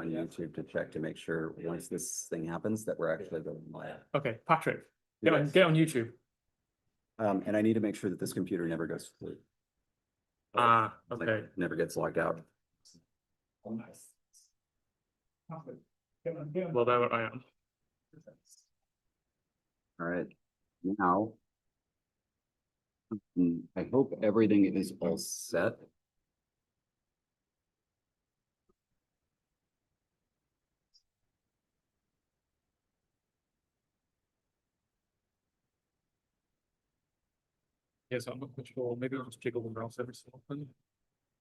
on YouTube to check to make sure once this thing happens that we're actually going live. Okay, Patrick, get Yes. on YouTube. And I need to make sure that this computer never goes to sleep. Ah, Like, okay. never gets logged out. Well, there I am. All right. Now, I hope everything is all set. Yes, I'm not sure. Maybe I'll just jiggle the mouse every so often.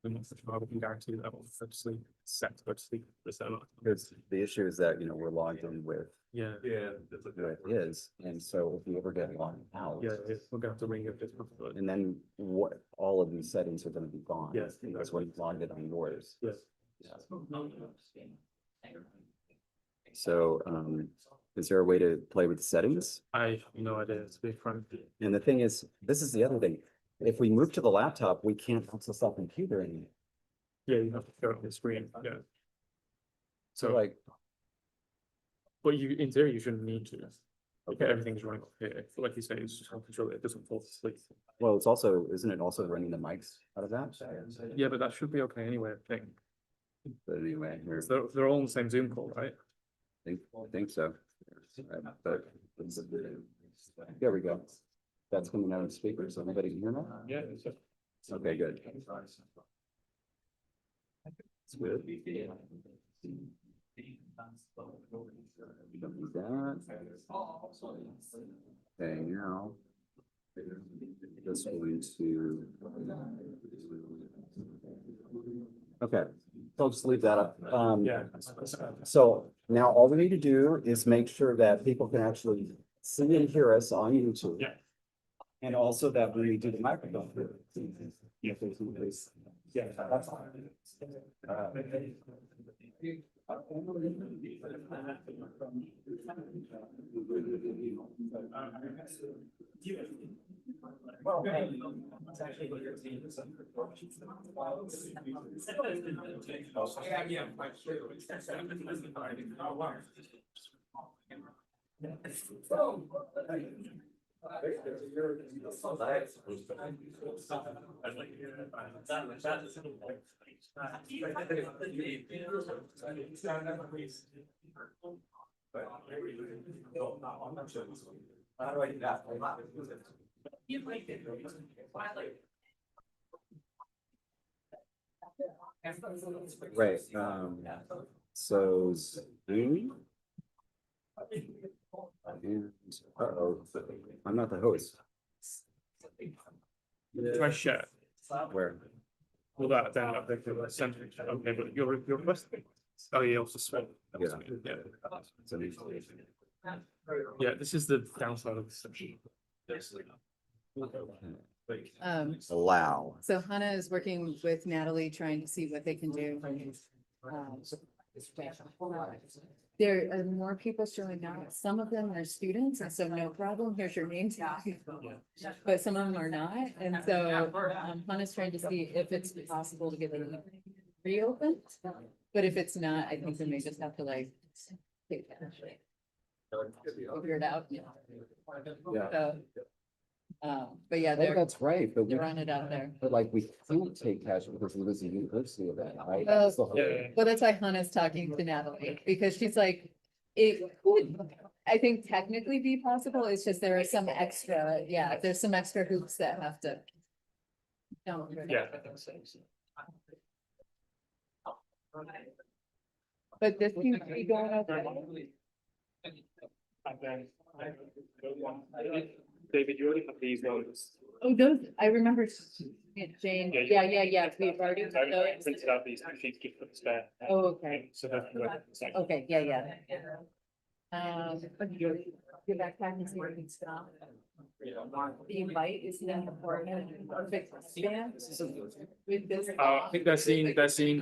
I'm not sure I can guarantee that will actually set to go to sleep for a certain amount of time. Because the issue is that, we're logged in with Yeah, what it is. And so if we ever get logged out, yeah, we're gonna have to ring it this month. and then all of these settings are going to be gone. Yes. That's when you logged it on yours. Yes. So, is there a way to play with the settings? I have no idea. It's a big front. And the thing is, this is the other thing. If we move to the laptop, we can't access our computer anymore. Yeah, you have to show it on the screen. Yeah. So So, like, but in theory, you shouldn't need to. okay, Everything's running off here. Like you say, it's just to control it doesn't fall asleep. well, isn't it also running the mics out of that? Yeah, but that should be okay anyway, I think. But anyway, They're all on the same Zoom call, right? I think so. But there we go. That's coming out of the speaker, so everybody can hear now? Yeah. Okay, good. It's good. Don't need that. Okay, now. Just going to. Okay, so I'll just leave that up. Yeah. So now all we need to do is make sure that people can actually see and hear us on YouTube. Yeah. And also that when we do the microphone. Yeah. Yeah, that's fine. Right, so Zoom. And, I'm not the host. Try share. Where? Well, that then up there to the center. Okay, but your request. Oh, yeah, also swap. Yeah. Yeah. Yeah, this is the downside of the section. Allow. So Hannah is working with Natalie, trying to see what they can do. There are more people showing up. Some of them are students, and so no problem. Here's your name tag. But some of them are not, and so Hannah's trying to see if it's possible to get it reopened. But if it's not, I think we may just have to take that. Figure it out. Yeah. So, but yeah, Oh, that's right, but we, they're running it out there. but like, we can't take cash because it was a university event, right? Oh, That's the whole- Yeah. Well, that's why Hannah's talking to Natalie, because she's like, it could, I think technically be possible, it's just there are some extra, yeah, there's some extra hoops that have to. Yeah. But this seems to be going okay. And then, David, you already have these ones. Oh, those, I remember Jane, yeah, we've already. I printed out these two sheets, keep them spare. Oh, okay, So that. okay, yeah. Your backpack is where you can stop. The invite is not important. Perfect span. With this. I think they're seeing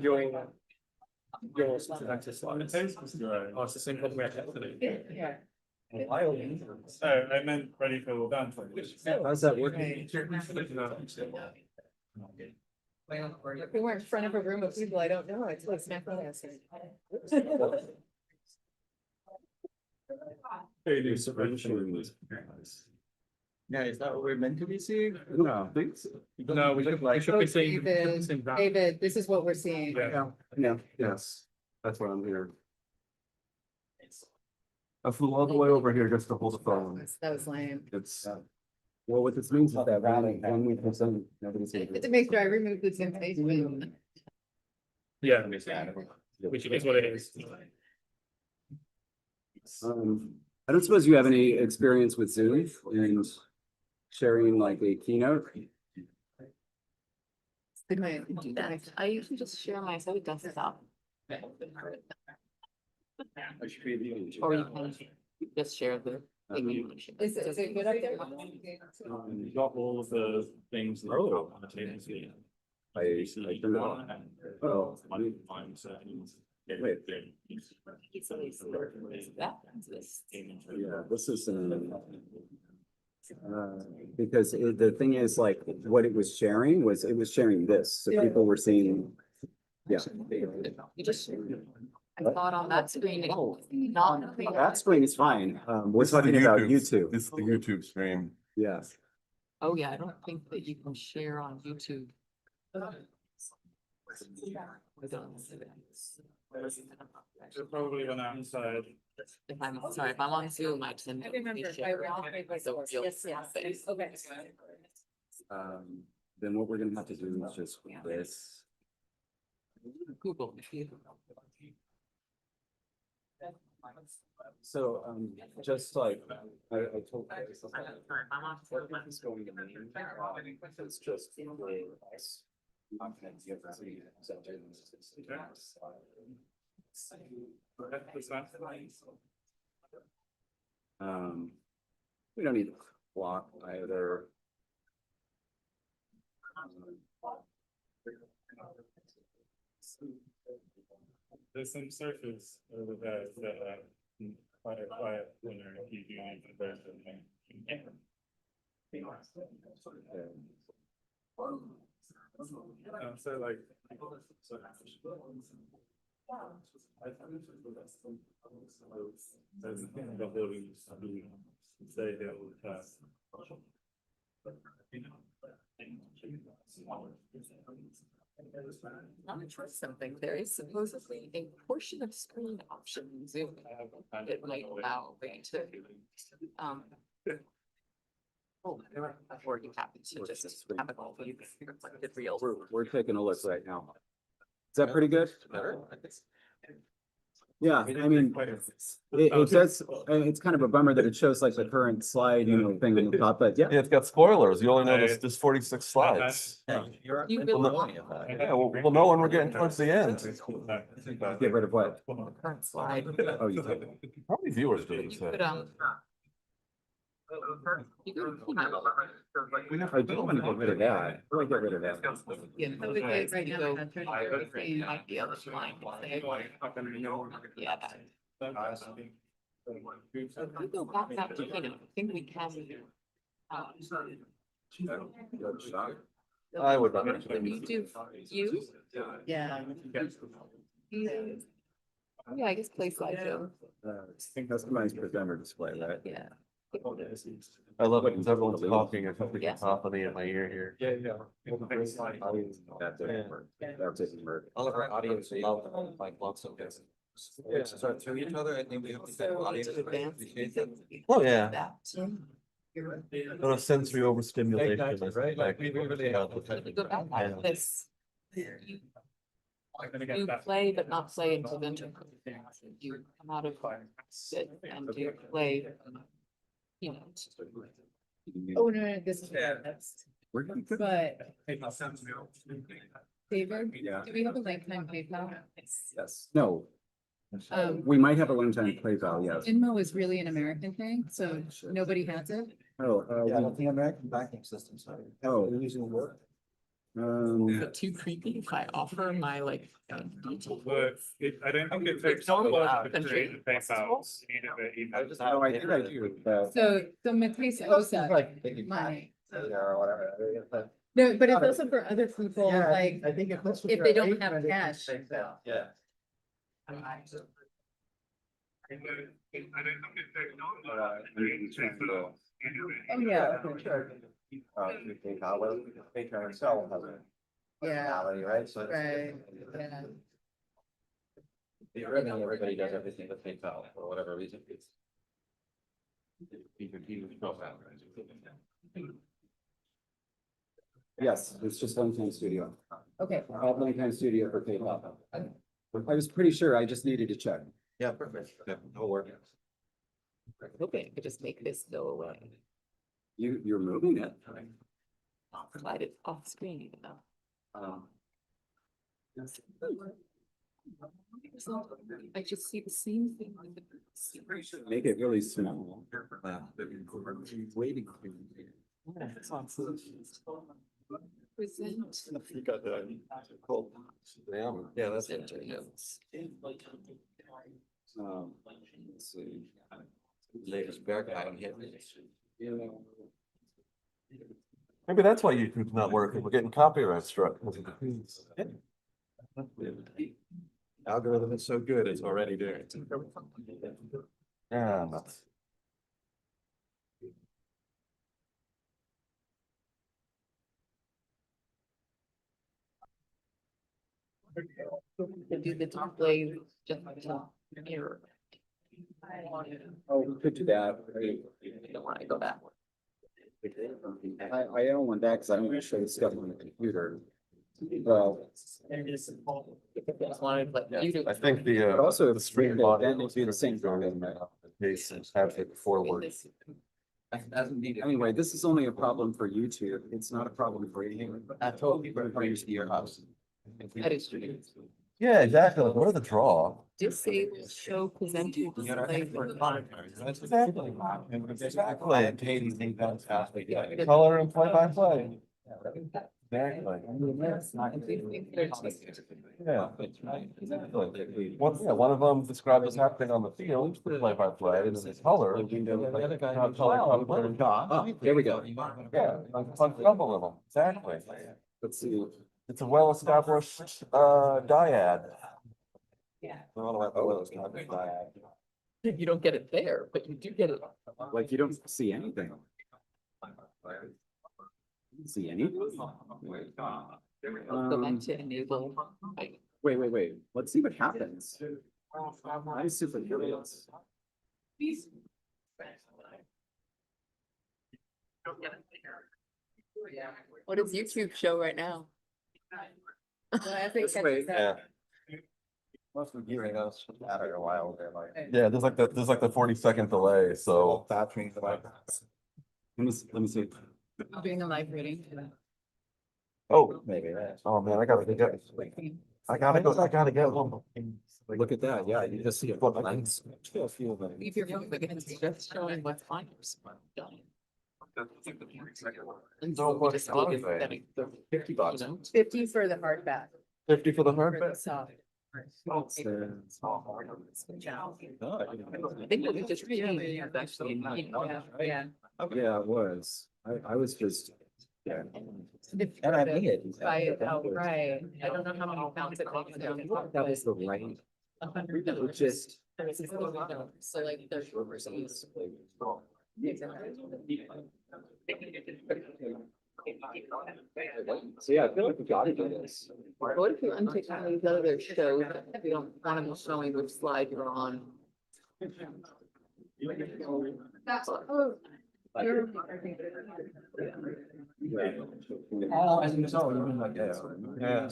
your success slides. Oh, it's the same problem we had yesterday. Yeah. So I meant ready for all done. How's that working? If we weren't in front of a room of people I don't know, it's like smack my ass. Hey, dude, Yeah, is that what we're meant to be seeing? No, thanks. No, we should be Oh, saying. David, David, this is what we're seeing. Yeah. Yeah, yes, that's why I'm here. I flew all the way over here just to hold the phone. That was lame. It's, well, what this means is that when we present, nobody's. gonna To do make sure I remove this information. Yeah, which is what it is. I don't suppose you have any experience with Zoom and sharing like a keynote? I usually just share my desktop. Or you can just share the. Is it good up there? Got all of the things. that are Oh. on the table. I turned it on. Oh. Wait. Yeah, this is, because the thing is like, what it was sharing was, it was sharing this, so people were seeing. Yeah. You just. I thought on that screen, it not. That screen is fine, we're This is the talking about YouTube, This is the YouTube stream. yes. Oh, yeah, I don't think that you can share on YouTube. Probably went outside. If I'm sorry, if I'm on Zoom, I tend to. I remember. Yes, yes. Okay. Then what we're gonna have to do is just this. Google. If you. So, just like, I told. It's going to mean, it's just for us. I'm gonna give us we don't need to block either. There's some surface over there that are quite a quiet winner if you do need to burn them. So like. There's the holding say that will pass. Not sure something. There is supposedly a portion of screen option in Zoom that might allow me to, oh, or you happen to just have it all be reflected real. We're taking a look right now. Is that pretty good? Yeah, I mean, it does, it's kind of a bummer that it shows like the current slide, thing on the top, but yeah. Yeah, it's got spoilers. You only know there's 46 slides. You We'll really know, yeah, we'll know when we're getting towards the end. Get rid of what? current slide. Oh, you can. Probably viewers do You it. could, you could, I do want to get rid of that. I want to get rid of that. yeah, right now, you might be able to line. Yeah. If we go back out to, I think we can. I would not. When you do, you? Yeah. Yeah, I guess play slideshow, Customized presenter display, right? yeah. I love it because everyone's talking. I feel like Yeah. cacophony in my ear here. Yeah. That didn't work. That didn't work. All of our audience love, like, lots of this. So to each other, I think we have to say So audience. to advance. appreciate that. Oh, yeah. That. Not a sensory overstimulation. Exactly, right? Like, we really have to If you go back like this. I'm gonna You get that. play but not play into venture. You come out of it and do play. You know. Oh, no, this is. We're gonna put- But David, Yeah. do we have a lifetime PayPal? Yes, no, we might have a LangTime PayPal, yes. Venmo is really an American thing, so nobody has it. Oh, Yeah, the American banking system, sorry. Oh. We're using work. Is it too creepy if I offer my like? details? But I don't think it takes. Don't a lot allow to country. create the PayPal. You need a bit, even- no, I think I do, So Matisse owes us Like, money. Yeah, or whatever. No, but it's also for other people, Yeah, like, I think if this was if your they don't agent, have they could cash. take that. Yeah. oh, yeah, okay, Sure. PayPal itself has a yeah, personality, right? So it's- right, yeah. Everybody does everything with PayPal for whatever reason. Yes, it's just LangTime Studio. Okay, I have LangTime Studio for PayPal. I was pretty sure, I just needed to check. Yeah, perfect. Yeah, that'll work. Hoping I could just make this go away. You're moving it. Slide it off screen even though. Um, I just see the same thing. Make it really small. Waiting. Present. You got that. Cool. Yeah, that's Presenter it. notes. Let's see. Latest bear guy in here. Maybe that's why YouTube's not working. We're getting copyright struck. Algorithm is so good, it's already doing it. Yeah, nuts. To do the display just mirror. Oh, we could do that. I don't want to go that way. I don't want that because I don't want to show the stuff on the computer. Well, I just wanted like you to. I think the, but also the stream then audio. it'd be the same problem. Case and have it forward. Anyway, this is only a problem for YouTube. It's not a problem for you. I told people to bring it to your house. That is true. Yeah, exactly. Like, what are the draw? Disable show presenter display for monitor. Exactly. Exactly. Katie think that's fastly. Color and play by play. Exactly. Yeah. Exactly. One of them described what's happening on the field, play by play, and then the color. The other guy. There we go. Yeah, on couple of them, exactly. Let's see. It's a well-established, dyad. You don't get it there, but you do get it. Like you don't see anything. See anything? Go back to enable. Wait. Let's see what happens. I'm super curious. What does YouTube show right now? This way. Yeah, Must be hearing us after a while, they're like. yeah, there's like the 40-second delay, so. Battery, like. Let me see. doing a live reading. Oh, Maybe. oh man, I gotta get one. Look at that. Yeah, you just see a flip lens. A few of them. Leave your phone, but it's just showing what's on your spot. And So so much we just look at content. that. $50. 50 for the hardback. 50 for the For hardback? the soft. Oh, I think what we just read is actually. Yeah. Yeah, it was. I was just. Yeah. And I made it. Buy it outright. I don't know how many pounds it takes. That was the right. It just. So like there's overseas. So yeah, I feel like we gotta do this. What if you untick one of these other shows that you don't want to be showing which slide you're on? Oh, I think so. You mean like, Yeah.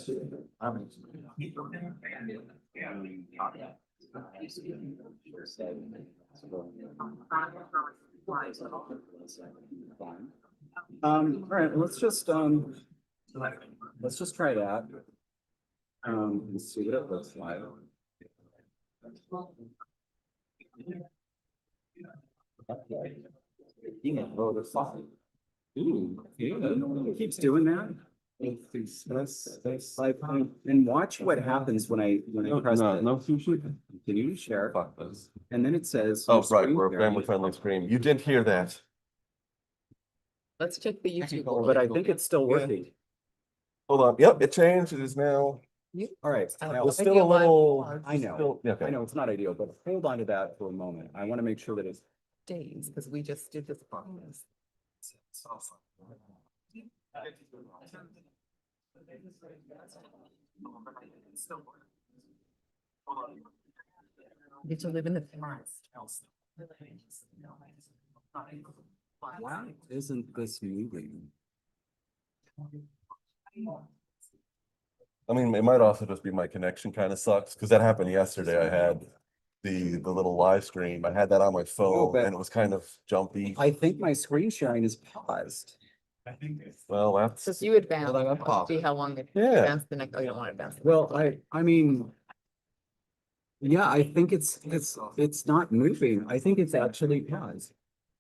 All right, let's just try that. And see what it looks like. Oh, the fine. Ooh, it keeps doing that. And watch what happens when I press No, it. no sushi. Continue to share, Fuck this. and then it says. Oh, your right, screen we're a sharing. family friendly screen. You didn't hear that. Let's check the YouTube. But I think it's still working. Hold on, yep, it changed, it is now, All right. it's still a little. I know, still- yeah, I okay. know it's not ideal, but hold on to that for a moment. I want to make sure that it's. Days, because we just did this process. Get to live in the forest. Why isn't this moving? I mean, it might also just be my connection kind of sucks, because that happened yesterday. I had the little live stream. I had that on my phone but- and it was kind of jumpy. I think my screen sharing is paused. Well, that's, So if you advance, Well, I'm off. see how long it yeah, advance the next, oh, you don't want to advance. Well, I mean. Yeah, I think it's not moving. I think it's actually paused.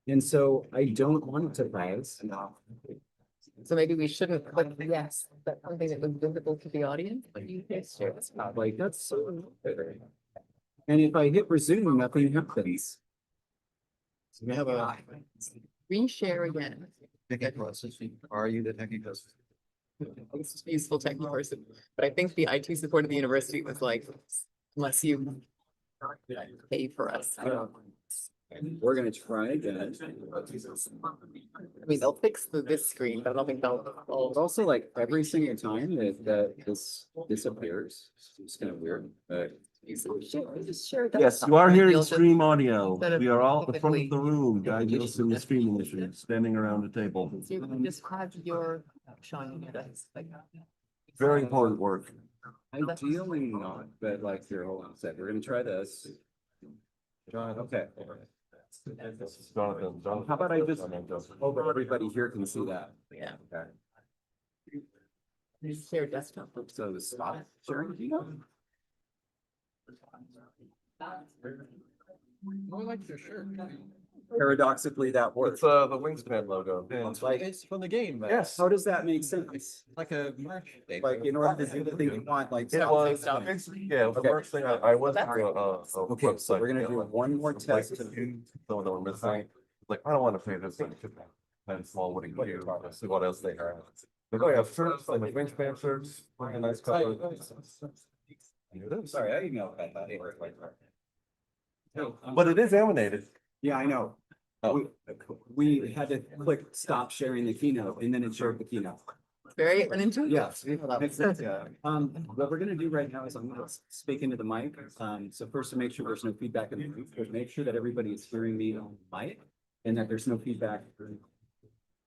And so I don't want it to pause. So maybe we shouldn't click yes, that's something that was visible to the audience, but you guys share this. Like, that's so. And if I hit resume, nothing happens. So we have a Reshare again. technical assistant. Are you the technical assistant? This is a useful technical person, but I think the IT support of the university was like, unless you pay for us. We're gonna try again. I mean, they'll fix this screen, but I don't think they'll. But also like every single time that this disappears, it's kind of weird, but. Just share. yes, you are hearing You'll just- stream audio. instead of We are all at the front of the typically- room, guiding in the streaming issue, standing around the table. So you can just have your showing you guys like. Very important work. Ideally not, but like here, hold on a sec, we're gonna try this. Okay. Jonathan, How about I just, oh, but everybody here can see that. Yeah. Okay. Share desktop. So the stop sharing. Paradoxically, that works. It's the Wingspan logo. It's like, it's from the game, man. Yes. How does that make sense? Like a merch. Like in order to do the thing you want, like. It was, yeah, it was the Okay. first thing I went to Okay, so we're gonna do one more Like, test. some that were missing, like, I don't want to pay this thing, and small wooden cube, let's see what else they have. Like, oh, yeah, shirts, like Wingspan shirts, like a nice cover. Here it is. Sorry, I emailed that. But it is animated. Yeah, I know. Oh. We had to click stop sharing the keynote and then it shared the keynote. Very unintuitive. Yes. Makes sense, yeah. What we're gonna do right now is I'm gonna speak into the mic. So first to make sure there's no feedback in the booth, but make sure that everybody is hearing me on the mic and that there's no feedback.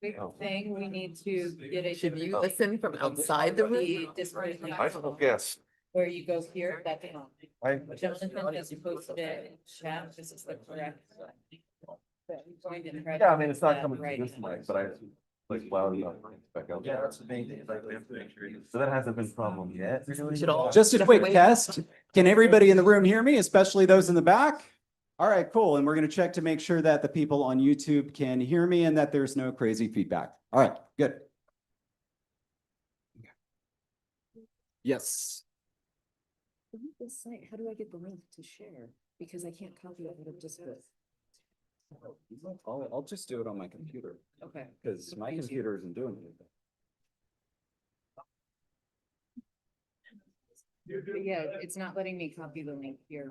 Big thing, we need to get a. Should you listen from outside the room? I don't guess. Where you go here, that's. I, Jonathan has posted it in chat, this is the correct. yeah, I mean, it's not coming through this mic, but I, like, loud enough. Back out. Yeah, that's the main thing. Like, we have to make sure you. So that hasn't been a problem yet. We should all. Just a quick test. Can everybody in the room hear me, especially those in the back? All right, cool. And we're gonna check to make sure that the people on YouTube can hear me and that there's no crazy feedback. All right, good. Yes. This site, how do I get the link to share? Because I can't copy it out of Discord. I'll just do it on my computer Okay. because my computer isn't doing anything. But yeah, it's not letting me copy the link here.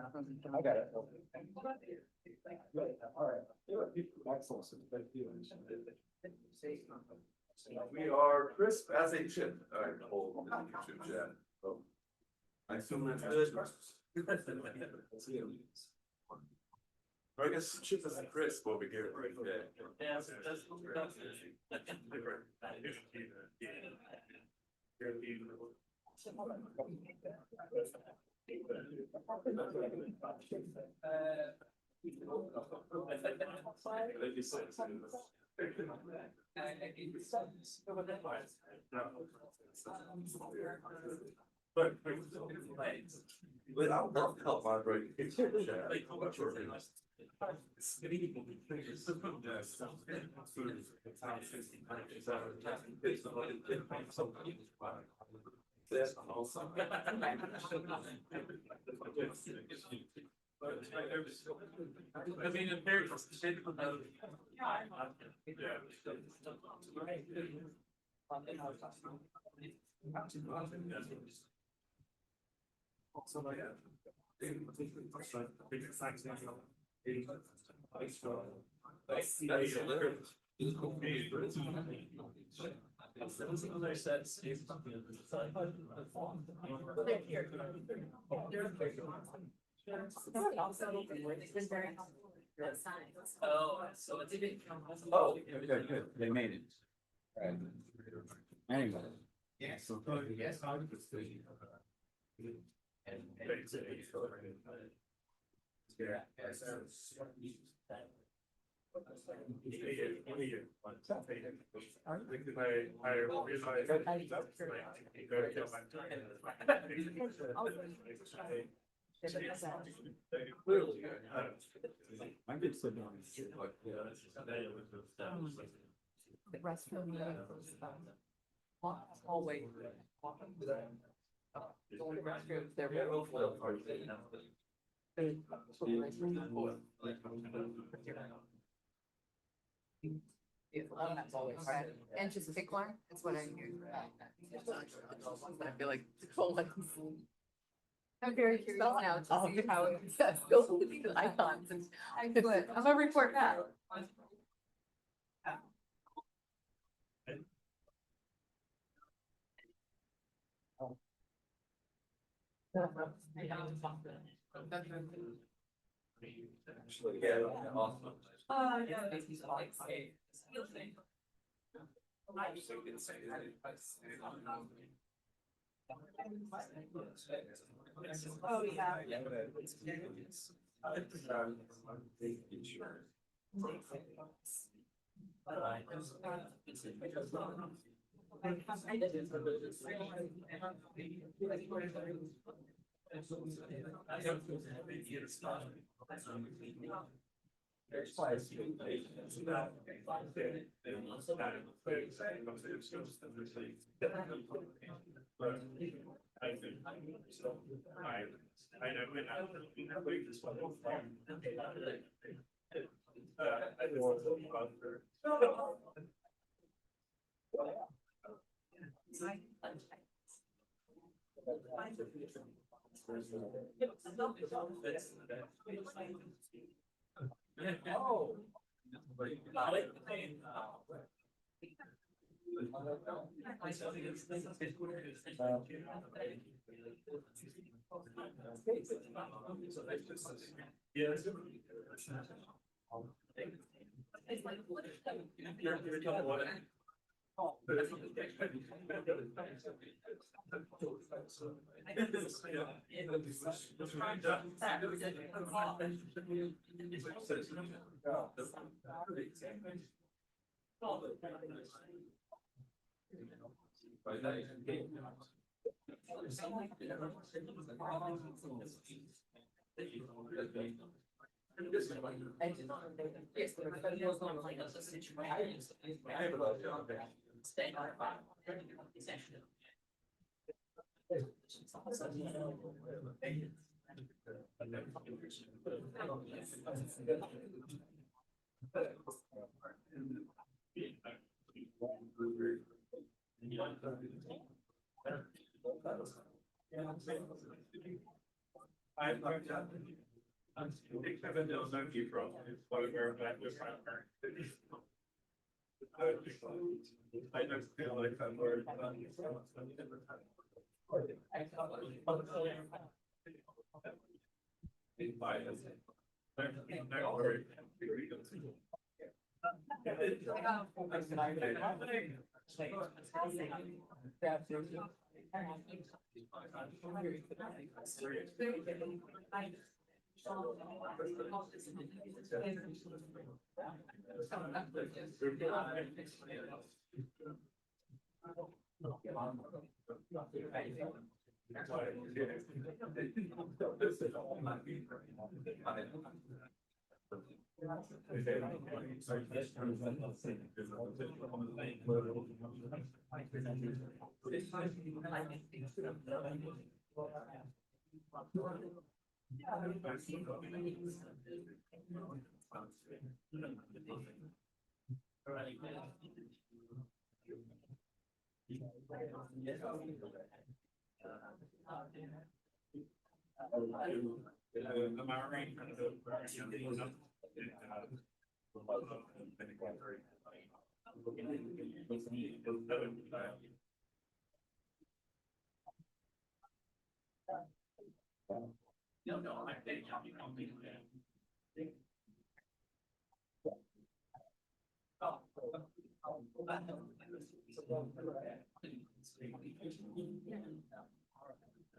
I got it. All right. Excellent. We are crisp as a chip. All right, hold on the YouTube chat. Oh. I assume that's good. I guess chip is crisp over here right there. Without help, I'd write. Oh, good. They made it. Right. Anyway. Yeah, so. I could sit down. The restroom. Hallway. Going to restrooms, they're very. And just pick one, that's what I do. I feel like. I'm very curious now to see how it's built with these icons and I'm gonna report back. Oh, yeah.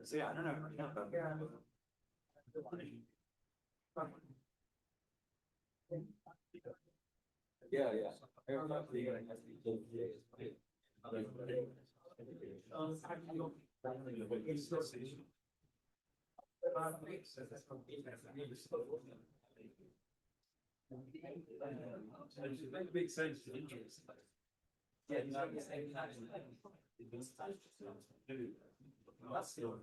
So yeah, I don't know. Yeah, yeah. Makes sense. Yeah, you know, the same time. That's still.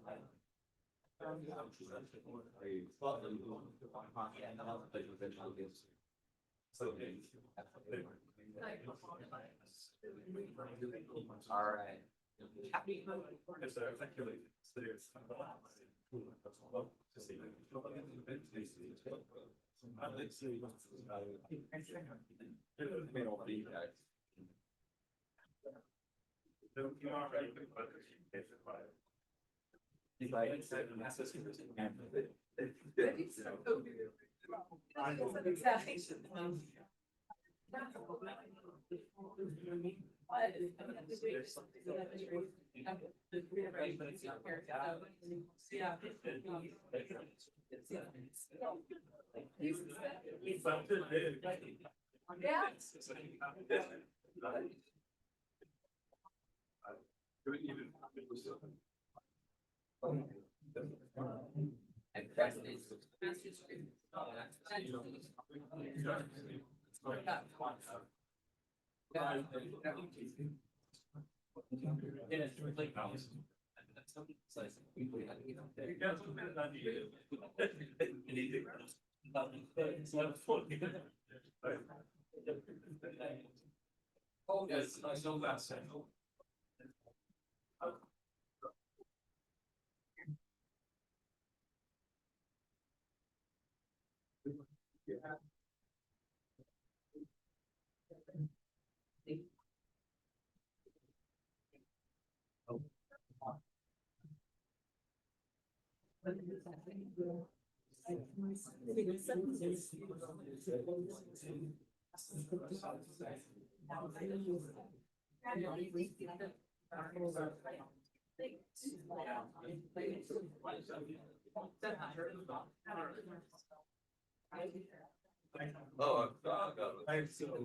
All right. Oh, yes, I know that. Oh, I've seen it.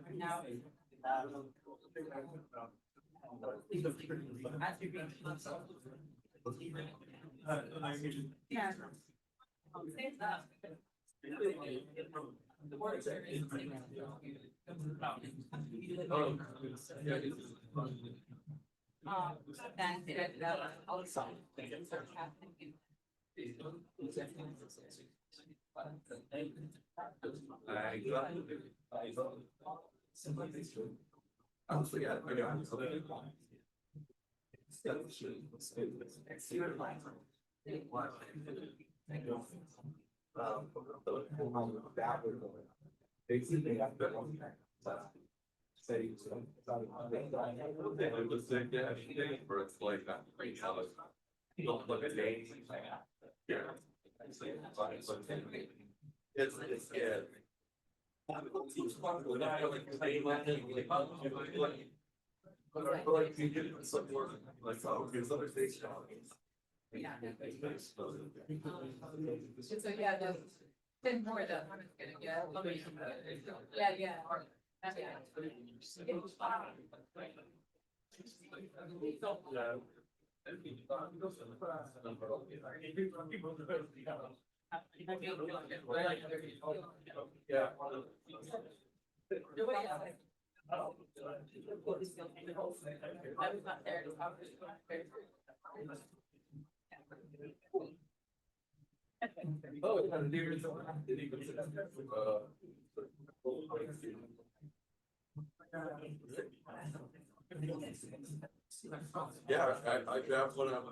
Yeah. Where it's like that. Don't look at names. Yeah. It's yeah. Yeah. So yeah, the 10 more that I'm gonna get. Yeah, yeah. Yeah. Yeah, I grabbed one of,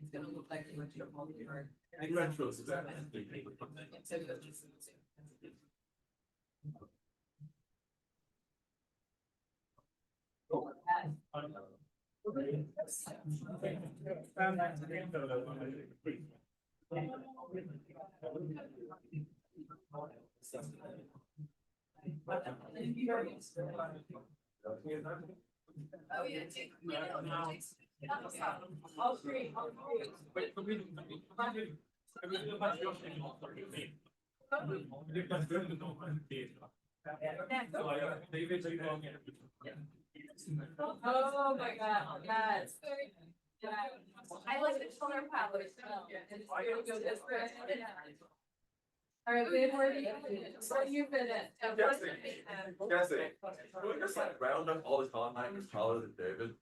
It's gonna look like Oh, yeah. All three. Oh my God, yes. Yeah. I like the color palette. It's really good. It's good. All right, babe, where you been at? Jesse, can we just like round up all the Conlang taller than David?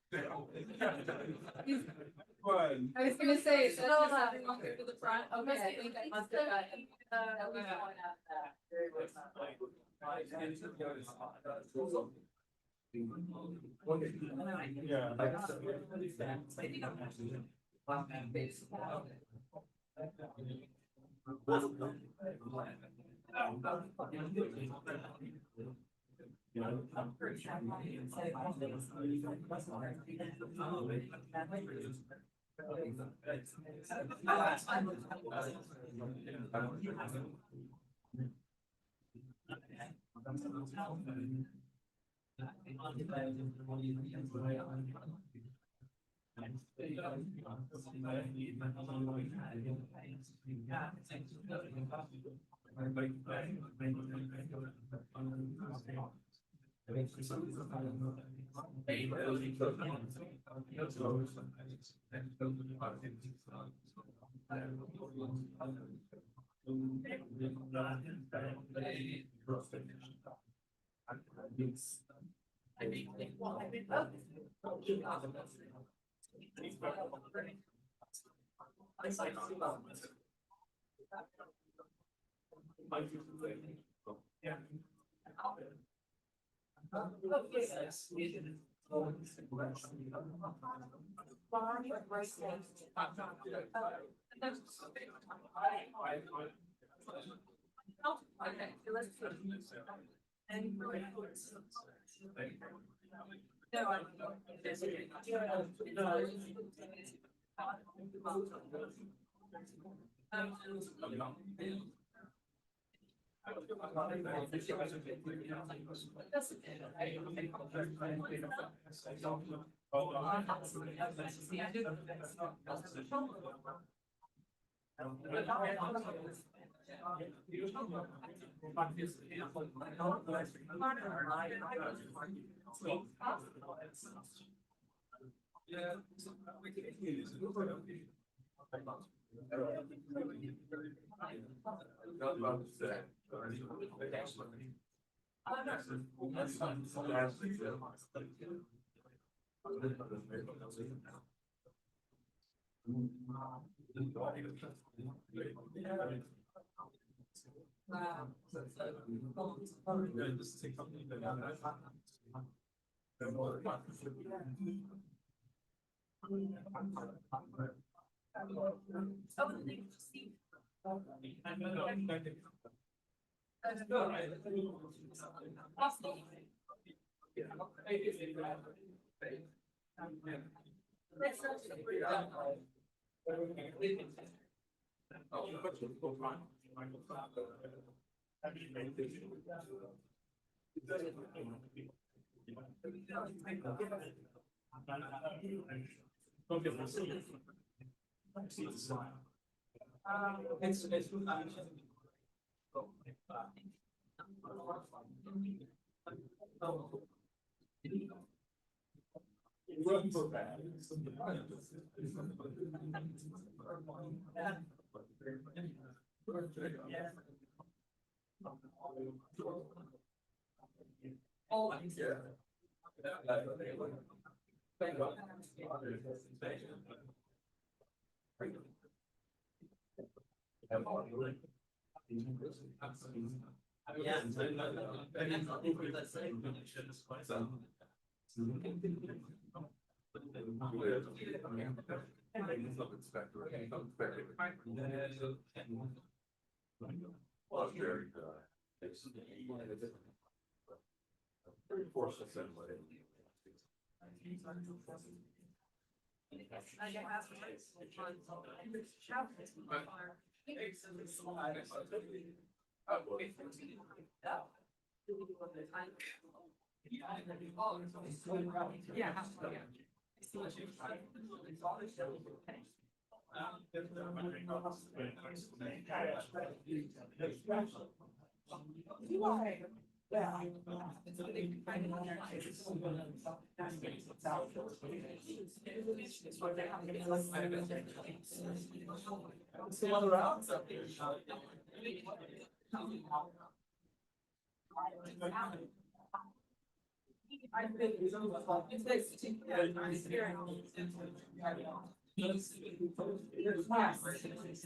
I was gonna say, so everyone go to the front. Okay, I think I must have gotten.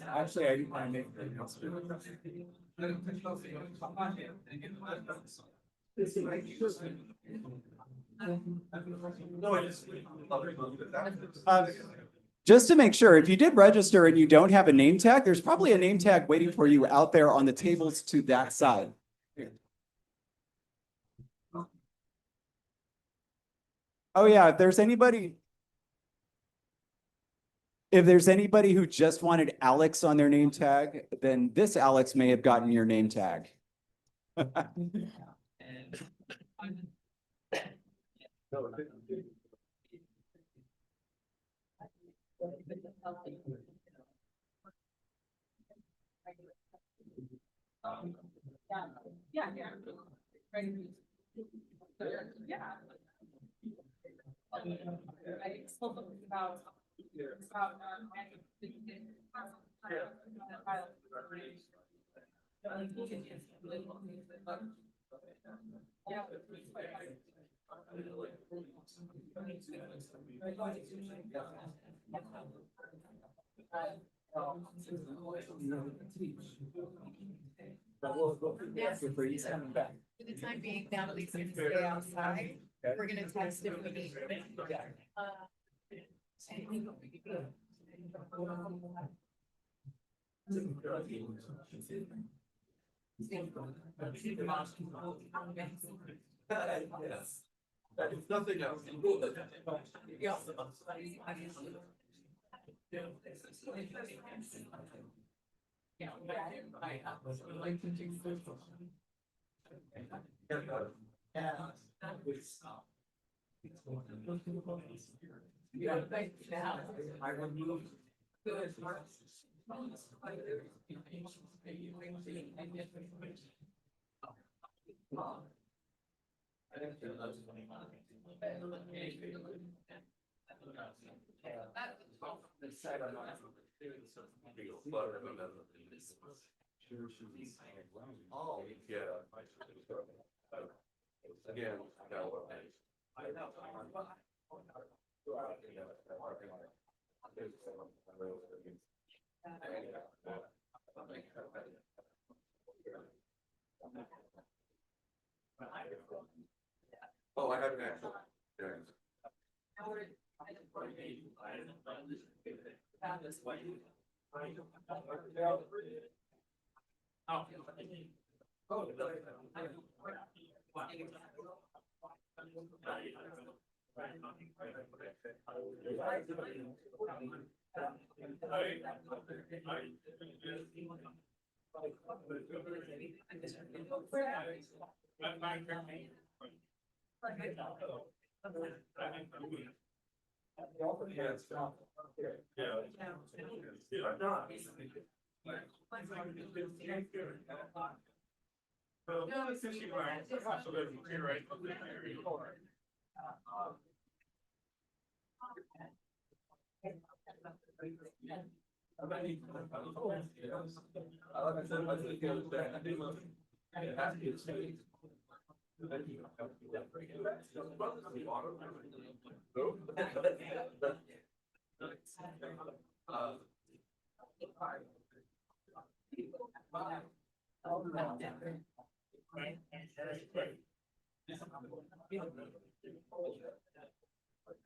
Actually, I didn't want to make the announcement. Just to make sure, if you did register and you don't have a name tag, there's probably a name tag waiting for you out there on the tables to that side. Oh yeah, if there's anybody who just wanted Alex on their name tag, then this Alex may have gotten your name tag. For the time being, Natalie's gonna stay outside. We're gonna test if we need. Nothing else. Oh, yeah. Again, oh, I haven't actually.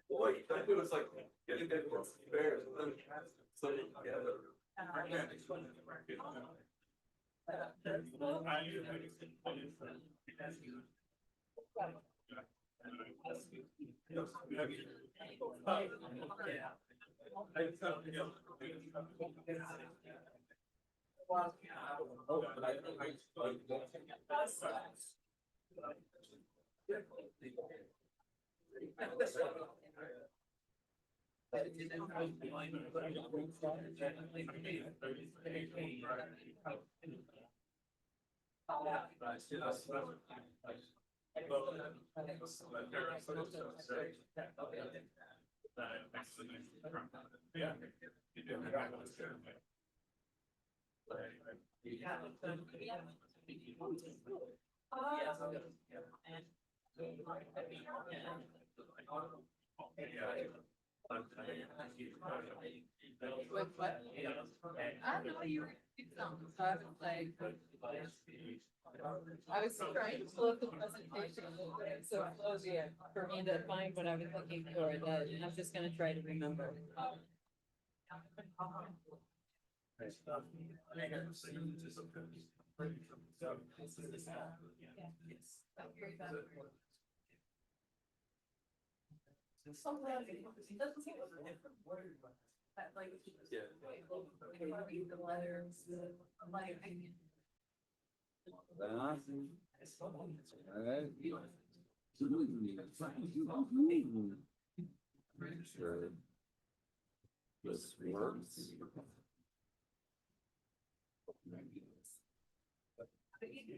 Boy, it was like getting that bears and then sitting together. With what? I don't know, you were, so I was like. I was trying to pull up the presentation, but it's so fuzzy for me to find what I was looking for, that I'm just gonna try to remember. That like. Read the letters, my opinion. Sure. This works.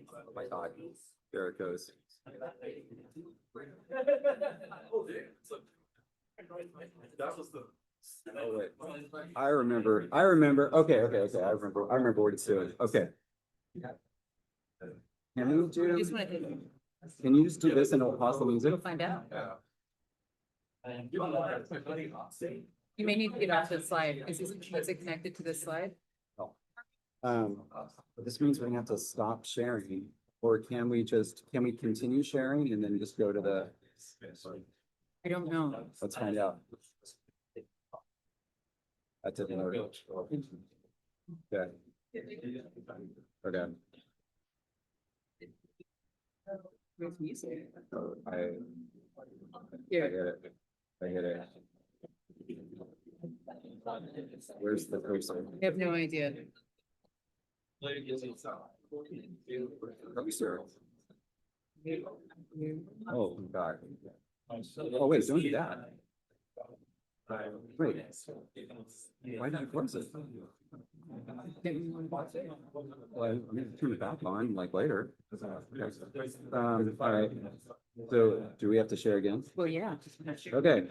Oh my God, there it goes. That was the. Oh, wait. I remember, okay, I remember what it's doing, okay. Can you do, Just wanna, can you just do this and it'll pause the music? we'll find out. Yeah. You may need to get off the slide. Is it connected to this slide? This means we're gonna have to stop sharing, or can we continue sharing and then just go to the, I don't know. let's find out. That didn't work. Okay. Okay. With music. Oh, I Here. get it. Where's the cursor? I have no idea. Cursor. Oh, God. Oh, wait, don't do that. Wait. Why did you close it? Well, I'm gonna turn it back on like later. All right. So do we have to share again? Well, yeah. Okay.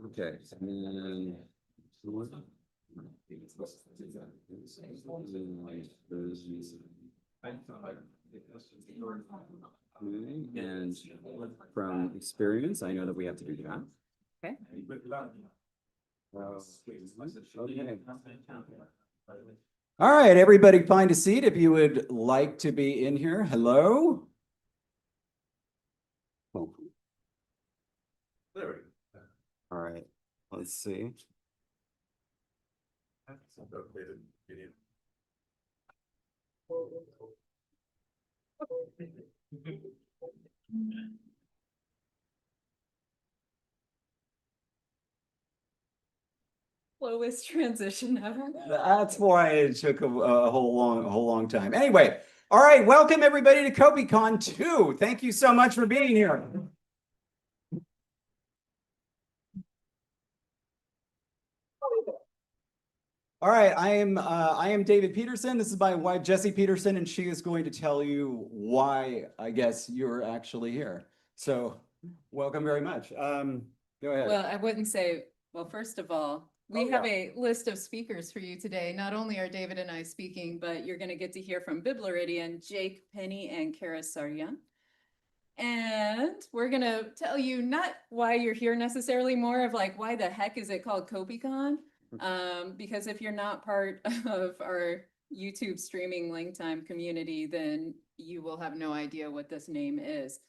Okay, and then. And from experience, I know that we have to do that. Okay. Okay. All right, everybody find a seat if you would like to be in here. Hello? Oh. There we go. All right, let's see. Slowest transition ever. That's why it took a whole long time. Anyway, all right, welcome everybody to Kopikon II. Thank you so much for being here. All right, I am David Peterson. This is my wife, Jessie Peterson, and she is going to tell you why I guess you're actually here. So welcome very much. Go ahead. Well, I wouldn't say, well, first of all, we have a list of speakers for you today. Not only are David and I speaking, but you're gonna get to hear from Biblaridian, Jake, Penny, and Kara Saryan. And we're gonna tell you not why you're here necessarily, more of like, why the heck is it called Kopikon? Because if you're not part of our YouTube streaming LangTime community, then you will have no idea what this name is.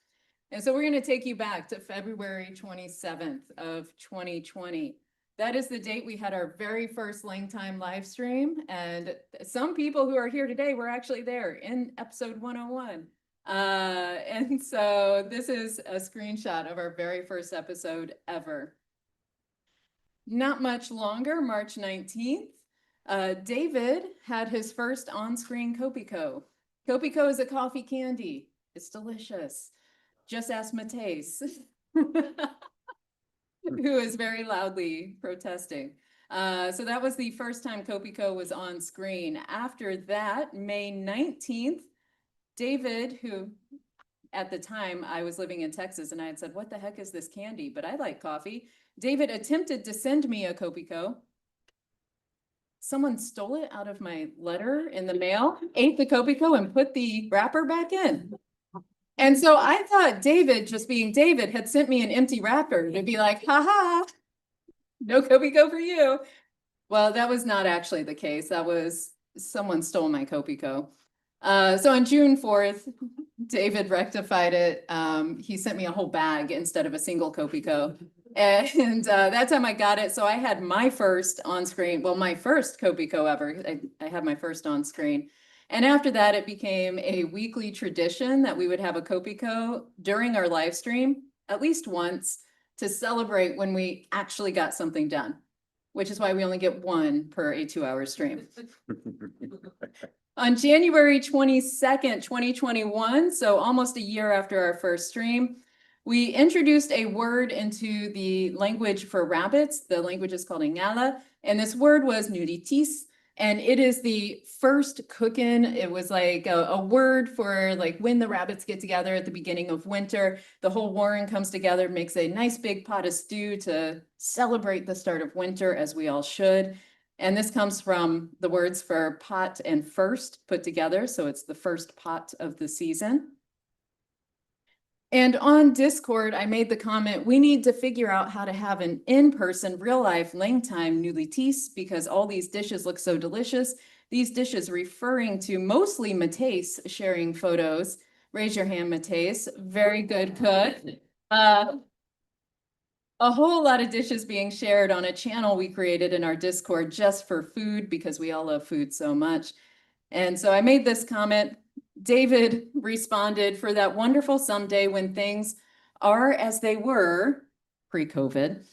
And so we're gonna take you back to February 27th of 2020. That is the date we had our very first LangTime live stream. And some people who are here today were actually there in episode 101. And so this is a screenshot of our very first episode ever. Not much longer, March 19th, David had his first on-screen Kopiko. Kopiko is a coffee candy. It's delicious. Just ask Mateus, who is very loudly protesting. So that was the first time Kopiko was on screen. After that, May 19th, David, who at the time I was living in Texas and I had said, what the heck is this candy? But I like coffee. David attempted to send me a Kopiko. Someone stole it out of my letter in the mail, ate the Kopiko and put the wrapper back in. And so I thought David, just being David, had sent me an empty wrapper to be like, haha, no Kopiko for you. Well, that was not actually the case. That was someone stole my Kopiko. So on June 4th, David rectified it. He sent me a whole bag instead of a single Kopiko. And that time I got it. So I had my first on screen, well, my first Kopiko ever. I had my first on screen. And after that, it became a weekly tradition that we would have a Kopiko during our live stream, at least once, to celebrate when we actually got something done, which is why we only get one per a 2-hour stream. On January 22nd, 2021, so almost a year after our first stream, we introduced a word into the language for rabbits. The language is called Ingala, and this word was nuditis, and it is the first cookin. It was like a word for like when the rabbits get together at the beginning of winter. The whole warren comes together, makes a nice big pot of stew to celebrate the start of winter, as we all should. And this comes from the words for pot and first put together. So it's the first pot of the season. And on Discord, I made the comment, we need to figure out how to have an in-person, real-life LangTime nulitis because all these dishes look so delicious. These dishes referring to mostly Mateus sharing photos. Raise your hand, Mateus. Very good cook. A whole lot of dishes being shared on a channel we created in our Discord just for food because we all love food so much. And so I made this comment. David responded, for that wonderful someday when things are as they were pre-COVID.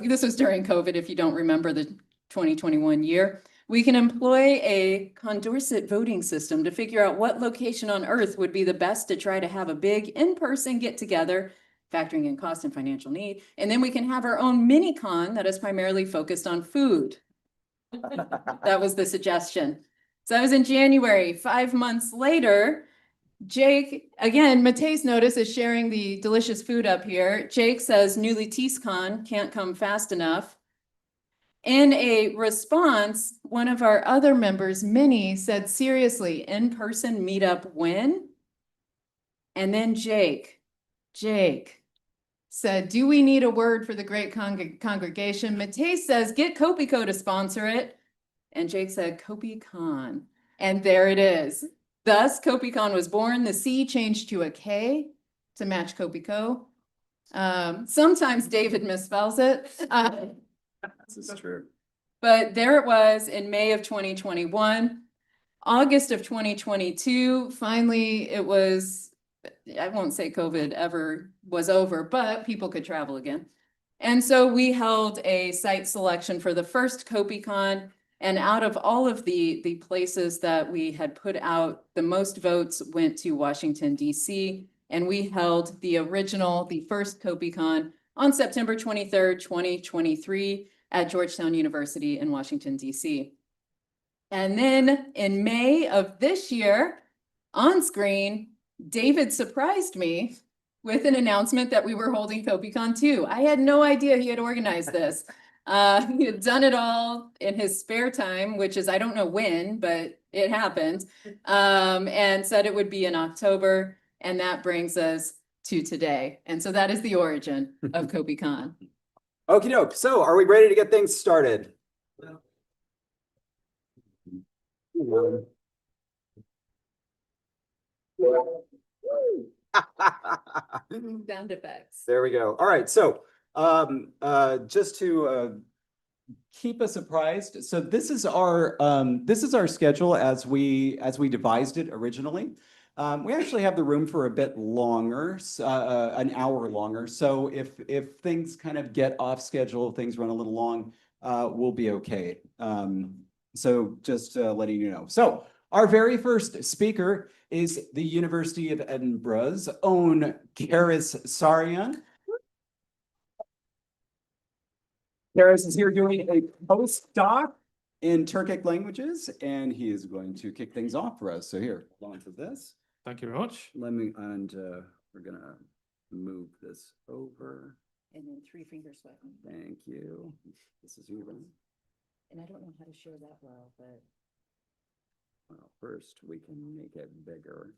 This was during COVID, if you don't remember the 2021 year. We can employ a Condorcet voting system to figure out what location on Earth would be the best to try to have a big in-person get-together, factoring in cost and financial need. And then we can have our own mini-con that is primarily focused on food. That was the suggestion. So that was in January. 5 months later, Jake, again, Mateus notice is sharing the delicious food up here. Jake says, nulitiscon, can't come fast enough. In a response, one of our other members, Minnie, said, seriously, in-person meetup when? And then Jake said, do we need a word for the great congregation? Mateus says, get Kopiko to sponsor it. And Jake said, Kopikon. And there it is. Thus, Kopikon was born. The C changed to a K to match Kopiko. Sometimes David misspells it. This is true. But there it was in May of 2021. August of 2022, finally, it was, I won't say COVID ever was over, but people could travel again. And so we held a site selection for the first Kopikon. And out of all of the places that we had put out, the most votes went to Washington, D.C. And we held the first Kopikon on September 23rd, 2023 at Georgetown University in Washington, D.C. And then in May of this year, on screen, David surprised me with an announcement that we were holding Kopikon II. I had no idea he had organized this. He had done it all in his spare time, which is, I don't know when, but it happened. And said it would be in October, and that brings us to today. And so that is the origin of Kopikon. Okie doke. So are we ready to get things started? Sound effects. There we go. All right. So just to keep us apprised, so this is our schedule as we devised it originally. We actually have the room for a bit longer, an hour longer. So if things kind of get off schedule, things run a little long, we'll be okay. So just letting you know. So our very first speaker is the University of Edinburgh's own Karis Sarian. Karis is here doing a postdoc in Turkic languages, and he is going to kick things off for us. So here, hold on to this. Thank you very much. Let me, and we're gonna move this over. And then 3 finger swipe. Thank you. This is you. And I don't know how to share that well, but. Well, first we can make it bigger.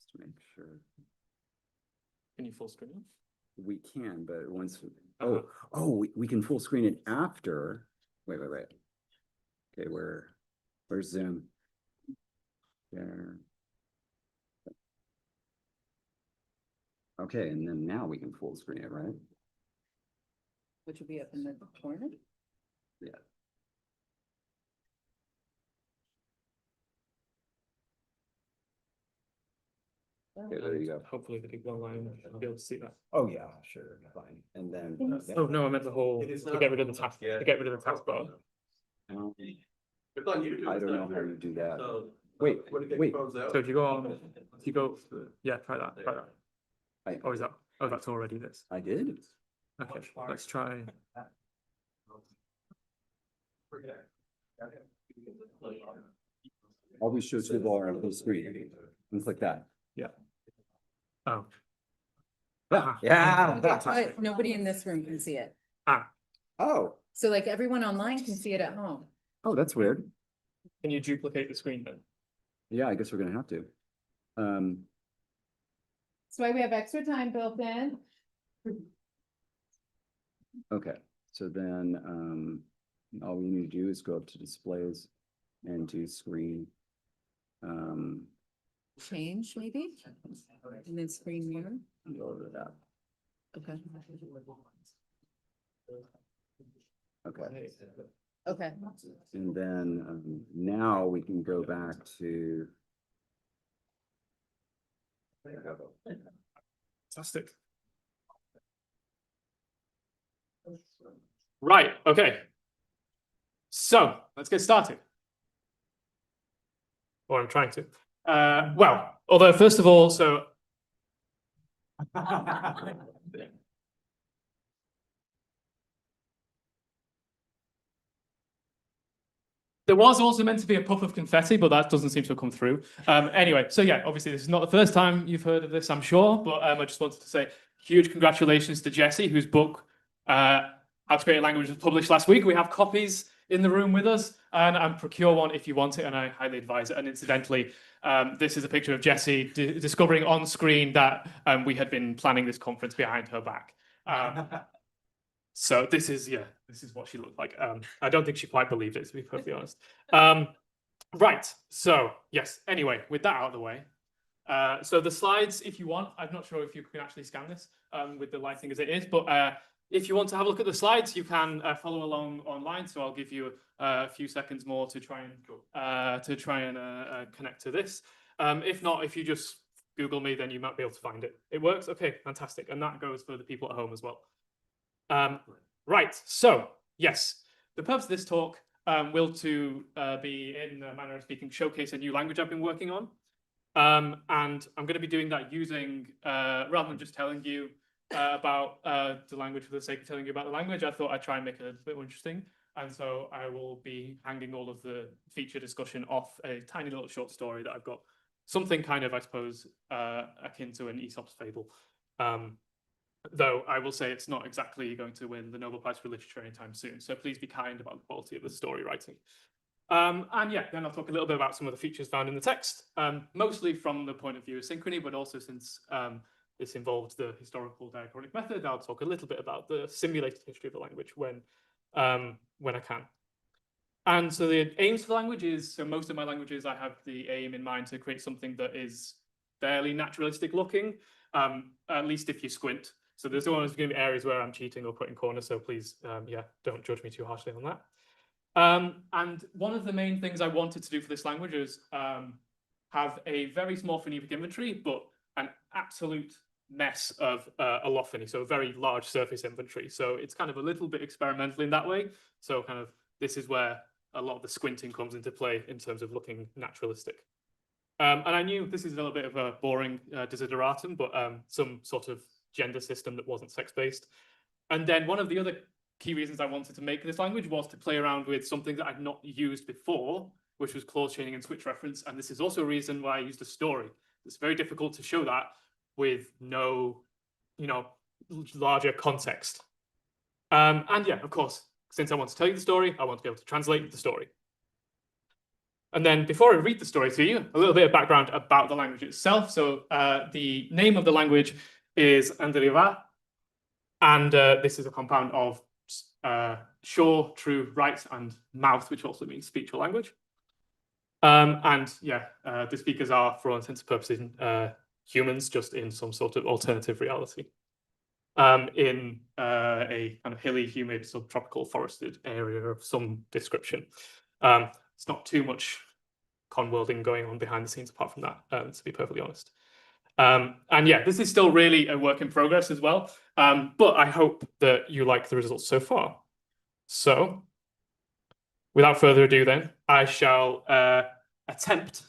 Just to make sure. Can you full screen? We can, but once, Uh-huh. we can full screen it after. Wait. Okay, where's Zoom? There. Okay, and then now we can full screen it, right? Which would be up in the corner. Yeah. Okay, there you go. Hopefully the people online will be able to see that. Oh, yeah, sure, fine. And then. Oh, no, I meant the whole, to get rid of the task, to get rid of the taskbar. It's on YouTube. I don't know how you do that. Wait. So if you go on, yeah, try that. Or is that, oh, that's already this. I did. Okay, let's try. Always show the bar on full screen. And click that. Oh. Yeah. But nobody in this room can see it. Oh, So like everyone online can see it at home. that's weird. Can you duplicate the screen then? Yeah, I guess we're gonna have to. That's why we have extra time built in. Okay, so then, all we need to do is go up to displays and do screen. Change maybe? And then screen mirror. Go over that. Okay. Okay, Okay. and then, now we can go back to. Fantastic. Right, okay. So let's get started. Or I'm trying to. Well, although first of all, so. There was also meant to be a puff of confetti, but that doesn't seem to have come through. Anyway, so yeah, obviously this is not the first time you've heard of this, I'm sure, but I just wanted to say huge congratulations to Jessie, whose book, How to Create a Language, was published last week. We have copies in the room with us, and procure one if you want it, and I highly advise it. And incidentally, this is a picture of Jessie discovering on screen that we had been planning this conference behind her back. So this is what she looked like. I don't think she quite believed it, to be perfectly honest. Right, so yes, anyway, with that out of the way. So the slides, if you want, I'm not sure if you can actually scan this with the lighting as it is, but if you want to have a look at the slides, you can follow along online. So I'll give you a few seconds more to try and connect to this. If not, if you just Google me, then you might be able to find it. It works? Okay, fantastic. And that goes for the people at home as well. Right, so yes, the purpose of this talk will to be, in a manner of speaking, showcase a new language I've been working on. And I'm going to be doing that using, rather than just telling you about the language for the sake of telling you about the language, I thought I'd try and make it a bit more interesting. And so I will be hanging all of the feature discussion off a tiny little short story that I've got something kind of, I suppose, akin to an Aesop's fable. Though I will say it's not exactly going to win the Nobel Prize for Literature anytime soon. So please be kind about the quality of the story writing. And yeah, then I'll talk a little bit about some of the features found in the text, mostly from the point of view of synchrony, but also since this involved the historical diachronic method, I'll talk a little bit about the simulated history of the language when I can. And so the aims for the language is, so most of my languages, I have the aim in mind to create something that is fairly naturalistic looking, at least if you squint. So there's always going to be areas where I'm cheating or cutting corners, so please, yeah, don't judge me too harshly on that. And one of the main things I wanted to do for this language is have a very small phonemic inventory, but an absolute mess of allophony, so a very large surface inventory. So it's kind of a little bit experimental in that way. So kind of this is where a lot of the squinting comes into play in terms of looking naturalistic. And I knew this is a little bit of a boring desideratum, but some sort of gender system that wasn't sex-based. And then one of the other key reasons I wanted to make this language was to play around with something that I'd not used before, which was clause chaining and switch reference. And this is also a reason why I used a story. It's very difficult to show that with no, larger context. And yeah, of course, since I want to tell you the story, I want to be able to translate the story. And then before I read the story to you, a little bit of background about the language itself. So the name of the language is Andriva, and this is a compound of sure, true, right, and mouth, which also means speech or language. And yeah, the speakers are, for all intents and purposes, humans, just in some sort of alternative reality. In a kind of hilly, humid, subtropical forested area of some description. It's not too much conworlding going on behind the scenes apart from that, to be perfectly honest. And yeah, this is still really a work in progress as well. But I hope that you like the results so far. So, without further ado then, I shall attempt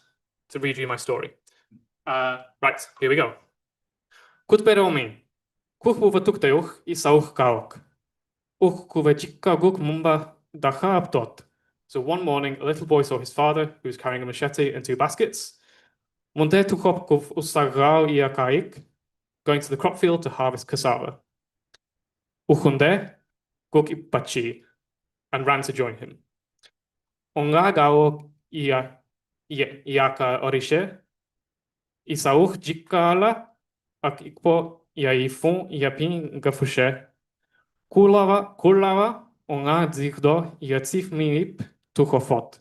to read you my story. Right, here we go. Kutberomi. Kuchbuva tukteuch isauch kaok. Uchkuvechika guk mumba dachaaptot. So one morning, a little boy saw his father, who was carrying a machete and 2 baskets. Munde tuchopkov usagrao iakaik, going to the crop field to harvest cassava. Uchunde guk ipachi, and ran to join him. Ongagao iaka orishe, isauch jikala ak ikpo iaifun iapin gafushe. Kulava onga dzikdo iatsif miip tuchofot.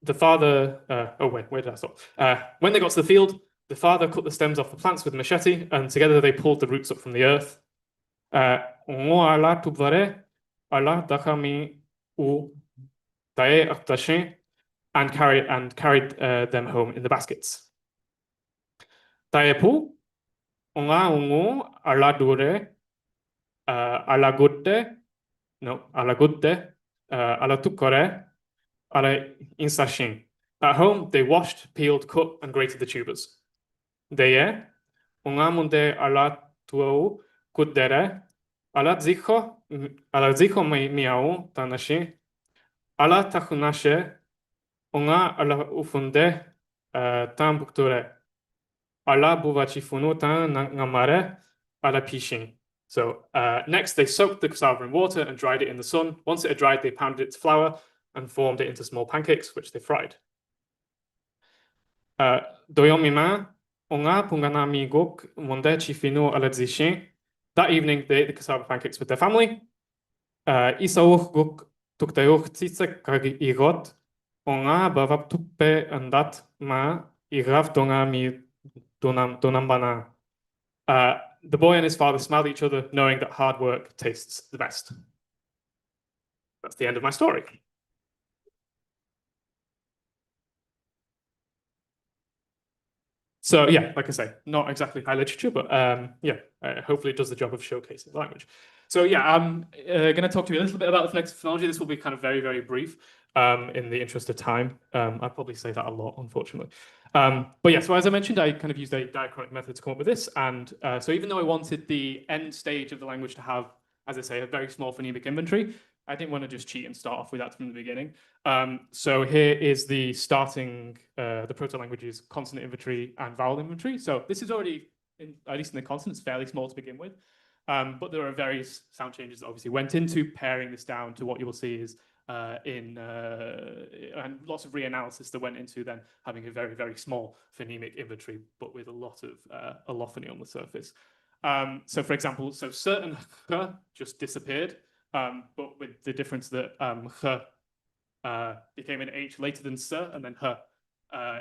The father, oh wait, where did I stop? When they got to the field, the father cut the stems off the plants with a machete, and together they pulled the roots up from the earth. And carried them home in the baskets. Taepu onga ungu aladure alagudde alatukore ala insashin. At home, they washed, peeled, cut, and grated the tubers. Deye onga munde alatuo kuddere aladzicho miau tanashi ala tachunashe onga ala ufunde tambukture ala buvachifunu tan ngamare ala pishin. So next they soaked the cassava in water and dried it in the sun. Once it had dried, they pounded it to flour and formed it into small pancakes, which they fried. Doyomima onga punganami gok monde chifinu ala dzishin. That evening they ate the cassava pancakes with their family. Isauch gok tukteuch tzitsek kag igot onga bavap tuppe andat ma irav dongami donambana. The boy and his father smiled at each other, knowing that hard work tastes the best. That's the end of my story. So yeah, like I say, not exactly high literature, but yeah, hopefully it does the job of showcasing the language. So yeah, I'm going to talk to you a little bit about the phonetic phonology. This will be kind of very, very brief in the interest of time. I probably say that a lot, unfortunately. But yeah, so as I mentioned, I kind of used a diachronic method to come up with this. And so even though I wanted the end stage of the language to have, as I say, a very small phonemic inventory, I didn't want to just cheat and start off with that from the beginning. So here is the starting, the proto-languages consonant inventory and vowel inventory. So this is already, at least in the consonants, fairly small to begin with. But there are various sound changes that obviously went into paring this down to what you will see is and lots of reanalysis that went into then having a very, very small phonemic inventory, but with a lot of allophony on the surface. So for example, so certain h just disappeared, but with the difference that h became an H later than s, and then h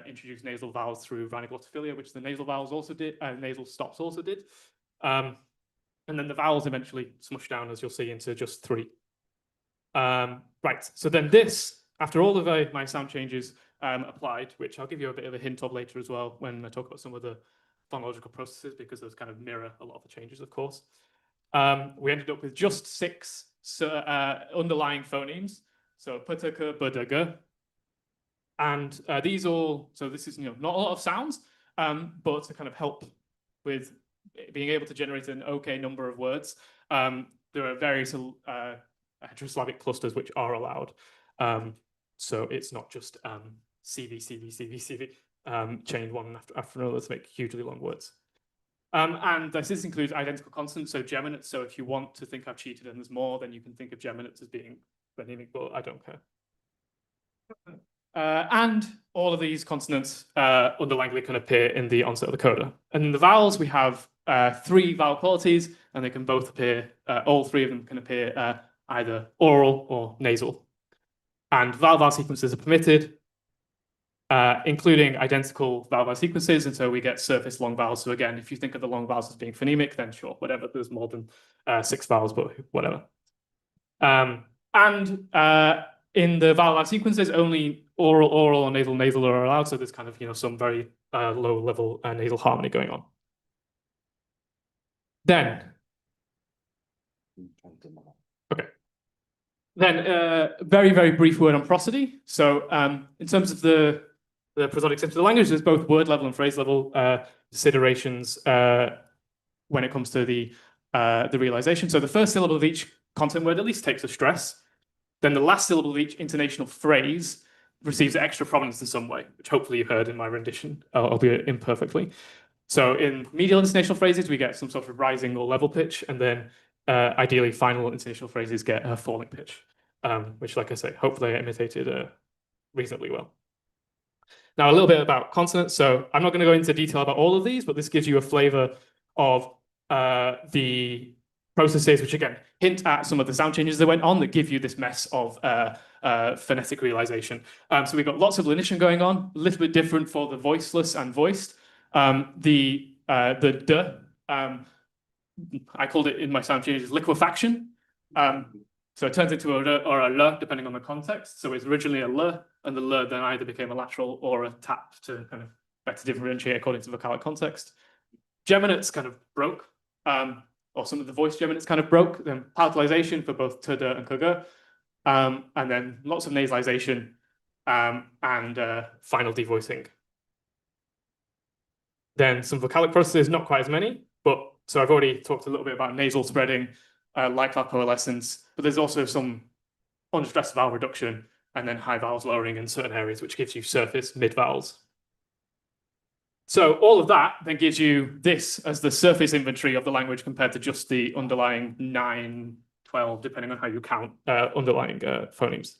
introduced nasal vowels through rhinoglotophilia, which the nasal vowels also did, nasal stops also did. And then the vowels eventually smushed down, as you'll see, into just 3. Right, so then this, after all of my sound changes applied, which I'll give you a bit of a hint of later as well when I talk about some of the phonological processes, because those kind of mirror a lot of the changes, of course. We ended up with just 6 underlying phonemes. So putaka, budaga. And these all, so this is not a lot of sounds, but to kind of help with being able to generate an okay number of words, there are various heteroslavic clusters which are allowed. So it's not just CV, CV, CV, CV, chained one after another to make hugely long words. And this includes identical consonants, so geminates. So if you want to think I've cheated and there's more, then you can think of geminates as being phonemic, but I don't care. And all of these consonants underlyingly can appear in the onset of the coda. And in the vowels, we have 3 vowel qualities, and they can both appear, all 3 of them can appear either oral or nasal. And vowel sequences are permitted, including identical vowel sequences, and so we get surface long vowels. So again, if you think of the long vowels as being phonemic, then sure, whatever, there's more than 6 vowels, but whatever. In the vowel sequences, only oral or nasal are allowed, so there's kind of some very low level nasal harmony going on. Then, okay. Then, very, very brief word on prosody. So, in terms of the prosodic systems of the language, there's both word level and phrase level considerations when it comes to the realization. So the first syllable of each content word at least takes a stress. Then the last syllable of each intonational phrase receives extra prominence in some way, which hopefully you heard in my rendition, albeit imperfectly. So in medial intonational phrases, we get some sort of rising or level pitch, and then ideally final intonational phrases get a falling pitch, which, like I say, hopefully I imitated reasonably well. Now, a little bit about consonants. So I'm not going to go into detail about all of these, but this gives you a flavor of the processes, which again hint at some of the sound changes that went on that give you this mess of phonetic realization. So we've got lots of lenition going on, a little bit different for the voiceless and voiced. The d, I called it in my sound changes liquefaction. So it turns into a r or a l depending on the context. So it's originally a l, and the l then either became a lateral or a tap to kind of better differentiate according to vocalic context. Geminates kind of broke. Or some of the voice geminates kind of broke, then palatalization for both t, d, and k, g, and then lots of nasalization and final devoicing. Then some vocalic processes, not quite as many, but so I've already talked a little bit about nasal spreading, like our coalescence, but there's also some unstressed vowel reduction and then high vowels lowering in certain areas, which gives you surface mid vowels. So all of that then gives you this as the surface inventory of the language compared to just the underlying 9, 12, depending on how you count underlying phonemes.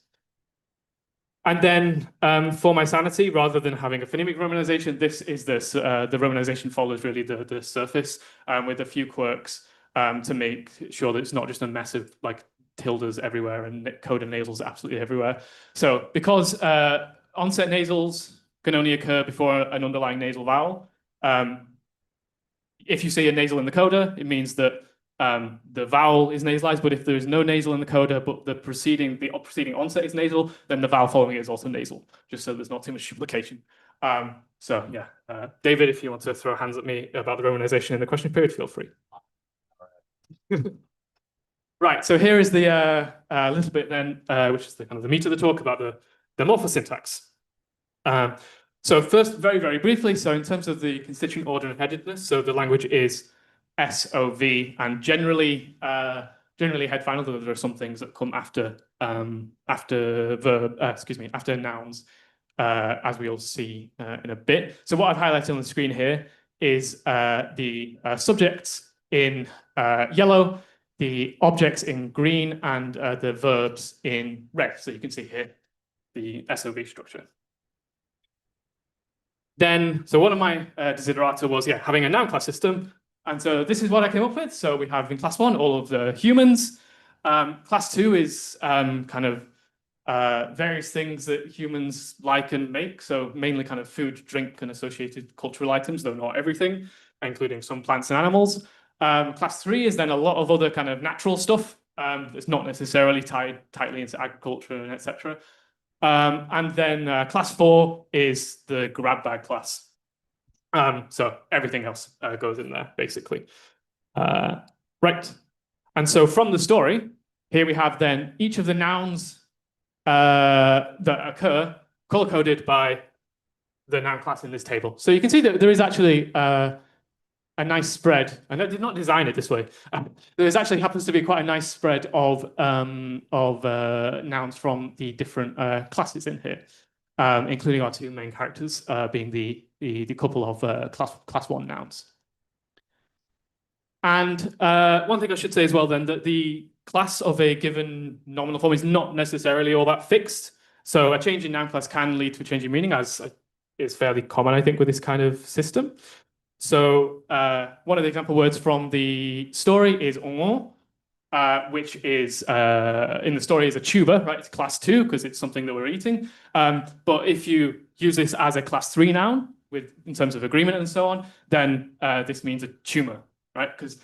And then for my sanity, rather than having a phonemic romanization, this is this. The romanization follows really the surface with a few quirks to make sure that it's not just a mess of like tildes everywhere and coda nasals absolutely everywhere. So because onset nasals can only occur before an underlying nasal vowel. If you see a nasal in the coda, it means that the vowel is nasalized, but if there is no nasal in the coda, but the preceding onset is nasal, then the vowel following it is also nasal, just so there's not too much duplication. So yeah, David, if you want to throw hands at me about the romanization in the question period, feel free. Right, so here is the little bit then, which is the kind of the meat of the talk about the morphosyntax. So first, very, very briefly, so in terms of the constituent order and headedness, so the language is SOV, and generally generally head final, though there are some things that come after after nouns, as we'll see in a bit. So what I've highlighted on the screen here is the subjects in yellow, the objects in green, and the verbs in red. So you can see here the SOV structure. Then, so one of my desiderata was, having a noun class system. And so this is what I came up with. So we have in class 1 all of the humans. Class 2 is kind of various things that humans like and make. So mainly kind of food, drink, and associated cultural items, though not everything, including some plants and animals. Class 3 is then a lot of other kind of natural stuff. It's not necessarily tied tightly into agriculture and etc. And then class 4 is the grab bag class. So everything else goes in there, basically. Right. And so from the story, here we have then each of the nouns that occur color-coded by the noun class in this table. So you can see that there is actually a nice spread, and I did not design it this way. There is actually happens to be quite a nice spread of nouns from the different classes in here, including our 2 main characters being the couple of class 1 nouns. And one thing I should say as well then, that the class of a given nominal form is not necessarily all that fixed. So a change in noun class can lead to a change in meaning, as is fairly common, I think, with this kind of system. So one of the example words from the story is on, which is in the story is a tuber, right? It's class 2 because it's something that we're eating. But if you use this as a class 3 noun in terms of agreement and so on, then this means a tumor, right? Because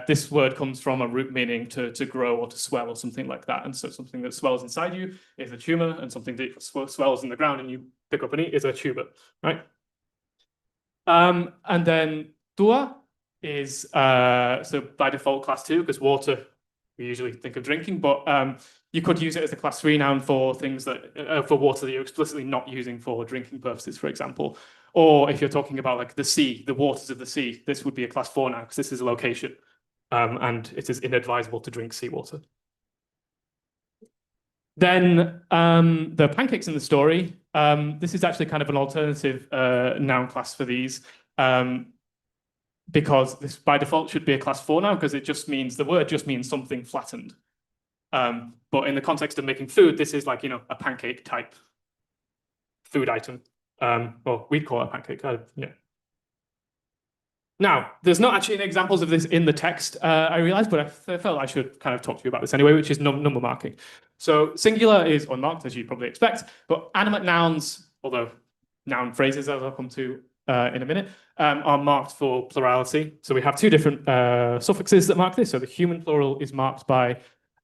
this word comes from a root meaning to grow or to swell or something like that. And so something that swells inside you is a tumor, and something that swells in the ground and you pick up and eat is a tuber, right? And then tua is so by default class 2, because water we usually think of drinking, but you could use it as a class 3 noun for things that for water that you're explicitly not using for drinking purposes, for example. Or if you're talking about like the sea, the waters of the sea, this would be a class 4 noun because this is a location, and it is inadvisable to drink seawater. Then the pancakes in the story, this is actually kind of an alternative noun class for these, because this by default should be a class 4 noun because it just means, the word just means something flattened. But in the context of making food, this is like, a pancake type food item. Well, we'd call it a pancake, yeah. Now, there's not actually any examples of this in the text, I realized, but I felt I should kind of talk to you about this anyway, which is number marking. So singular is unmarked, as you'd probably expect, but animate nouns, although noun phrases, as I'll come to in a minute, are marked for plurality. So we have 2 different suffixes that mark this. So the human plural is marked by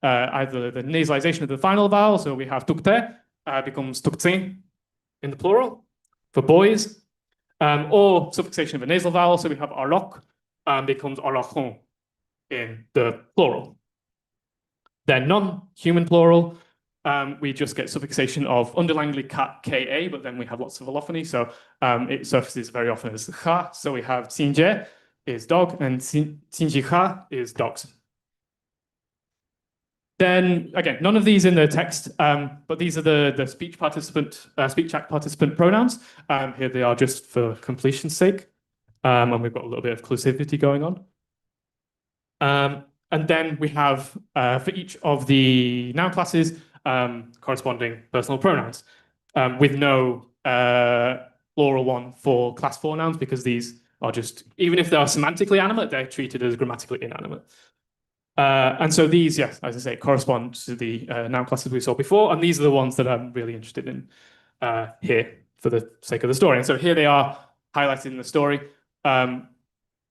either the nasalization of the final vowel, so we have tukte, becomes tuktsin in the plural for boys, or suffixation of a nasal vowel, so we have arok, becomes arachon in the plural. Then non-human plural, we just get suffixation of underlinely ka, but then we have lots of allophony, so it surfaces very often as kha. So we have tsinje is dog, and tsinjikha is dogs. Then again, none of these in the text, but these are the speech act participant pronouns. Here they are just for completion's sake, and we've got a little bit of inclusivity going on. And then we have for each of the noun classes corresponding personal pronouns, with no plural one for class 4 nouns, because these are just, even if they are semantically animate, they're treated as grammatically inanimate. And so these, yes, as I say, correspond to the noun classes we saw before, and these are the ones that I'm really interested in here for the sake of the story. And so here they are highlighted in the story.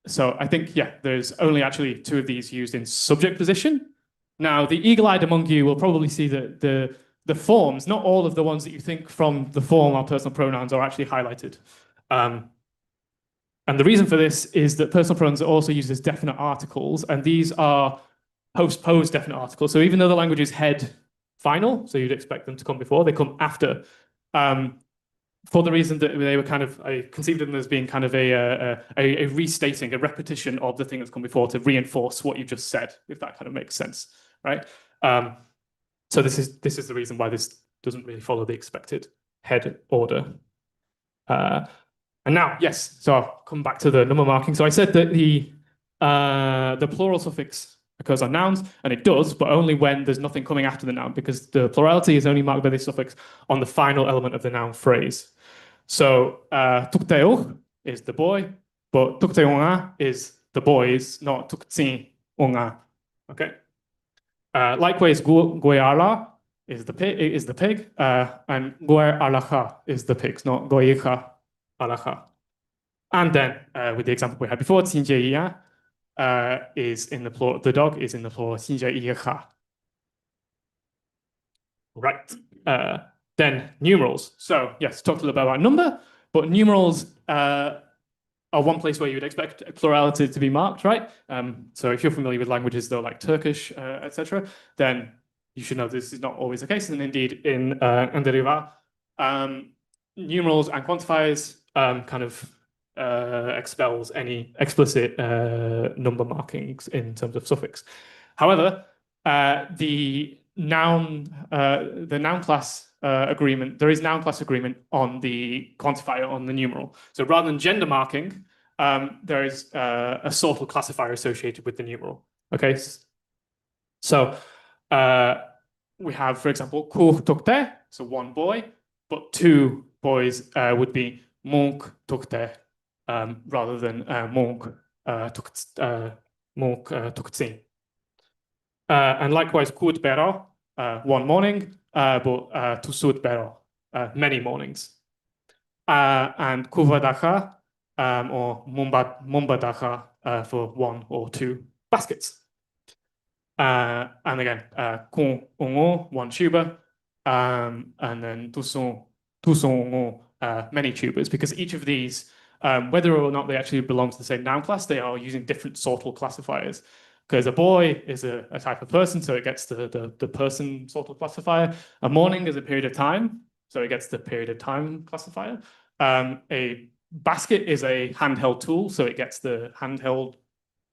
So I think, there's only actually 2 of these used in subject position. Now, the eagle-eyed among you will probably see that the forms, not all of the ones that you think from the form are personal pronouns, are actually highlighted. And the reason for this is that personal pronouns are also used as definite articles, and these are post-posed definite articles. So even though the language is head final, so you'd expect them to come before, they come after. for the reason that they were kind of, I conceived of them as being kind of a restating, a repetition of the thing that's come before to reinforce what you just said, if that kind of makes sense, right? So this is the reason why this doesn't really follow the expected head order. And now, yes, so I'll come back to the number marking. So I said that the plural suffix occurs on nouns, and it does, but only when there's nothing coming after the noun, because the plurality is only marked by this suffix on the final element of the noun phrase. So tukteoch is the boy, but tukteonga is the boys, not tuktionga. Okay. Likewise, goyala is the pig, and goyalacha is the pigs, not goyicha alacha. And then with the example we had before, tsinjeiya is in the plural, the dog is in the plural, tsinjeicha. Right. Then numerals. So yes, talked a little bit about number, but numerals are one place where you would expect plurality to be marked, right? So if you're familiar with languages though, like Turkish, etc., then you should know this is not always the case. And indeed, in Andariva, numerals and quantifiers kind of expels any explicit number markings in terms of suffix. However, the noun class agreement, there is noun class agreement on the quantifier on the numeral. So rather than gender marking, there is a sortal classifier associated with the numeral. Okay, so we have, for example, kur tukte, so one boy, but two boys would be monk tukte, rather than monk tuktsin. And likewise, kut bero, one morning, but tusut bero, many mornings. And kuvadacha, or mumbadacha, for one or two baskets. And again, kun ungo, one tuber, and then tusun ungo, many tubers, because each of these, whether or not they actually belong to the same noun class, they are using different sortal classifiers. Because a boy is a type of person, so it gets the person sortal classifier. A morning is a period of time, so it gets the period of time classifier. A basket is a handheld tool, so it gets the handheld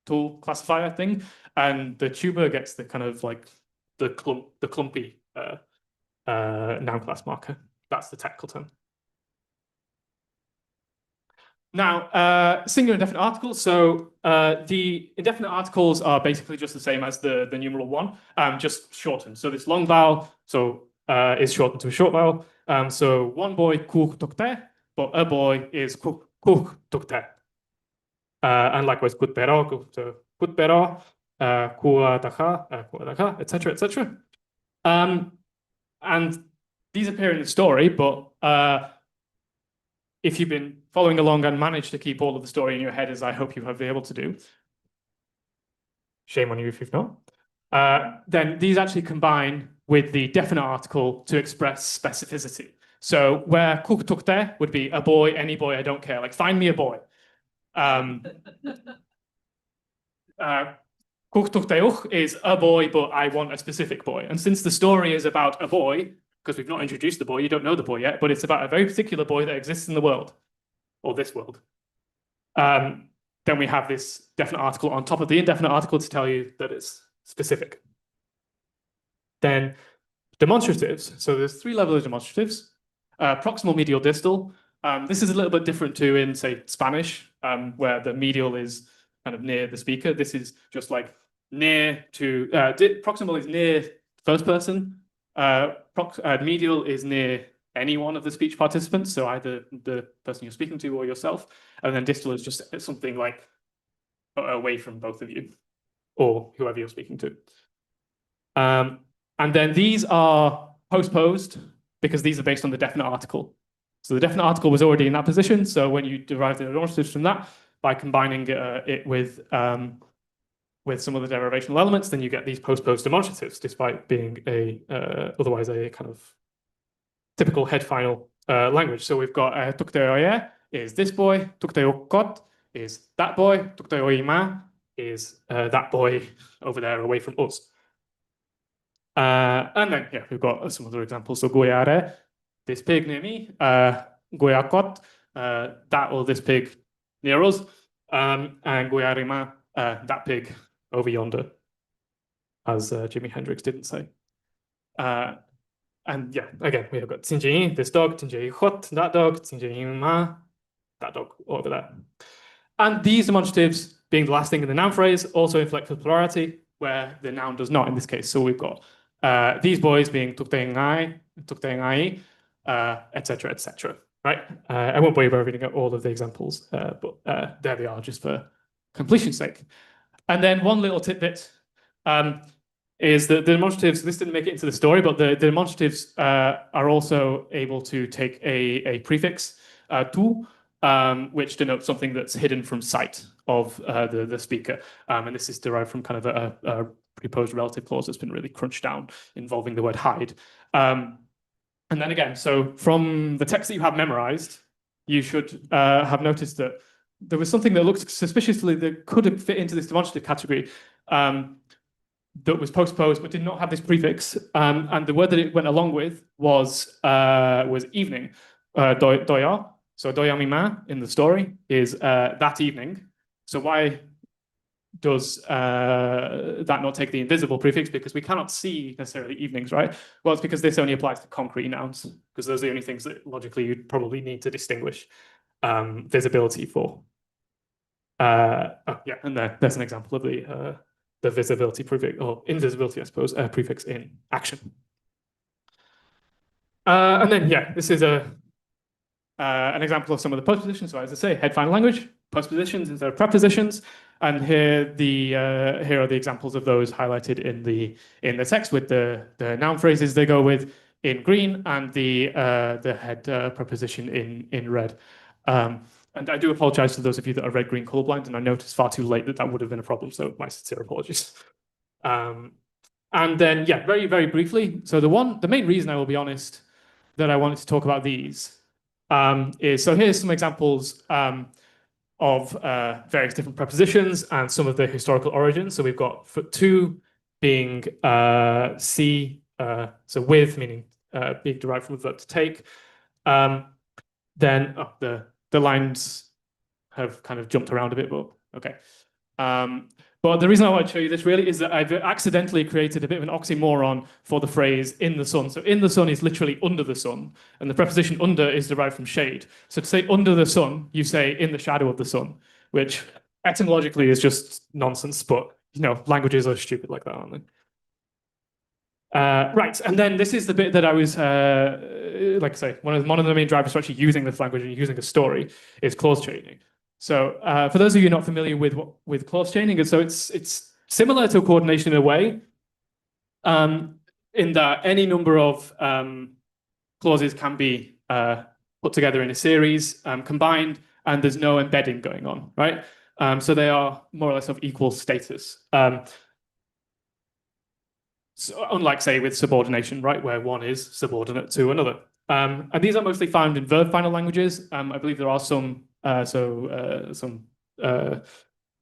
tool classifier thing. And the tuber gets the kind of like the clumpy noun class marker. That's the technical term. Now, singular indefinite articles. So the indefinite articles are basically just the same as the numeral one, just shortened. So this long vowel is shortened to a short vowel. So one boy kuk tukte, but a boy is kuk tukte. And likewise kutbero, kutbero, kuadacha, etc., etc. And these appear in the story, but if you've been following along and managed to keep all of the story in your head, as I hope you have been able to do, shame on you if you've not, then these actually combine with the definite article to express specificity. So where kuk tukte would be a boy, any boy, I don't care, like find me a boy. Kuk tukteuch is a boy, but I want a specific boy. And since the story is about a boy, because we've not introduced the boy, you don't know the boy yet, but it's about a very particular boy that exists in the world, or this world. Then we have this definite article on top of the indefinite article to tell you that it's specific. Then demonstratives. So there's three levels of demonstratives. Proximal, medial, distal. This is a little bit different to in, say, Spanish, where the medial is kind of near the speaker. This is just like near to, proximal is near first person. Medial is near any one of the speech participants, so either the person you're speaking to or yourself. And then distal is just something like away from both of you or whoever you're speaking to. And then these are postposed because these are based on the definite article. So the definite article was already in that position. So when you derive the demonstratives from that, by combining it with some of the derivational elements, then you get these postposed demonstratives, despite being otherwise a kind of typical head final language. So we've got tukteoye is this boy, tukteokot is that boy, tukteoima is that boy over there away from us. And then, yeah, we've got some other examples. So goyare, this pig near me, goyakot, that or this pig near us, and goyarima, that pig over yonder, as Jimi Hendrix didn't say. And yeah, again, we have got Tsinjin, this dog, Tsinjin hot, that dog, Tsinjin ma, that dog over there. And these demonstratives, being the last thing in the noun phrase, also inflect with plurality, where the noun does not in this case. So we've got these boys being tuktengai, etc., etc. Right? I won't bother over reading out all of the examples, but there they are, just for completion's sake. And then one little tidbit is that the demonstratives, this didn't make it into the story, but the demonstratives are also able to take a prefix, tu, which denotes something that's hidden from sight of the speaker. And this is derived from kind of a preposed relative clause that's been really crunched down involving the word hide. And then again, so from the text that you have memorized, you should have noticed that there was something that looked suspiciously that could have fit into this demonstrative category that was postposed but did not have this prefix. And the word that it went along with was evening, doya. So doyamima in the story is that evening. So why does that not take the invisible prefix? Because we cannot see necessarily evenings, right? Well, it's because this only applies to concrete nouns, because those are the only things that logically you'd probably need to distinguish visibility for. Yeah, and there's an example of the visibility prefix, or invisibility, I suppose, prefix in action. And then, yeah, this is an example of some of the postpositions. So as I say, head final language, postpositions instead of prepositions. And here are the examples of those highlighted in the text with the noun phrases they go with in green and the head preposition in red. And I do apologize to those of you that are red green colorblind, and I noticed far too late that would have been a problem. So my sincere apologies. And then, yeah, very, very briefly. So the main reason, I will be honest, that I wanted to talk about these is, so here's some examples of various different prepositions and some of the historical origins. So we've got to being see, so with, meaning being derived from the verb to take. Then the lines have kind of jumped around a bit, but okay. But the reason I want to show you this really is that I've accidentally created a bit of an oxymoron for the phrase in the sun. So in the sun is literally under the sun, and the preposition under is derived from shade. So to say under the sun, you say in the shadow of the sun, which etymologically is just nonsense, but you know, languages are stupid like that, aren't they? Right, and then this is the bit that I was, like I say, one of the main drivers for actually using this language and using a story is clause chaining. So for those of you not familiar with clause chaining, and so it's similar to coordination in a way, in that any number of clauses can be put together in a series, combined, and there's no embedding going on, right? So they are more or less of equal status. So unlike, say, with subordination, right, where one is subordinate to another. And these are mostly found in verb final languages. I believe there are some other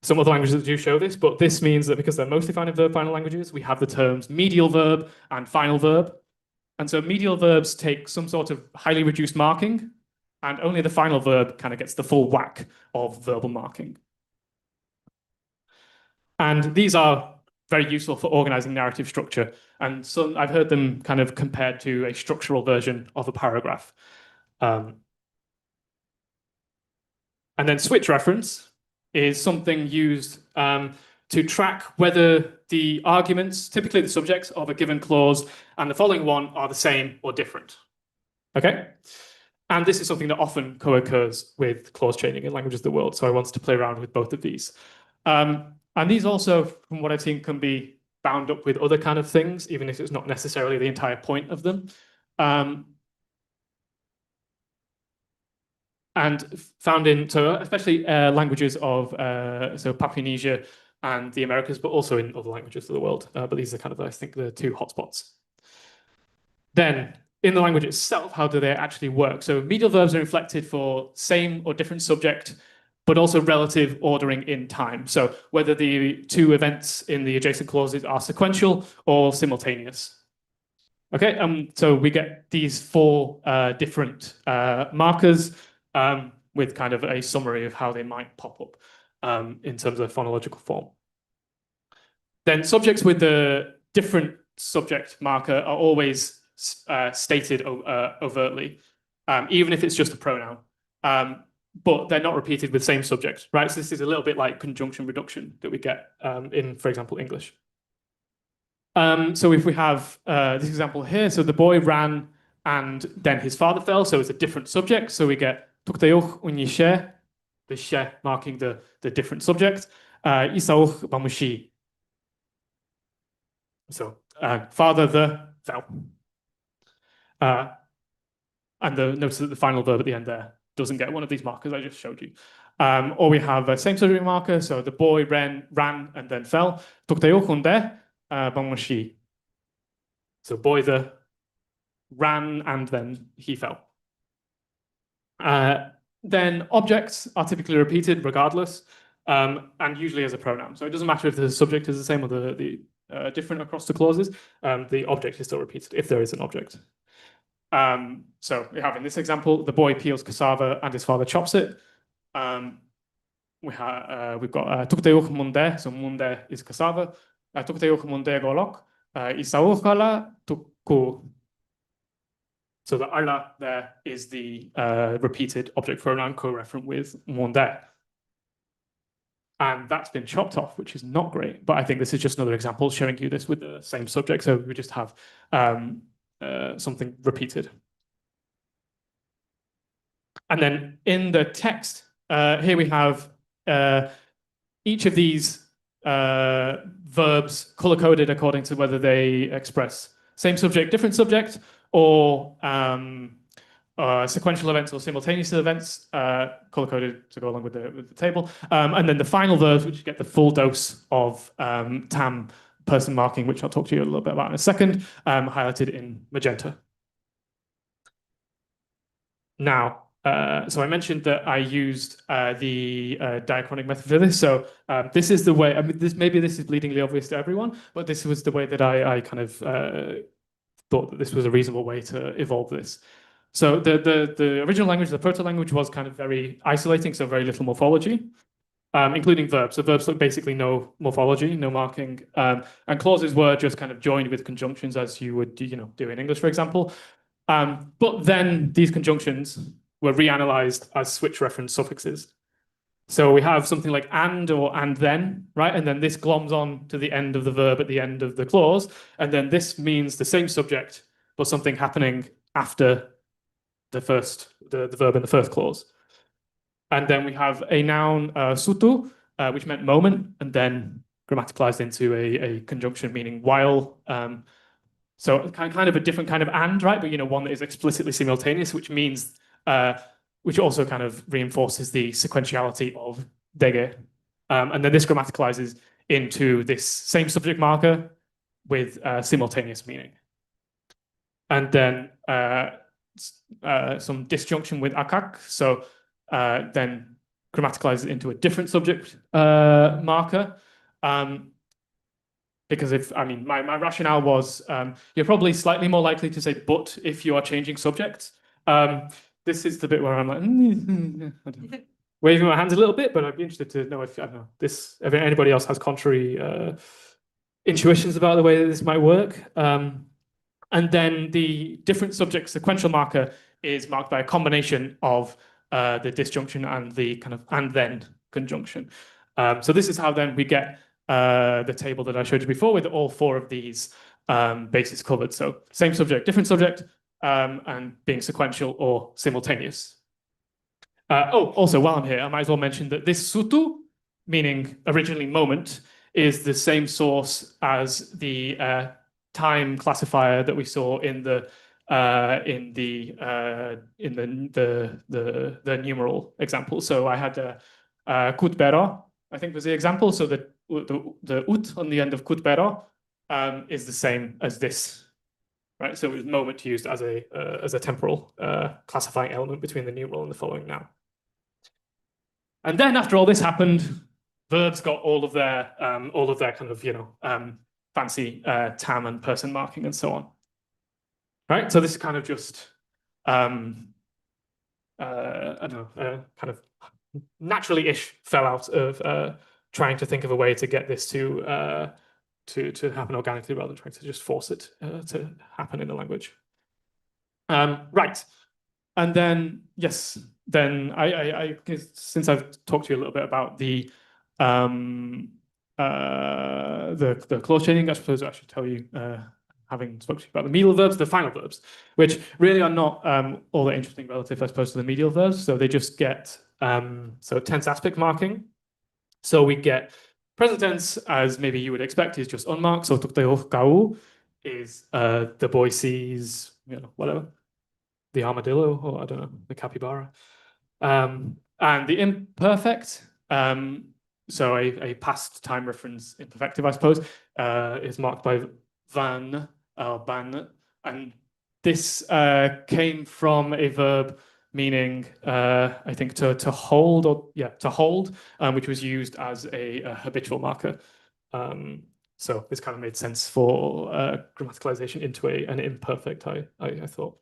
languages that do show this, but this means that because they're mostly found in verb final languages, we have the terms medial verb and final verb. And so medial verbs take some sort of highly reduced marking, and only the final verb kind of gets the full whack of verbal marking. And these are very useful for organizing narrative structure. And so I've heard them kind of compared to a structural version of a paragraph. And then switch reference is something used to track whether the arguments, typically the subjects of a given clause, and the following one are the same or different. Okay? And this is something that often co-occurs with clause chaining in languages of the world. So I wanted to play around with both of these. And these also, from what I've seen, can be bound up with other kind of things, even if it's not necessarily the entire point of them. And found in, so especially languages of, so Papuasia and the Americas, but also in other languages of the world. But these are kind of, I think, the two hotspots. Then, in the language itself, how do they actually work? So medial verbs are inflected for same or different subject, but also relative ordering in time. So whether the two events in the adjacent clauses are sequential or simultaneous. Okay, so we get these four different markers with kind of a summary of how they might pop up in terms of phonological form. Then subjects with the different subject marker are always stated overtly, even if it's just a pronoun. But they're not repeated with same subject, right? So this is a little bit like conjunction reduction that we get in, for example, English. So if we have this example here, so the boy ran and then his father fell, so it's a different subject. So we get tukteoch unishe, the she marking the different subject, isaoch bamushi. So father the fell. And notice that the final verb at the end there doesn't get one of these markers I just showed you. Or we have a same subject marker, so the boy ran and then fell. Tukteoch unde bamushi. So boy the ran and then he fell. Then objects are typically repeated regardless, and usually as a pronoun. So it doesn't matter if the subject is the same or the different across the clauses. The object is still repeated if there is an object. So we have in this example, the boy peels cassava and his father chops it. We've got tukteoch munde, so munde is cassava. Tukteoch munde golok, isaoch tukku. So the ala there is the repeated object pronoun co-referent with munde. And that's been chopped off, which is not great. But I think this is just another example showing you this with the same subject. So we just have something repeated. And then in the text, here we have each of these verbs color-coded according to whether they express same subject, different subject, or sequential events or simultaneous events, color-coded to go along with the table. And then the final verbs, which get the full dose of tam person marking, which I'll talk to you a little bit about in a second, highlighted in magenta. Now, so I mentioned that I used the diachronic method for this. So this is the way, I mean, maybe this is bleedingly obvious to everyone, but this was the way that I kind of thought that this was a reasonable way to evolve this. So the original language, the proto-language, was kind of very isolating, so very little morphology, including verbs. So verbs basically no morphology, no marking, and clauses were just kind of joined with conjunctions as you would do in English, for example. But then these conjunctions were reanalyzed as switch reference suffixes. So we have something like and or and then, right? And then this gloms on to the end of the verb at the end of the clause. And then this means the same subject, but something happening after the verb in the first clause. And then we have a noun, sutu, which meant moment, and then grammaticalized into a conjunction meaning while. So kind of a different kind of and, right? But one that is explicitly simultaneous, which means, which also kind of reinforces the sequentiality of dege. And then this grammaticalizes into this same subject marker with simultaneous meaning. And then some disjunction with akak. So then grammaticalizes into a different subject marker. Because my rationale was you're probably slightly more likely to say but if you are changing subjects. This is the bit where I'm like waving my hands a little bit, but I'd be interested to know if if anybody else has contrary intuitions about the way that this might work. And then the different subject sequential marker is marked by a combination of the disjunction and the kind of and then conjunction. So this is how then we get the table that I showed you before with all four of these bases covered. So same subject, different subject, and being sequential or simultaneous. Also, while I'm here, I might as well mention that this sutu, meaning originally moment, is the same source as the time classifier that we saw in the numeral example. So I had kutbero, I think was the example. So the ut on the end of kutbero is the same as this, right? So it was moment used as a temporal classifying element between the numeral and the following noun. And then after all this happened, verbs got all of their kind of fancy tam and person marking and so on. right? So this is kind of just I don't know, kind of naturally-ish fell out of trying to think of a way to get this to happen organically rather than trying to just force it to happen in the language. Right, and then yes, then I guess since I've talked to you a little bit about the clause changing, I suppose I should tell you, having spoken to you about the medial verbs, the final verbs, which really are not all that interesting relative, I suppose, to the medial verbs. So they just get so tense aspect marking. So we get present tense, as maybe you would expect, is just unmarked. So tukteoh kau is the boy sees, you know, whatever, the armadillo, or I don't know, the capybara. And the imperfect, so a past time reference imperfective, I suppose, is marked by van, ban, and this came from a verb meaning, I think, to hold, or yeah, to hold, which was used as a habitual marker. So this kind of made sense for grammaticalization into an imperfect, I thought.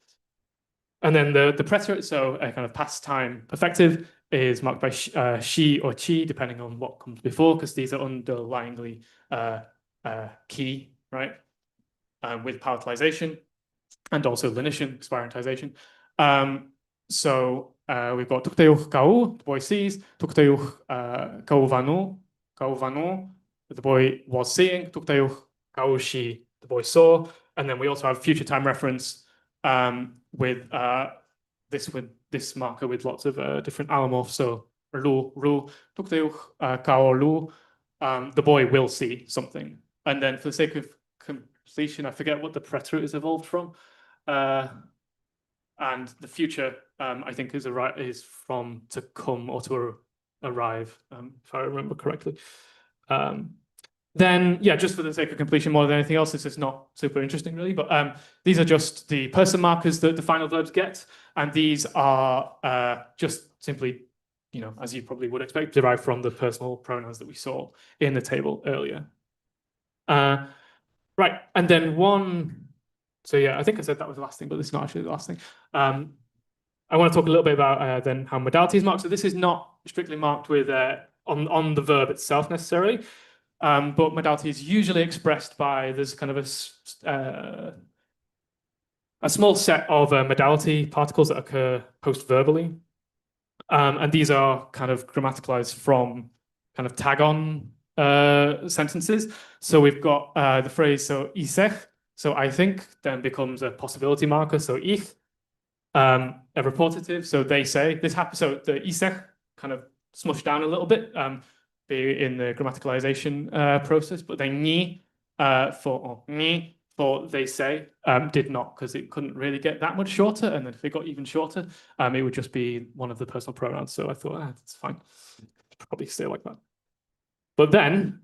And then the preterite, so a kind of past time perfective, is marked by she or chi, depending on what comes before, because these are underlyingly key, right? With palatalization and also lenition, exparentization. So we've got tukteoh kau, the boy sees, tukteoh kau vanu, the boy was seeing, tukteoh kau shi, the boy saw, and then we also have future time reference with this marker with lots of different allomorphs. So ru, tukteoh kau lu, the boy will see something. And then for the sake of completion, I forget what the preterite is evolved from. And the future, I think, is from to come or to arrive, if I remember correctly. Then, yeah, just for the sake of completion more than anything else, this is not super interesting really, but these are just the person markers that the final verbs get, and these are just simply, you know, as you probably would expect, derived from the personal pronouns that we saw in the table earlier. Right, and then so yeah, I think I said that was the last thing, but this is not actually the last thing. I want to talk a little bit about then how modality is marked. So this is not strictly marked with on the verb itself necessarily, but modality is usually expressed by there's kind of a small set of modality particles that occur post-verbally, and these are kind of grammaticalized from kind of tag-on sentences. So we've got the phrase so isech, so I think, then becomes a possibility marker. So ich, a reportative. So they say this happens. So the isech kind of smushed down a little bit in the grammaticalization process, but then ni for they say did not, because it couldn't really get that much shorter. And then if it got even shorter, it would just be one of the personal pronouns. So I thought, that's fine. Probably stay like that. But then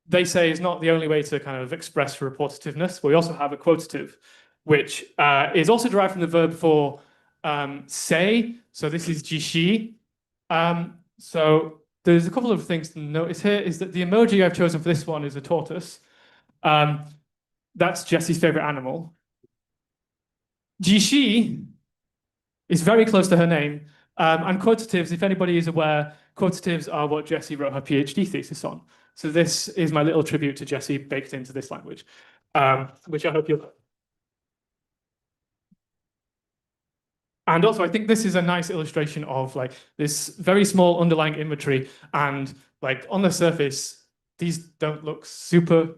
they say is not the only way to kind of express reportativeness. We also have a quotative, which is also derived from the verb for say. So this is jishi. So there's a couple of things to notice here is that the emoji I've chosen for this one is a tortoise. That's Jessie's favorite animal. Jishi is very close to her name. And quotatives, if anybody is aware, quotatives are what Jessie wrote her PhD thesis on. So this is my little tribute to Jessie baked into this language, which I hope you'll. And also, I think this is a nice illustration of like this very small underlying inventory, and like on the surface, these don't look super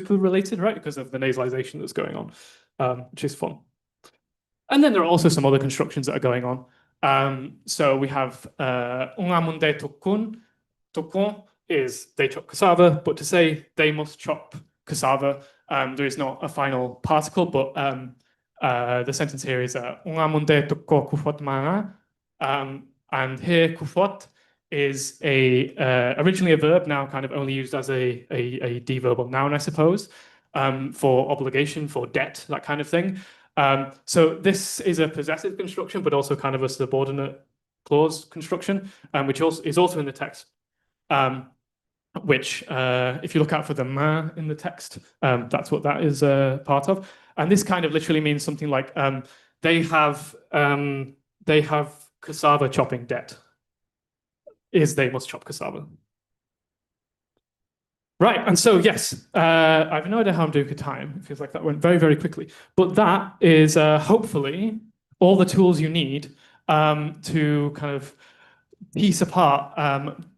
related, right? Because of the nasalization that's going on, which is fun. And then there are also some other constructions that are going on. So we have ungamunde tukun. Tukun is they chop cassava, but to say they must chop cassava, there is not a final particle, but the sentence here is ungamunde tukko kufot mana. And here kufot is originally a verb, now kind of only used as a deverbal noun, I suppose, for obligation, for debt, that kind of thing. So this is a possessive construction, but also kind of a subordinate clause construction, which is also in the text. which if you look out for the ma in the text, that's what that is part of. And this kind of literally means something like they have cassava chopping debt. Is they must chop cassava. Right, and so yes, I have no idea how I'm doing for time. It feels like that went very, very quickly. But that is hopefully all the tools you need to kind of piece apart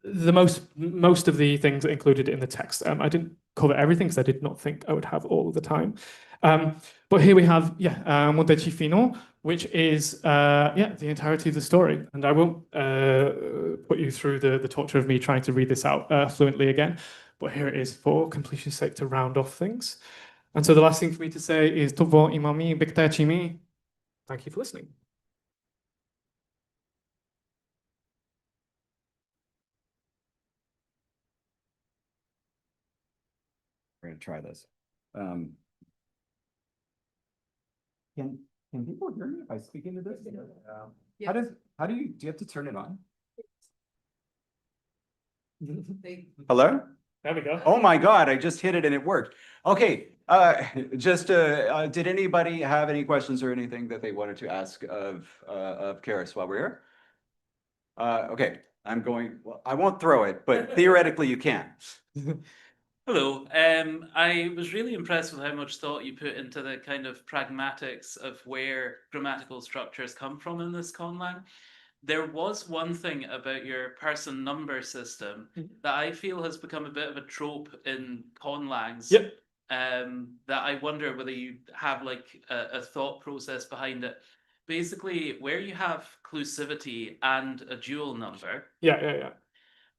the most of the things included in the text. I didn't cover everything because I did not think I would have all of the time. But here we have, Monte Fino, which is the entirety of the story. And I won't put you through the torture of me trying to read this out fluently again. But here it is for completion's sake to round off things. And so the last thing for me to say is Tovo imami bikta. Thank you for listening. We're gonna try this. Can people hear me if I speak into this? How do you have to turn it on? Hello? There we go. Oh my God, I just hit it and it worked. Okay, did anybody have any questions or anything that they wanted to ask of Karis while we're here? Okay, well, I won't throw it, but theoretically you can. Hello. I was really impressed with how much thought you put into the kind of pragmatics of where grammatical structures come from in this conlang. There was one thing about your person number system that I feel has become a bit of a trope in conlangs. Yep. That I wonder whether you have like a thought process behind it. Basically, where you have clusivity and a dual number. Yeah.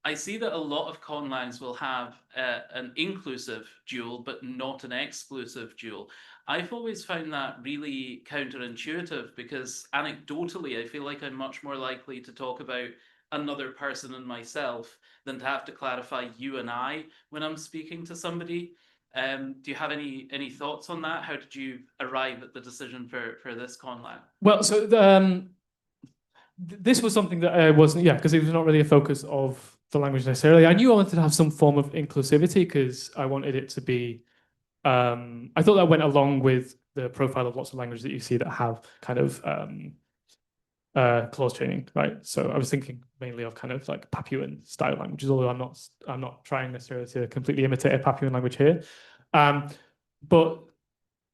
I see that a lot of conlangs will have an inclusive dual, but not an exclusive dual. I've always found that really counterintuitive because anecdotally, I feel like I'm much more likely to talk about another person and myself than to have to clarify you and I when I'm speaking to somebody. Do you have any thoughts on that? How did you arrive at the decision for this conlang? Well, so this was something that wasn't, because it was not really a focus of the language necessarily. I knew I wanted to have some form of inclusivity because I wanted it to be, I thought that went along with the profile of lots of languages that you see that have kind of clause chaining, right? So I was thinking mainly of kind of like Papuan style languages, although I'm not trying necessarily to completely imitate a Papuan language here. But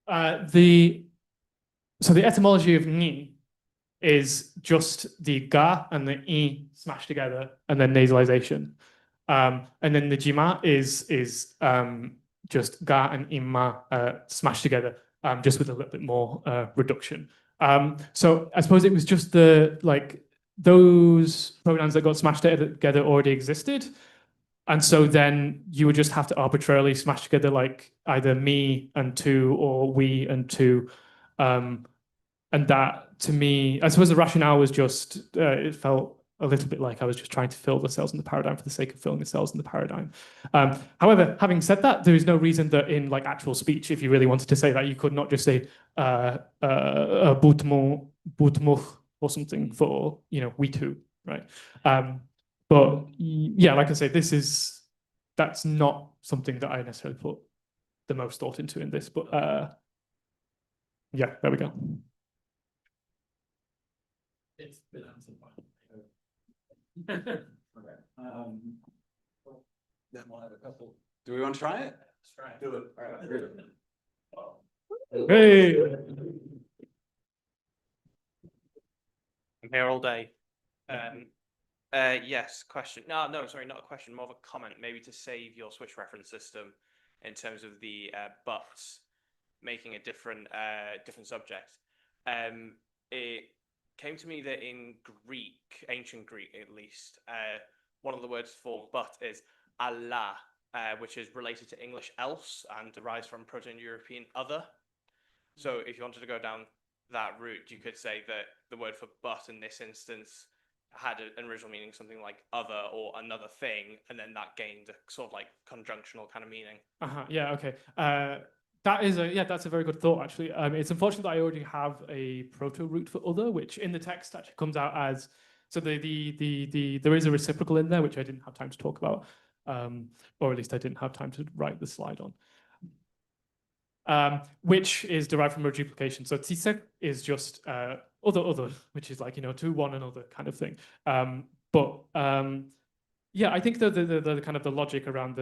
the etymology of ni is just the ga and the i smashed together and then nasalization. And then the jima is just ga and imma smashed together, just with a little bit more reduction. So I suppose it was just those pronouns that got smashed together already existed. And so then you would just have to arbitrarily smash together like either me and two or we and two. And that, to me, I suppose the rationale was just, it felt a little bit like I was just trying to fill the cells in the paradigm for the sake of filling the cells in the paradigm. However, having said that, there is no reason that in like actual speech, if you really wanted to say that, you could not just say boutmo or something for, we two, right? But yeah, like I say, that's not something that I necessarily put the most thought into in this, but yeah, there we go. It's been answered. Then we'll have a couple. Do we want to try it? Let's try it. Do it. All right. Hey. I'm here all day. Yes, question. No, sorry, not a question, more of a comment, maybe to save your switch reference system in terms of the buts making a different subject. It came to me that in Greek, ancient Greek at least, one of the words for but is Allah, which is related to English else and derives from Proto-European other. So if you wanted to go down that route, you could say that the word for but in this instance had an original meaning, something like other or another thing, and then that gained a sort of like conjunctional kind of meaning. Yeah, okay. That's a very good thought, actually. It's unfortunate that I already have a proto root for other, which in the text actually comes out as, so there is a reciprocal in there, which I didn't have time to talk about. or at least I didn't have time to write the slide on. Which is derived from reduplication. So tsek is just other, which is like, to one another kind of thing. Yeah, I think the kind of the logic around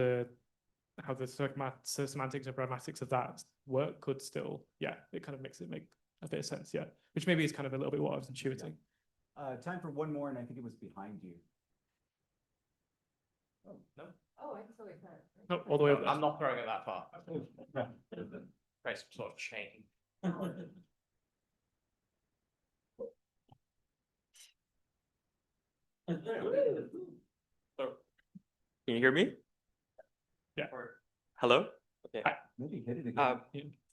how the semantics and grammatics of that work could still, yeah, it kind of makes it make a bit of sense, yeah. Which maybe is kind of a little bit what I was intuiting. Time for one more, and I think it was behind you. Oh, no. Oh, I saw it. No, all the way up there. I'm not throwing it that far. Create some sort of chain. Can you hear me? Yeah. Hello? Okay. Maybe hit it again.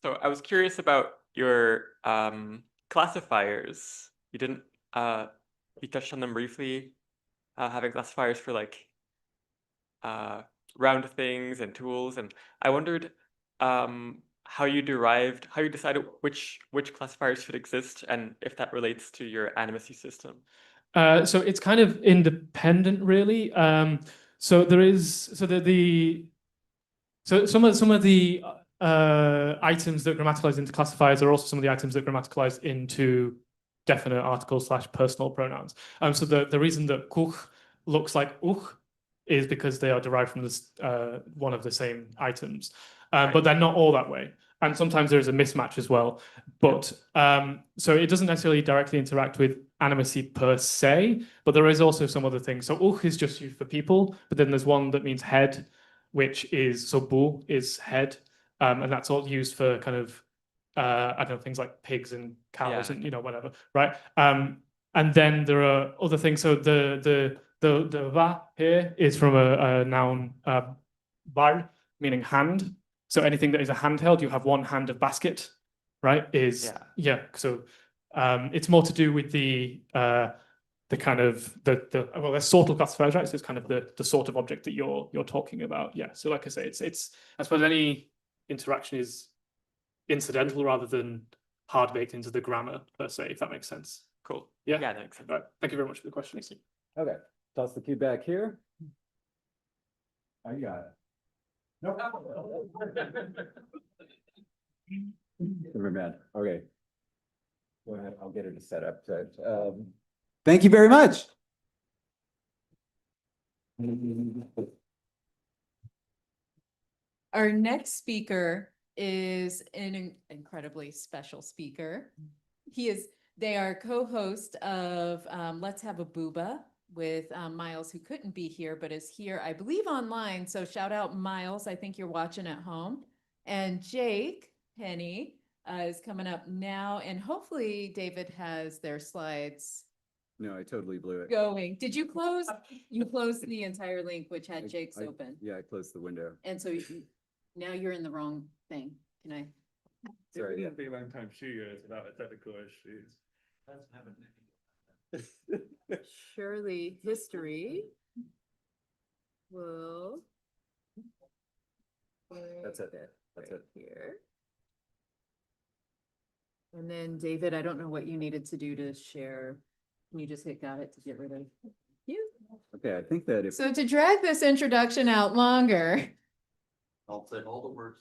So I was curious about your classifiers. You didn't you touched on them briefly, having classifiers for like round things and tools, and I wondered how you decided which classifiers should exist and if that relates to your animacy system. So it's kind of independent, really. So there is some of the items that grammaticalize into classifiers are also some of the items that grammaticalize into definite articles / personal pronouns. So the reason that kuch looks like uch is because they are derived from this one of the same items, but they're not all that way. And sometimes there is a mismatch as well. But so it doesn't necessarily directly interact with animacy per se, but there is also some other things. So uch is just used for people, but then there's one that means head, which is, so bu is head, and that's all used for kind of, I don't know, things like pigs and cows and, whatever, right? And then there are other things. So the va here is from a noun, bar, meaning hand. So anything that is a handheld, you have one hand of basket, right? So it's more to do with the kind of well, there's sortal classifiers, right? So it's kind of the sort of object that you're talking about. Yeah. So like I say, it's I suppose any interaction is incidental rather than hard baked into the grammar per se, if that makes sense. Cool. Yeah. Yeah, that makes sense. All right. Thank you very much for the question. Okay, toss the cube back here. I got it. Nope. Never mind. Okay. Go ahead. I'll get her to set up. Thank you very much. Our next speaker is an incredibly special speaker. They are co-host of Let's Have a Booba with Miles, who couldn't be here, but is here, I believe, online. So shout out Miles, I think you're watching at home. And Jake Penny is coming up now. And hopefully David has their slides No, I totally blew it. going. Did you close? You closed the entire link, which had Jake's open. Yeah, I closed the window. And so now you're in the wrong thing. Can I? Sorry. It wouldn't be LangTime studios without a technical issues. Surely history will. That's it. That's right it. here. And then David, I don't know what you needed to do to share. Can you just hit got it to get rid of you? Okay, I think that if So to drag this introduction out longer, I'll say all the words.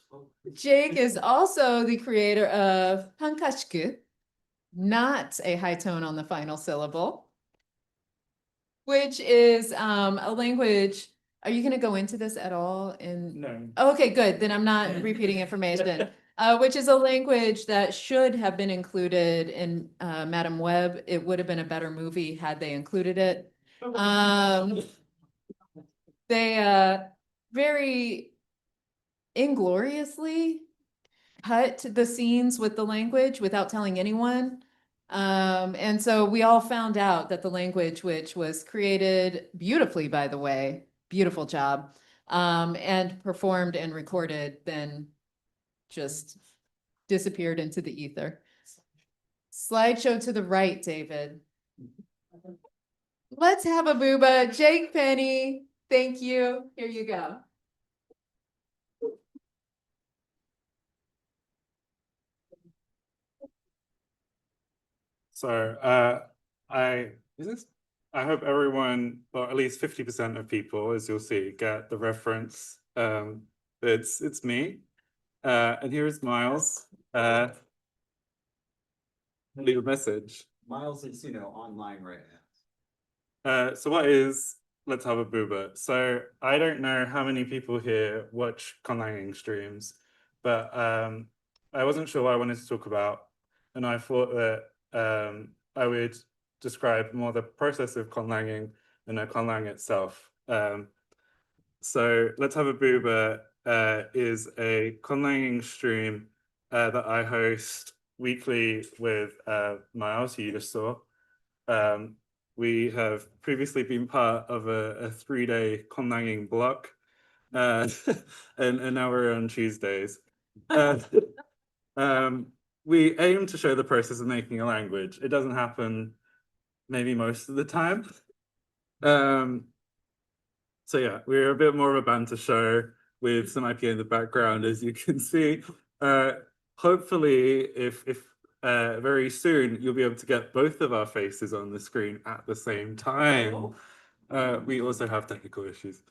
Jake is also the creator of Hankashku, not a high tone on the final syllable, which is a language. Are you going to go into this at all? No. Oh, okay, good. Then I'm not repeating information. Which is a language that should have been included in Madam Web. It would have been a better movie had they included it. They very ingloriously cut the scenes with the language without telling anyone. And so we all found out that the language, which was created beautifully, by the way, beautiful job, and performed and recorded, then just disappeared into the ether. Slideshow to the right, David. Let's have a booba. Jake Penny, thank you. Here you go. So is this I hope everyone, or at least 50% of people, as you'll see, get the reference. It's me. And here's Miles. Leave a message. Miles is, online right So what is Let's Have a Booba? So I don't know how many people here watch Conlang streams, but I wasn't sure what I wanted to talk about, and I thought that I would describe more the process of conlanging and conlang itself. So Let's Have a Booba is a conlanging stream that I host weekly with Miles, who you just saw. We have previously been part of a 3-day conlanging block, and now we're on Tuesdays. We aim to show the process of making a language. It doesn't happen maybe most of the time. So yeah, we're a bit more of a banter show with some IP in the background, as you can see. Hopefully, if very soon, you'll be able to get both of our faces on the screen at the same time. We also have technical issues.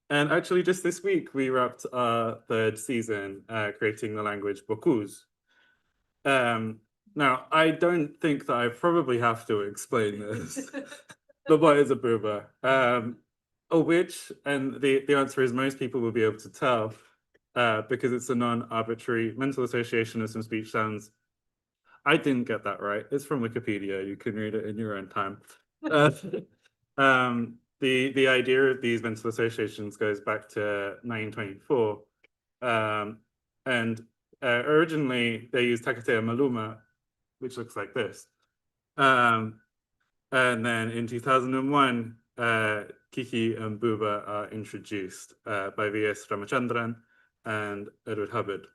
And actually, just this week, we wrapped our 3rd season creating the language Bocuse. Now, I don't think that I probably have to explain this. But what is a booba? Which, and the answer is most people will be able to tell because it's a non-arbitrary mental association of some speech sounds. I didn't get that right. It's from Wikipedia. You can read it in your own time. The idea of these mental associations goes back to 1924. And originally, they used Takatea Maluma, which looks like this. And then in 2001, Kiki and Booba are introduced by V.S. Ramachandran and Edward Hubbard.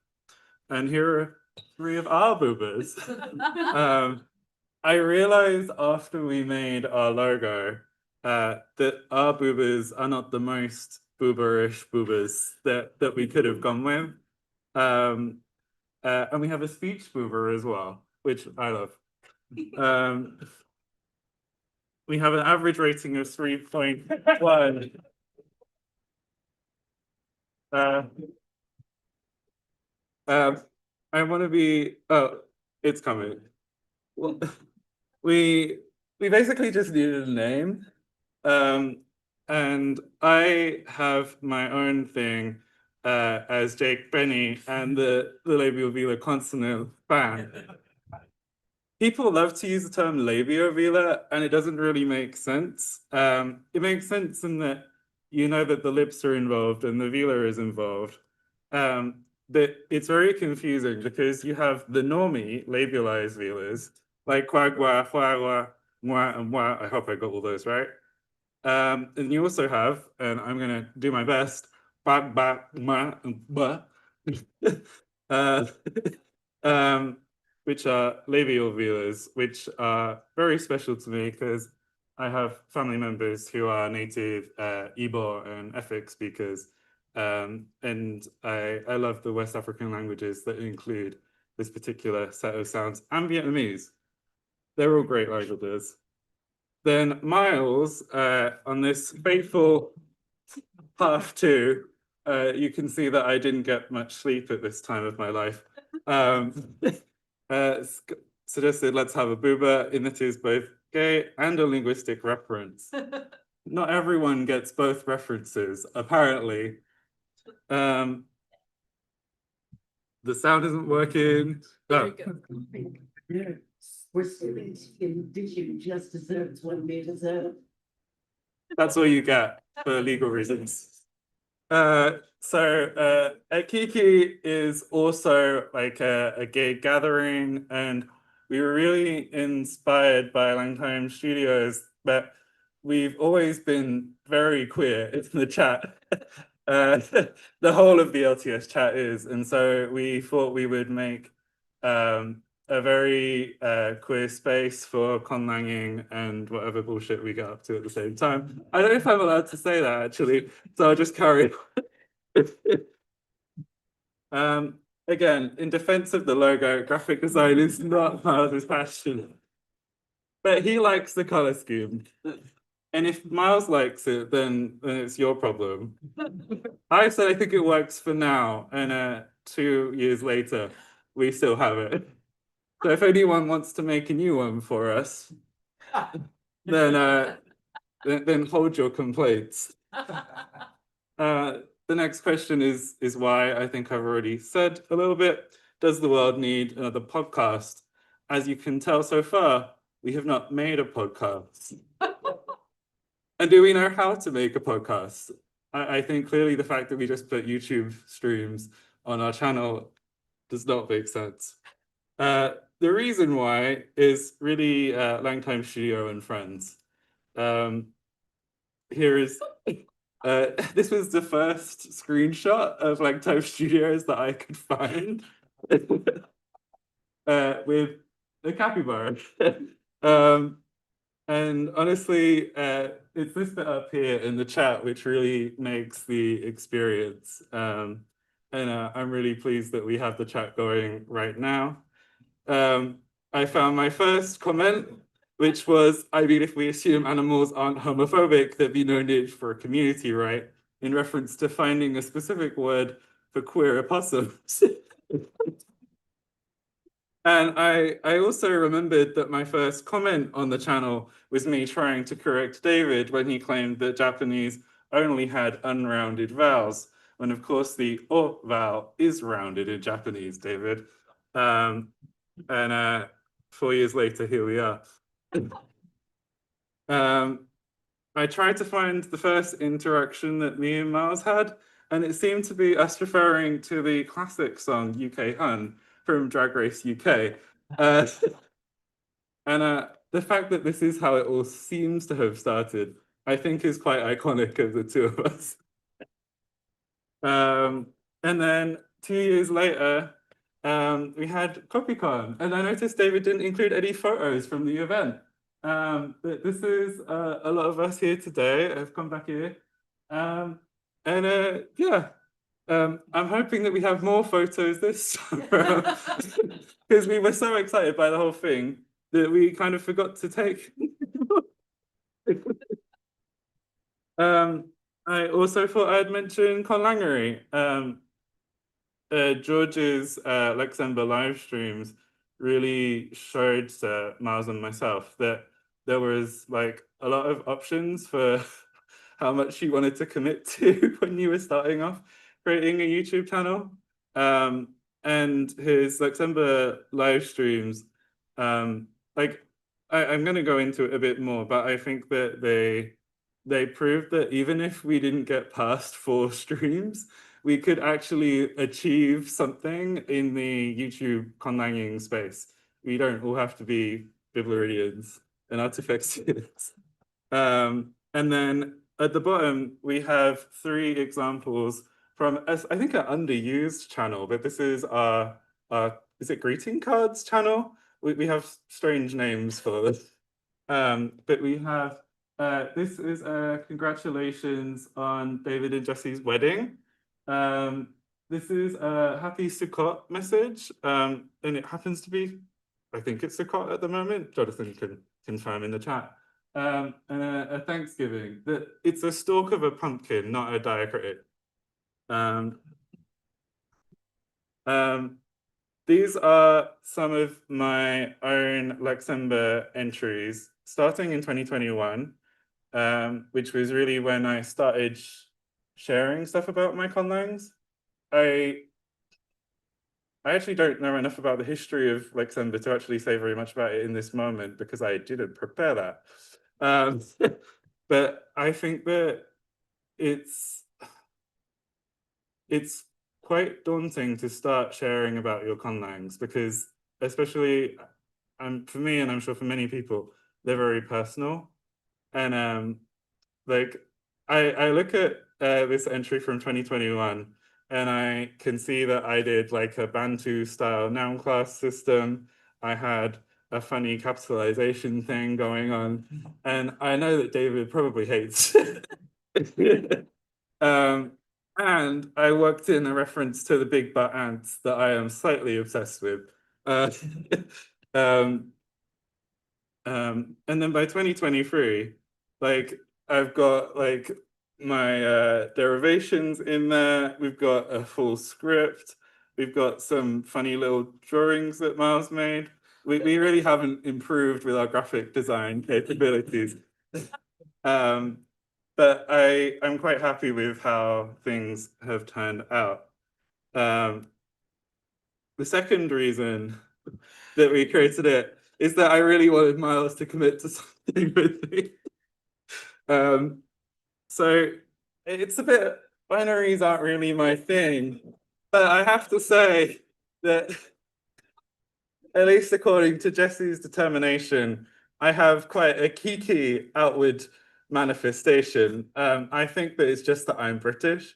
And here are 3 of our Boobas. I realized after we made our logo that our Boobas are not the most Booberish Boobas that we could have gone with. And we have a speech Boober as well, which I love. We have an average rating of 3.1. I want to be, it's coming. Well, we basically just needed a name. And I have my own thing as Jake Benny and the labiovelar consonant fan. People love to use the term labiovelar, and it doesn't really make sense. It makes sense in that you know that the lips are involved and the velar is involved. But it's very confusing because you have the normie labialized velars, like qua, gua, hua, moi, and moi. I hope I got all those right. And you also have, and I'm going to do my best, ba, ba, ma, and ba. Which are labial velars, which are very special to me because I have family members who are native Igbo and Efik speakers, and I love the West African languages that include this particular set of sounds, and Vietnamese. They're all great languages. Then Miles, on this fateful half 2, you can see that I didn't get much sleep at this time of my life. Suggested Let's Have a Booba, and it is both gay and a linguistic reference. Not everyone gets both references, apparently. The sound isn't working. Oh. We're students in dish just deserves what they deserve. That's all you get for legal reasons. Kiki is also like a gay gathering, and we were really inspired by LangTime Studios, but we've always been very queer in the chat. The whole of the LTS chat is, and so we thought we would make a very queer space for conlanging and whatever bullshit we get up to at the same time. I don't know if I'm allowed to say that actually, so I'll just carry on. Again, in defense of the logo, graphic design is not Miles's passion. But he likes the color scheme. And if Miles likes it, then it's your problem. I said I think it works for now, and 2 years later, we still have it. So if anyone wants to make a new one for us, then then hold your complaints. The next question is why. I think I've already said a little bit. Does the world need another podcast? As you can tell so far, we have not made a podcast. And do we know how to make a podcast? I think clearly the fact that we just put YouTube streams on our channel does not make sense. The reason why is really LangTime Studio and friends. Here is this was the first screenshot of LangTime Studios that I could find with the capybara. And honestly, it's this bit up here in the chat which really makes the experience. And I'm really pleased that we have the chat going right now. I found my first comment, which was, I mean, if we assume animals aren't homophobic, there'd be no need for a community, right? In reference to finding a specific word for queer opossums. And I also remembered that my first comment on the channel was me trying to correct David when he claimed that Japanese only had unrounded vowels, when of course the O vowel is rounded in Japanese, David. And 4 years later, here we are. I tried to find the first interaction that me and Miles had, and it seemed to be us referring to the classic song UK Hun from Drag Race UK. And the fact that this is how it all seems to have started, I think is quite iconic of the two of us. And then 2 years later, we had Kopikon, and I noticed David didn't include any photos from the event. But this is a lot of us here today. I've come back here. Yeah, I'm hoping that we have more photos this time because we were so excited by the whole thing that we kind of forgot to take. I also thought I'd mention Conlangery. George's Luxembourg live streams really showed Miles and myself that there was like a lot of options for how much you wanted to commit to when you were starting off creating a YouTube channel. And his Luxembourg live streams, like I'm going to go into it a bit more, but I think that they proved that even if we didn't get past 4 streams, we could actually achieve something in the YouTube conlanging space. We don't all have to be Biblaridians and artifact students. And then at the bottom, we have 3 examples from, I think, an underused channel, but this is our is it greeting cards channel? We have strange names for this. But we have, this is congratulations on David and Jesse's wedding. This is a happy Sukkot message, and it happens to be, I think it's Sukkot at the moment. Jonathan can confirm in the chat. And a Thanksgiving. That it's a stalk of a pumpkin, not a diacritic. These are some of my own Luxembourg entries starting in 2021, which was really when I started sharing stuff about my conlangs. I actually don't know enough about the history of Luxembourg to actually say very much about it in this moment because I didn't prepare that. But I think that it's quite daunting to start sharing about your conlangs because, especially for me, and I'm sure for many people, they're very personal. And like I look at this entry from 2021 and I can see that I did like a Bantu style noun class system. I had a funny capitalization thing going on, and I know that David probably hates. And I worked in a reference to the big butt ants that I am slightly obsessed with. And then by 2023, like I've got like my derivations in there. We've got a full script. We've got some funny little drawings that Miles made. We really haven't improved with our graphic design capabilities. But I'm quite happy with how things have turned out. The second reason that we created it is that I really wanted Miles to commit to something with me. So it's a bit, binaries aren't really my thing, but I have to say that at least according to Jesse's determination, I have quite a kiki outward manifestation. I think that it's just that I'm British.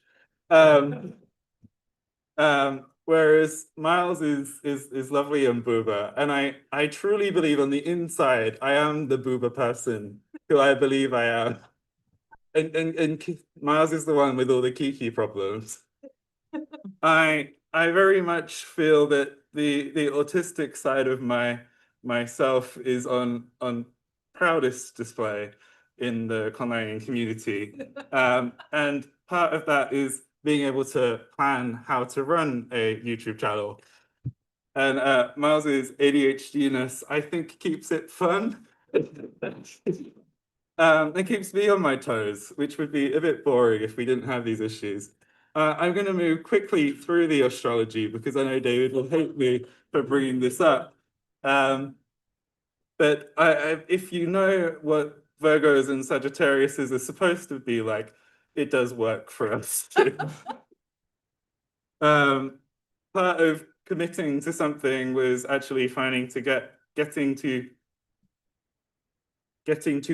Whereas Miles is lovely and booba, and I truly believe on the inside I am the booba person who I believe I am, and Miles is the one with all the kiki problems. I very much feel that the autistic side of myself is on proudest display in the Conlang community, and part of that is being able to plan how to run a YouTube channel. And Miles's ADHD-ness, I think, keeps it fun. It keeps me on my toes, which would be a bit boring if we didn't have these issues. I'm going to move quickly through the astrology because I know David will hate me for bringing this up. But if you know what Virgos and Sagittariuses are supposed to be like, it does work for us too. Part of committing to something was actually finding to getting to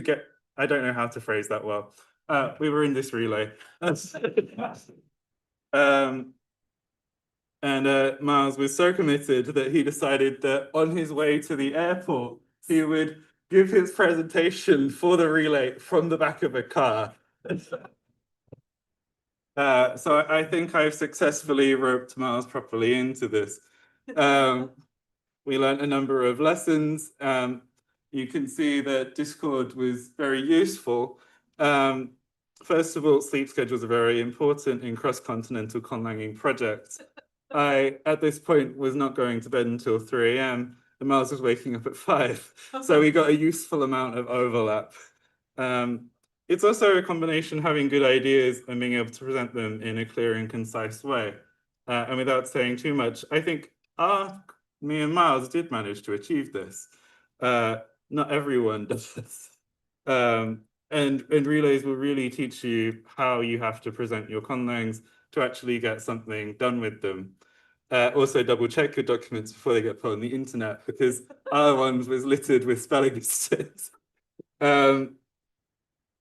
get, I don't know how to phrase that well. We were in this relay. And Miles was so committed that he decided that on his way to the airport, he would give his presentation for the relay from the back of a car. So I think I've successfully roped Miles properly into this. We learned a number of lessons. You can see that Discord was very useful. First of all, sleep schedules are very important in cross-continental conlanging projects. I, at this point, was not going to bed until 3 a.m. and Miles was waking up at 5. So we got a useful amount of overlap. It's also a combination of having good ideas and being able to present them in a clear and concise way. And without saying too much, I think me and Miles did manage to achieve this. Not everyone does. And relays will really teach you how you have to present your conlangs to actually get something done with them. Also double check your documents before they get put on the internet because our ones was littered with spelling mistakes.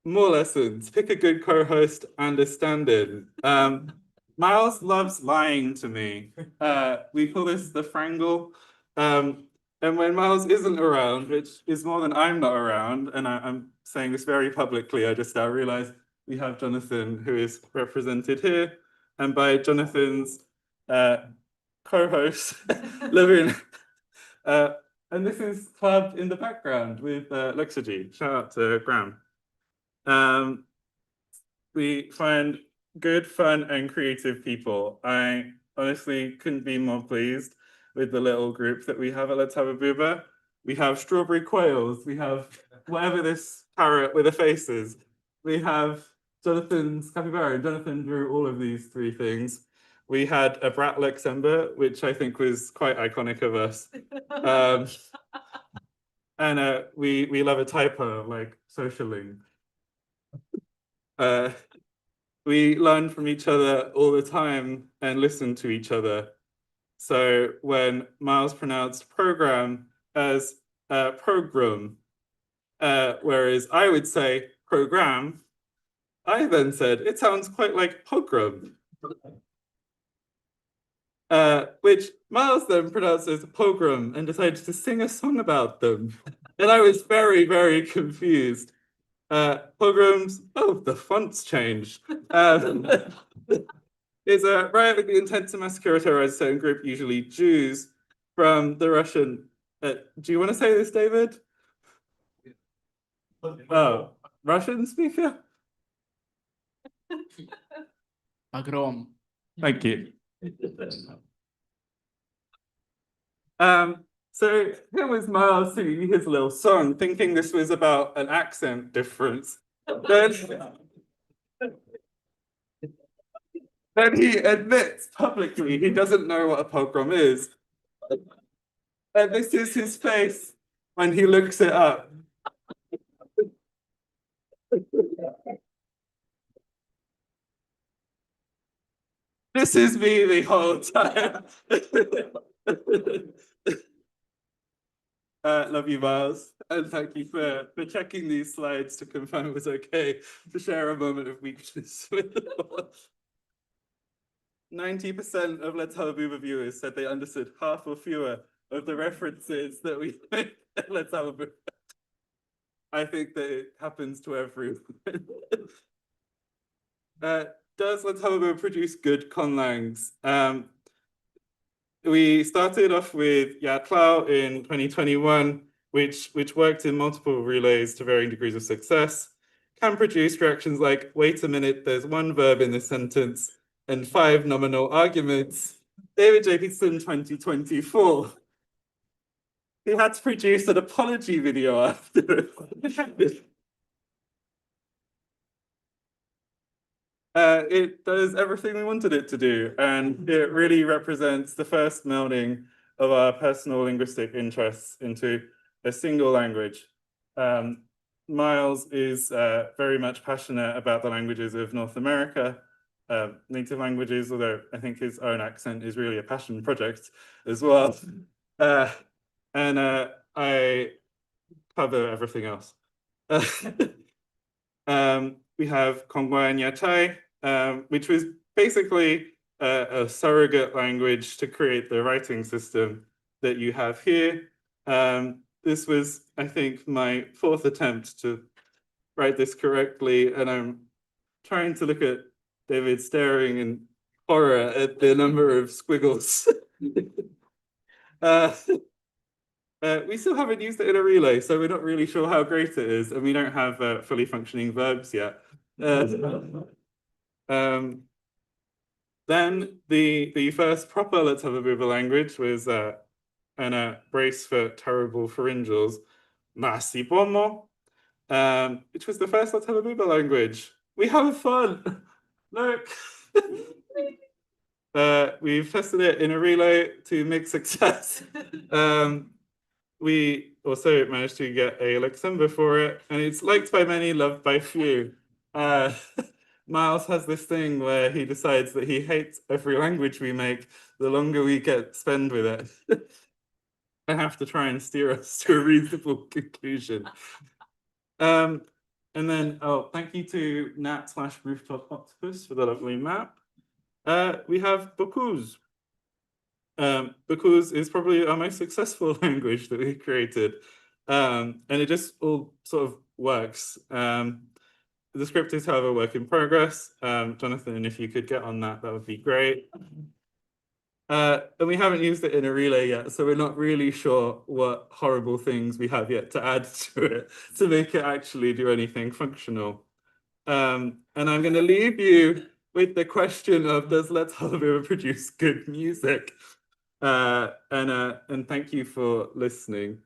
More lessons, pick a good co-host and a stand-in. Miles loves lying to me. We call this the Frangle. And when Miles isn't around, which is more than I'm not around, and I'm saying this very publicly, I just now realized we have Jonathan who is represented here. And by Jonathan's co-host, Levin. And this is Club in the background with Lexergy. Shout out to Graham. We find good, fun, and creative people. I honestly couldn't be more pleased with the little group that we have at Let's Have a Booba. We have strawberry quails. We have whatever this parrot with a face is. We have Jonathan's capybara. Jonathan drew all of these 3 things. We had a brat Luxembourg, which I think was quite iconic of us. And we love a typo like socialing. We learn from each other all the time and listen to each other. So when Miles pronounced program as program, whereas I would say program, I then said, it sounds quite like pogrom. Which Miles then pronounced as pogrom and decided to sing a song about them. And I was very, very confused. Pogroms, oh, the font's changed. Is a riot with the intent to massacre or terrorize a certain group, usually Jews, from the Russian. Do you want to say this, David? Oh, Russian speaker? Agrom. Thank you. So here was Miles singing his little song, thinking this was about an accent difference. Then he admits publicly he doesn't know what a pogrom is. And this is his face when he looks it up. This is me the whole time. Love you, Miles, and thank you for checking these slides to confirm it was okay to share a moment of weakness with the board. 90% of Let's Have a Booba viewers said they understood half or fewer of the references that we make at Let's Have a Booba. I think that it happens to everyone. Does Let's Have a Booba produce good conlangs? We started off with Yatlao in 2021, which worked in multiple relays to varying degrees of success, can produce reactions like, wait a minute, there's one verb in this sentence and 5 nominal arguments. David Jacobson, 2024. He had to produce an apology video after. It does everything we wanted it to do, and it really represents the first melding of our personal linguistic interests into a single language. Miles is very much passionate about the languages of North America, native languages, although I think his own accent is really a passion project as well. And I cover everything else. We have Conlang which was basically a surrogate language to create the writing system that you have here. This was, I think, my 4th attempt to write this correctly, and I'm trying to look at David staring in horror at the number of squiggles. We still haven't used it in a relay, so we're not really sure how great it is, and we don't have fully functioning verbs yet. Then the first proper Let's Have a Booba language was an brace for terrible pharyngeals, Nasi Pomo, which was the first Let's Have a Booba language. We have fun. Look. We've tested it in a relay to mixed success. We also managed to get a Luxembourg for it, and it's liked by many, loved by few. Miles has this thing where he decides that he hates every language we make the longer we spend with it. I have to try and steer us to a reasonable conclusion. And then, thank you to Nat/Rooftop Octopus for the lovely map. We have Bocuse. Bocuse is probably our most successful language that we created. And it just all sort of works. The script is, however, a work in progress. Jonathan, if you could get on that, that would be great. And we haven't used it in a relay yet, so we're not really sure what horrible things we have yet to add to it to make it actually do anything functional. And I'm going to leave you with the question of, does Let's Have a Booba produce good music? And thank you for listening.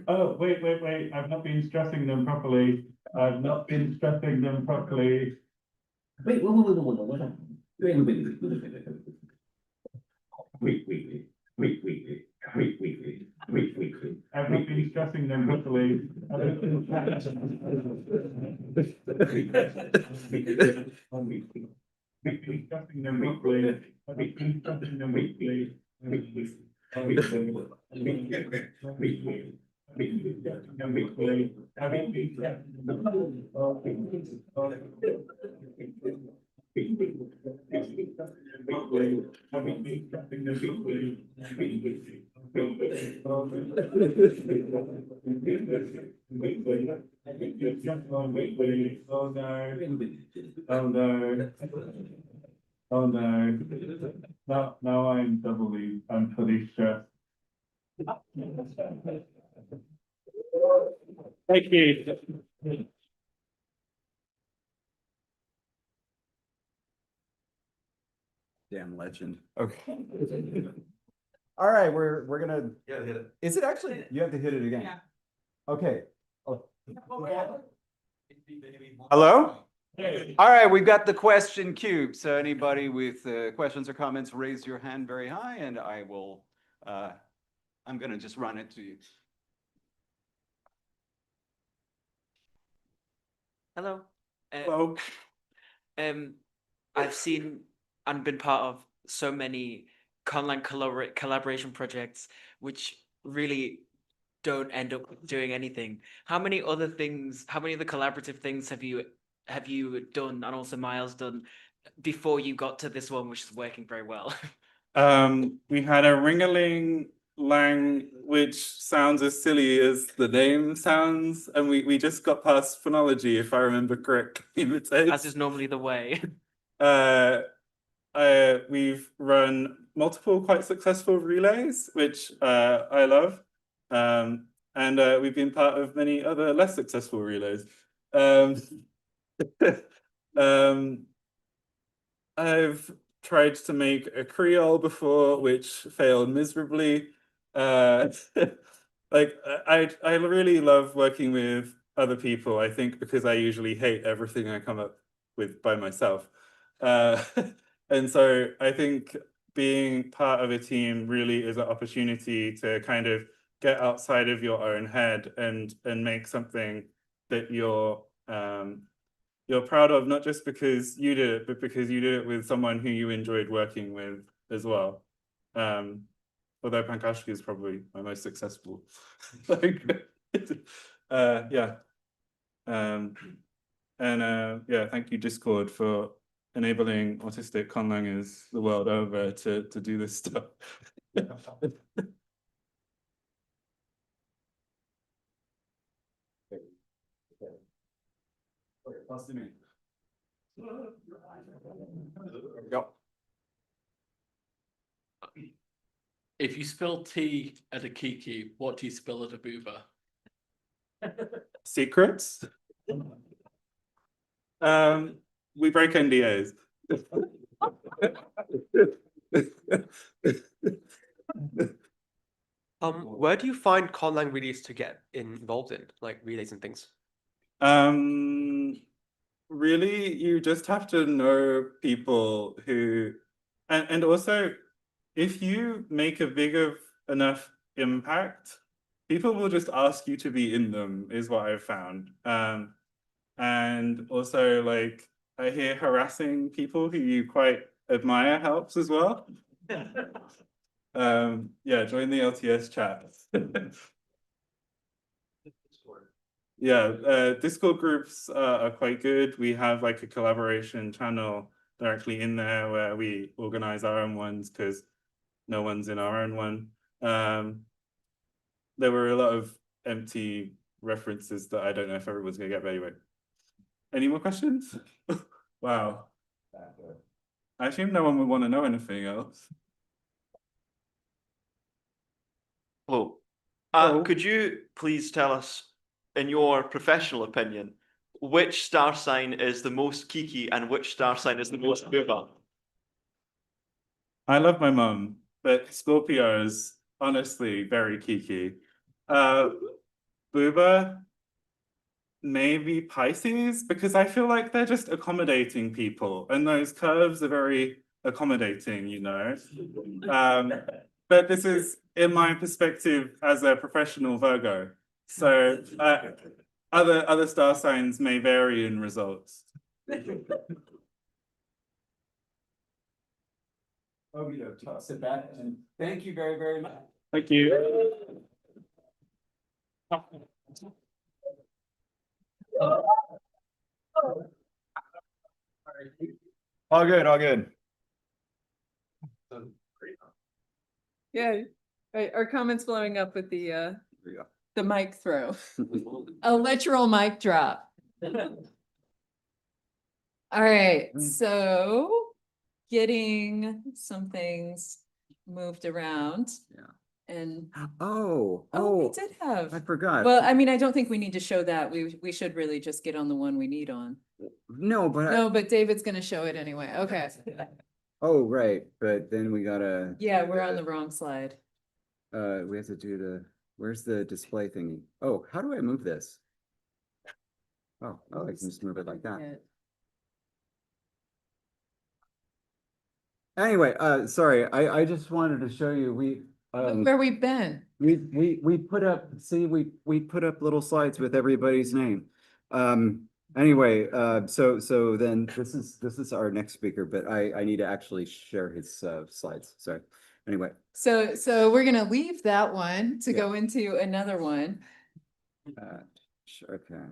Oh, wait. I've not been stressing them properly. Wait. I've not been stressing them properly. Oh no. Now I'm fully stressed. Thank you. Damn legend. Okay. All right, we're gonna, Yeah, hit it. is it actually, you have to hit it again? Yeah. Okay. Oh. Hello? All right, we've got the question cube. So anybody with questions or comments, raise your hand very high and I will, I'm gonna just run it to you. Hello. Hello. I've seen and been part of so many Conlang collaboration projects, which really don't end up doing anything. How many other collaborative things have you done, and also Miles done, before you got to this one, which is working very well? We had a ring-a-ling lang, which sounds as silly as the name sounds, and we just got past phonology, if I remember correctly. As is normally the way. We've run multiple quite successful relays, which I love, and we've been part of many other less successful relays. I've tried to make a Creole before, which failed miserably. Like I really love working with other people, I think, because I usually hate everything I come up with by myself. And so I think being part of a team really is an opportunity to kind of get outside of your own head and make something that you're proud of, not just because you did it, but because you did it with someone who you enjoyed working with as well. Although Pankashki is probably my most successful. Like, yeah. Yeah, thank you, Discord, for enabling autistic conlangers the world over to do this stuff. Pass to me. If you spill tea at a kiki, what do you spill at a booba? Secrets? We break NDAs. Where do you find Conlang relays to get involved in, like relays and things? Really, you just have to know people who, and also, if you make a big enough impact, people will just ask you to be in them, is what I've found. And also, like, I hear harassing people who you quite admire helps as well. Yeah, join the LTS chat. Yeah, Discord groups are quite good. We have like a collaboration channel directly in there where we organize our own ones because no one's in our own one. There were a lot of empty references that I don't know if everyone's gonna get, but anyway. Any more questions? Wow. I assume no one would want to know anything else. Hello. Hello. Could you please tell us, in your professional opinion, which star sign is the most kiki and which star sign is the most booba? I love my mum, but Scorpio is honestly very kiki. Booba, maybe Pisces, because I feel like they're just accommodating people, and those curves are very accommodating, you know. But this is in my perspective as a professional Virgo. So other star signs may vary in results. Oh, you know, toss it back and thank you very, very much. Thank you. All good, all good. Yeah, right, our comments blowing up with There you go. the mic throw. A literal mic drop. All right, so getting some things moved around. Yeah. and, Oh, oh, we oh, did I have. forgot. Well, I mean, I don't think we need to show that. We should really just get on the one we need on. No, but No, but David's gonna show it anyway. Okay. oh, right, but then we gotta. Yeah, we're on the wrong slide. We have to do where's the display thingy? Oh, how do I move this? Oh, I can just move it like that. Anyway, sorry, I just wanted to show you, Look where we've been. we put up, see, we put up little slides with everybody's name. Anyway, so then this is our next speaker, but I need to actually share his slides, sorry. Anyway. So we're gonna leave that one to Yeah. go into another one. Sure, okay.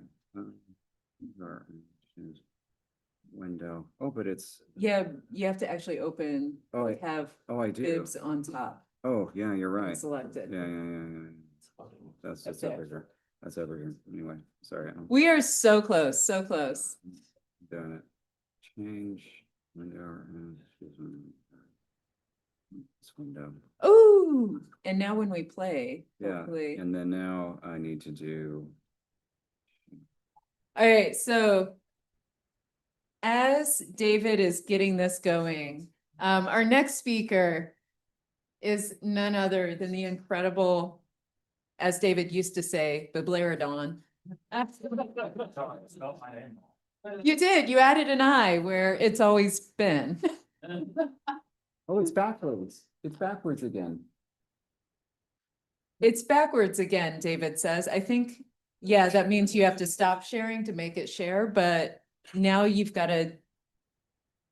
Window. Oh, but it's. Yeah, you have to actually open, Oh, like, have I do. bibs on top. Oh, yeah, you're right. Selected. Yeah. That's just Okay. over here. That's over here. Anyway, sorry. I'm We are so close, so close. doing it. Change window and this window. Ooh, and now when we play, Yeah, hopefully. and then now I need to do. All right, so as David is getting this going, our next speaker is none other than the incredible, as David used to say, Biblarodon. You did, you added an I where it's always been. Oh, it's backwards. It's backwards again. It's backwards again, David says. I think, yeah, that means you have to stop sharing to make it share, but now you've got to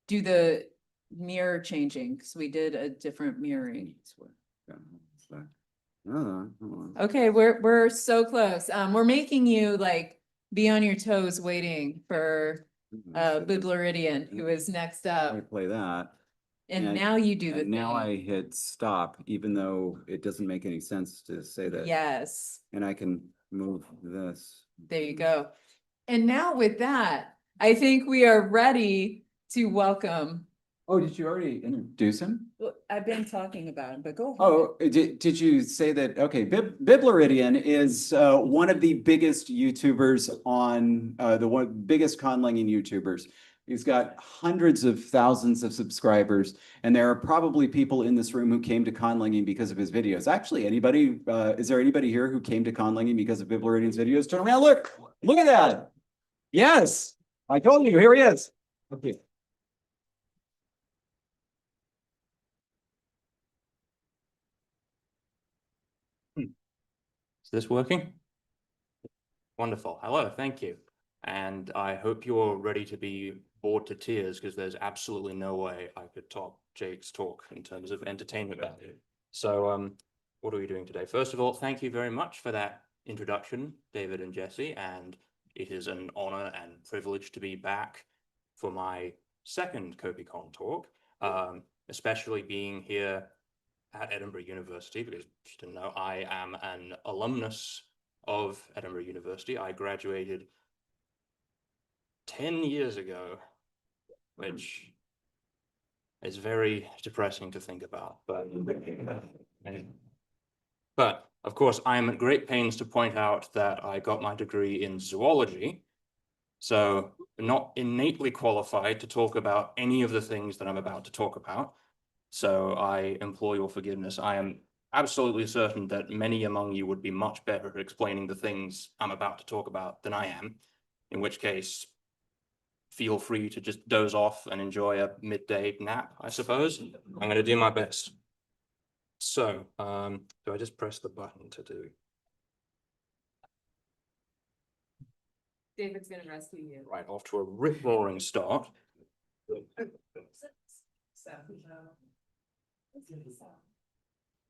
do the mirror changing because we did a different mirroring. Okay, we're so close. We're making you like be on your toes waiting for Biblaridian, who is next I up. play that. And now you do the And now thing. I hit stop, even though it doesn't make any sense to say that. Yes, And I can move this. there you go. And now with that, I think we are ready to welcome. Oh, did you already introduce him? Well, I've been talking about him, but go ahead. Oh, did you say that? Okay, Biblaridian is one of the biggest YouTubers on the biggest conlanging YouTubers. He's got hundreds of thousands of subscribers, and there are probably people in this room who came to conlanging because of his videos. Actually, anybody? Is there anybody here who came to conlanging because of Biblaridian's videos? Turn around, look at that. Yes, I told you. Here he is. Okay. Is this working? Wonderful. Hello, thank you. And I hope you're ready to be bored to tears because there's absolutely no way I could top Jake's talk in terms of entertainment value. So what are we doing today? First of all, thank you very much for that introduction, David and Jesse. And it is an honor and privilege to be back for my second Kopikon talk, especially being here at Edinburgh University, because just to know, I am an alumnus of Edinburgh University. I graduated 10 years ago, which is very depressing to think about. But of course, I am at great pains to point out that I got my degree in zoology, so not innately qualified to talk about any of the things that I'm about to talk about. So I implore your forgiveness. I am absolutely certain that many among you would be much better at explaining the things I'm about to talk about than I am, in which case, feel free to just doze off and enjoy a midday nap, I suppose. I'm going to do my best. So, do I just press the button to do? David's gonna rescue you. Right, off to a rip-roaring start.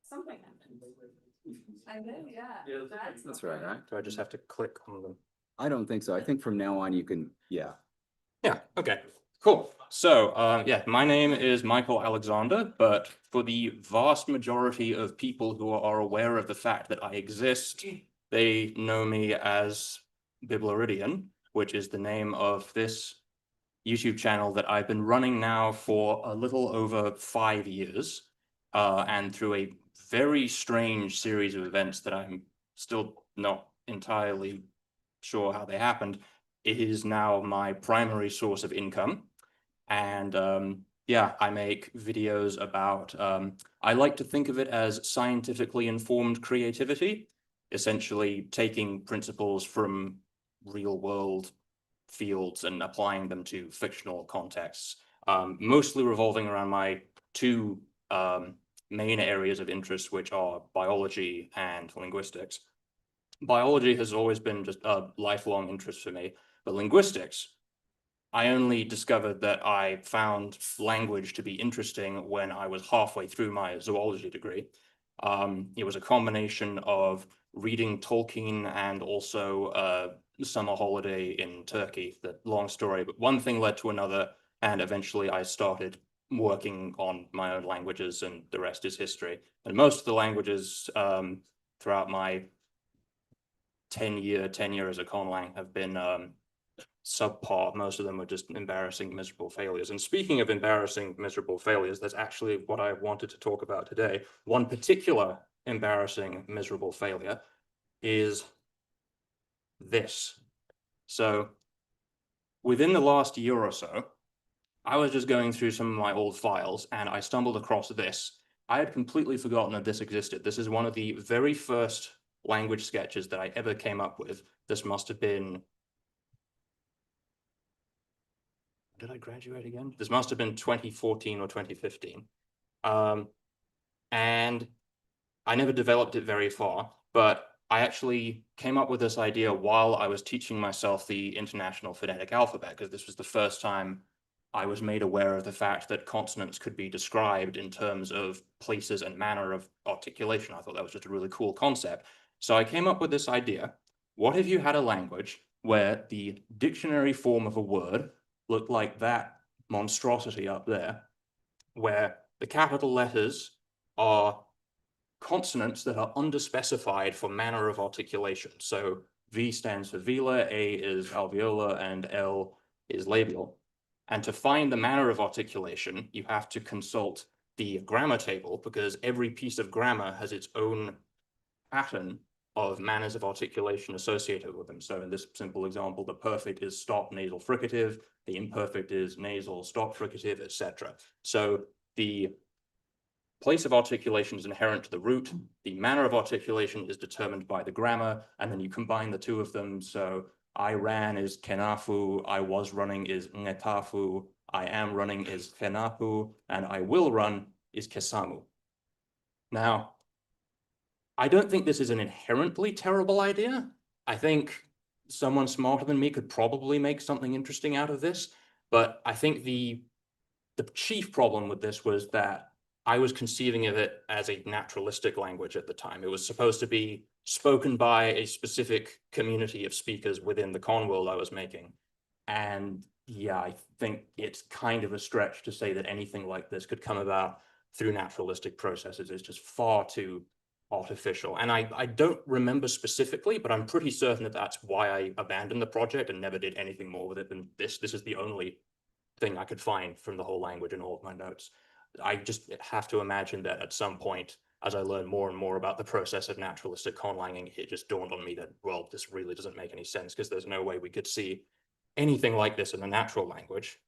Something happened. I know, yeah. That's right. Do I just have to click on them? I don't think so. I think from now on you can, yeah. Yeah, okay, cool. So, yeah, my name is Michael Alexander, but for the vast majority of people who are aware of the fact that I exist, they know me as Biblaridian, which is the name of this YouTube channel that I've been running now for a little over 5 years, and through a very strange series of events that I'm still not entirely sure how they happened. It is now my primary source of income. And yeah, I make videos about, I like to think of it as scientifically informed creativity, essentially taking principles from real world fields and applying them to fictional contexts, mostly revolving around my two main areas of interest, which are biology and linguistics. Biology has always been just a lifelong interest for me, but linguistics, I only discovered that I found language to be interesting when I was halfway through my zoology degree. It was a combination of reading Tolkien and also summer holiday in Turkey. The long story, but one thing led to another, and eventually I started working on my own languages, and the rest is history. And most of the languages throughout my 10-year tenure as a conlang have been subpar. Most of them were just embarrassing, miserable failures. And speaking of embarrassing, miserable failures, that's actually what I wanted to talk about today. One particular embarrassing, miserable failure is this. So within the last year or so, I was just going through some of my old files and I stumbled across this. I had completely forgotten that this existed. This is one of the very first language sketches that I ever came up with. This must have been, did I graduate again? This must have been 2014 or 2015. And I never developed it very far, but I actually came up with this idea while I was teaching myself the International Phonetic Alphabet, because this was the first time I was made aware of the fact that consonants could be described in terms of places and manner of articulation. I thought that was just a really cool concept. So I came up with this idea. What if you had a language where the dictionary form of a word looked like that monstrosity up there, where the capital letters are consonants that are underspecified for manner of articulation. So V stands for velar, A is alveolar, and L is labial. And to find the manner of articulation, you have to consult the grammar table, because every piece of grammar has its own pattern of manners of articulation associated with them. So in this simple example, the perfect is stop nasal fricative, the imperfect is nasal stop fricative, etc. So the place of articulation is inherent to the root. The manner of articulation is determined by the grammar, and then you combine the two of them. So I ran is kenafu, I was running is ngetafu, I am running is kenapu, and I will run is kesamu. Now, I don't think this is an inherently terrible idea. I think someone smarter than me could probably make something interesting out of this, but I think the chief problem with this was that I was conceiving of it as a naturalistic language at the time. It was supposed to be spoken by a specific community of speakers within the con world I was making. And yeah, I think it's kind of a stretch to say that anything like this could come about through naturalistic processes. It's just far too artificial. And I don't remember specifically, but I'm pretty certain that that's why I abandoned the project and never did anything more with it than this. This is the only thing I could find from the whole language in all of my notes. I just have to imagine that at some point, as I learn more and more about the process of naturalistic conlanging, it just dawned on me that, well, this really doesn't make any sense, because there's no way we could see anything like this in a natural language.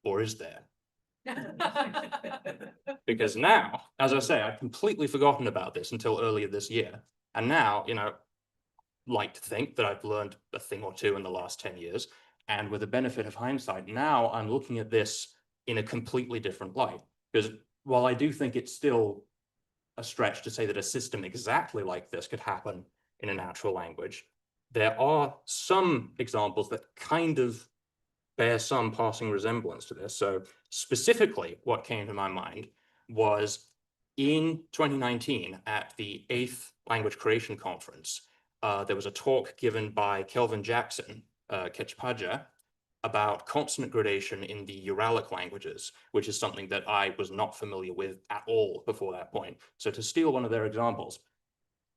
Or is there? Because now, as I say, I'd completely forgotten about this until earlier this year. And now, like to think that I've learned a thing or two in the last 10 years. And with the benefit of hindsight, now I'm looking at this in a completely different light. Because while I do think it's still a stretch to say that a system exactly like this could happen in a natural language, there are some examples that kind of bear some passing resemblance to this. So specifically, what came to my mind was in 2019 at the 8th Language Creation Conference, there was a talk given by Kelvin Jackson, Kechpaja, about consonant gradation in the Uralic languages, which is something that I was not familiar with at all before that point. So to steal one of their examples,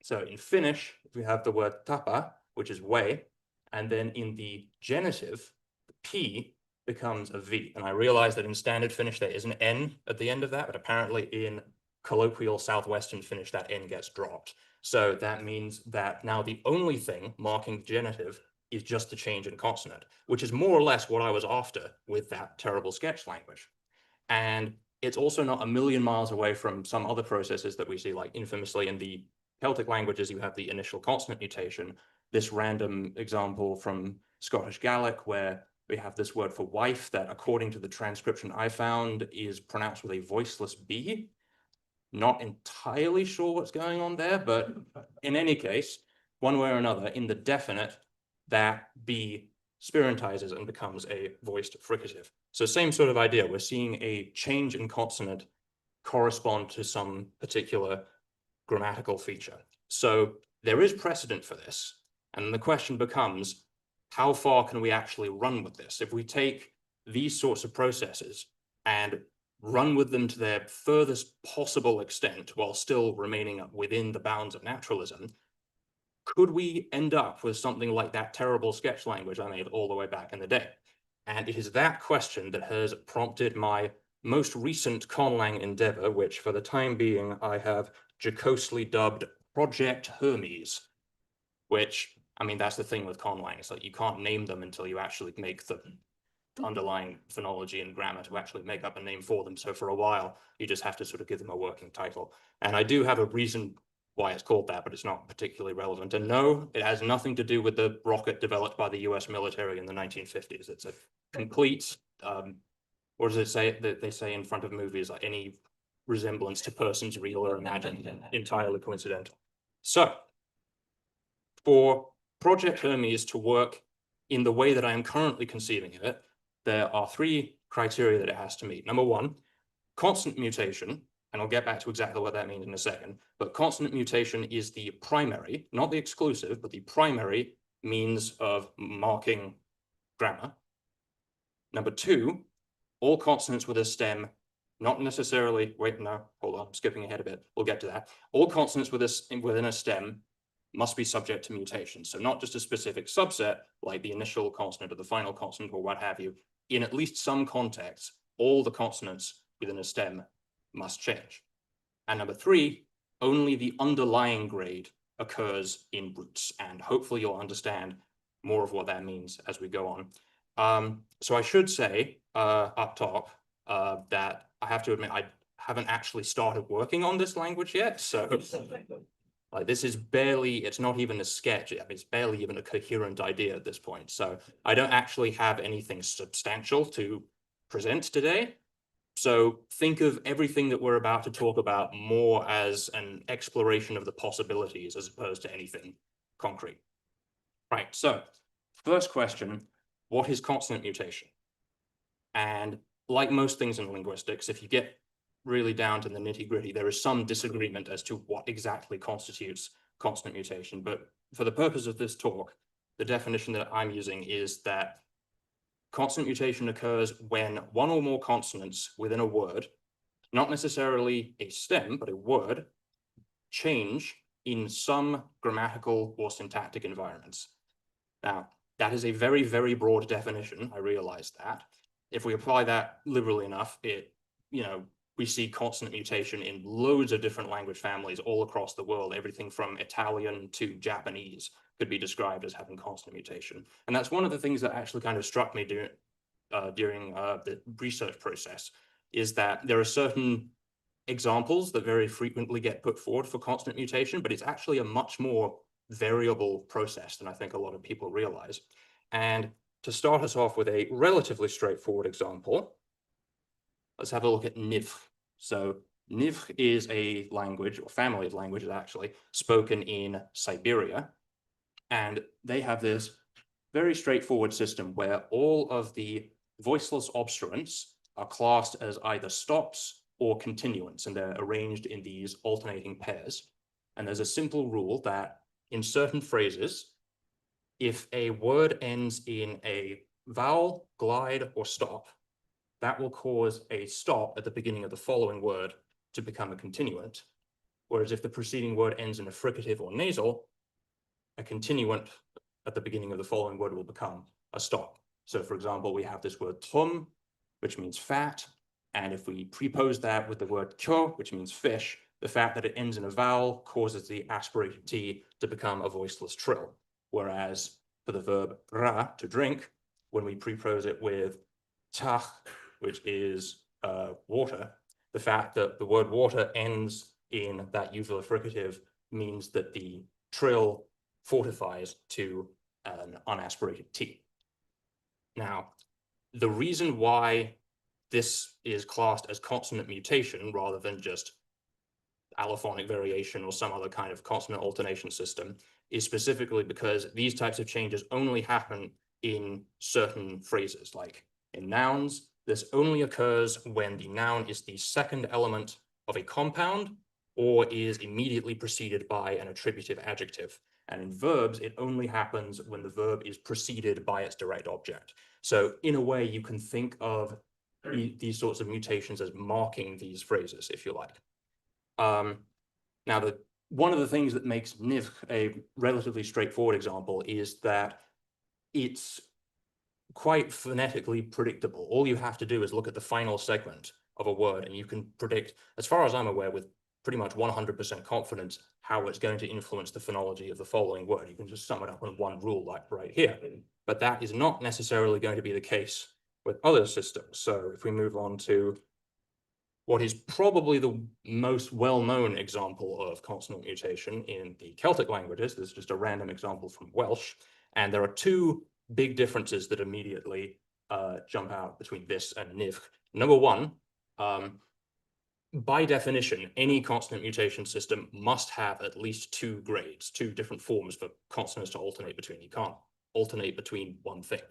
so in Finnish, we have the word tapa, which is way, and then in the genitive, the P becomes a V. And I realized that in standard Finnish, there is an N at the end of that, but apparently in colloquial Southwestern Finnish, that N gets dropped. So that means that now the only thing marking the genitive is just the change in consonant, which is more or less what I was after with that terrible sketch language. And it's also not a million miles away from some other processes that we see, like infamously in the Celtic languages, you have the initial consonant mutation. This random example from Scottish Gaelic, where we have this word for wife that, according to the transcription I found, is pronounced with a voiceless B. Not entirely sure what's going on there, but in any case, one way or another, in the definite, that B spirantizes and becomes a voiced fricative. So same sort of idea. We're seeing a change in consonant correspond to some particular grammatical feature. So there is precedent for this. And the question becomes, how far can we actually run with this? If we take these sorts of processes and run with them to their furthest possible extent while still remaining within the bounds of naturalism, could we end up with something like that terrible sketch language I made all the way back in the day? And it is that question that has prompted my most recent Conlang endeavor, which for the time being I have jocosely dubbed Project Hermes, which, I mean, that's the thing with Conlang. It's like you can't name them until you actually make the underlying phonology and grammar to actually make up a name for them. So for a while, you just have to sort of give them a working title. And I do have a reason why it's called that, but it's not particularly relevant. And no, it has nothing to do with the rocket developed by the US military in the 1950s. It's a complete, what does it say that they say in front of movies, like any resemblance to persons real or imagined, entirely coincidental. So for Project Hermes to work in the way that I am currently conceiving of it, there are three criteria that it has to meet. Number one, consonant mutation, and I'll get back to exactly what that means in a second, but consonant mutation is the primary, not the exclusive, but the primary means of marking grammar. Number two, all consonants with a stem, not necessarily, wait, no, hold on, I'm skipping ahead a bit, we'll get to that. All consonants within a stem must be subject to mutation. So not just a specific subset, like the initial consonant or the final consonant or what have you. In at least some contexts, all the consonants within a stem must change. And number three, only the underlying grade occurs in roots. And hopefully you'll understand more of what that means as we go on. So I should say up top that I have to admit, I haven't actually started working on this language yet. So like this is barely, it's not even a sketch. It's barely even a coherent idea at this point. So I don't actually have anything substantial to present today. So think of everything that we're about to talk about more as an exploration of the possibilities as opposed to anything concrete. Right, so first question, what is consonant mutation? And like most things in linguistics, if you get really down to the nitty-gritty, there is some disagreement as to what exactly constitutes consonant mutation. But for the purpose of this talk, the definition that I'm using is that consonant mutation occurs when one or more consonants within a word, not necessarily a stem, but a word, change in some grammatical or syntactic environments. Now, that is a very, very broad definition. I realize that. If we apply that liberally enough, we see consonant mutation in loads of different language families all across the world. Everything from Italian to Japanese could be described as having consonant mutation. And that's one of the things that actually kind of struck me during the research process, is that there are certain examples that very frequently get put forward for consonant mutation, but it's actually a much more variable process than I think a lot of people realize. And to start us off with a relatively straightforward example, let's have a look at Nivch. So Nivch is a language, or family of languages actually, spoken in Siberia. And they have this very straightforward system where all of the voiceless obstruents are classed as either stops or continuants, and they're arranged in these alternating pairs. And there's a simple rule that in certain phrases, if a word ends in a vowel, glide, or stop, that will cause a stop at the beginning of the following word to become a continuant. Whereas if the preceding word ends in a fricative or nasal, a continuant at the beginning of the following word will become a stop. So for example, we have this word trum, which means fat, And if we prepose that with the word kyo, which means fish, the fact that it ends in a vowel causes the aspirated T to become a voiceless trill. Whereas for the verb ra, to drink, when we prepose it with tach, which is water, the fact that the word water ends in that uvular fricative means that the trill fortifies to an unaspirated T. Now, the reason why this is classed as consonant mutation rather than just allophonic variation or some other kind of consonant alternation system is specifically because these types of changes only happen in certain phrases. Like in nouns, this only occurs when the noun is the second element of a compound or is immediately preceded by an attributive adjective. And in verbs, it only happens when the verb is preceded by its direct object. So in a way, you can think of these sorts of mutations as marking these phrases, if you like. Now, one of the things that makes nivch a relatively straightforward example is that it's quite phonetically predictable. All you have to do is look at the final segment of a word, and you can predict, as far as I'm aware, with pretty much 100% confidence, how it's going to influence the phonology of the following word. You can just sum it up in one rule, like right here. But that is not necessarily going to be the case with other systems. So if we move on to what is probably the most well-known example of consonant mutation in the Celtic languages, this is just a random example from Welsh, and there are two big differences that immediately jump out between this and nivch. Number one, by definition, any consonant mutation system must have at least two grades, two different forms for consonants to alternate between. You can't alternate between one thing.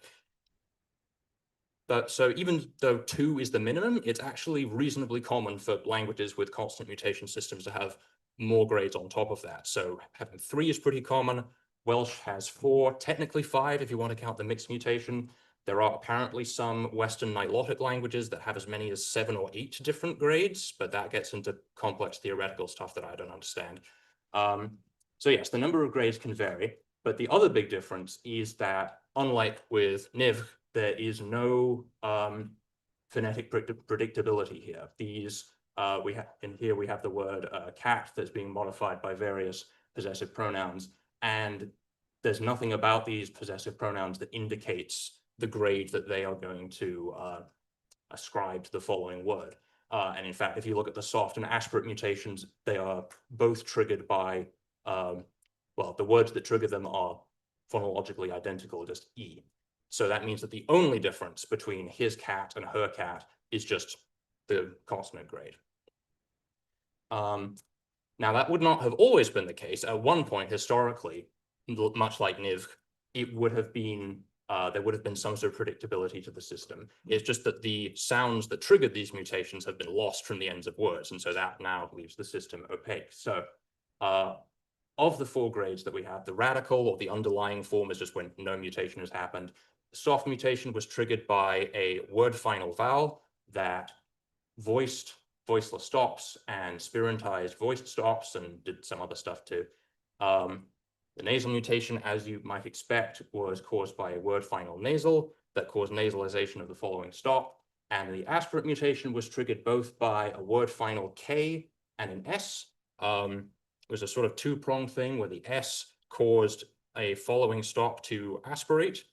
But so even though 2 is the minimum, it's actually reasonably common for languages with consonant mutation systems to have more grades on top of that. So having 3 is pretty common. Welsh has 4, technically 5 if you want to count the mixed mutation. There are apparently some Western Nilotic languages that have as many as 7 or 8 different grades, but that gets into complex theoretical stuff that I don't understand. So yes, the number of grades can vary, but the other big difference is that unlike with nivch, there is no phonetic predictability here. These we have in here we have the word cat that's being modified by various possessive pronouns, and there's nothing about these possessive pronouns that indicates the grade that they are going to ascribe to the following word. And in fact, if you look at the soft and aspirate mutations, they are both triggered by well, the words that trigger them are phonologically identical, just E. So that means that the only difference between his cat and her cat is just the consonant grade. Now, that would not have always been the case. At one point, historically, much like nivch, it would have been, there would have been some sort of predictability to the system. It's just that the sounds that triggered these mutations have been lost from the ends of words, and so that now leaves the system opaque. So of the 4 grades that we have, the radical or the underlying form is just when no mutation has happened. Soft mutation was triggered by a word final vowel that voiced voiceless stops and spirantized voiced stops and did some other stuff too. The nasal mutation, as you might expect, was caused by a word final nasal that caused nasalization of the following stop. And the aspirate mutation was triggered both by a word final K and an S. It was a sort of two-pronged thing where the S caused a following stop to aspirate,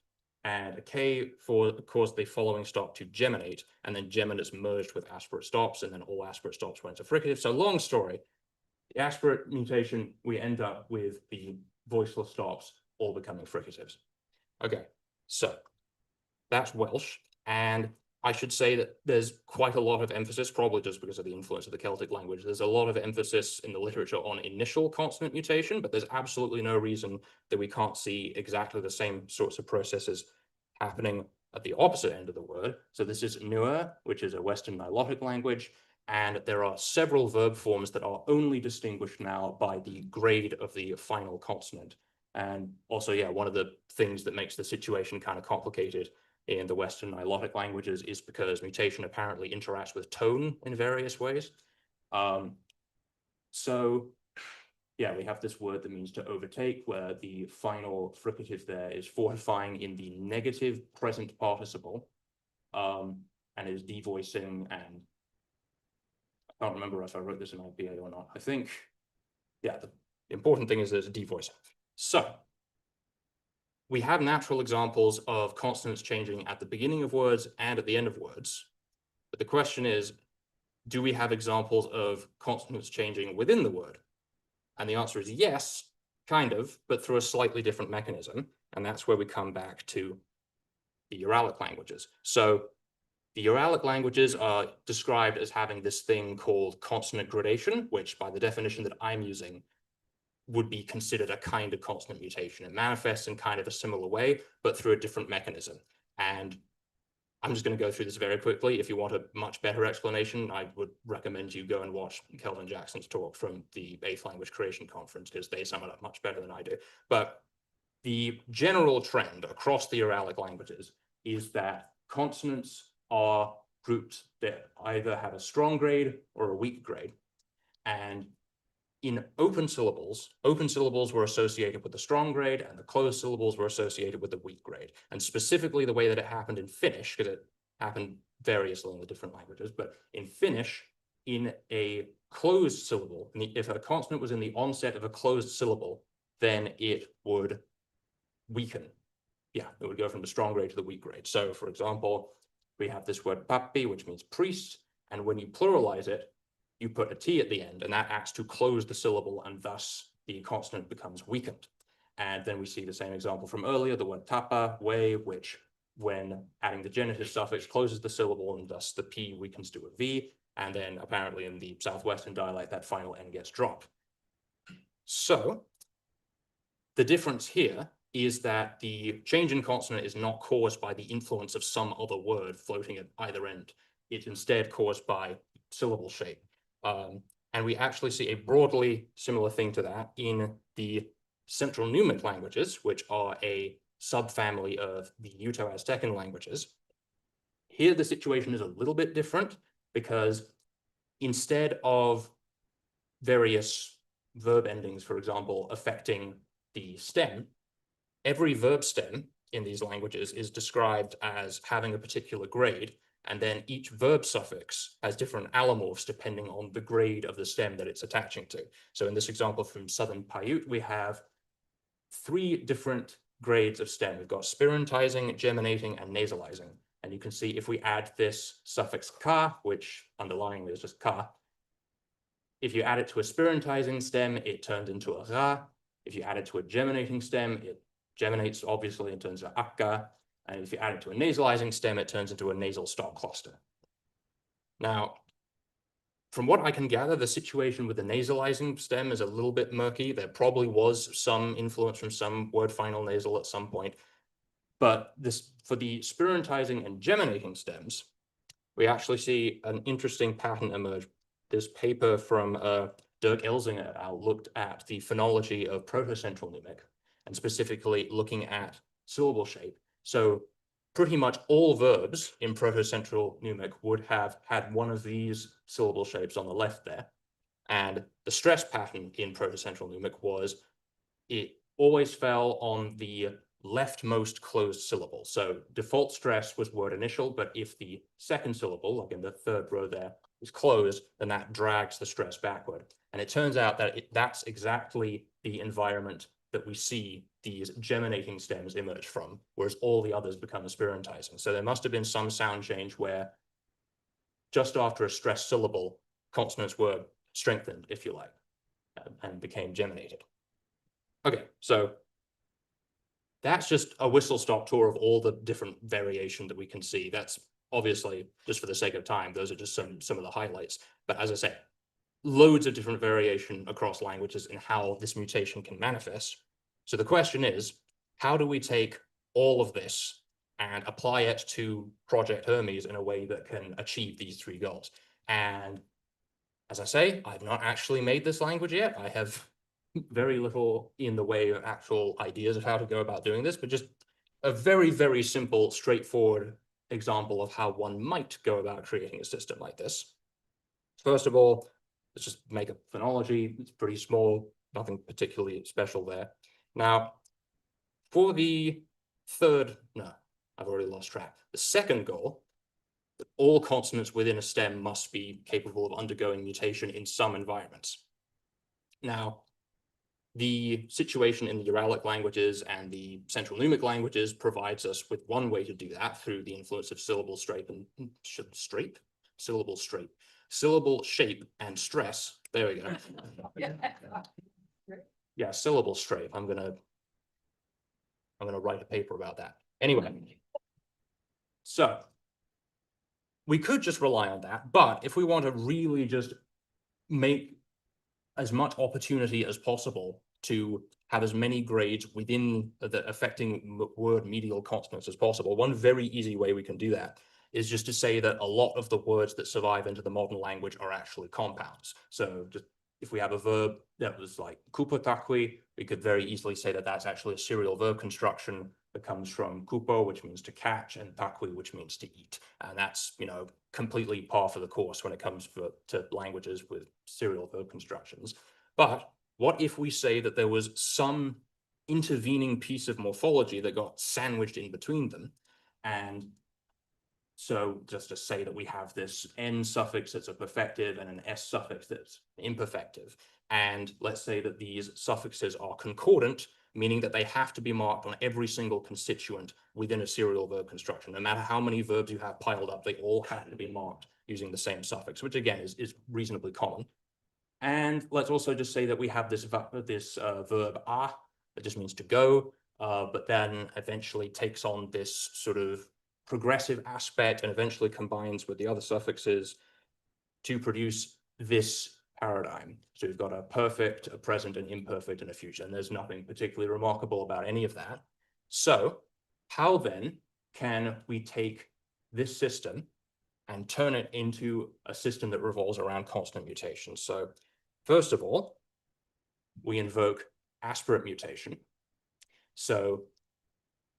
and a K caused the following stop to geminate, and then geminates merged with aspirate stops, and then all aspirate stops went to fricative. So long story, the aspirate mutation, we end up with the voiceless stops all becoming fricatives. Okay, so that's Welsh, and I should say that there's quite a lot of emphasis, probably just because of the influence of the Celtic language, there's a lot of emphasis in the literature on initial consonant mutation, but there's absolutely no reason that we can't see exactly the same sorts of processes happening at the opposite end of the word. So this is Nuer, which is a Western Nilotic language, and there are several verb forms that are only distinguished now by the grade of the final consonant. And also, yeah, one of the things that makes the situation kind of complicated in the Western Nilotic languages is because mutation apparently interacts with tone in various ways. So yeah, we have this word that means to overtake, where the final fricative there is fortifying in the negative present participle, and is devoicing and can't remember if I wrote this in my BA or not. I think, yeah, the important thing is there's a D voice. So we have natural examples of consonants changing at the beginning of words and at the end of words. But the question is, do we have examples of consonants changing within the word? And the answer is yes, kind of, but through a slightly different mechanism. And that's where we come back to the Uralic languages. So the Uralic languages are described as having this thing called consonant gradation, which by the definition that I'm using would be considered a kind of consonant mutation. It manifests in kind of a similar way, but through a different mechanism. And I'm just going to go through this very quickly. If you want a much better explanation, I would recommend you go and watch Kelvin Jackson's talk from the 8th Language Creation Conference, because they sum it up much better than I do. But the general trend across the Uralic languages is that consonants are groups that either have a strong grade or a weak grade. And in open syllables were associated with the strong grade, and the closed syllables were associated with the weak grade. And specifically the way that it happened in Finnish, because it happened variously in the different languages, but in Finnish, in a closed syllable, if a consonant was in the onset of a closed syllable, then it would weaken. Yeah, it would go from the strong grade to the weak grade. So for example, we have this word pappi, which means priest, and when you pluralize it, you put a T at the end, and that acts to close the syllable, and thus the consonant becomes weakened. And then we see the same example from earlier, the word tapa, way, which when adding the genitive suffix closes the syllable, and thus the P weakens to a V. And then apparently in the Southwestern dialect, that final N gets dropped. So the difference here is that the change in consonant is not caused by the influence of some other word floating at either end. It's instead caused by syllable shape. And we actually see a broadly similar thing to that in the Central Numic languages, which are a subfamily of the Uto-Aztecan languages. Here, the situation is a little bit different, because instead of various verb endings, for example, affecting the stem, every verb stem in these languages is described as having a particular grade, and then each verb suffix has different allomorphs depending on the grade of the stem that it's attaching to. So in this example from Southern Paiute, we have 3 different grades of stem. We've got spirantizing, geminating, and nasalizing. And you can see if we add this suffix ka, which underlyingly is just ka, if you add it to a spirantizing stem, it turns into a ra. If you add it to a geminating stem, it geminates, obviously, and turns into akka. And if you add it to a nasalizing stem, it turns into a nasal stop cluster. Now, from what I can gather, the situation with the nasalizing stem is a little bit murky. There probably was some influence from some word final nasal at some point. But this, for the spirantizing and geminating stems, we actually see an interesting pattern emerge. This paper from Dirk Elzinger et al. Looked at the phonology of Proto-Central Numic, and specifically looking at syllable shape. So pretty much all verbs in Proto-Central Numic would have had one of these syllable shapes on the left there. And the stress pattern in Proto-Central Numic was it always fell on the leftmost closed syllable. So default stress was word initial, but if the second syllable, like in the 3rd row there, is closed, then that drags the stress backward. And it turns out that that's exactly the environment that we see these geminating stems emerge from, whereas all the others become spirantizing. So there must have been some sound change where just after a stressed syllable, consonants were strengthened, if you like, and became geminated. Okay, so that's just a whistle-stop tour of all the different variation that we can see. That's obviously, just for the sake of time, those are just some of the highlights. But as I say, loads of different variation across languages in how this mutation can manifest. So the question is, how do we take all of this and apply it to Project Hermes in a way that can achieve these 3 goals? And as I say, I've not actually made this language yet. I have very little in the way of actual ideas of how to go about doing this, but just a very, very simple, straightforward example of how one might go about creating a system like this. First of all, let's just make a phonology. It's pretty small, nothing particularly special there. Now, for the 3rd, no, I've already lost track. The 2nd goal that all consonants within a stem must be capable of undergoing mutation in some environments. Now, the situation in the Uralic languages and the Central Numic languages provides us with one way to do that through the influence of syllable shape and syllable shape and stress. There we go. Yeah, syllable strafe. I'm gonna write a paper about that. Anyway, so we could just rely on that, but if we want to really just make as much opportunity as possible to have as many grades within the affecting word medial consonants as possible, one very easy way we can do that is just to say that a lot of the words that survive into the modern language are actually compounds. So just if we have a verb that was like kupotakwi, we could very easily say that that's actually a serial verb construction that comes from kupo, which means to catch, and takwi, which means to eat. And that's, you know, completely par for the course when it comes to languages with serial verb constructions. But what if we say that there was some intervening piece of morphology that got sandwiched in between them? And so just to say that we have this N suffix that's a perfective and an S suffix that's imperfective. And let's say that these suffixes are concordant, meaning that they have to be marked on every single constituent within a serial verb construction. No matter how many verbs you have piled up, they all have to be marked using the same suffix, which again is reasonably common. And let's also just say that we have this verb a, that just means to go, but then eventually takes on this sort of progressive aspect and eventually combines with the other suffixes to produce this paradigm. So we've got a perfect, a present, an imperfect, and a future, and there's nothing particularly remarkable about any of that. So how then can we take this system and turn it into a system that revolves around consonant mutation? So first of all, we invoke aspirate mutation. So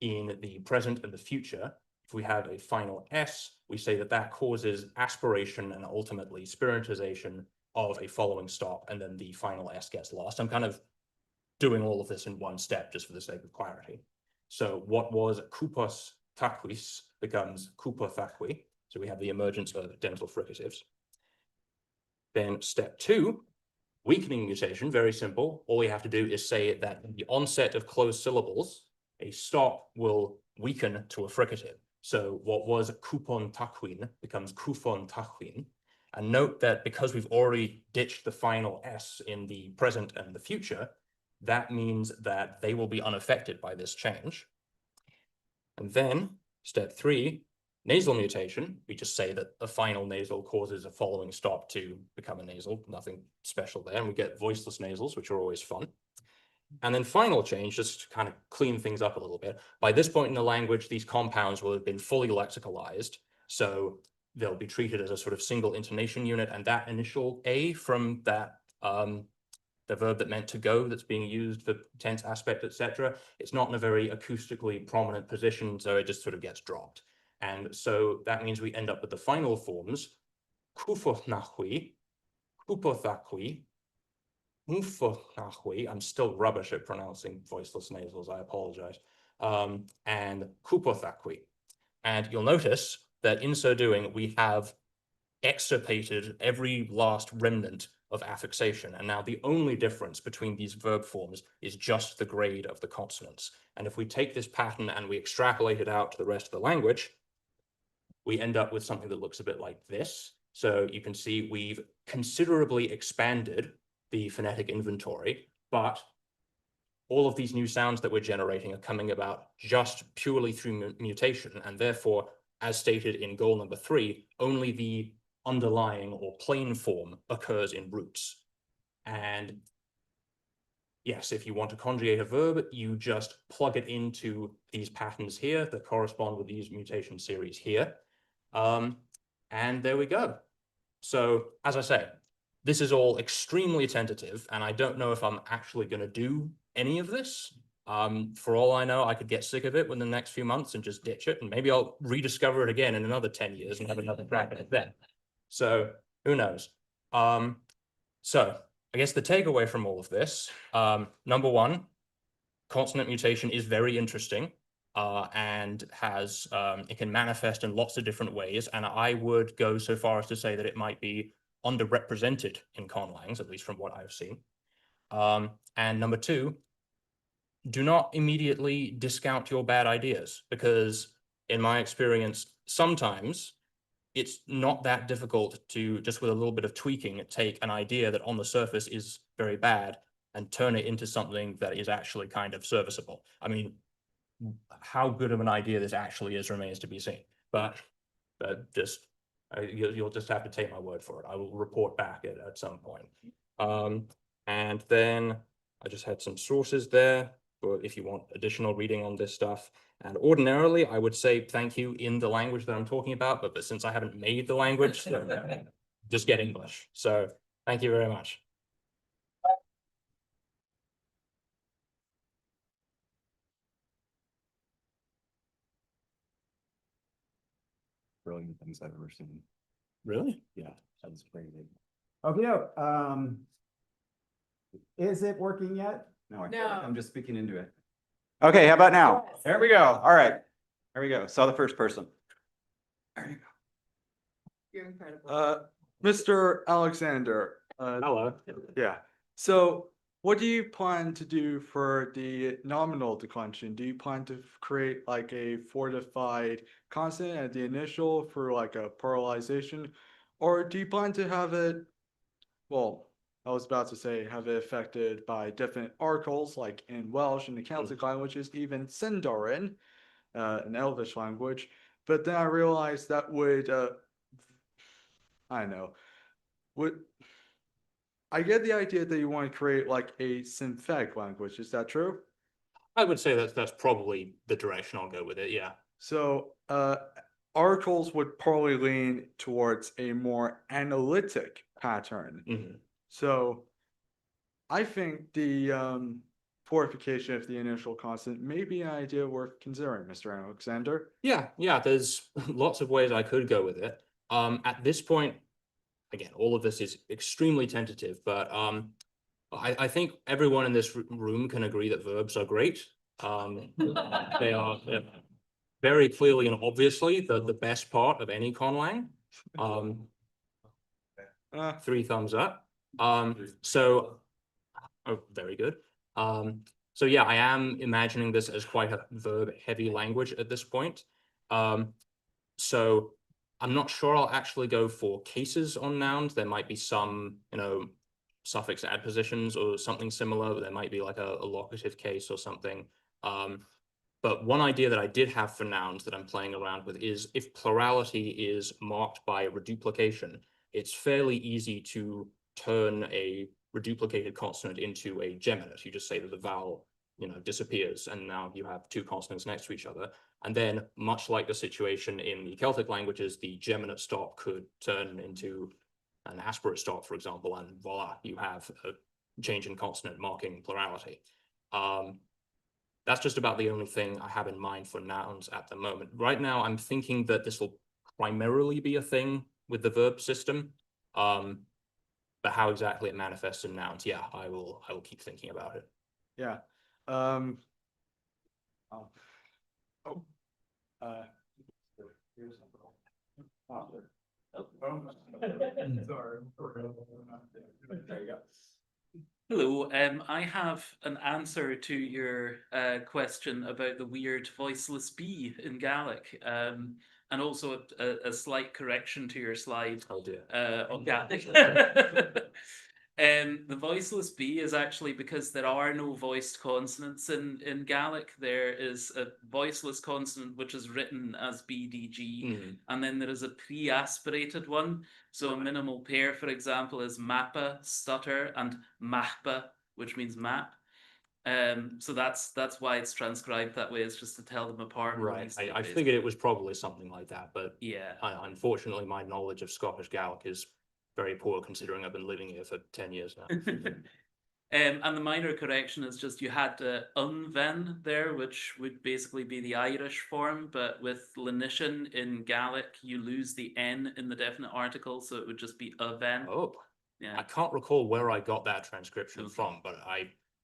in the present and the future, if we have a final S, we say that that causes aspiration and ultimately spiritization of a following stop, and then the final S gets lost. I'm kind of doing all of this in one step just for the sake of clarity. So what was kupos taquis becomes kupothaqui. So we have the emergence of dental fricatives. Then step 2, weakening mutation, very simple. All we have to do is say that at the onset of closed syllables, a stop will weaken to a fricative. So what was kupon taquin becomes kufon taquin. And note that because we've already ditched the final S in the present and the future, that means that they will be unaffected by this change. And then step 3, nasal mutation. We just say that a final nasal causes a following stop to become a nasal, nothing special there. And we get voiceless nasals, which are always fun. And then final change, just to kind of clean things up a little bit. By this point in the language, these compounds will have been fully lexicalized. So they'll be treated as a sort of single intonation unit. And that initial A from that, the verb that meant to go that's being used for tense aspect, etc., it's not in a very acoustically prominent position. So it just sort of gets dropped. And so that means we end up with the final forms, kufothnahui, kupothaqui, mufothnahui. I'm still rubbish at pronouncing voiceless nasals, I apologize. And kupothaqui. And you'll notice that in so doing, we have extirpated every last remnant of affixation. And now the only difference between these verb forms is just the grade of the consonants. And if we take this pattern and we extrapolate it out to the rest of the language, we end up with something that looks a bit like this. So you can see we've considerably expanded the phonetic inventory, but all of these new sounds that we're generating are coming about just purely through mutation. And therefore, as stated in goal number 3, only the underlying or plain form occurs in roots. And yes, if you want to conjugate a verb, you just plug it into these patterns here that correspond with these mutation series here. And there we go. So as I say, this is all extremely tentative, and I don't know if I'm actually going to do any of this. For all I know, I could get sick of it within the next few months and just ditch it, and maybe I'll rediscover it again in another 10 years and have another crack at it then. So who knows? So I guess the takeaway from all of this, number 1, consonant mutation is very interesting. and has it can manifest in lots of different ways. And I would go so far as to say that it might be underrepresented in conlangs, at least from what I've seen. And number two, do not immediately discount your bad ideas, because in my experience, sometimes it's not that difficult to, just with a little bit of tweaking, take an idea that on the surface is very bad and turn it into something that is actually kind of serviceable. I mean, how good of an idea this actually is remains to be seen, but just you'll just have to take my word for it. I will report back at some point. And then I just had some sources there for if you want additional reading on this stuff. And ordinarily, I would say thank you in the language that I'm talking about, but since I haven't made the language, just get English. So thank you very much. Brilliant things I've ever seen. Really? Yeah, that's crazy. Okay, is it working yet? No, I'm just speaking into it. Okay, how about now? Yes. There we go. All right. There we go. Saw the first person. There you go. You're incredible. Mr. Alexander. Hello. Yeah. So what do you plan to do for the nominal declension? Do you plan to create like a fortified constant at the initial for like a pluralization? Or do you plan to have it, well, I was about to say have it affected by different articles like in Welsh and the Celtic languages, even Sindarin, an Elvish language. But then I realized that would, I don't know, I get the idea that you want to create like a synthetic language. Is that true? I would say that's probably the direction I'll go with it. Yeah. So, articles would probably lean towards a more analytic pattern. Mm-hmm. So, I think the fortification of the initial constant may be an idea worth considering, Mr. Alexander. Yeah, there's lots of ways I could go with it. At this point, again, all of this is extremely tentative, but I think everyone in this room can agree that verbs are great. They are very clearly and obviously the best part of any conlang. 3 thumbs up. So, oh, very good. So yeah, I am imagining this as quite a verb-heavy language at this point. So I'm not sure I'll actually go for cases on nouns. There might be some, suffix adpositions or something similar. There might be like a locative case or something. But one idea that I did have for nouns that I'm playing around with is if plurality is marked by reduplication, it's fairly easy to turn a reduplicated consonant into a geminate. You just say that the vowel, disappears, and now you have 2 consonants next to each other. And then, much like the situation in the Celtic languages, the geminate stop could turn into an aspirate stop, for example, and voila, you have a change in consonant marking plurality. That's just about the only thing I have in mind for nouns at the moment. Right now, I'm thinking that this will primarily be a thing with the verb system. But how exactly it manifests in nouns, yeah, I will keep thinking about it. Yeah. Hello, I have an answer to your question about the weird voiceless B in Gaelic, and also a slight correction to your slide on Gaelic. The voiceless B is actually because there are no voiced consonants in Gaelic. There is a voiceless consonant which is written as BDG, and then there is a pre-aspirated one. So a minimal pair, for example, is mappa, stutter, and mahpa, which means map. So that's why it's transcribed that way. It's just to tell them apart. Right. I figured it was probably something like that, but yeah, unfortunately, my knowledge of Scottish Gaelic is very poor, considering I've been living here for 10 years now. And the minor correction is just you had unven there, which would basically be the Irish form, but with lenition in Gaelic, you lose the N in the definite article, so it would just be aven. Oh, yeah. I can't recall where I got that transcription from, but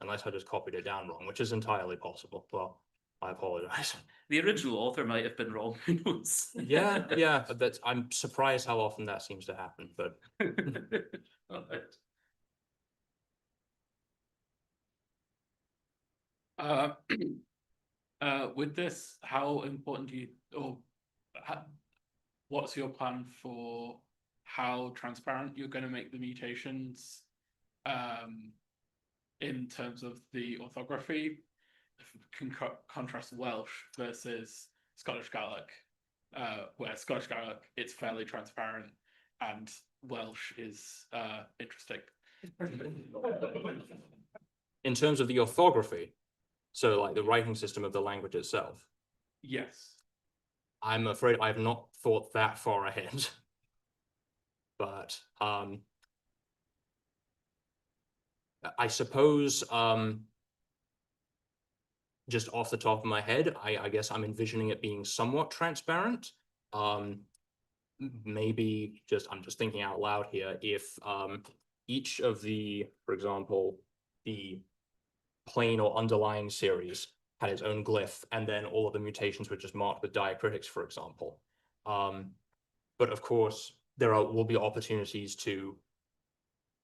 unless I just copied it down wrong, which is entirely possible. Well, I apologize. The original author might have been wrong, who knows? Yeah, yeah, I'm surprised how often that seems to happen, but Alright. With this, how important do you, or what's your plan for how transparent you're going to make the mutations in terms of the orthography? Contrast Welsh versus Scottish Gaelic, where Scottish Gaelic it's fairly transparent and Welsh is interesting. in terms of the orthography, so like the writing system of the language itself, Yes. I'm afraid I've not thought that far ahead. But I suppose just off the top of my head, I guess I'm envisioning it being somewhat transparent. Maybe I'm just thinking out loud here, if each of the, for example, the plain or underlying series had its own glyph, and then all of the mutations were just marked with diacritics, for example. But of course, there will be opportunities to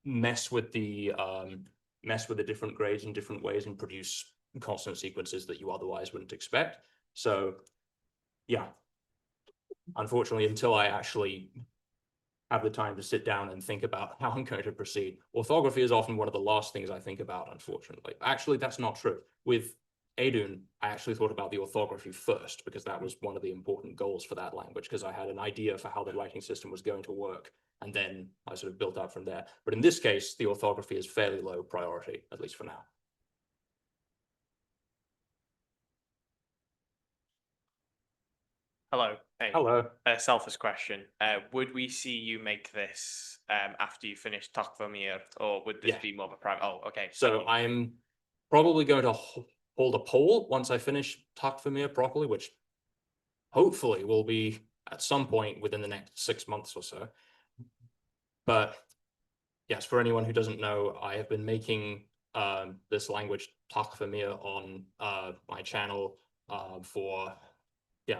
mess with the different grades in different ways and produce consonant sequences that you otherwise wouldn't expect. So yeah, unfortunately, until I actually have the time to sit down and think about how I'm going to proceed, orthography is often one of the last things I think about, unfortunately. Actually, that's not true. With Adun, I actually thought about the orthography first, because that was one of the important goals for that language, because I had an idea for how the writing system was going to work, and then I sort of built up from there. But in this case, the orthography is fairly low priority, at least for now. Hello. Hey. Hello. Selfish question. Would we see you make this after you finish Takvamir, or would this be more of a private? Oh, okay. So I'm probably going to hold a poll once I finish Takvamir properly, which hopefully will be at some point within the next 6 months or so. But yes, for anyone who doesn't know, I have been making this language Takvamir on my channel for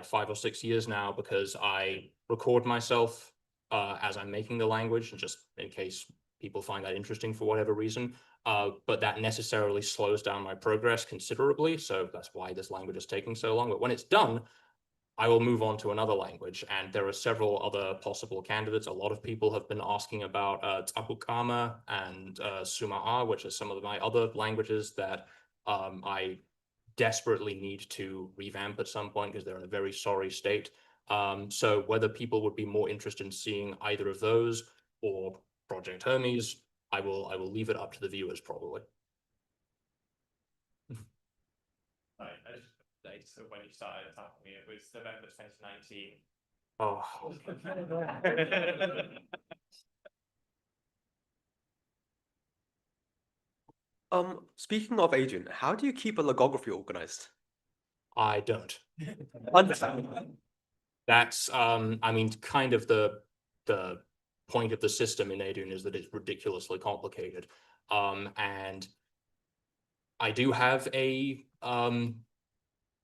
5 or 6 years now, because I record myself as I'm making the language, and just in case people find that interesting for whatever reason. But that necessarily slows down my progress considerably, so that's why this language is taking so long. But when it's done, I will move on to another language, and there are several other possible candidates. A lot of people have been asking about Tsapukama and Suma'a, which are some of my other languages that I desperately need to revamp at some point, because they're in a very sorry state. So whether people would be more interested in seeing either of those or Project Hermes, I will leave it up to the viewers probably. So when you started attacking me, it was November 2019. Oh. Speaking of Adrian, how do you keep a logography organized? I don't. Understand. That's I mean, kind of the point of the system in Adun is that it's ridiculously complicated. And I do have a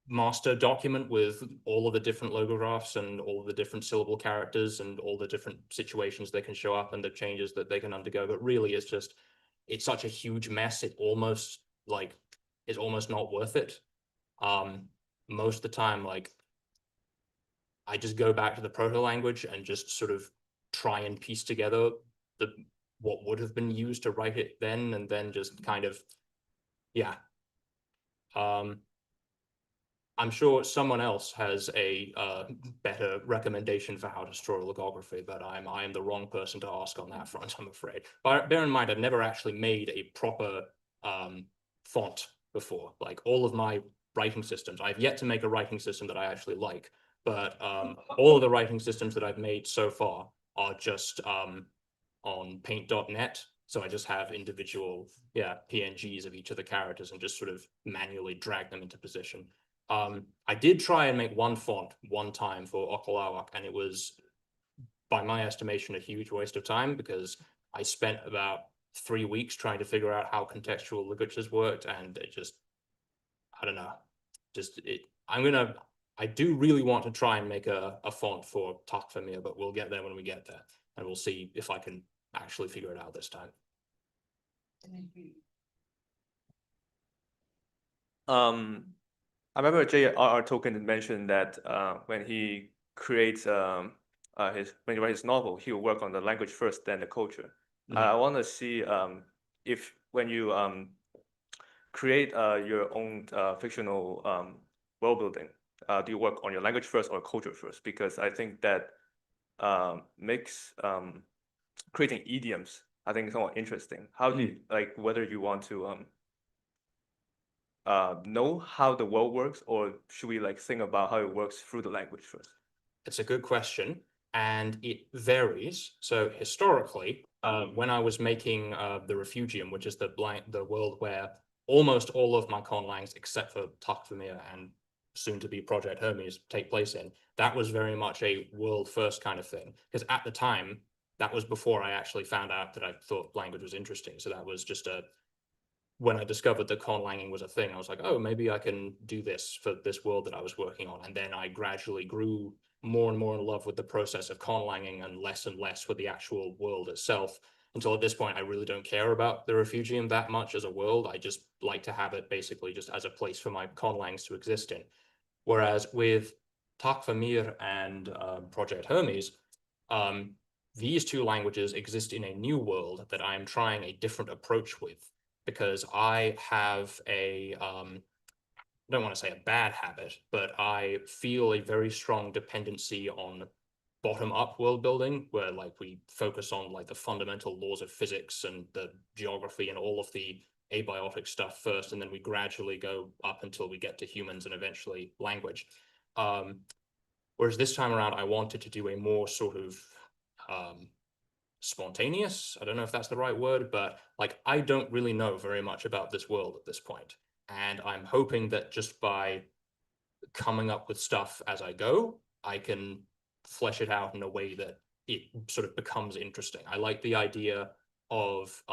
master document with all of the different logographs and all of the different syllable characters and all the different situations they can show up and the changes that they can undergo. But really, it's such a huge mess. It's almost not worth it. Most of the time, I just go back to the proto language and just sort of try and piece together what would have been used to write it then, and then just kind of, yeah. I'm sure someone else has a better recommendation for how to store logography, but I am the wrong person to ask on that front, I'm afraid. But bear in mind, I've never actually made a proper font before. Like all of my writing systems, I've yet to make a writing system that I actually like, but all of the writing systems that I've made so far are just on paint.net. So I just have individual, PNGs of each of the characters and just sort of manually drag them into position. I did try and make one font one time for Okolawak, and it was, by my estimation, a huge waste of time, because I spent about 3 weeks trying to figure out how contextual ligatures worked, and it just, I don't know. I do really want to try and make a font for Takvamir, but we'll get there when we get there, and we'll see if I can actually figure it out this time. I remember J.R.R. Tolkien mentioned that when he creates when he writes his novel, he will work on the language first, then the culture. I want to see if when you create your own fictional world building, do you work on your language first or culture first? Because I think that makes creating idioms, I think, somewhat interesting. How do you, like, whether you want to know how the world works, or should we like think about how it works through the language first? It's a good question, and it varies. So historically, when I was making the Refugium, which is the world where almost all of my conlangs, except for Takvamir and soon to be Project Hermes, take place in, that was very much a world first kind of thing. Because at the time, that was before I actually found out that I thought language was interesting. So that was just when I discovered that conlanging was a thing, I was like, oh, maybe I can do this for this world that I was working on. And then I gradually grew more and more in love with the process of conlanging and less with the actual world itself, until at this point, I really don't care about the Refugium that much as a world. I just like to have it basically just as a place for my conlangs to exist in. Whereas with Takvamir and Project Hermes, these two languages exist in a new world that I am trying a different approach with, because I have I don't want to say a bad habit, but I feel a very strong dependency on bottom-up world building, where like we focus on like the fundamental laws of physics and the geography and all of the abiotic stuff first, and then we gradually go up until we get to humans and eventually language. Whereas this time around, I wanted to do a more sort of spontaneous, I don't know if that's the right word, but like I don't really know very much about this world at this point. And I'm hoping that just by coming up with stuff as I go, I can flesh it out in a way that it sort of becomes interesting. I like the idea of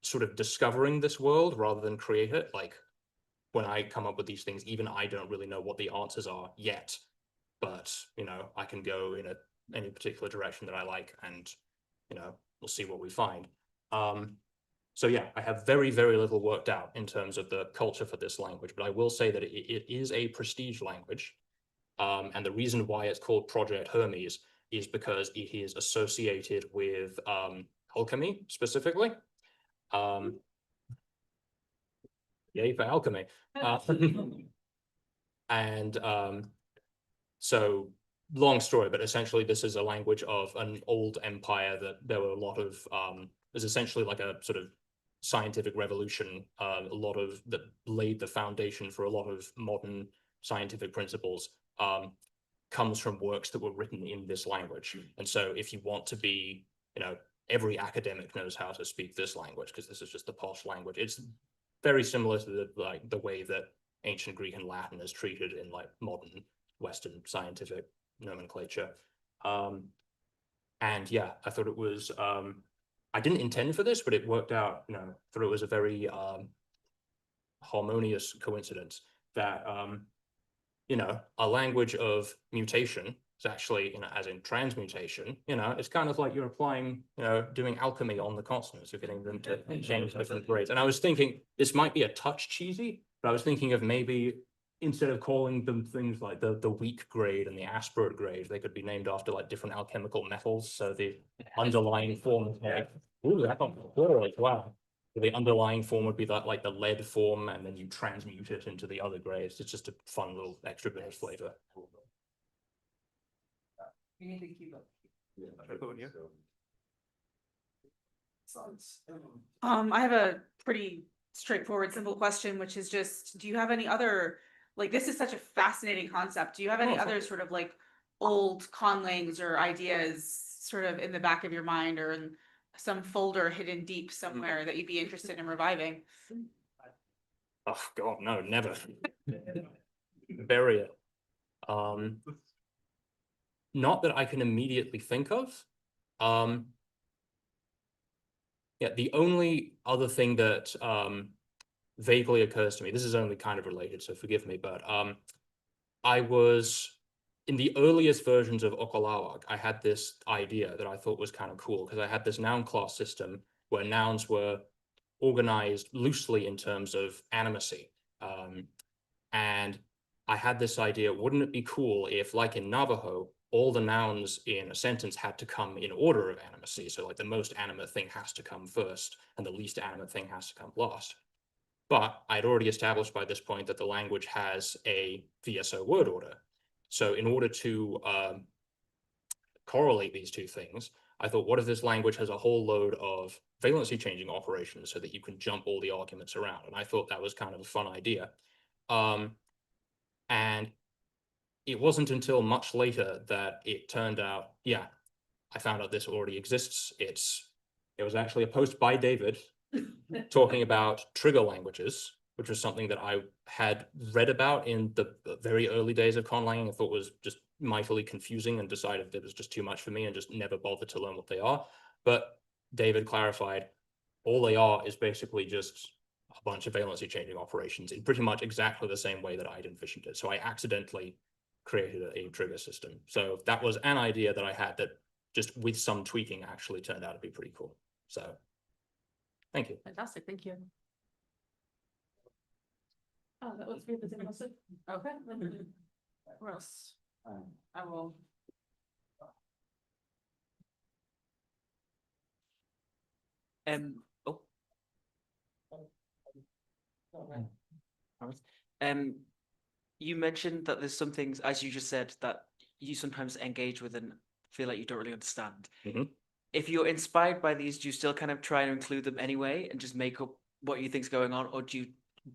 sort of discovering this world rather than create it. Like when I come up with these things, even I don't really know what the answers are yet, but you know, I can go in any particular direction that I like, and you know, we'll see what we find. So yeah, I have very, very little worked out in terms of the culture for this language, but I will say that it is a prestige language. And the reason why it's called Project Hermes is because it is associated with alchemy specifically. Yay for alchemy. And so long story, but essentially this is a language of an old empire that there were a lot of, is essentially like a sort of scientific revolution, a lot of that laid the foundation for a lot of modern scientific principles, comes from works that were written in this language. And so if you want to be, you know, every academic knows how to speak this language because this is just the posh language. It's very similar to the way that ancient Greek and Latin is treated in like modern Western scientific nomenclature. And yeah, I thought it was, I didn't intend for this, but it worked out, you know, I thought it was a very harmonious coincidence that, you know, a language of mutation is actually, you know, as in transmutation, you know, it's kind of like you're applying, you know, doing alchemy on the consonants, you're getting them to change different grades. And I was thinking this might be a touch cheesy, but I was thinking of maybe instead of calling them things like the weak grade and the aspirate grade, they could be named after like different alchemical metals. So the underlying form is like, ooh, that's wow. The underlying form would be that like the lead form, and then you transmute it into the other grades. It's just a fun little extra bit of flavor. You need to keep up. I have a pretty straightforward, simple question, which is just, do you have any other, like, this is such a fascinating concept. Do you have any other sort of like old conlangs or ideas sort of in the back of your mind or in some folder hidden deep somewhere that you'd be interested in reviving? Oh God, no, never. Bury it. Not that I can immediately think of. Yeah, the only other thing that vaguely occurs to me. This is only kind of related, so forgive me, but I was in the earliest versions of Okolawag, I had this idea that I thought was kind of cool because I had this noun class system where nouns were organized loosely in terms of animacy. And I had this idea, wouldn't it be cool if, like in Navajo, all the nouns in a sentence had to come in order of animacy? So like the most animate thing has to come first and the least animate thing has to come last. But I'd already established by this point that the language has a VSO word order. So in order to correlate these two things, I thought, what if this language has a whole load of valency changing operations so that you can jump all the arguments around? And I thought that was kind of a fun idea. And it wasn't until much later that it turned out, yeah, I found out this already exists. It was actually a post by David talking about trigger languages, which was something that I had read about in the very early days of conlanging. I thought was just mightily confusing and decided that it was just too much for me and just never bothered to learn what they are. But David clarified, all they are is basically just a bunch of valency changing operations in pretty much exactly the same way that I'd envisioned it. So I accidentally created a trigger system. So that was an idea that I had that just with some tweaking actually turned out to be pretty cool. So thank you. Fantastic, thank you. Oh, that was good. Okay. Where else? I will. Oh. You mentioned that there's some things, as you just said, that you sometimes engage with and feel like you don't really understand. If you're inspired by these, do you still kind of try and include them anyway and just make up what you think's going on, or do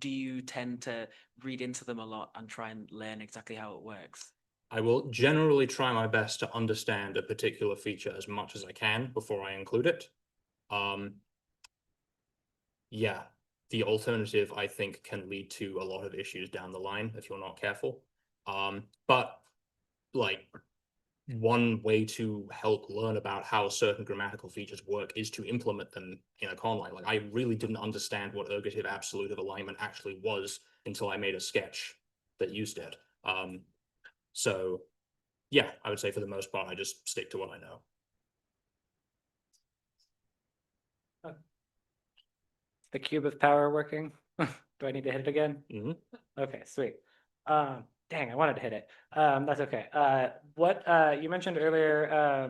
you tend to read into them a lot and try and learn exactly how it works? I will generally try my best to understand a particular feature as much as I can before I include it. Yeah, the alternative, I think, can lead to a lot of issues down the line if you're not careful. But like, one way to help learn about how certain grammatical features work is to implement them in a conlang. Like, I really didn't understand what ergative absolute of alignment actually was until I made a sketch that used it. So yeah, I would say for the most part, I just stick to what I know. The cube of power working? Do I need to hit it again? Okay, sweet. Dang, I wanted to hit it. That's okay. What you mentioned earlier,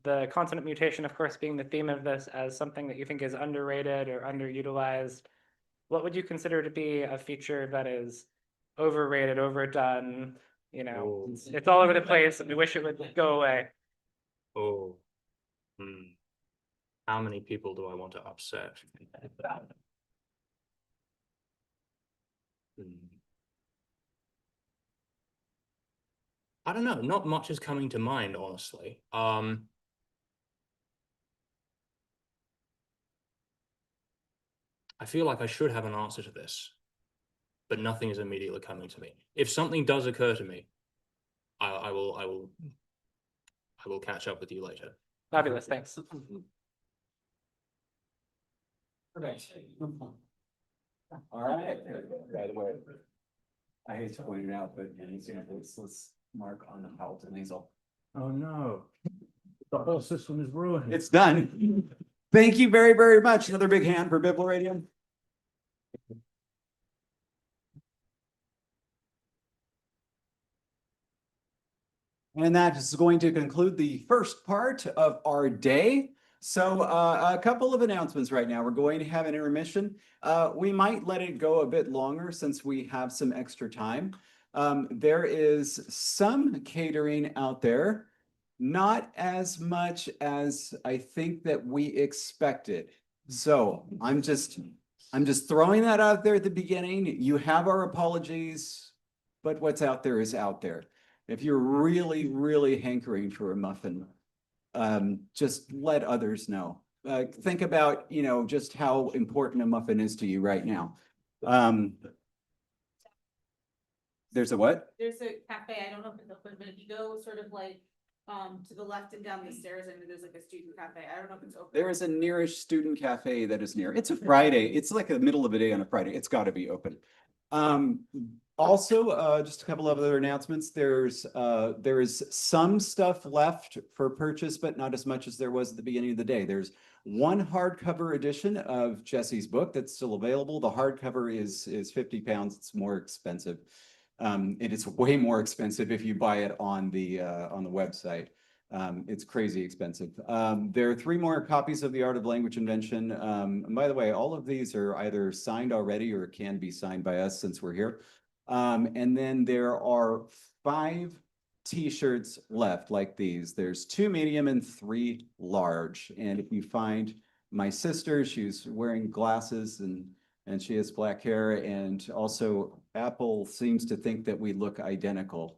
the consonant mutation, of course, being the theme of this as something that you think is underrated or underutilized. What would you consider to be a feature that is overrated, overdone? You know, it's all over the place and we wish it would go away. Oh. How many people do I want to upset? I don't know. Not much is coming to mind, honestly. I feel like I should have an answer to this, but nothing is immediately coming to me. If something does occur to me, I will catch up with you later. Fabulous, thanks. All right. By the way, I hate to point it out, but he's gonna this mark on the palatal nasal. Oh, no. The whole system is ruined. It's done. Thank you very, very much. Another big hand for Bibble Radio. And that is going to conclude the first part of our day. So a couple of announcements right now. We're going to have an intermission. We might let it go a bit longer since we have some extra time. There is some catering out there, not as much as I think that we expected. So I'm just throwing that out there at the beginning. You have our apologies, but what's out there is out there. If you're really, really hankering for a muffin, just let others know. Think about, you know, just how important a muffin is to you right now. There's a what? There's a cafe, I don't know if it's open, but if you go sort of like To the left and down the stairs, I know there's like a student cafe. I don't know if it's open. There is a nearish student cafe that is near. It's a Friday. It's like the middle of the day on a Friday. It's got to be open. Also, just a couple of other announcements. There is some stuff left for purchase, but not as much as there was at the beginning of the day. There's one hardcover edition of Jesse's book that's still available. The hardcover is £50. It's more expensive. It is way more expensive if you buy it on the website. It's crazy expensive. There are 3 more copies of The Art of Language Invention. And by the way, all of these are either signed already or can be signed by us since we're here. And then there are 5 t-shirts left like these. There's 2 medium and 3 large. And if you find my sister, she's wearing glasses and she has black hair, and also Apple seems to think that we look identical.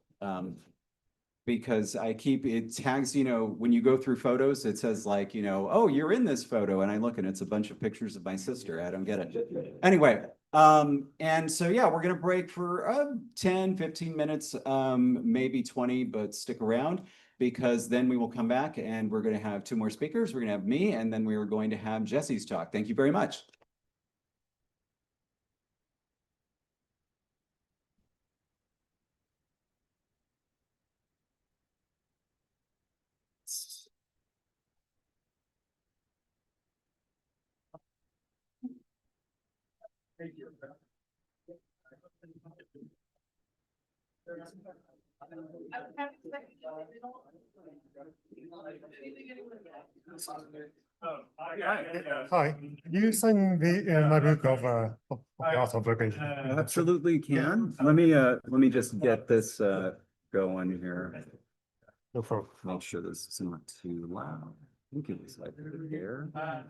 Because it tags, when you go through photos, it says like, oh, you're in this photo. And I look and it's a bunch of pictures of my sister. I don't get it. Anyway, and so, yeah, we're going to break for 10, 15 minutes, maybe 20, but stick around because then we will come back and we're going to have 2 more speakers. We're going to have me, and then we are going to have Jesse's talk. Thank you very much. Hi, you sign my book of the art of location. Absolutely can. Let me just get this going here. No problem. Make sure this is not too loud. We can just like here. My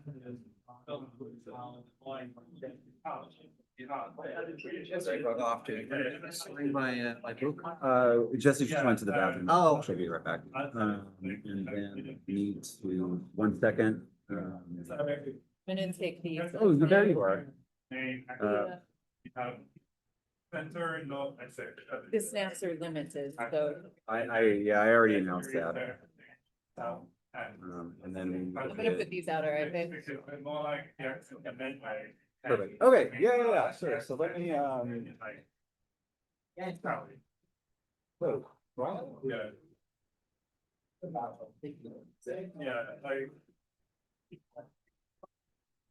book. Jesse just went to the bathroom. Oh. She'll be right back. And then need to 1 second. I'm gonna take these. Oh, there you are. The snaps are limited, so I already announced that. And then I'm gonna put these out, all right, babe? perfect. Okay, yeah, sure. So let me whoa, wow.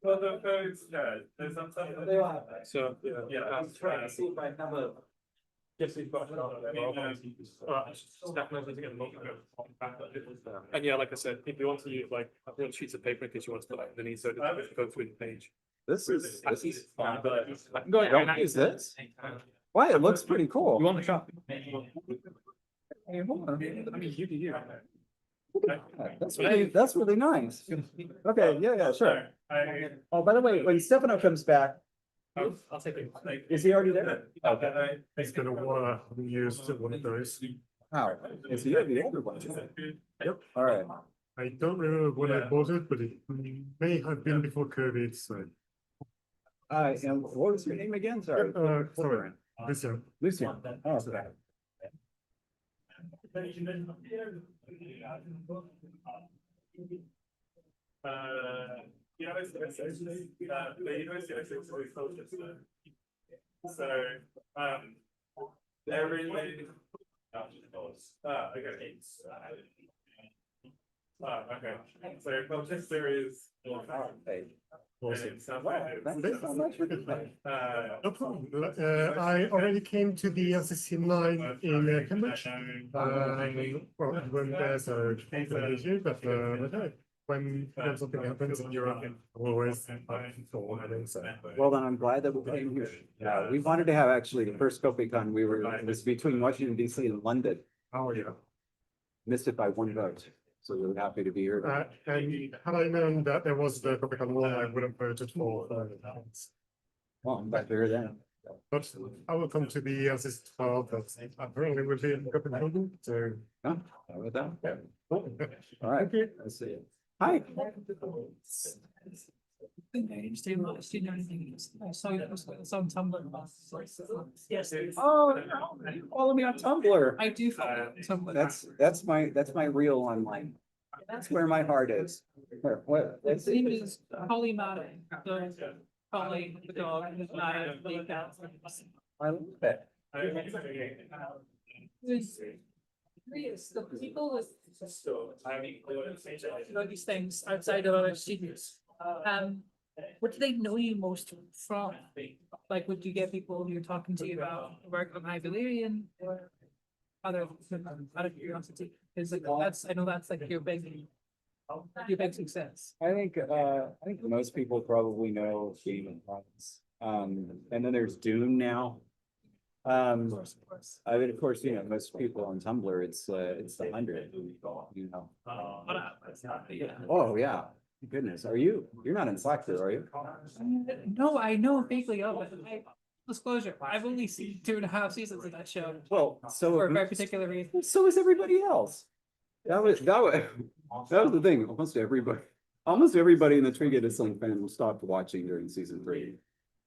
Well, there's some stuff. So, I'm trying to see if I have a. Yes, we've got. And yeah, like I said, if you want to use like sheets of paper because you want to put like underneath, so it doesn't go through the page. This is fine, but I can go ahead and use this. Why? It looks pretty cool. You want the shop? Hey, hold on. I mean, you do you. That's really nice. Okay, yeah, sure. Oh, by the way, when Stefano comes back, I'll take it. is he already there? Okay. He's gonna wanna use one of those. How? Is he the older one? Yep. All right. I don't remember when I bought it, but it may have been before COVID, so. And what was your name again? Sorry. Sorry, Lucian. Lucian. Oh, okay. So, they're really. Okay. Okay, so culture series. No problem. I already came to the LCC 9 in Cambridge. Well, I went there, so but okay. When something happens in Europe, I'm always for having so. Well, then I'm glad that we came here. We wanted to have actually the first Kopikon. It was between Washington DC and London. Oh, yeah. Missed it by 1 vote. So we're happy to be here. And had I known that there was the Kopikon 1, I would have voted for Well, I'm glad to hear that. But I will come to the LCC 12, that apparently will be in Copenhagen, so. Huh? How about that? Yeah. All right. Okay. Let's see. Hi. I saw you it's on Tumblr. Yes. Oh, you follow me on Tumblr. I do follow Tumblr. That's my real online. That's where my heart is. What? His name is Holly Madden. Holly, the dog, and the cat. I love it. There's the people with these things outside of other students. What do they know you most from? Like, would you get people who are talking to you about work on High Valyrian or other out of curiosity? Because like I know that's like your big success. I think most people probably know Game of Thrones. And then there's Dune now. I mean, of course, most people on Tumblr, it's the 100, you know. Oh, yeah. Goodness, you're not in Slack though, are you? No, I know vaguely of it. Disclosure, I've only seen 2.5 seasons of that show. Well, so for a very particular reason. So is everybody else. That was the thing. Almost everybody in the Trigger Sling fandom stopped watching during season 3.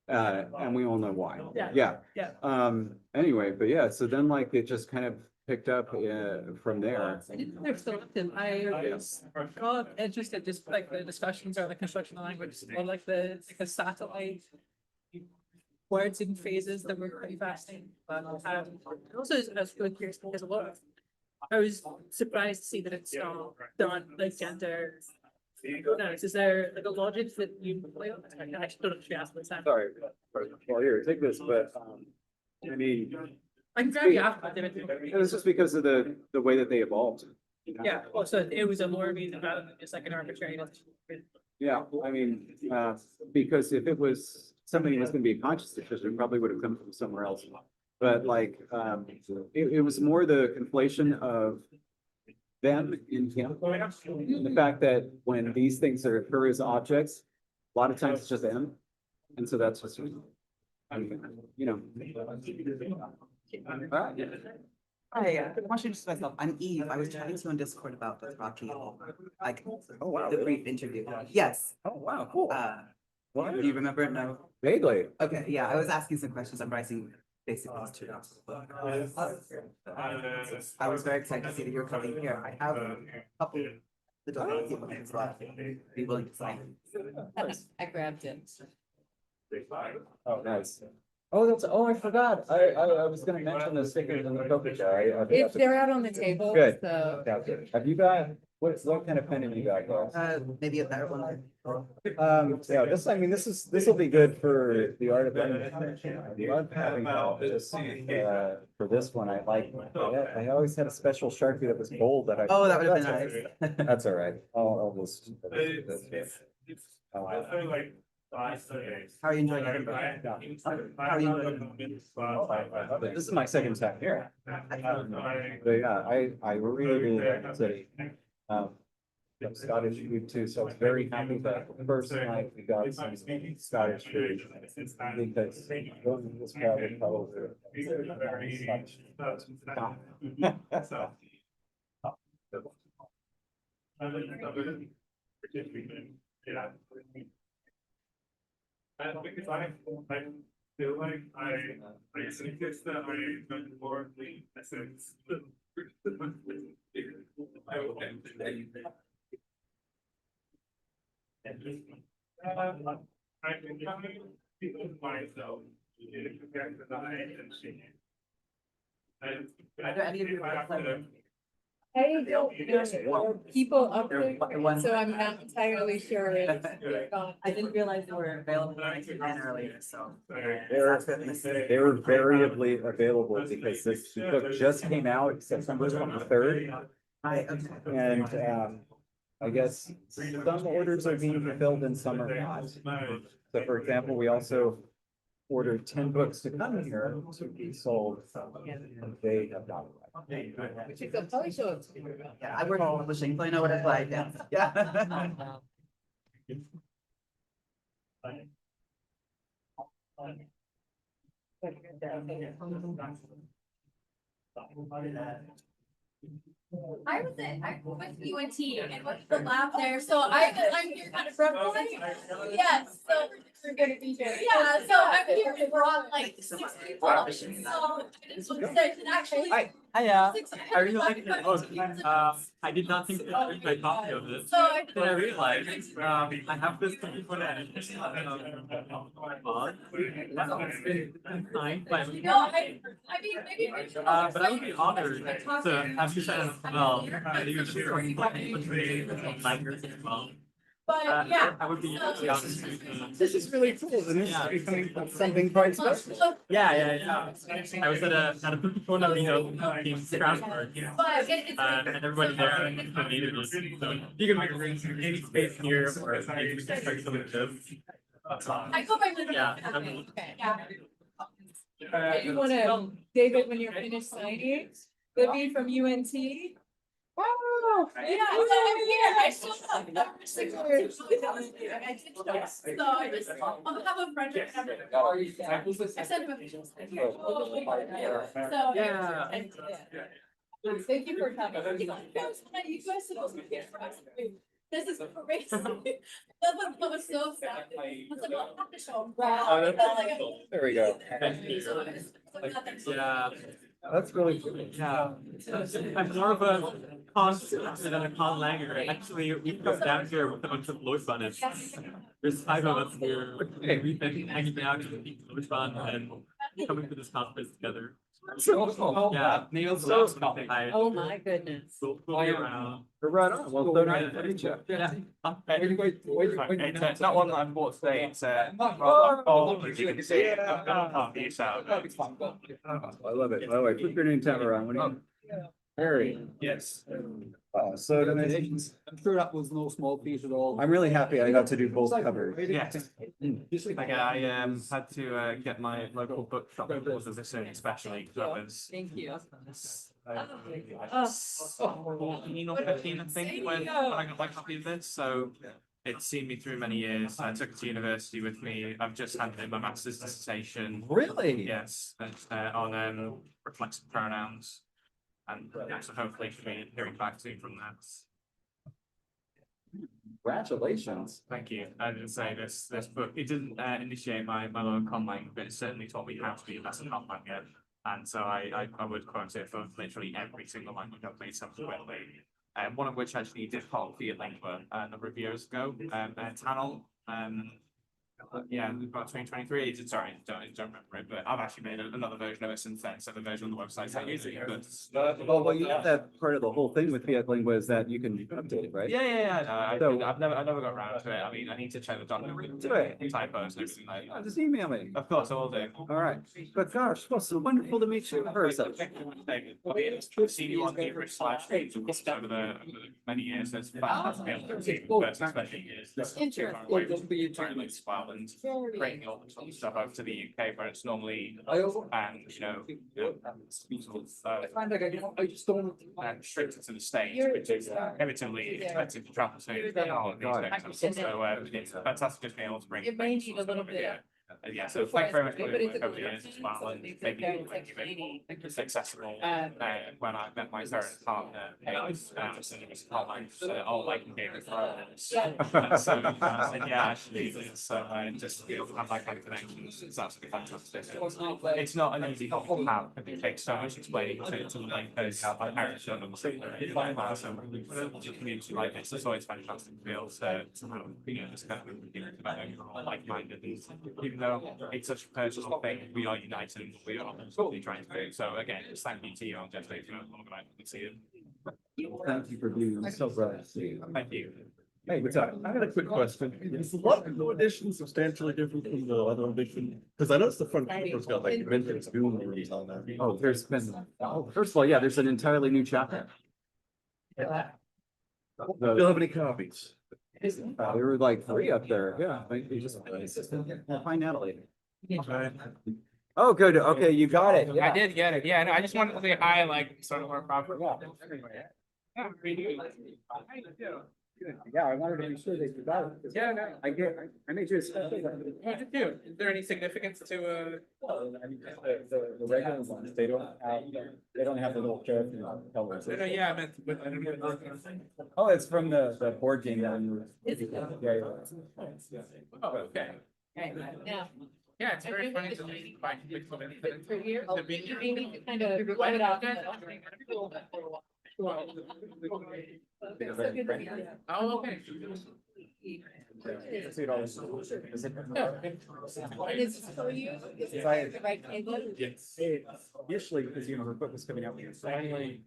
And we all know why. Yeah. Anyway, but yeah, so then like it just kind of picked up from there. I didn't know they're still active. I got interested just like the discussions or the construction of language or like the satellite words and phrases that were pretty fascinating. But also I was really curious because I was surprised to see that it's not done like gender pronouns. Is there like a logic that you play on? I actually don't actually ask this time. Sorry. Well, here, take this, but I mean, I can grab you after. it was just because of the way that they evolved. Yeah, also it was a lore reason rather than just like an arbitrary. Yeah, I mean, because if it was something that was going to be a conscious decision, it probably would have come from somewhere else. But like, it was more the conflation of them in him. The fact that when these things occur as objects, a lot of times it's just them. And so that's just, Hi, I want to introduce myself. I'm Eve. I was chatting to you on Discord about the Rocky, like, the brief interview. Yes. Oh, wow, cool. Do you remember it? No. Vaguely. Okay, yeah, I was asking some questions. I'm writing basically this to I was very excited to see that you're coming here. I have a couple of the documents as well. Be willing to sign. I grabbed it. Oh, nice. I forgot. I was gonna mention the stickers in the Kopikon. If they're out on the table, Good. so. Have you got, what kind of pen have you got, guys? Maybe a better one. Yeah, this will be good for the art of I love having just for this one. I always had a special Sharpie that was gold that Oh, that would have been nice. That's all right. I'll just. How are you enjoying Edinburgh? How are you enjoying? This is my second time here. But yeah, I really like the city. I'm Scottish food too, so I was very happy that the first night we got some Scottish food. Because going to this crowd would probably Because I feel like I think it's that I am more of the essence. I've been coming to myself compared to the and she. Are there any of you I don't know people up there, so I'm not entirely sure. I didn't realize they were available earlier, so. They were variably available because this book just came out September 23rd. And I guess some orders are being fulfilled and some are not. So for example, we also ordered 10 books to come here to be sold. And they have not arrived. Which is a probably show it. Yeah, I work in publishing, so I know what it's like. Yeah. I was with UNT and went to the lab there, so I'm here kind of from. Yes, so we're gonna be here. Yeah, so I'm here and we're on like 6 people. So I just want to say that actually. Hiya. Six- I really like the book. I did not think to print my copy of this. So Then I realized I have this for that. Signed by me. No, I mean maybe. But I would be honored to have you sign as well. You share libraries as well. But yeah. I would be really honored. This is really cool, and this is becoming something quite special. Yeah. I was at a Kopikon II in Strasbourg. And everybody there needed us. So you can make any space here or maybe we can start something like this. I go by the. Yeah. You wanna, David, when you're finished signing, Libby from UNT? Wow. Yeah, so I'm here. I still have number 6 years. So I just, I'll have a friend. I sent him a picture. So. Yeah. Thank you for coming. You guys supposed to be here for us. This is crazy. That was so sad. I was like, I'll have to show him. Wow. There we go. Yeah. That's really cool. Yeah. I'm more of a con than a conlanger. Actually, we've come down here with a bunch of Lloyd bunnies. There's 5 of us here. We've been hanging out with the Lloyd fun and coming to this conference together. Yeah, Neil's the last one. Oh my goodness. We'll be around. Right on. Well, so nice to meet you. Yeah. It's not one that I bought today, it's I love it. By the way, put your name tag around. What do you? Harry. Yes. So donations. I'm sure that was no small feat at all. I'm really happy I got to do both covers. Yes. Like I had to get my local bookshop involved with this in especially because I was. Thank you. 14 or 15, I think, when I got my copy of this, so it's seen me through many years. I took it to university with me. I've just handed in my master's dissertation. Really? Yes, on reflexive pronouns. And so hopefully should be hearing back soon from that. Congratulations. Thank you. I didn't say this book, it didn't initiate my love of Conlang, but it certainly taught me how to be a better Conlanger. And so I would quote it for literally every single language I've made subsequently. One of which actually did call via Lingua a number of years ago, Tanel. Yeah, about 2023. Sorry, don't remember it, but I've actually made another version of it since then. So the version on the website I'm using, Well, you know that part of the whole thing with Fiat Lingua is that you can update it, right? Yeah. So- I've never got around to it. I mean, I need to check the document. Do it. Typos and everything like that. Just email me. Of course, I will do. All right. But gosh, well, so wonderful to meet you in person. David, I've seen you on the /, over the many years. It's fantastic to be able to see you in person, especially years. And bringing all the sort of stuff over to the UK where it's normally restricted to the States, which is inevitably expensive to travel to. So it's fantastic to be able to bring. It may need a little bit. Yeah, so thank you very much for But your it's work over the years as well, and maybe it's accessible. When I met my current partner, it was online, so all like game yeah, actually, so just to be able to have that kind of connections, it's absolutely fantastic. It's not an easy hobby to have, it takes so much explaining to like those my parents don't understand. So a community like this, it's always fantastic to be able to have, just kind of about like-minded, even though it's such a personal thing, we are united in what we are absolutely trying to do. So again, just thank you to you on Jeff for organising to see it. Thank you for being, I'm so glad to see you. Thank you. Hey, what's up? I got a quick question. Is the Love New edition substantially different from the other edition? Because I noticed the front cover's got like vintage boomerangs on there. Oh, there's been, first of all, yeah, there's an entirely new chapter. Do you have any copies? There were like 3 up there, yeah. I'll find out later. Oh, good, okay, you got it. I did get it. Yeah, no, I just wanted to say hi, like sort of more proper. Yeah, I wanted to be sure that you got it. Yeah, no. I made you a special. Oh, did you? Is there any significance to I mean, the regular ones, they don't have the little character colors. No, yeah, I meant, but I don't know. Oh, it's from the board game that we were. Yeah, Oh, okay. Yeah. Yeah, it's very funny to me. For you, you need to kind of let it out. Oh, okay. Is it for you? Is it the right table? Yes. Initially, because her book was coming out. Finally.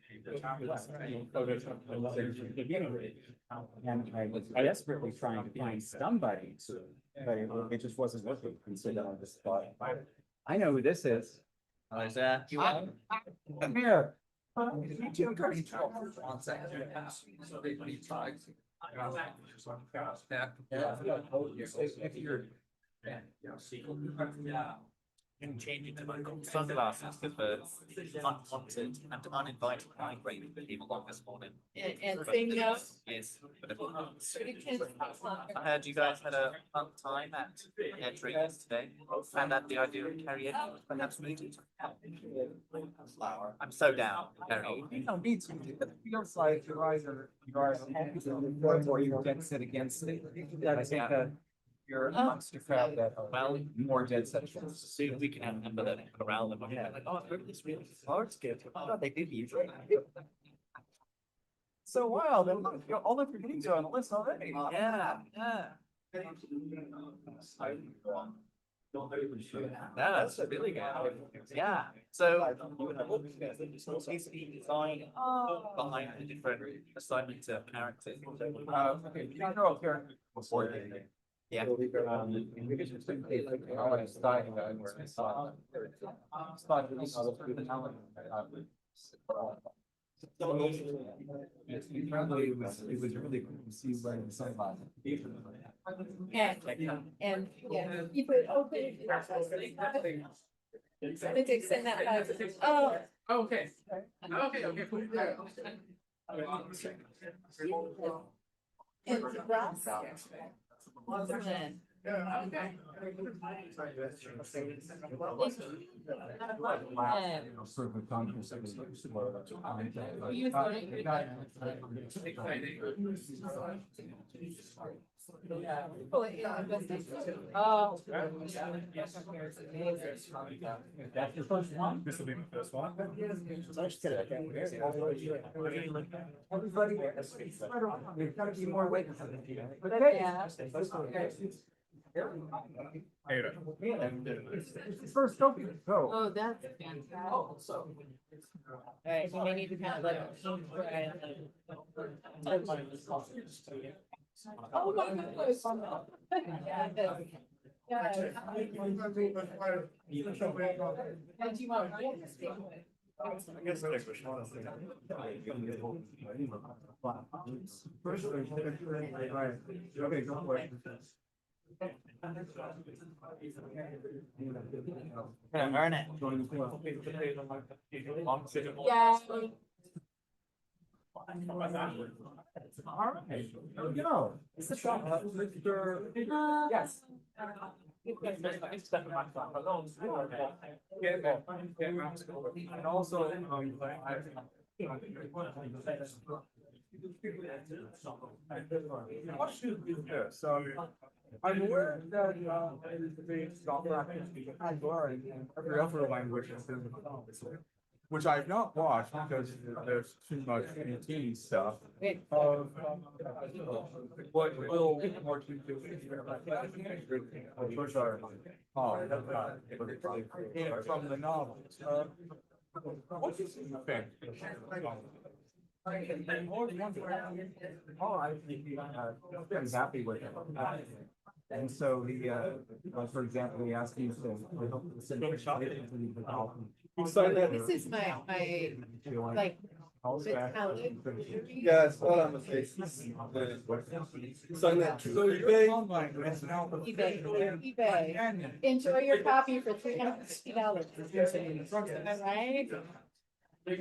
And I was desperately trying to find somebody, but it just wasn't working. And so then I just thought, I know who this is. Come here. And changing to my sunglasses because unwanted and uninvited migraine came along this morning. And saying no. Yes. I heard you guys had a fun time at Edinburgh today. Found out the idea of karaoke was perhaps needed. I'm so down. Karaoke. You don't need to. It feels like you're either or you get set against it. I think that you're amongst a crowd that are more dead set. Soon we can have a member that around them. Yeah. Like, oh, I've heard this really hard skip. Oh, God, they did use it. So wild. And look, all of your meetings are on the list already. Yeah, yeah. That's really good. Yeah. So basically design behind the different assignments of characters. Okay, you know character before yeah. It was really cool to see where the sunlight. And yeah, you put open. Send that back. Oh. Okay. Okay. And Ross. Sort of a conference. Oh. That's your first one? This will be my first one. Everybody, there's gotta be more ways. Yeah. It's first go. Oh, that's fantastic. Alright, so they need to kind of let. Oh my goodness. I guess the next question. Okay, go for it. Earn it. Yeah. All right, there we go. Yes. And also, so I'm aware that the software and every other language is in the which I've not watched because there's too much teen stuff. What will more to do? Which are from the novels. What do you think? I'm happy with it. And so he, for example, he asked me to send a shot. This is my like. Yeah, it's all on the face. eBay. Enjoy your copy for $350.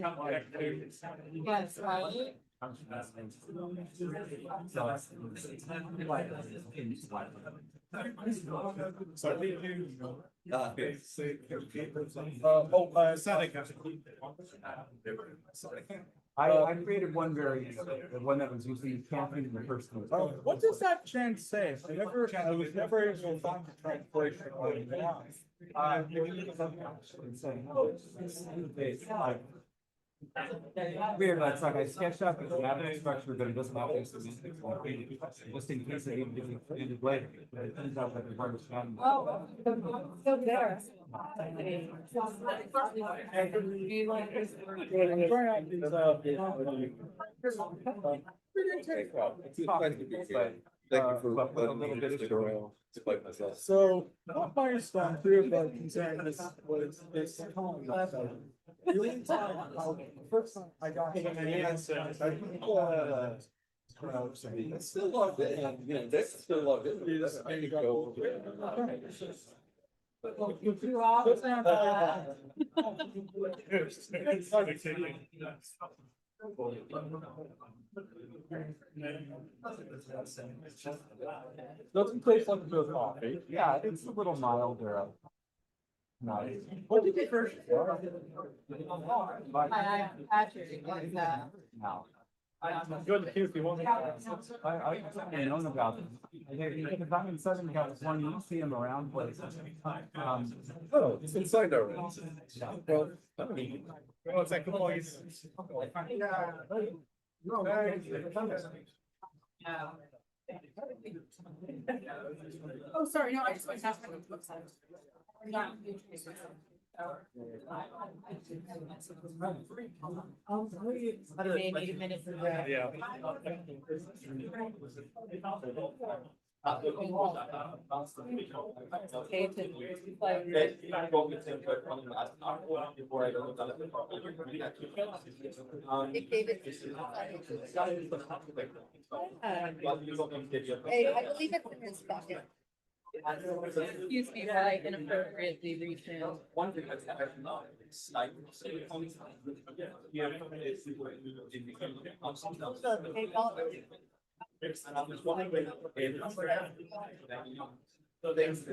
All right. Yes, right. I created one variant of it, the one that was using camping in the first one. What does that chant say? I was never able to find the translation on it. Weird, it's like I sketched out the mapping structure, but it doesn't have any semantics. Just in case it even gets extended later, but it turns out that the hardest one. Oh, so there. Thank you for letting me stick around to fight myself. So, what Firestone threw about concern this was this column. The first time I got him an answer, I think, It's still logged in, you know, that's still logged in. Doesn't taste like real coffee. Yeah, it's a little milder. Nice. What did you first? Patrick, like that. No. Go in the queue if you want. I known about them. Because I'm in Southern California, you see them around places. Oh, it's inside our range. Well, it's like boys. Oh, sorry, no, I just went to ask my website. Not. Maybe a minute for that. Yeah. Okay, to, like, if David. Hey, I believe it's in his bucket. Excuse me, while I inappropriately reach in. One thing that's happened now is like. And I'm just wondering. So things.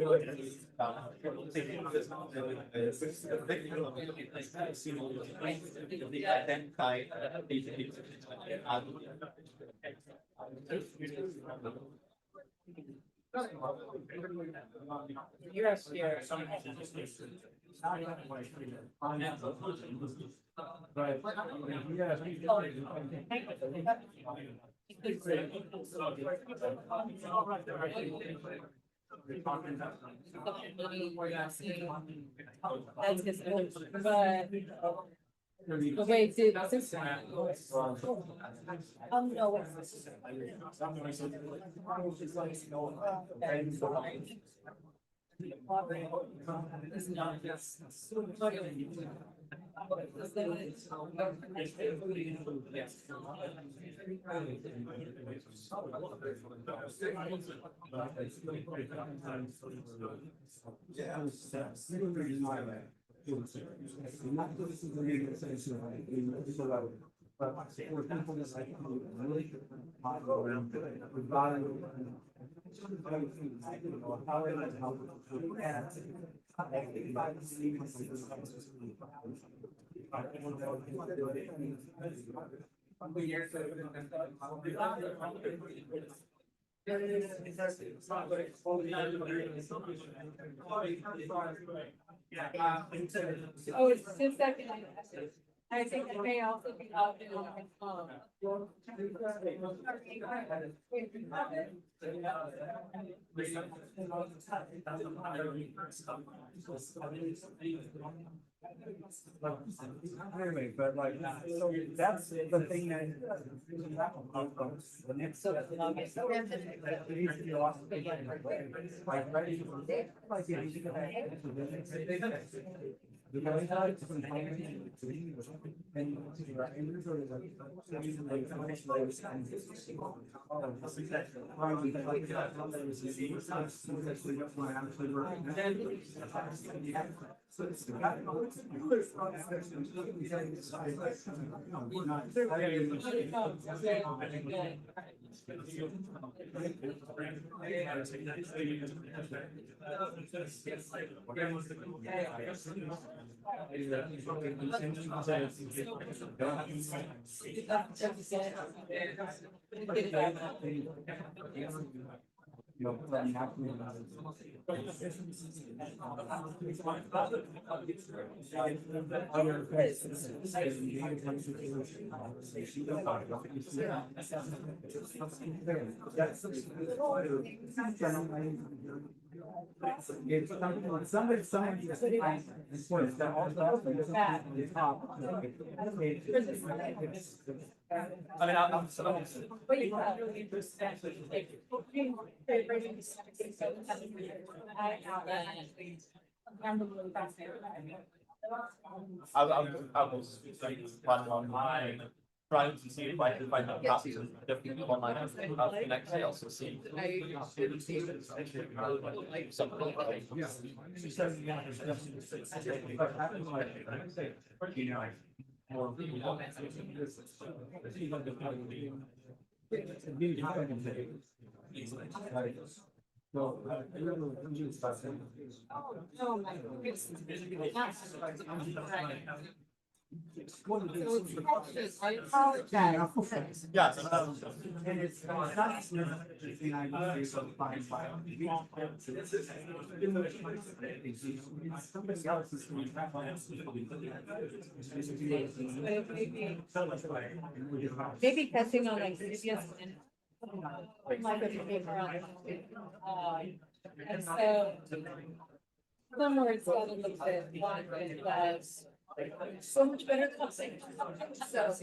Yes, yeah. That's his, but wait, did this? No. Oh, it's since that. I think it may also be out in Anyway, but like, so that's the thing that. The next. I mean, I'm so. I was planning on trying to see if I could find a practice of different online and actually also see. Something like. Yes. Maybe catching on like previous. Like a paper on. And so. Some words got a little bit longer, but so much better concept. So.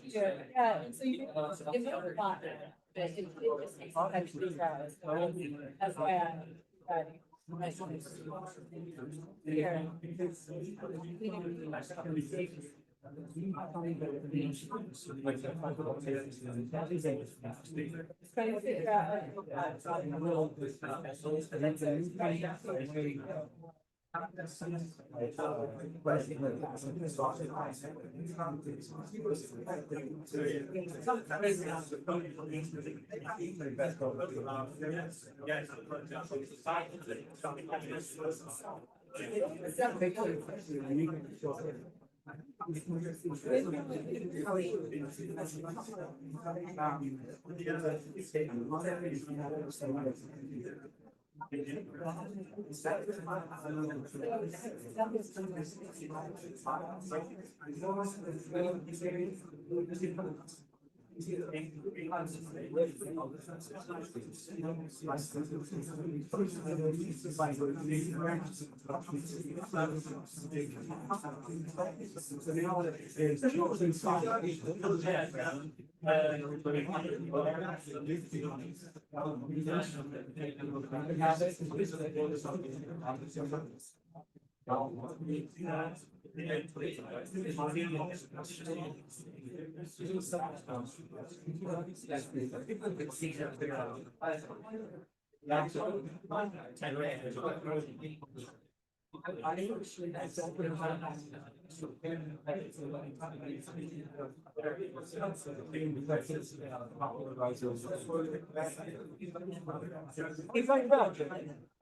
Yeah, and so you. It's not fun, but it just takes actually tries. That's why I. Yeah. Trying to figure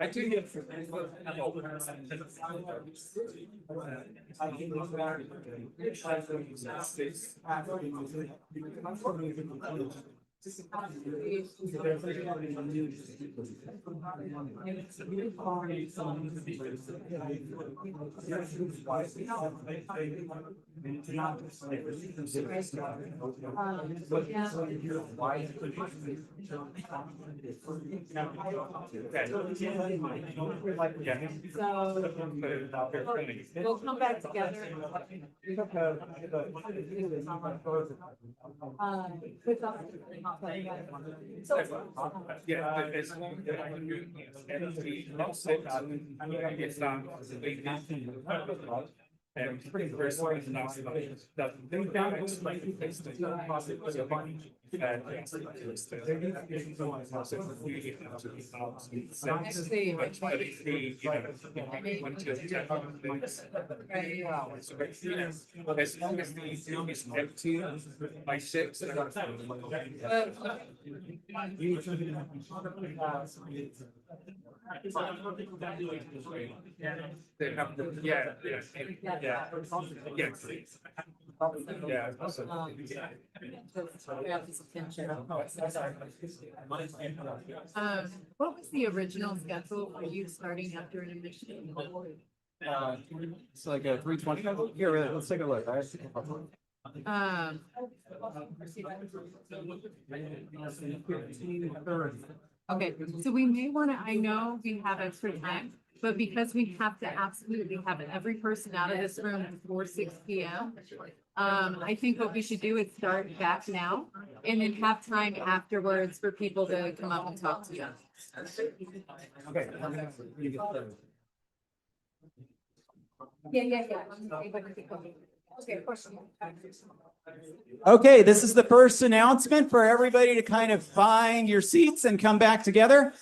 I do hear from We'll come back together. With Yeah, it's pretty very as long as the film is empty by 6. They have the, yeah, yes, What was the original schedule for you starting after an admission? It's like a 320. Here, let's take a look. Okay, so we may want to, I know we have extra time, but because we have to absolutely have every person out of this room before 6 p.m. I think what we should do is start back now and then have time afterwards for people to come up and talk to you. Yeah. Okay, this is the first announcement for everybody to kind of find your seats and come back together.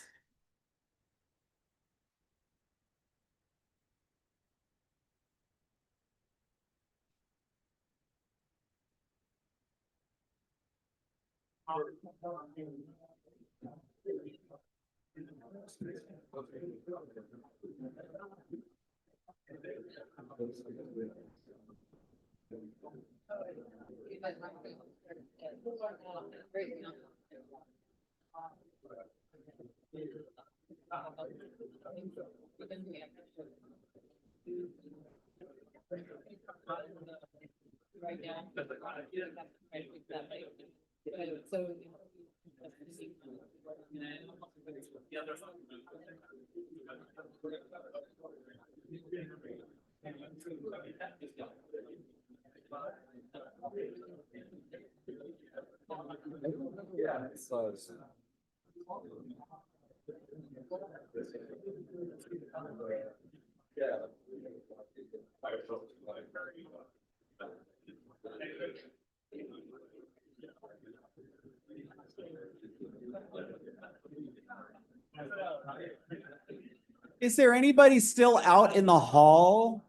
Is there anybody still out in the hall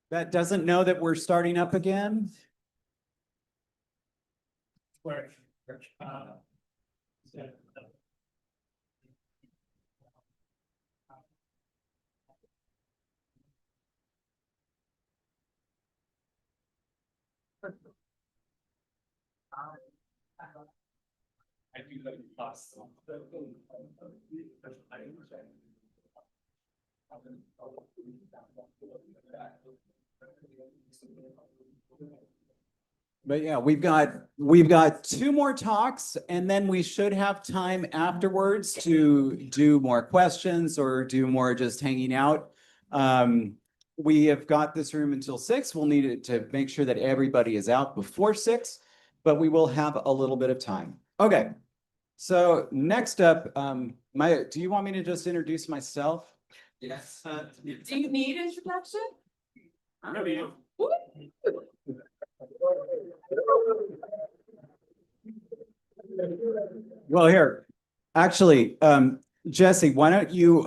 that doesn't know that we're starting up again? I do like class. But yeah, we've got 2 more talks and then we should have time afterwards to do more questions or do more just hanging out. We have got this room until 6. We'll need it to make sure that everybody is out before 6, but we will have a little bit of time. Okay. So next up, do you want me to just introduce myself? Yes. Do you need introduction? Well, here, actually, Jesse, why don't you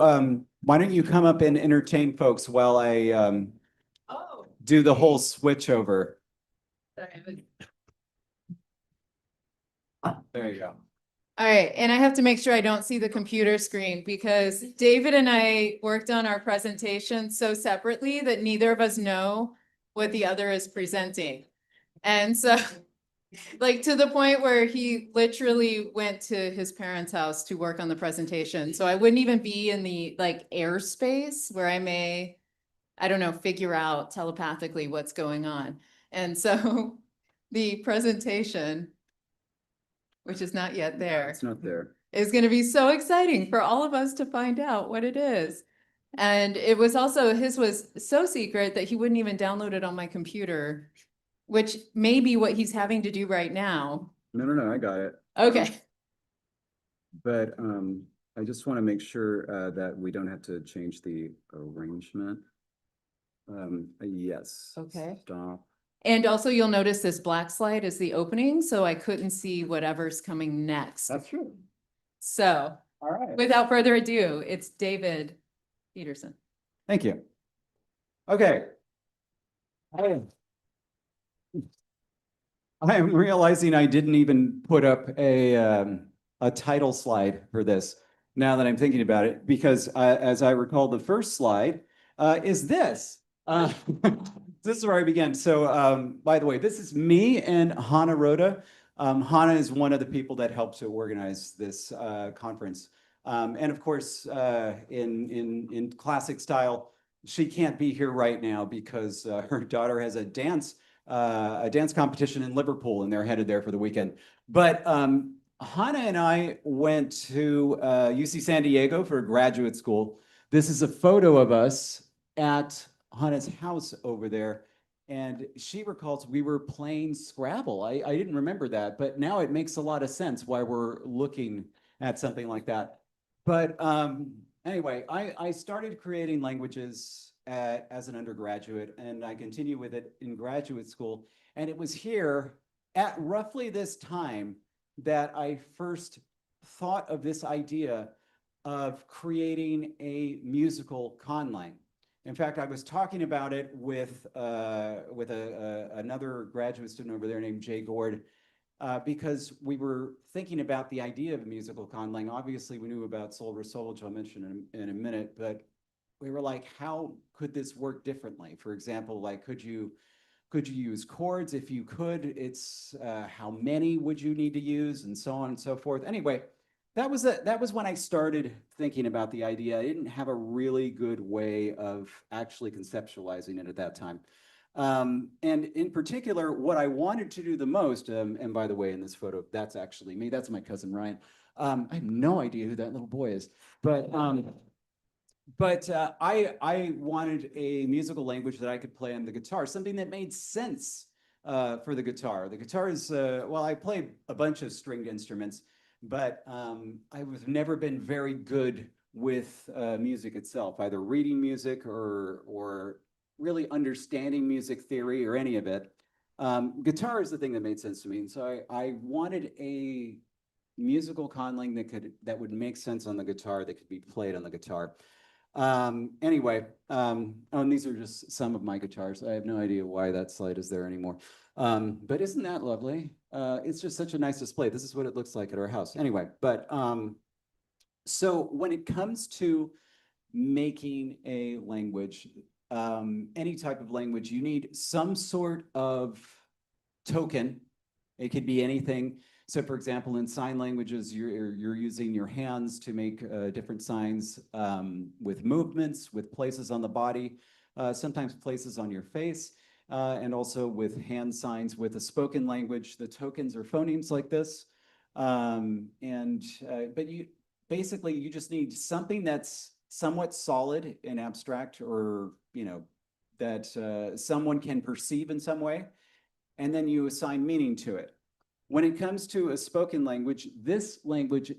come up and entertain folks while I do the whole switch over. There you go. All right, and I have to make sure I don't see the computer screen because David and I worked on our presentation so separately that neither of us know what the other is presenting. And so, like to the point where he literally went to his parents' house to work on the presentation. So I wouldn't even be in the like airspace where I may, I don't know, figure out telepathically what's going on. And so the presentation, which is not yet there. It's not there. Is going to be so exciting for all of us to find out what it is. And it was also, his was so secret that he wouldn't even download it on my computer, which may be what he's having to do right now. No, I got it. Okay. But I just want to make sure that we don't have to change the arrangement. Yes. Okay. Stop. And also you'll notice this black slide is the opening, so I couldn't see whatever's coming next. That's true. So, All right. without further ado, it's David Peterson. Thank you. Okay. I am realizing I didn't even put up a title slide for this now that I'm thinking about it, because as I recall, the first slide is this. This is where I began. So by the way, this is me and Hannah Rhoda. Hannah is one of the people that helped to organize this conference. And of course, in classic style, she can't be here right now because her daughter has a dance competition in Liverpool, and they're headed there for the weekend. But Hannah and I went to UC San Diego for graduate school. This is a photo of us at Hannah's house over there. And she recalls we were playing Scrabble. I didn't remember that, but now it makes a lot of sense why we're looking at something like that. But anyway, I started creating languages as an undergraduate, and I continue with it in graduate school. And it was here at roughly this time that I first thought of this idea of creating a musical conlang. In fact, I was talking about it with another graduate student over there named Jay Gord, because we were thinking about the idea of a musical conlang. Obviously, we knew about Sol Resol, which I'll mention in a minute, but we were like, how could this work differently? For example, like, could you use chords? If you could, it's how many would you need to use, and so on and so forth. Anyway, that was when I started thinking about the idea. I didn't have a really good way of actually conceptualizing it at that time. And in particular, what I wanted to do the most, and by the way, in this photo, that's actually me. That's my cousin Ryan. I have no idea who that little boy is, but I wanted a musical language that I could play on the guitar, something that made sense for the guitar. The guitar is, well, I play a bunch of stringed instruments, but I've never been very good with music itself, either reading music or really understanding music theory or any of it. Guitar is the thing that made sense to me, and so I wanted a musical conlang that would make sense on the guitar, that could be played on the guitar. Anyway, and these are just some of my guitars. I have no idea why that slide is there anymore. But isn't that lovely? It's just such a nice display. This is what it looks like at our house. Anyway, but so when it comes to making a language, any type of language, you need some sort of token. It could be anything. So for example, in sign languages, you're using your hands to make different signs with movements, with places on the body, sometimes places on your face, and also with hand signs. With a spoken language, the tokens are phonemes like this. But you just need something that's somewhat solid and abstract, or that someone can perceive in some way, and then you assign meaning to it. When it comes to a spoken language, this language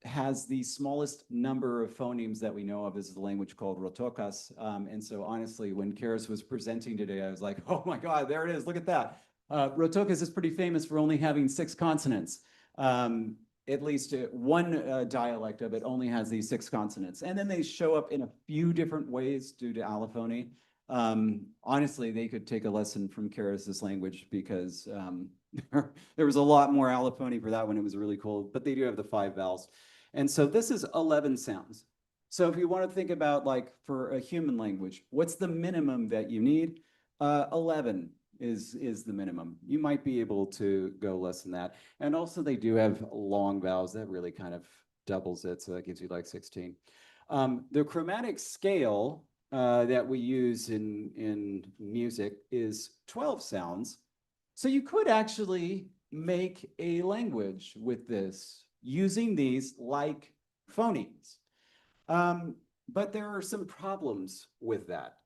has the smallest number of phonemes that we know of, is the language called Rotokas. And so honestly, when Karis was presenting today, I was like, oh my God, there it is, look at that. Rotokas is pretty famous for only having 6 consonants. At least one dialect of it only has these 6 consonants. And then they show up in a few different ways due to allophony. Honestly, they could take a lesson from Karis's language, because there was a lot more allophony for that one. It was really cool, but they do have the 5 vowels. And so this is 11 sounds. So if you want to think about, like, for a human language, what's the minimum that you need? 11 is the minimum. You might be able to go less than that. And also they do have long vowels that really kind of doubles it. So that gives you like 16. The chromatic scale that we use in music is 12 sounds. So you could actually make a language with this, using these like phonemes. But there are some problems with that.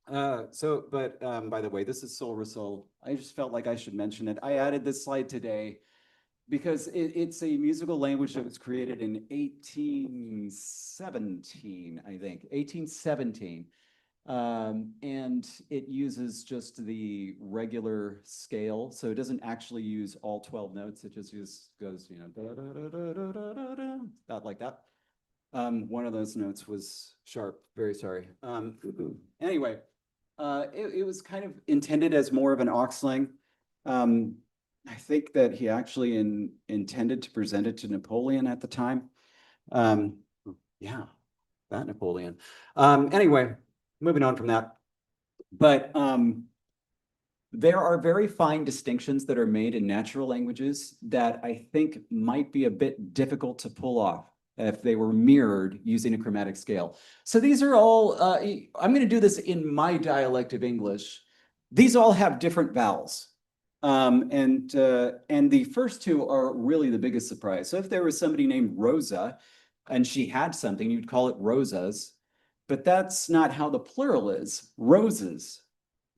By the way, this is Sol Resol. I just felt like I should mention it. I added this slide today because it's a musical language that was created in 1817, I think, 1817. And it uses just the regular scale, so it doesn't actually use all 12 notes. It just goes, you know, da, da, da, da, da, da, da, da, about like that. One of those notes was sharp. Very sorry. Anyway, it was kind of intended as more of an aux slang. I think that he actually intended to present it to Napoleon at the time. Yeah, that Napoleon. Anyway, moving on from that. But there are very fine distinctions that are made in natural languages that I think might be a bit difficult to pull off if they were mirrored using a chromatic scale. So these are all, I'm going to do this in my dialect of English. These all have different vowels. And the first two are really the biggest surprise. So if there was somebody named Rosa and she had something, you'd call it rosas, but that's not how the plural is. Roses,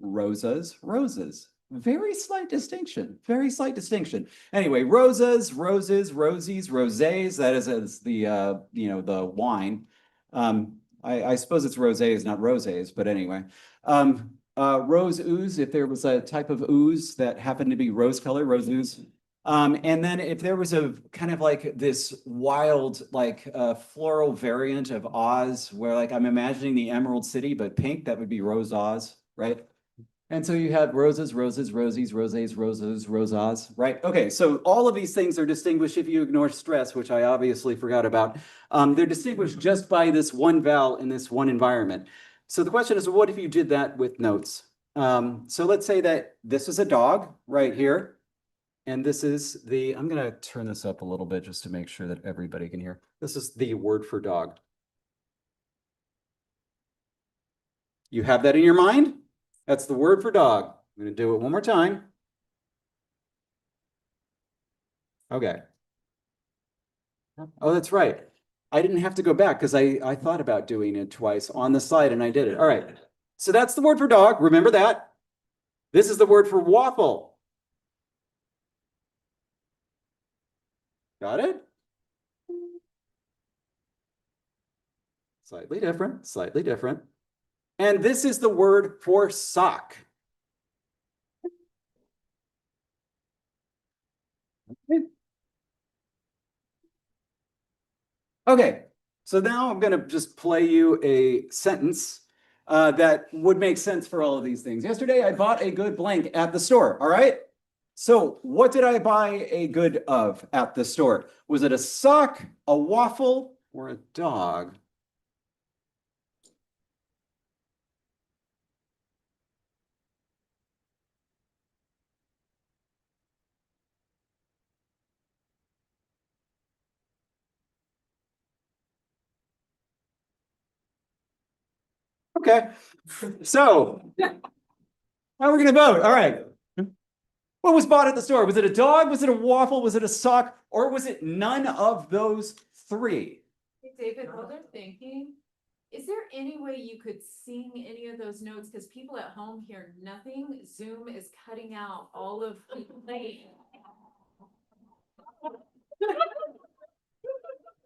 rosas, roses. Very slight distinction, very slight distinction. Anyway, rosas, roses, rosies, rosés, that is as the, you know, the wine. I suppose it's rosés, not rosés, but anyway. Rose ooze, if there was a type of ooze that happened to be rose color, rose ooze. And then if there was a kind of like this wild, like floral variant of Oz, where like I'm imagining the Emerald City, but pink, that would be Rose Oz, right? And so you had roses, roses, rosies, rosés, roses, rosas, right? Okay, so all of these things are distinguished if you ignore stress, which I obviously forgot about. They're distinguished just by this one vowel in this one environment. So the question is, what if you did that with notes? So let's say that this is a dog right here. And this is the, I'm going to turn this up a little bit just to make sure that everybody can hear. This is the word for dog. You have that in your mind? That's the word for dog. I'm going to do it one more time. Okay. Oh, that's right. I didn't have to go back because I thought about doing it twice on the slide and I did it. All right. So that's the word for dog. Remember that. This is the word for waffle. Got it? Slightly different, slightly different. And this is the word for sock. Okay, so now I'm going to just play you a sentence that would make sense for all of these things. Yesterday, I bought a good blank at the store, all right? So what did I buy a good of at the store? Was it a sock, a waffle, or a dog? Okay, so how are we going to vote? All right. What was bought at the store? Was it a dog? Was it a waffle? Was it a sock? Or was it none of those three? Hey, David, while they're thinking, is there any way you could sing any of those notes? Because people at home hear nothing. Zoom is cutting out all of the playing.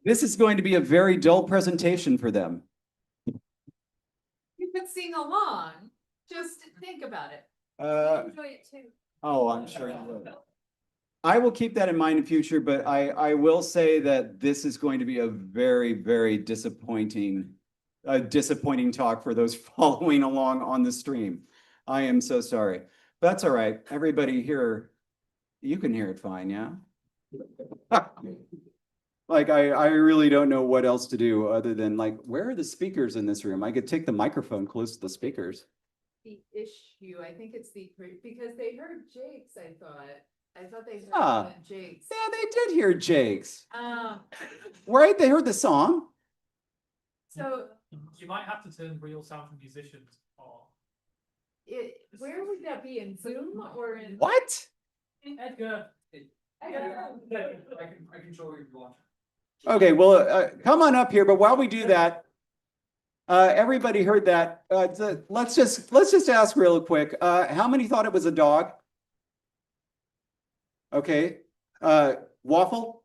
This is going to be a very dull presentation for them. You could sing along. Just think about it. Enjoy it too. Oh, I'm sure you will. I will keep that in mind in future, but I will say that this is going to be a very, very disappointing talk for those following along on the stream. I am so sorry. That's all right. Everybody here, you can hear it fine, yeah? Like, I really don't know what else to do other than like, where are the speakers in this room? I could take the microphone close to the speakers. The issue, I think it's because they heard Jake's, I thought they Ah. heard Jake's. Yeah, they did hear Jake's. Right? They heard the song. So You might have to turn real sound from musicians off. where would that be, in Zoom or in? What? Edgar. I can show you if you want. Okay, well, come on up here, but while we do that, everybody heard that. Let's just ask real quick. How many thought it was a dog? Okay. Waffle?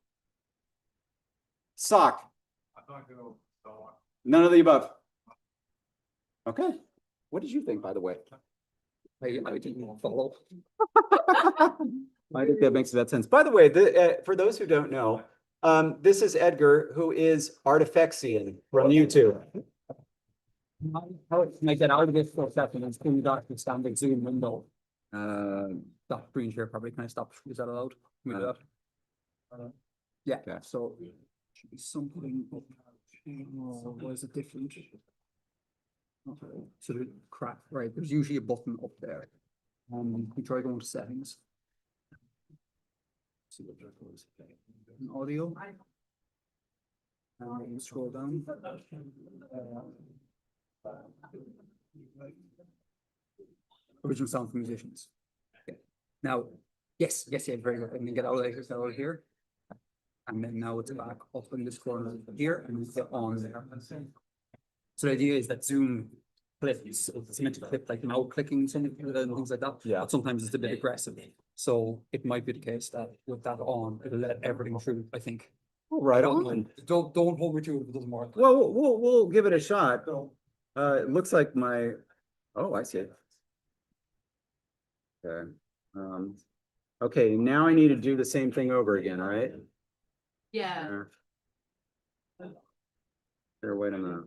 Sock? None of the above. Okay. What did you think, by the way? I didn't follow. I think that makes that sense. By the way, for those who don't know, this is Edgar, who is Artifexian from YouTube. How to make that out of this for a second and screen that to standing Zoom window. Stop screen share probably. Can I stop? Is that allowed? Can we do that? Yeah, so should be something up. Why is it different? Okay, so the crap, right, there's usually a button up there. We try going to settings. See what that goes. Audio. And scroll down. Original sound for musicians. Okay. Now, yes, yeah, very good. And then get out of here. And then now it's back up in this corner here and it's on there. So the idea is that Zoom clips, it's meant to clip like now clicking and things like that. Yeah. But sometimes it's a bit aggressive. So it might be the case that with that on, it'll let everything through, I think. Right on. Don't hold me to it if it doesn't work. Well, we'll give it a shot. It looks like my, oh, I see it. Okay. Okay, now I need to do the same thing over again, all right? Yeah. Here, wait a minute.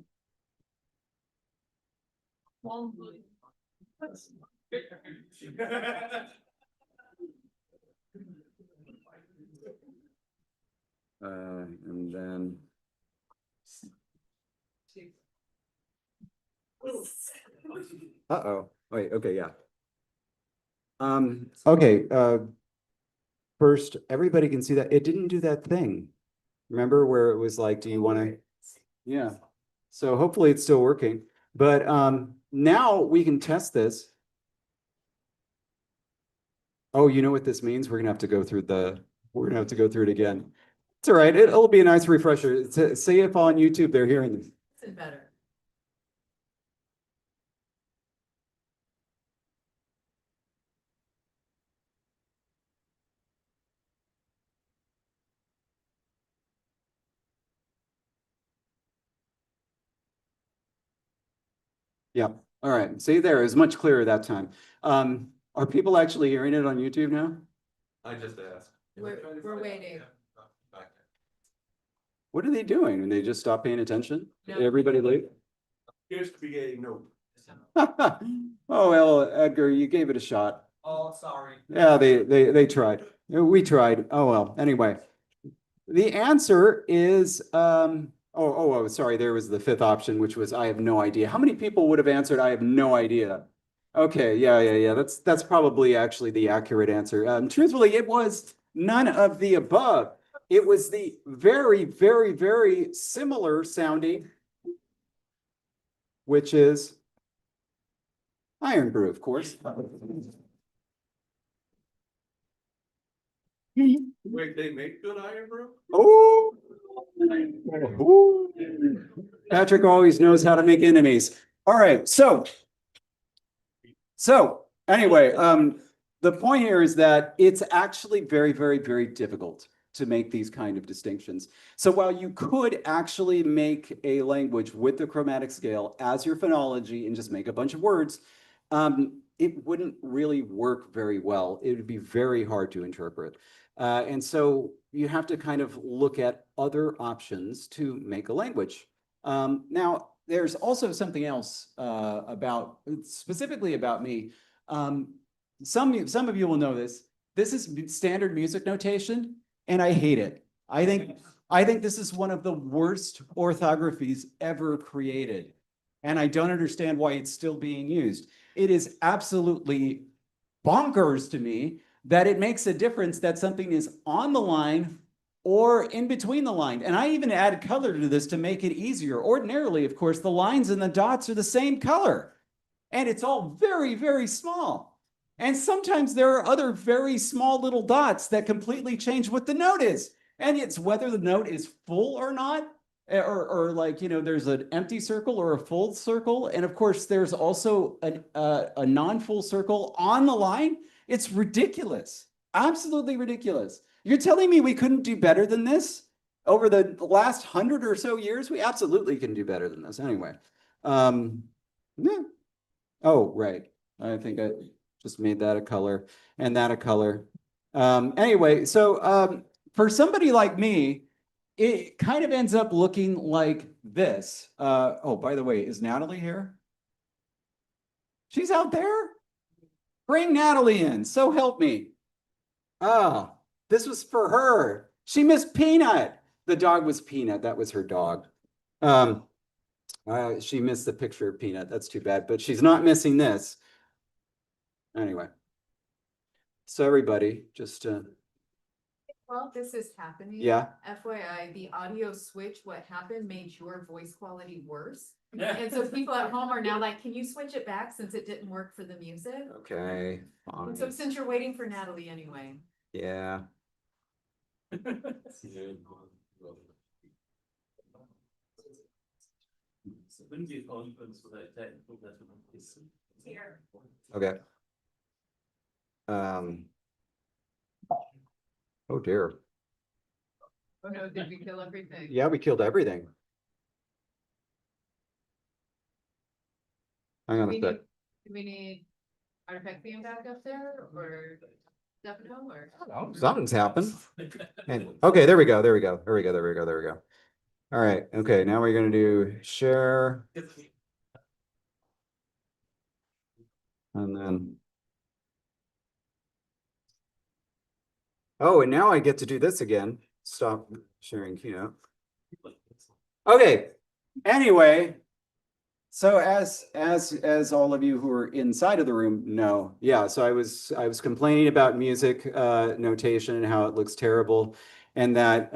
And then. Uh-oh, wait, okay, yeah. Okay, first, everybody can see that it didn't do that thing. Remember where it was like, do you want to? Yeah, so hopefully it's still working, but now we can test this. Oh, you know what this means? We're gonna have to go through it again. It's all right, it'll be a nice refresher. See if on YouTube they're hearing this. It's better. Yeah, all right, see there, it was much clearer that time. Are people actually hearing it on YouTube now? I just asked. We're waiting. What are they doing? And they just stop paying attention? No. Everybody leave? Here's to be a no. Oh, well, Edgar, you gave it a shot. Oh, sorry. Yeah, they tried. We tried. Oh, well, anyway. The answer is, oh, sorry, there was the fifth option, which was I have no idea. How many people would have answered I have no idea? Okay, yeah. That's probably actually the accurate answer. Truthfully, it was none of the above. It was the very, very, very similar sounding, which is iron brew, of course. Wait, they make good iron brew? Oh, Patrick always knows how to make enemies. All right, so anyway, the point here is that it's actually very, very, very difficult to make these kind of distinctions. So while you could actually make a language with the chromatic scale as your phonology and just make a bunch of words, it wouldn't really work very well. It would be very hard to interpret. And so you have to kind of look at other options to make a language. Now, there's also something else specifically about me. Some of you will know this. This is standard music notation, and I hate it. I think this is one of the worst orthographies ever created, and I don't understand why it's still being used. It is absolutely bonkers to me that it makes a difference that something is on the line or in between the line. And I even added color to this to make it easier. Ordinarily, of course, the lines and the dots are the same color, and it's all very, very small. And sometimes there are other very small little dots that completely change what the note is. And it's whether the note is full or not, or like, you know, there's an empty circle or a full circle. And of course, there's also a non-full circle on the line. It's ridiculous, absolutely ridiculous. You're telling me we couldn't do better than this? Over the last 100 or so years, we absolutely can do better than this anyway. Yeah. Oh, right. I think I just made that a color and that a color. Anyway, so for somebody like me, it kind of ends up looking like this. Oh, by the way, is Natalie here? She's out there? Bring Natalie in. So help me. Oh, this was for her. She missed Peanut. The dog was Peanut. That was her dog. She missed the picture of Peanut. That's too bad, but she's not missing this. Anyway. So everybody, just While this is happening. Yeah. FYI, the audio switch, what happened made your voice quality worse. And so people at home are now like, can you switch it back since it didn't work for the music? okay. And so since you're waiting for Natalie anyway. Yeah. Okay. Oh dear. Oh no, did we kill everything? Yeah, we killed everything. Hang on a sec. Do we need artifact being back up there or Stefano or? Oh, something's happened. And okay, there we go. There we go. There we go. There we go. There we go. All right. Okay, now we're gonna do share. And then. Oh, and now I get to do this again. Stop sharing Keynote. Okay. Anyway, so as all of you who are inside of the room know, yeah. So I was complaining about music notation and how it looks terrible, and that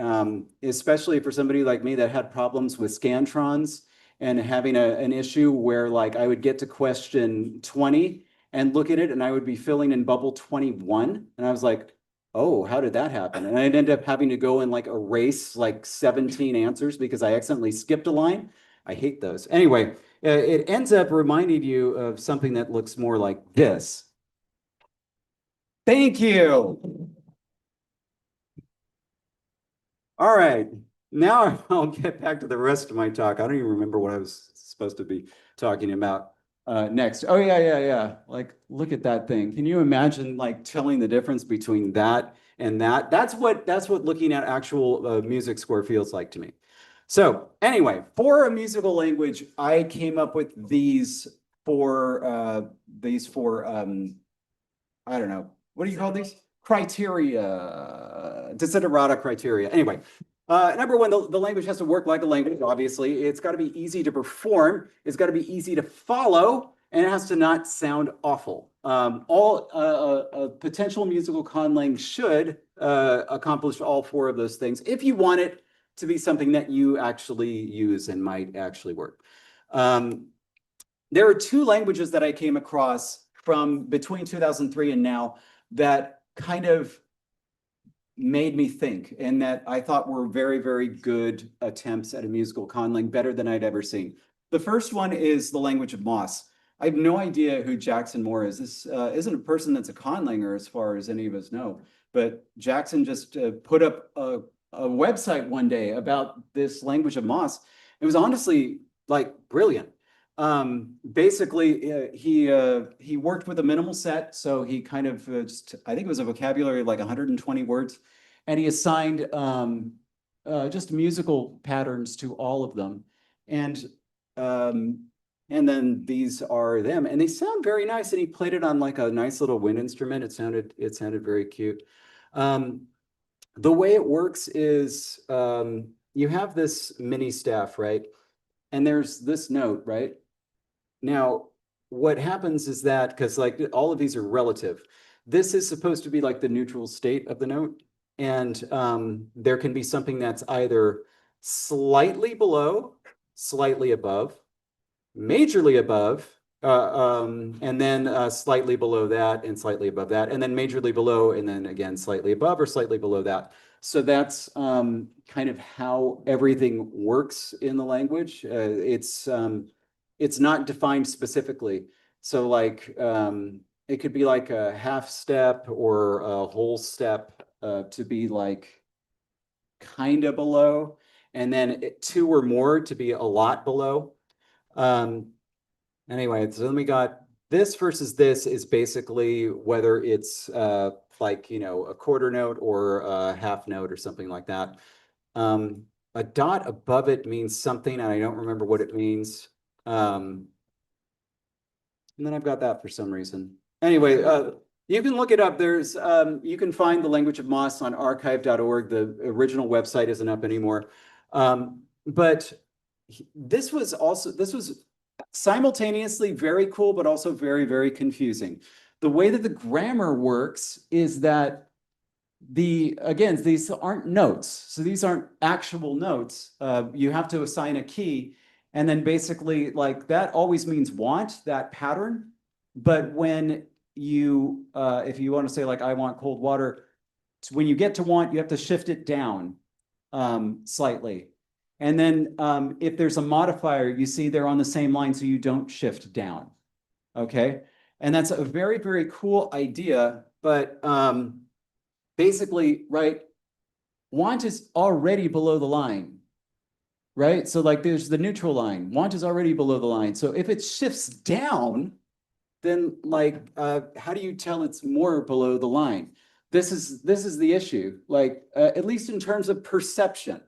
especially for somebody like me that had problems with Scantrons and having an issue where like I would get to question 20 and look at it and I would be filling in bubble 21, and I was like, oh, how did that happen? And I'd end up having to go and like erase like 17 answers because I accidentally skipped a line. I hate those. Anyway, it ends up reminding you of something that looks more like this. Thank you. All right, now I'll get back to the rest of my talk. I don't even remember what I was supposed to be talking about next. Oh yeah. Like, look at that thing. Can you imagine like telling the difference between that and that? That's what looking at actual music score feels like to me. So anyway, for a musical language, I came up with these four I don't know, what do you call these? Criteria, desiderata criteria. Anyway, number one, the language has to work like a language, obviously. It's got to be easy to perform. It's got to be easy to follow, and it has to not sound awful. All a potential musical conlang should accomplish all four of those things if you want it to be something that you actually use and might actually work. There are two languages that I came across from between 2003 and now that kind of made me think, and that I thought were very, very good attempts at a musical conlang, better than I'd ever seen. The first one is the language of Moss. I have no idea who Jackson Moore is. This isn't a person that's a conlanger as far as any of us know, but Jackson just put up a website one day about this language of Moss. It was honestly like brilliant. Basically, he worked with a minimal set, so he kind of I think it was a vocabulary of like 120 words, and he assigned just musical patterns to all of them, and then these are them, and they sound very nice. And he played it on like a nice little wind instrument. It sounded very cute. The way it works is you have this mini staff, right? And there's this note, right? Now, what happens is that, because like all of these are relative, this is supposed to be like the neutral state of the note. And there can be something that's either slightly below, slightly above, majorly above, and then slightly below that and slightly above that, and then majorly below, and then again, slightly above or slightly below that. So that's kind of how everything works in the language. It's not defined specifically. So like, it could be like a half step or a whole step. to be like kind of below, and then 2 or more to be a lot below. Anyway, so then we got this versus this is basically whether it's like, you know, a quarter note or a half note or something like that. A dot above it means something, and I don't remember what it means. And then I've got that for some reason. Anyway, you can look it up. There's you can find the language of Moss on archive.org. The original website isn't up anymore. But this was simultaneously very cool, but also very, very confusing. The way that the grammar works is that again, these aren't notes. So these aren't actual notes. You have to assign a key. And then basically like that always means want, that pattern. But when you, if you want to say like, I want cold water, when you get to want, you have to shift it down slightly. And then if there's a modifier, you see they're on the same line, so you don't shift down. Okay. And that's a very, very cool idea. But basically, right, want is already below the line, right? So like there's the neutral line. Want is already below the line. So if it shifts down, then like, how do you tell it's more below the line? This is the issue, like at least in terms of perception.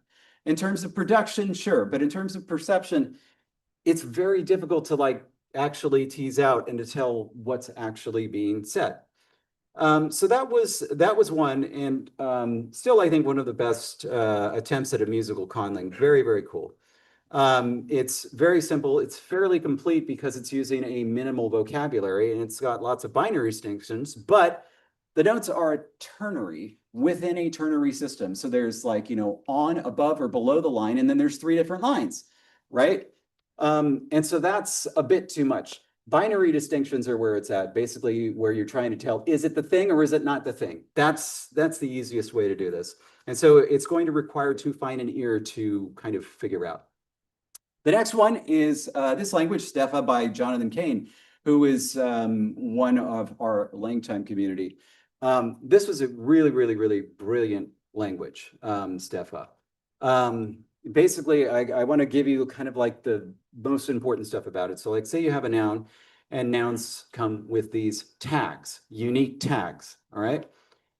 In terms of production, sure, but in terms of perception, it's very difficult to like actually tease out and to tell what's actually being said. So that was one, and still I think one of the best attempts at a musical conlang. Very, very cool. It's very simple. It's fairly complete because it's using a minimal vocabulary, and it's got lots of binary distinctions, but the notes are a ternary within a ternary system. So there's like, you know, on, above, or below the line, and then there's 3 different lines, right? And so that's a bit too much. Binary distinctions are where it's at, basically where you're trying to tell, is it the thing or is it not the thing? That's the easiest way to do this. And so it's going to require too fine an ear to kind of figure out. The next one is this language, Steffa, by Jonathan Kane, who is one of our LangTime community. This was a really, really, really brilliant language, Steffa. Basically, I want to give you kind of like the most important stuff about it. So like say you have a noun, and nouns come with these tags, unique tags, all right?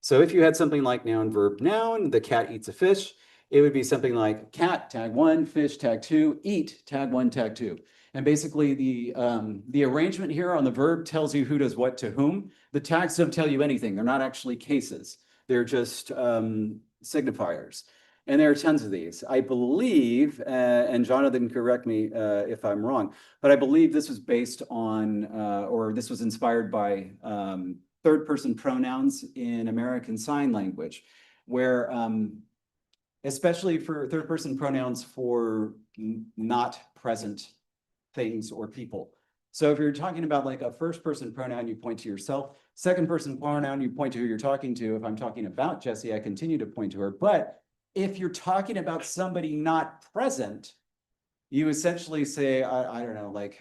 So if you had something like noun, verb, noun, the cat eats a fish, it would be something like cat, tag 1, fish, tag 2, eat, tag 1, tag 2. And basically the arrangement here on the verb tells you who does what to whom. The tags don't tell you anything. They're not actually cases. They're just signifiers. And there are tons of these. I believe, and Jonathan, correct me if I'm wrong, but I believe this was based on, or this was inspired by third-person pronouns in American Sign Language, where especially for third-person pronouns for not present things or people. So if you're talking about like a first-person pronoun, you point to yourself. Second-person pronoun, you point to who you're talking to. If I'm talking about Jessie, I continue to point to her. But if you're talking about somebody not present, you essentially say, I don't know, like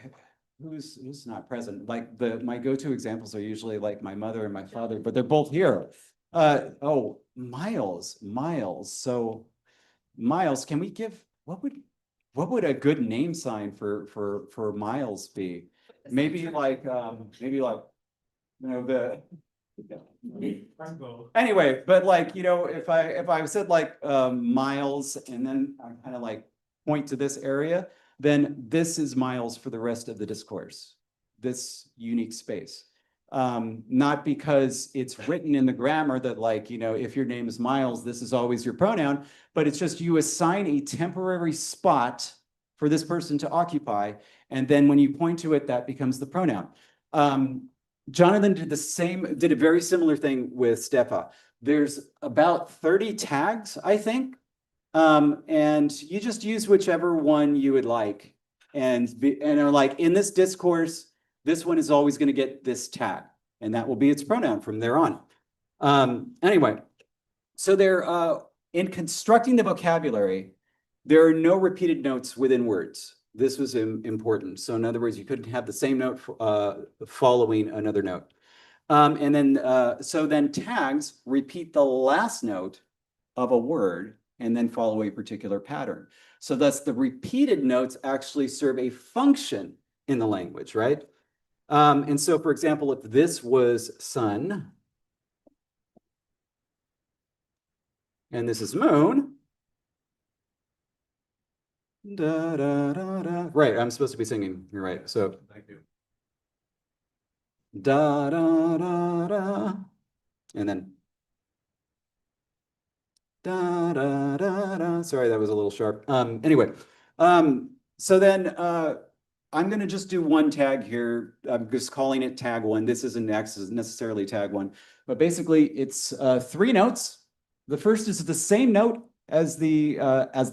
who's not present? Like my go-to examples are usually like my mother and my father, but they're both here. Oh, Miles. So Miles, can we give what would a good name sign for Miles be? Maybe like you know the anyway, but like, you know, if I said like Miles and then I kind of like point to this area, then this is Miles for the rest of the discourse, this unique space. Not because it's written in the grammar that like, you know, if your name is Miles, this is always your pronoun, but it's just you assign a temporary spot for this person to occupy. And then when you point to it, that becomes the pronoun. Jonathan did a very similar thing with Steffa. There's about 30 tags, I think. And you just use whichever one you would like. And are like, in this discourse, this one is always going to get this tag, and that will be its pronoun from there on. Anyway, so in constructing the vocabulary, there are no repeated notes within words. This was important. So in other words, you couldn't have the same note following another note. And then, so then tags repeat the last note of a word and then follow a particular pattern. So thus the repeated notes actually serve a function in the language, right? And so, for example, if this was sun and this is moon, da, da, da, da. Right, I'm supposed to be singing. You're right. So, thank you. Da, da, da, da. And then da, da, da, da. Sorry, that was a little sharp. Anyway, so then I'm going to just do one tag here. I'm just calling it tag one. This isn't necessarily tag one, but basically it's 3 notes. The first is the same note as the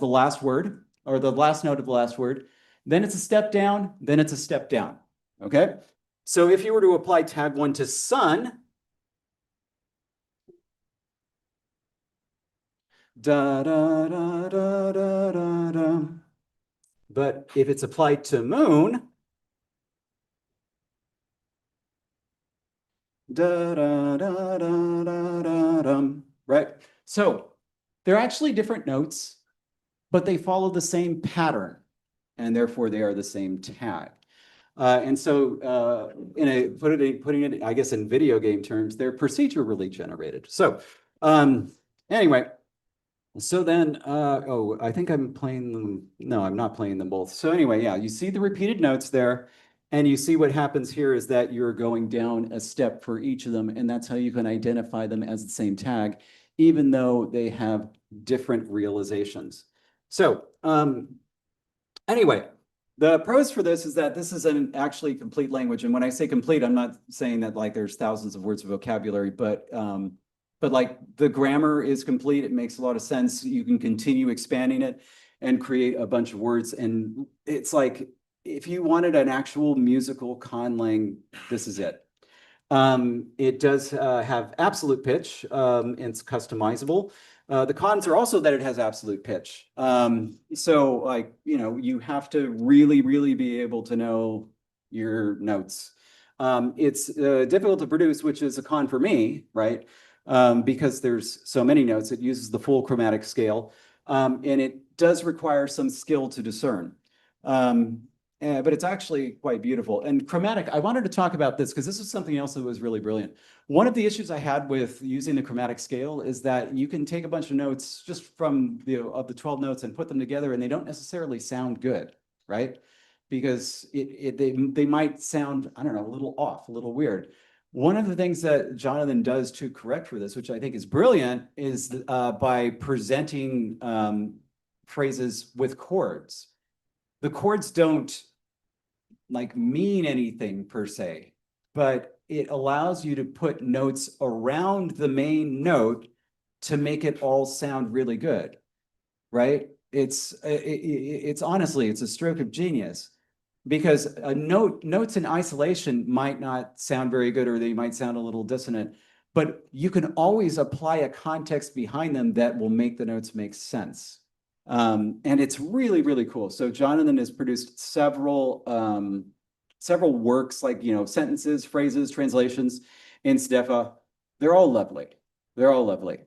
last word, or the last note of the last word. Then it's a step down, then it's a step down. Okay? So if you were to apply tag one to sun, da da da da da da da. But if it's applied to moon, da da da da da da dum, right? So they're actually different notes, but they follow the same pattern, and therefore they are the same tag. And so putting it, I guess, in video game terms, they're procedurally generated. So anyway, so then, oh, I think I'm playing them. No, I'm not playing them both. So anyway, yeah, you see the repeated notes there, and you see what happens here is that you're going down a step for each of them, and that's how you can identify them as the same tag, even though they have different realizations. So anyway, the pros for this is that this is an actually complete language. And when I say complete, I'm not saying that like there's thousands of words of vocabulary, but like the grammar is complete. It makes a lot of sense. You can continue expanding it and create a bunch of words. And it's like, if you wanted an actual musical conlang, this is it. It does have absolute pitch. It's customizable. The cons are also that it has absolute pitch. So like, you know, you have to really, really be able to know your notes. It's difficult to produce, which is a con for me, right? Because there's so many notes. It uses the full chromatic scale, and it does require some skill to discern. But it's actually quite beautiful. And chromatic, I wanted to talk about this because this is something else that was really brilliant. One of the issues I had with using the chromatic scale is that you can take a bunch of notes just from of the 12 notes and put them together, and they don't necessarily sound good, right? Because they might sound, I don't know, a little off, a little weird. One of the things that Jonathan does to correct for this, which I think is brilliant, is by presenting phrases with chords. The chords don't like mean anything per se, but it allows you to put notes around the main note to make it all sound really good, right? It's honestly, it's a stroke of genius, because notes in isolation might not sound very good, or they might sound a little dissonant, but you can always apply a context behind them that will make the notes make sense. And it's really, really cool. So Jonathan has produced several works, like, you know, sentences, phrases, translations in Stefa. They're all lovely. They're all lovely.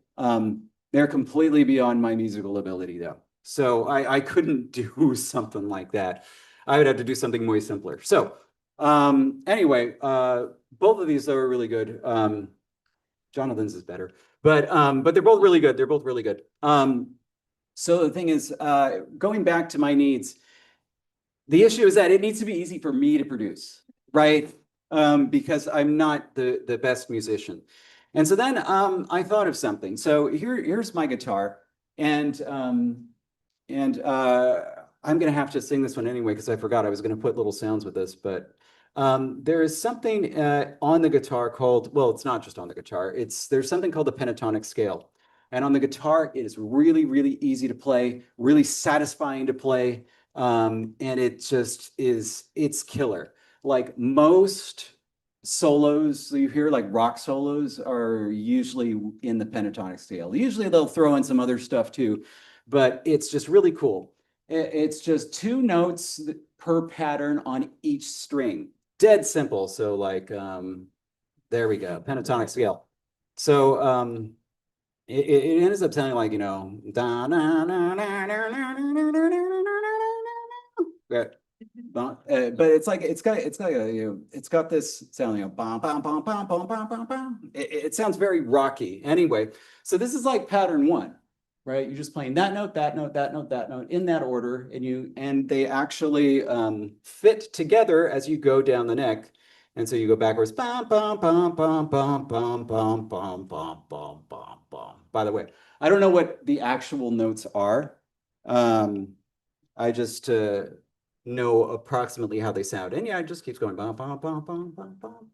They're completely beyond my musical ability, though. So I couldn't do something like that. I would have to do something more simpler. So anyway, both of these are really good. Jonathan's is better, but they're both really good. They're both really good. So the thing is, going back to my needs, the issue is that it needs to be easy for me to produce, right? Because I'm not the best musician. And so then I thought of something. So here's my guitar, and I'm going to have to sing this one anyway, because I forgot I was going to put little sounds with this. But there is something on the guitar called, well, it's not just on the guitar. There's something called the pentatonic scale. And on the guitar, it is really, really easy to play, really satisfying to play. And it just it's killer. Like most solos you hear, like rock solos, are usually in the pentatonic scale. Usually they'll throw in some other stuff too, but it's just really cool. It's just 2 notes per pattern on each string. Dead simple. So like, There we go, pentatonic scale. So it ends up sounding like, you know, but it's like it's got a, you know, it's got this sound, you know, bum, bum, bum, bum, bum, bum, bum, bum. It sounds very rocky. Anyway, so this is like pattern one, right? You're just playing that note, that note, that note, that note in that order, and they actually fit together as you go down the neck. And so you go backwards, bum, bum, bum, bum, bum, bum, bum, bum, bum, bum, bum, bum. By the way, I don't know what the actual notes are. I just know approximately how they sound. And yeah, it just keeps going, bum, bum, bum, bum, bum, bum,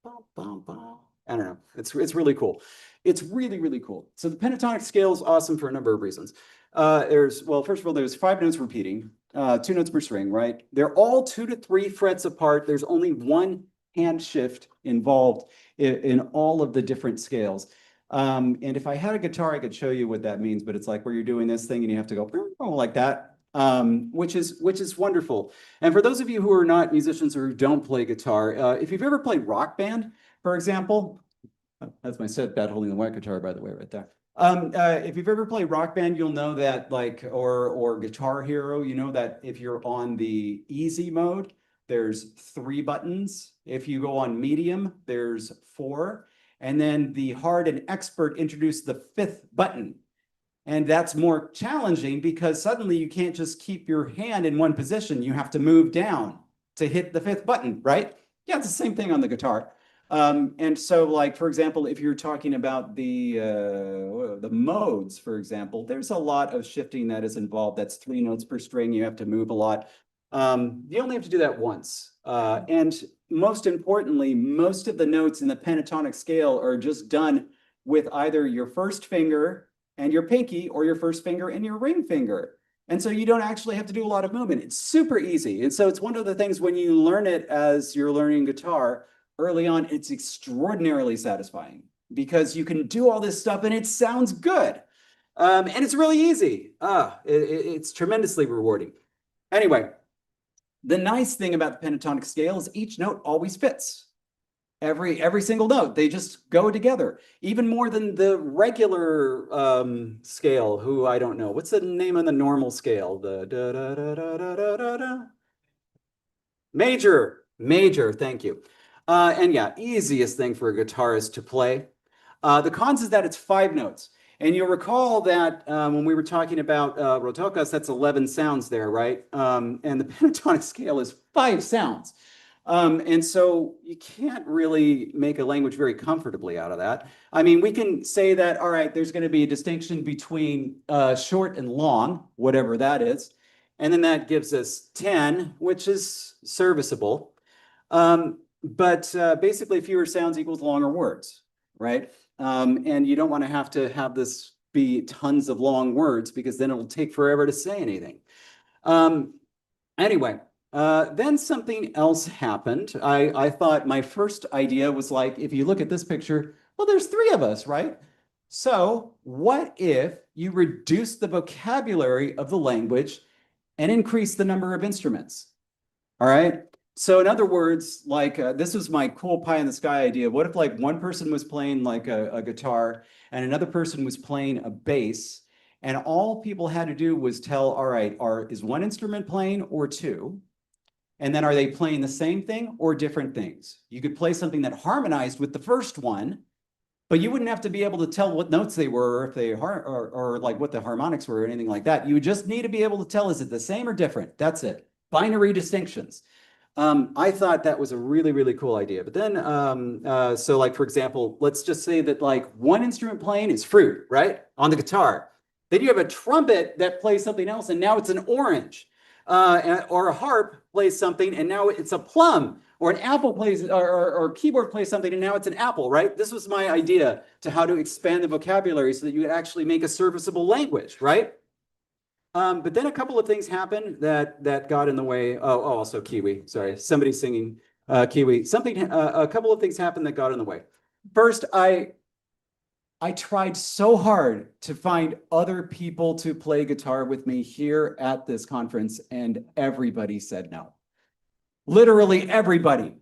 bum, bum, bum. I don't know. It's really cool. It's really, really cool. So the pentatonic scale is awesome for a number of reasons. Well, first of all, there's 5 notes repeating, 2 notes per string, right? They're all 2 to 3 frets apart. There's only 1 hand shift involved in all of the different scales. And if I had a guitar, I could show you what that means, but it's like where you're doing this thing and you have to go like that, which is wonderful. And for those of you who are not musicians or who don't play guitar, if you've ever played Rock Band, for example, that's my set bad holding the white guitar, by the way, right there. If you've ever played Rock Band, you'll know that, like, or Guitar Hero, you know that if you're on the easy mode, there's 3 buttons. If you go on medium, there's 4. And then the hard and expert introduce the 5th button. And that's more challenging because suddenly you can't just keep your hand in one position. You have to move down to hit the 5th button, right? Yeah, it's the same thing on the guitar. And so, like, for example, if you're talking about the modes, for example, there's a lot of shifting that is involved. That's 3 notes per string. You have to move a lot. You only have to do that once. And most importantly, most of the notes in the pentatonic scale are just done with either your first finger and your pinky or your first finger and your ring finger. And so you don't actually have to do a lot of movement. It's super easy. And so it's one of the things when you learn it as you're learning guitar early on, it's extraordinarily satisfying because you can do all this stuff and it sounds good. And it's really easy. It's tremendously rewarding. Anyway, the nice thing about the pentatonic scale is each note always fits. Every single note, they just go together, even more than the regular scale, who I don't know. What's the name on the normal scale? The da da da da da da da da. Major, thank you. And yeah, easiest thing for a guitarist to play. The cons is that it's 5 notes. And you'll recall that when we were talking about rotokas, that's 11 sounds there, right? And the pentatonic scale is 5 sounds. And so you can't really make a language very comfortably out of that. I mean, we can say that, all right, there's going to be a distinction between short and long, whatever that is. And then that gives us 10, which is serviceable. But basically, fewer sounds equals longer words, right? And you don't want to have this be tons of long words because then it'll take forever to say anything. Anyway, then something else happened. I thought my first idea was like, if you look at this picture, well, there's 3 of us, right? So what if you reduce the vocabulary of the language and increase the number of instruments? All right. So in other words, like this was my cool pie in the sky idea. What if like one person was playing like a guitar and another person was playing a bass, and all people had to do was tell, all right, is one instrument playing or 2? And then are they playing the same thing or different things? You could play something that harmonized with the first one, but you wouldn't have to be able to tell what notes they were, or if they or like what the harmonics were or anything like that. You would just need to be able to tell, is it the same or different? That's it. Binary distinctions. I thought that was a really, really cool idea. But then, so like, for example, let's just say that like one instrument playing is fruit, right? On the guitar. Then you have a trumpet that plays something else, and now it's an orange. Or a harp plays something, and now it's a plum. Or an apple plays, or keyboard plays something, and now it's an apple, right? This was my idea to how to expand the vocabulary so that you could actually make a serviceable language, right? But then a couple of things happened that got in the way. Oh, also Kiwi. Sorry, somebody's singing Kiwi. A couple of things happened that got in the way. First, I tried so hard to find other people to play guitar with me here at this conference, and everybody said no. Literally everybody.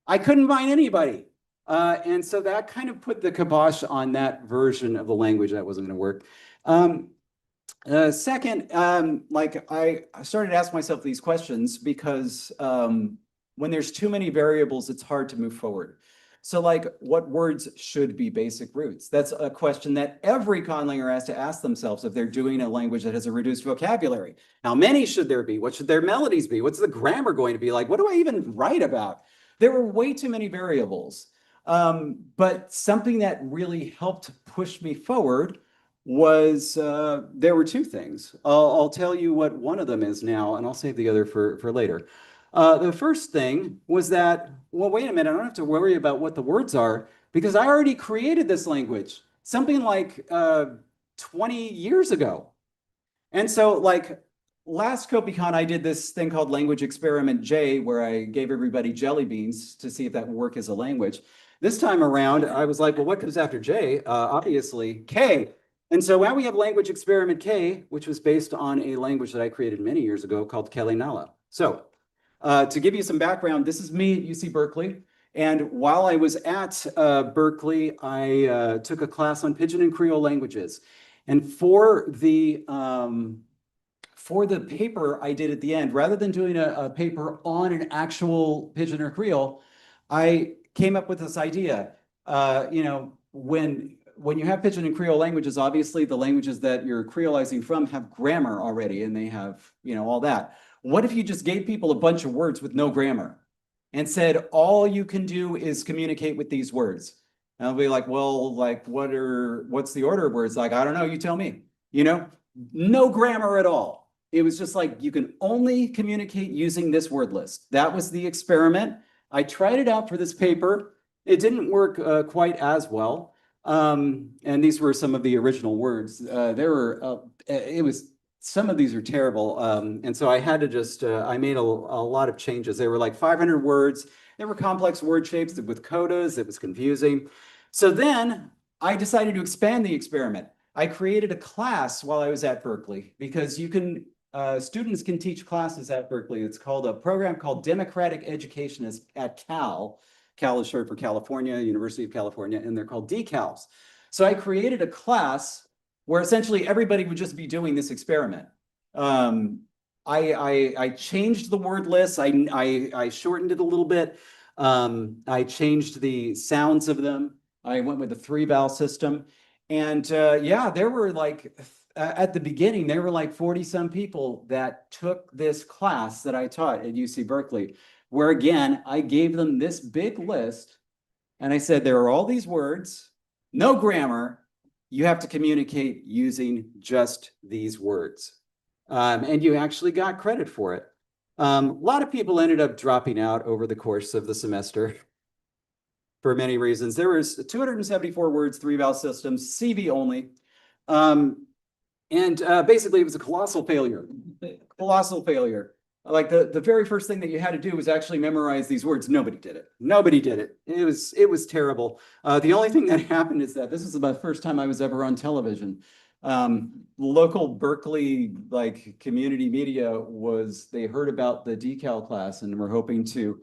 I couldn't find anybody. And so that kind of put the kibosh on that version of the language that wasn't going to work. Second, like I started to ask myself these questions because when there's too many variables, it's hard to move forward. So like, what words should be basic roots? That's a question that every conlanger has to ask themselves if they're doing a language that has a reduced vocabulary. How many should there be? What should their melodies be? What's the grammar going to be like? What do I even write about? There were way too many variables. But something that really helped push me forward was there were two things. I'll tell you what one of them is now, and I'll save the other for later. The first thing was that, well, wait a minute, I don't have to worry about what the words are because I already created this language something like 20 years ago. And so like last Kopikon, I did this thing called Language Experiment J, where I gave everybody jelly beans to see if that would work as a language. This time around, I was like, well, what comes after J? Obviously, K. And so now we have Language Experiment K, which was based on a language that I created many years ago called Kelenala. So to give you some background, this is me at UC Berkeley. And while I was at Berkeley, I took a class on Pidgin and Creole languages. And for the paper I did at the end, rather than doing a paper on an actual Pidgin or Creole, I came up with this idea. You know, when you have Pidgin and Creole languages, obviously the languages that you're creolizing from have grammar already, and they have, you know, all that. What if you just gave people a bunch of words with no grammar and said, all you can do is communicate with these words? And I'll be like, well, like, what's the order of words? Like, I don't know, you tell me, you know, no grammar at all. It was just like, you can only communicate using this word list. That was the experiment. I tried it out for this paper. It didn't work quite as well. And these were some of the original words. Some of these are terrible. And so I had to just, I made a lot of changes. They were like 500 words. They were complex word shapes with codas. It was confusing. So then I decided to expand the experiment. I created a class while I was at Berkeley because students can teach classes at Berkeley. It's called a program called Democratic Education at Cal. Cal is short for California, University of California, and they're called decals. So I created a class where essentially everybody would just be doing this experiment. I changed the word list. I shortened it a little bit. I changed the sounds of them. I went with a 3-vowel system. And yeah, there were like, at the beginning, there were like 40-some people that took this class that I taught at UC Berkeley, where again, I gave them this big list and I said, there are all these words, no grammar, you have to communicate using just these words. And you actually got credit for it. A lot of people ended up dropping out over the course of the semester for many reasons. There was 274 words, 3-vowel systems, CV only. Basically it was a colossal failure, colossal failure. Like the very first thing that you had to do was actually memorize these words. Nobody did it. Nobody did it. It was terrible. The only thing that happened is that this is the first time I was ever on television. Local Berkeley community media they heard about the decal class and were hoping to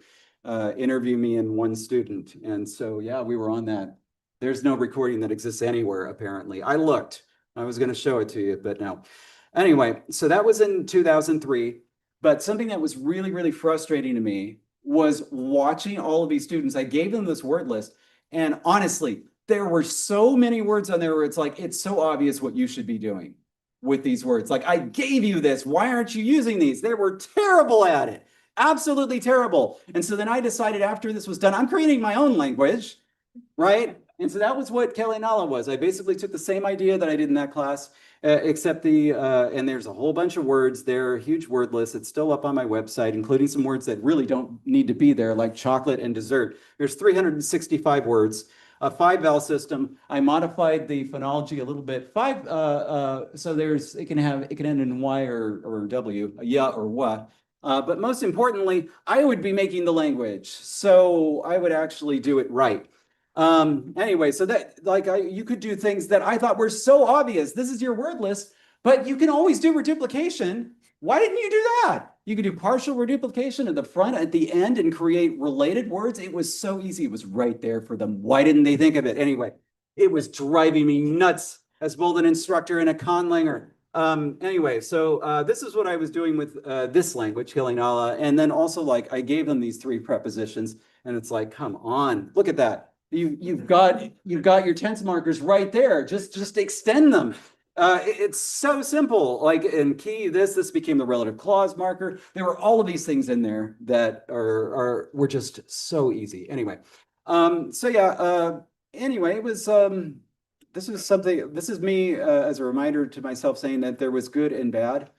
interview me and one student. And so yeah, we were on that. There's no recording that exists anywhere apparently. I looked. I was going to show it to you, but no. Anyway, so that was in 2003. But something that was really, really frustrating to me was watching all of these students. I gave them this word list, and honestly, there were so many words on there where it's like, it's so obvious what you should be doing with these words. Like, I gave you this. Why aren't you using these? They were terrible at it. Absolutely terrible. And so then I decided after this was done, I'm creating my own language, right? And so that was what Kelenala was. I basically took the same idea that I did in that class, except and there's a whole bunch of words there, huge word list. It's still up on my website, including some words that really don't need to be there, like chocolate and dessert. There's 365 words, a 5-vowel system. I modified the phonology a little bit. So it can end in Y or W, a ya or wa. But most importantly, I would be making the language, so I would actually do it right. Anyway, so that you could do things that I thought were so obvious. This is your word list, but you can always do reduplication why didn't you do that? You could do partial reduplication at the front, at the end, and create related words. It was so easy. It was right there for them. Why didn't they think of it? Anyway, it was driving me nuts as both an instructor and a conlanger. Anyway, so this is what I was doing with this language, Hilinala, and then also like I gave them these 3 prepositions, and it's like, come on, look at that. You've got your tense markers right there. Just extend them. It's so simple. Like in key, this became the relative clause marker. There were all of these things in there that were just so easy. Anyway, so yeah. Anyway, it was this is me as a reminder to myself saying that there was good and bad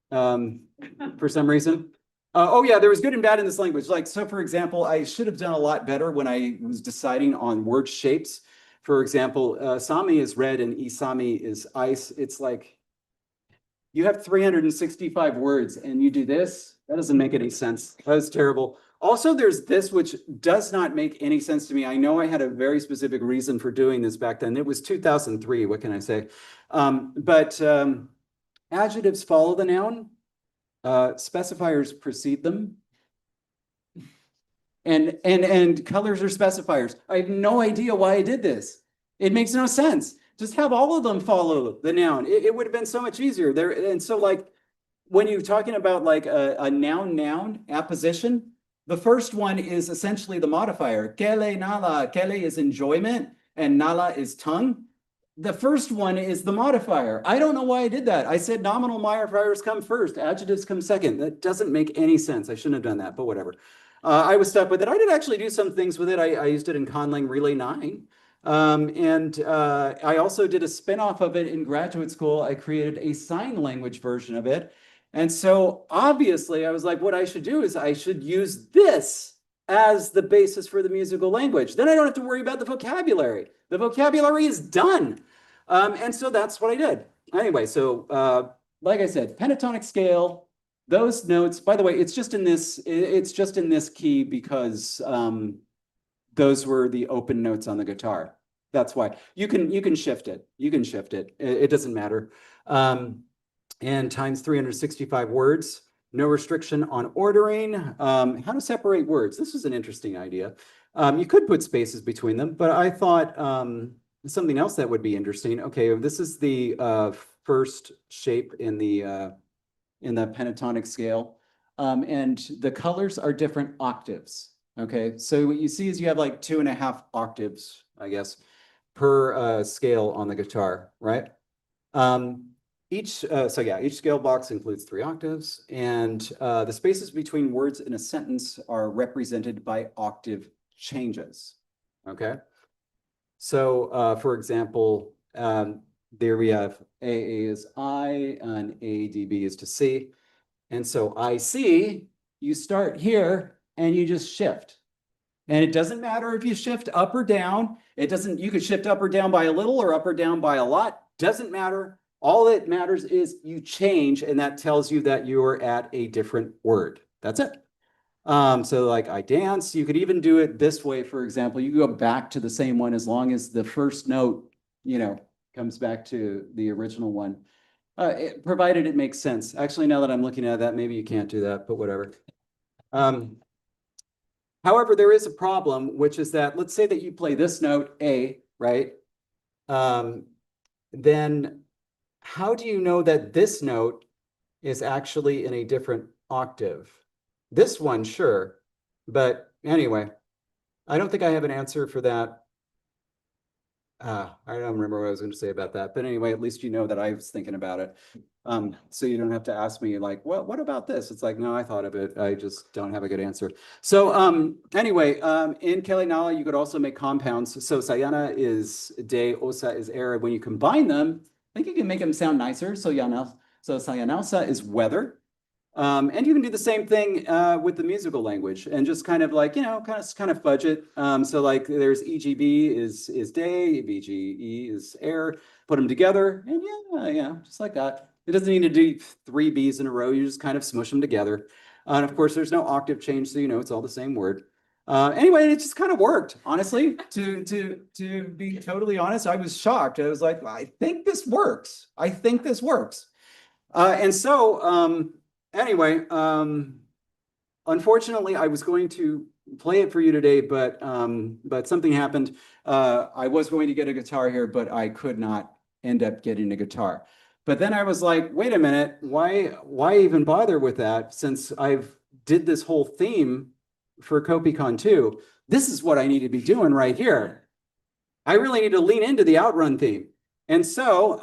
for some reason. Oh yeah, there was good and bad in this language. Like, so for example, I should have done a lot better when I was deciding on word shapes. For example, Sami is red and Isami is ice. It's like, you have 365 words and you do this. That doesn't make any sense. That's terrible. Also, there's this, which does not make any sense to me. I know I had a very specific reason for doing this back then. It was 2003, what can I say? But adjectives follow the noun. Specifiers precede them. And colors are specifiers. I have no idea why I did this. It makes no sense. Just have all of them follow the noun. It would have been so much easier there. And so like, when you're talking about like a noun apposition, the first one is essentially the modifier. Kele nala. Kele is enjoyment and nala is tongue. The first one is the modifier. I don't know why I did that. I said nominal modifiers come first, adjectives come second. That doesn't make any sense. I shouldn't have done that, but whatever. I was stuck with it. I did actually do some things with it. I used it in Conlang Relay 9. I also did a spin-off of it in graduate school. I created a sign language version of it. And so obviously I was like, what I should do is I should use this as the basis for the musical language. Then I don't have to worry about the vocabulary. The vocabulary is done. And so that's what I did. Anyway, so like I said, pentatonic scale, those notes, by the way, it's just in this key because those were the open notes on the guitar. That's why. You can shift it. You can shift it. It doesn't matter. And times 365 words, no restriction on ordering. How to separate words. This was an interesting idea. You could put spaces between them, but I thought something else that would be interesting. Okay, this is the first shape in the pentatonic scale. And the colors are different octaves. Okay, so what you see is you have like 2.5 octaves, I guess, per scale on the guitar, right? Each scale box includes 3 octaves, and the spaces between words in a sentence are represented by octave changes. Okay, so for example, there we have AA is I and ADB is to C, and so IC, you start here and you just shift. And it doesn't matter if you shift up or down. You could shift up or down by a little or up or down by a lot. Doesn't matter. All that matters is you change, and that tells you that you're at a different word. That's it. So like I dance, you could even do it this way, for example. You go back to the same one as long as the first note, comes back to the original one, provided it makes sense. Actually, now that I'm looking at that, maybe you can't do that, but whatever. However, there is a problem, which is that, let's say that you play this note, A, right? Then how do you know that this note is actually in a different octave? This one, sure. But anyway, I don't think I have an answer for that. I don't remember what I was going to say about that. But anyway, at least you know that I was thinking about it. So you don't have to ask me like, what about this? It's like, no, I thought of it. I just don't have a good answer. So anyway, in Kelinala, you could also make compounds. So Sayana is day, Osa is air. When you combine them, I think you can make them sound nicer. So Sayanausa is weather. And you can do the same thing with the musical language and just kind of like, kind of fudge it. So like there's EGB is day, BGE is air, put them together and yeah, just like that. It doesn't need to do 3 B's in a row. You just kind of smush them together. And of course, there's no octave change, so it's all the same word. Anyway, it just kind of worked, honestly. To be totally honest, I was shocked. I was like, I think this works. And so anyway, unfortunately, I was going to play it for you today, but something happened. I was going to get a guitar here, but I could not end up getting a guitar. But then I was like, wait a minute, why even bother with that since I've did this whole theme for Kopikon II? This is what I need to be doing right here. I really need to lean into the outrun theme. And so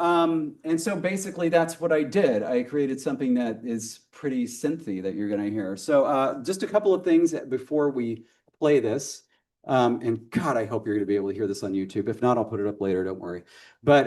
basically that's what I did. I created something that is pretty synthy that you're going to hear. So just a couple of things before we play this. And God, I hope you're going to be able to hear this on YouTube. If not, I'll put it up later, don't worry. But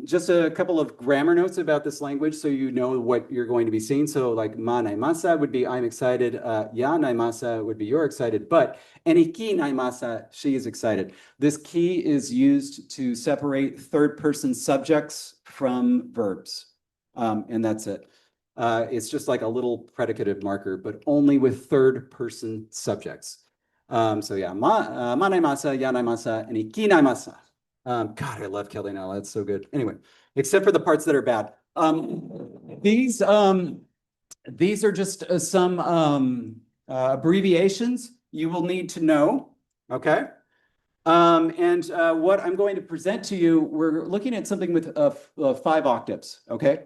just a couple of grammar notes about this language so you know what you're going to be seeing. So like ma naimasa would be I'm excited. Ya naimasa would be you're excited. But eniki naimasa, she is excited. This key is used to separate third-person subjects from verbs. And that's it. It's just like a little predicative marker, but only with third-person subjects. So yeah, manaimasa, yanaimasa, and ikinaimasa. God, I love Kelly-Nella. That's so good. Anyway, except for the parts that are bad. These are just some abbreviations you will need to know. Okay. And what I'm going to present to you, we're looking at something with 5 octaves. Okay.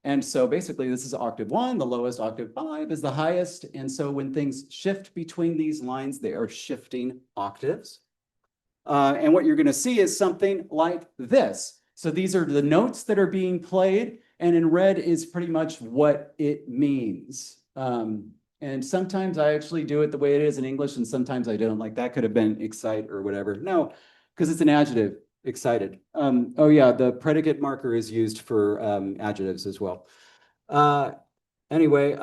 And so basically this is octave 1, the lowest, octave 5 is the highest. And so when things shift between these lines, they are shifting octaves. And what you're going to see is something like this. So these are the notes that are being played, and in red is pretty much what it means. And sometimes I actually do it the way it is in English, and sometimes I don't. Like that could have been excite or whatever. No, because it's an adjective. Excited. Oh yeah, the predicate marker is used for adjectives as well. Anyway,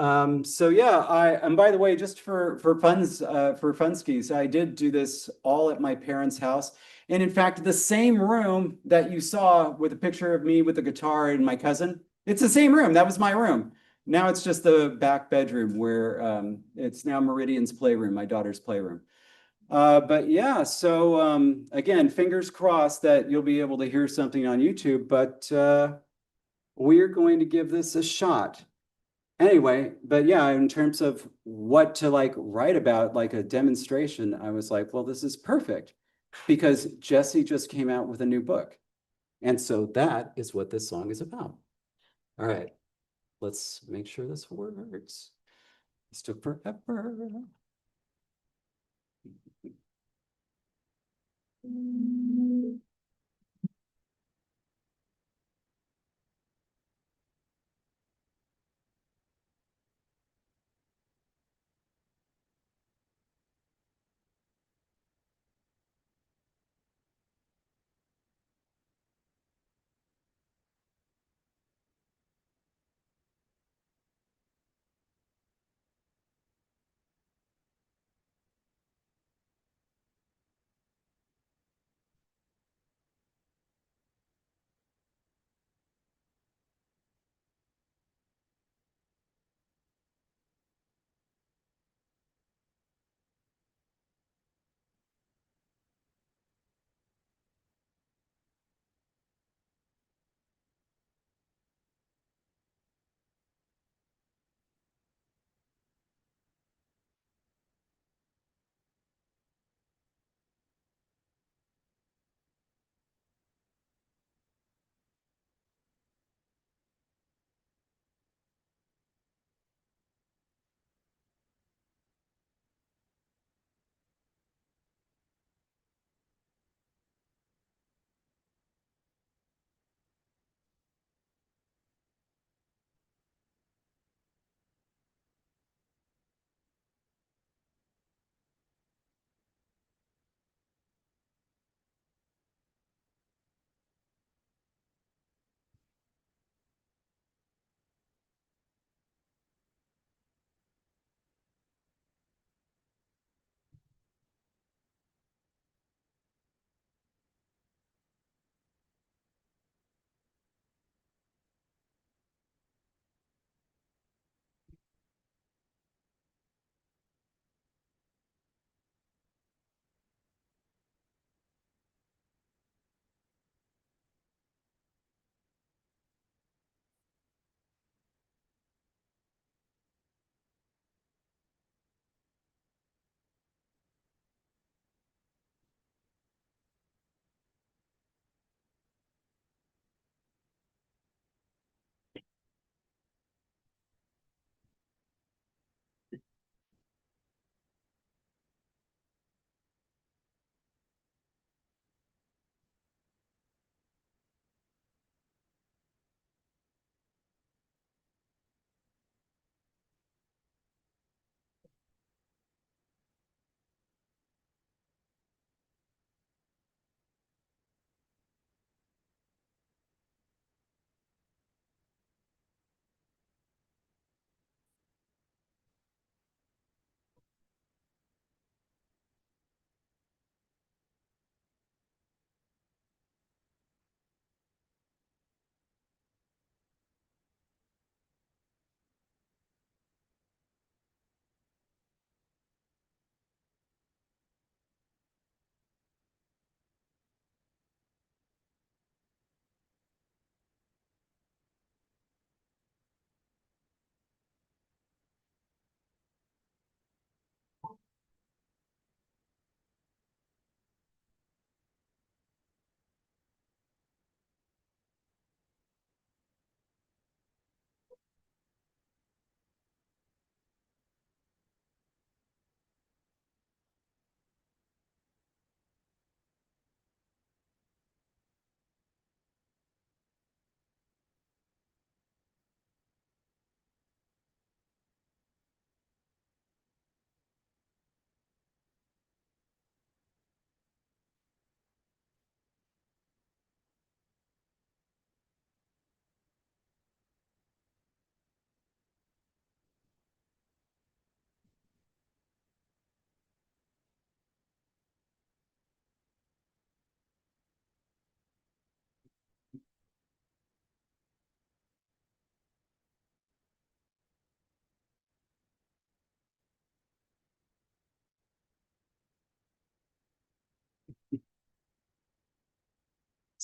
so yeah, and by the way, just for funskis, I did do this all at my parents' house. And in fact, the same room that you saw with a picture of me with the guitar and my cousin, it's the same room. That was my room. Now it's just the back bedroom where it's now Meridian's playroom, my daughter's playroom. But yeah, so again, fingers crossed that you'll be able to hear something on YouTube, but we're going to give this a shot. Anyway, but yeah, in terms of what to like write about, like a demonstration, I was like, well, this is perfect because Jesse just came out with a new book. And so that is what this song is about. All right, let's make sure this works. This took forever.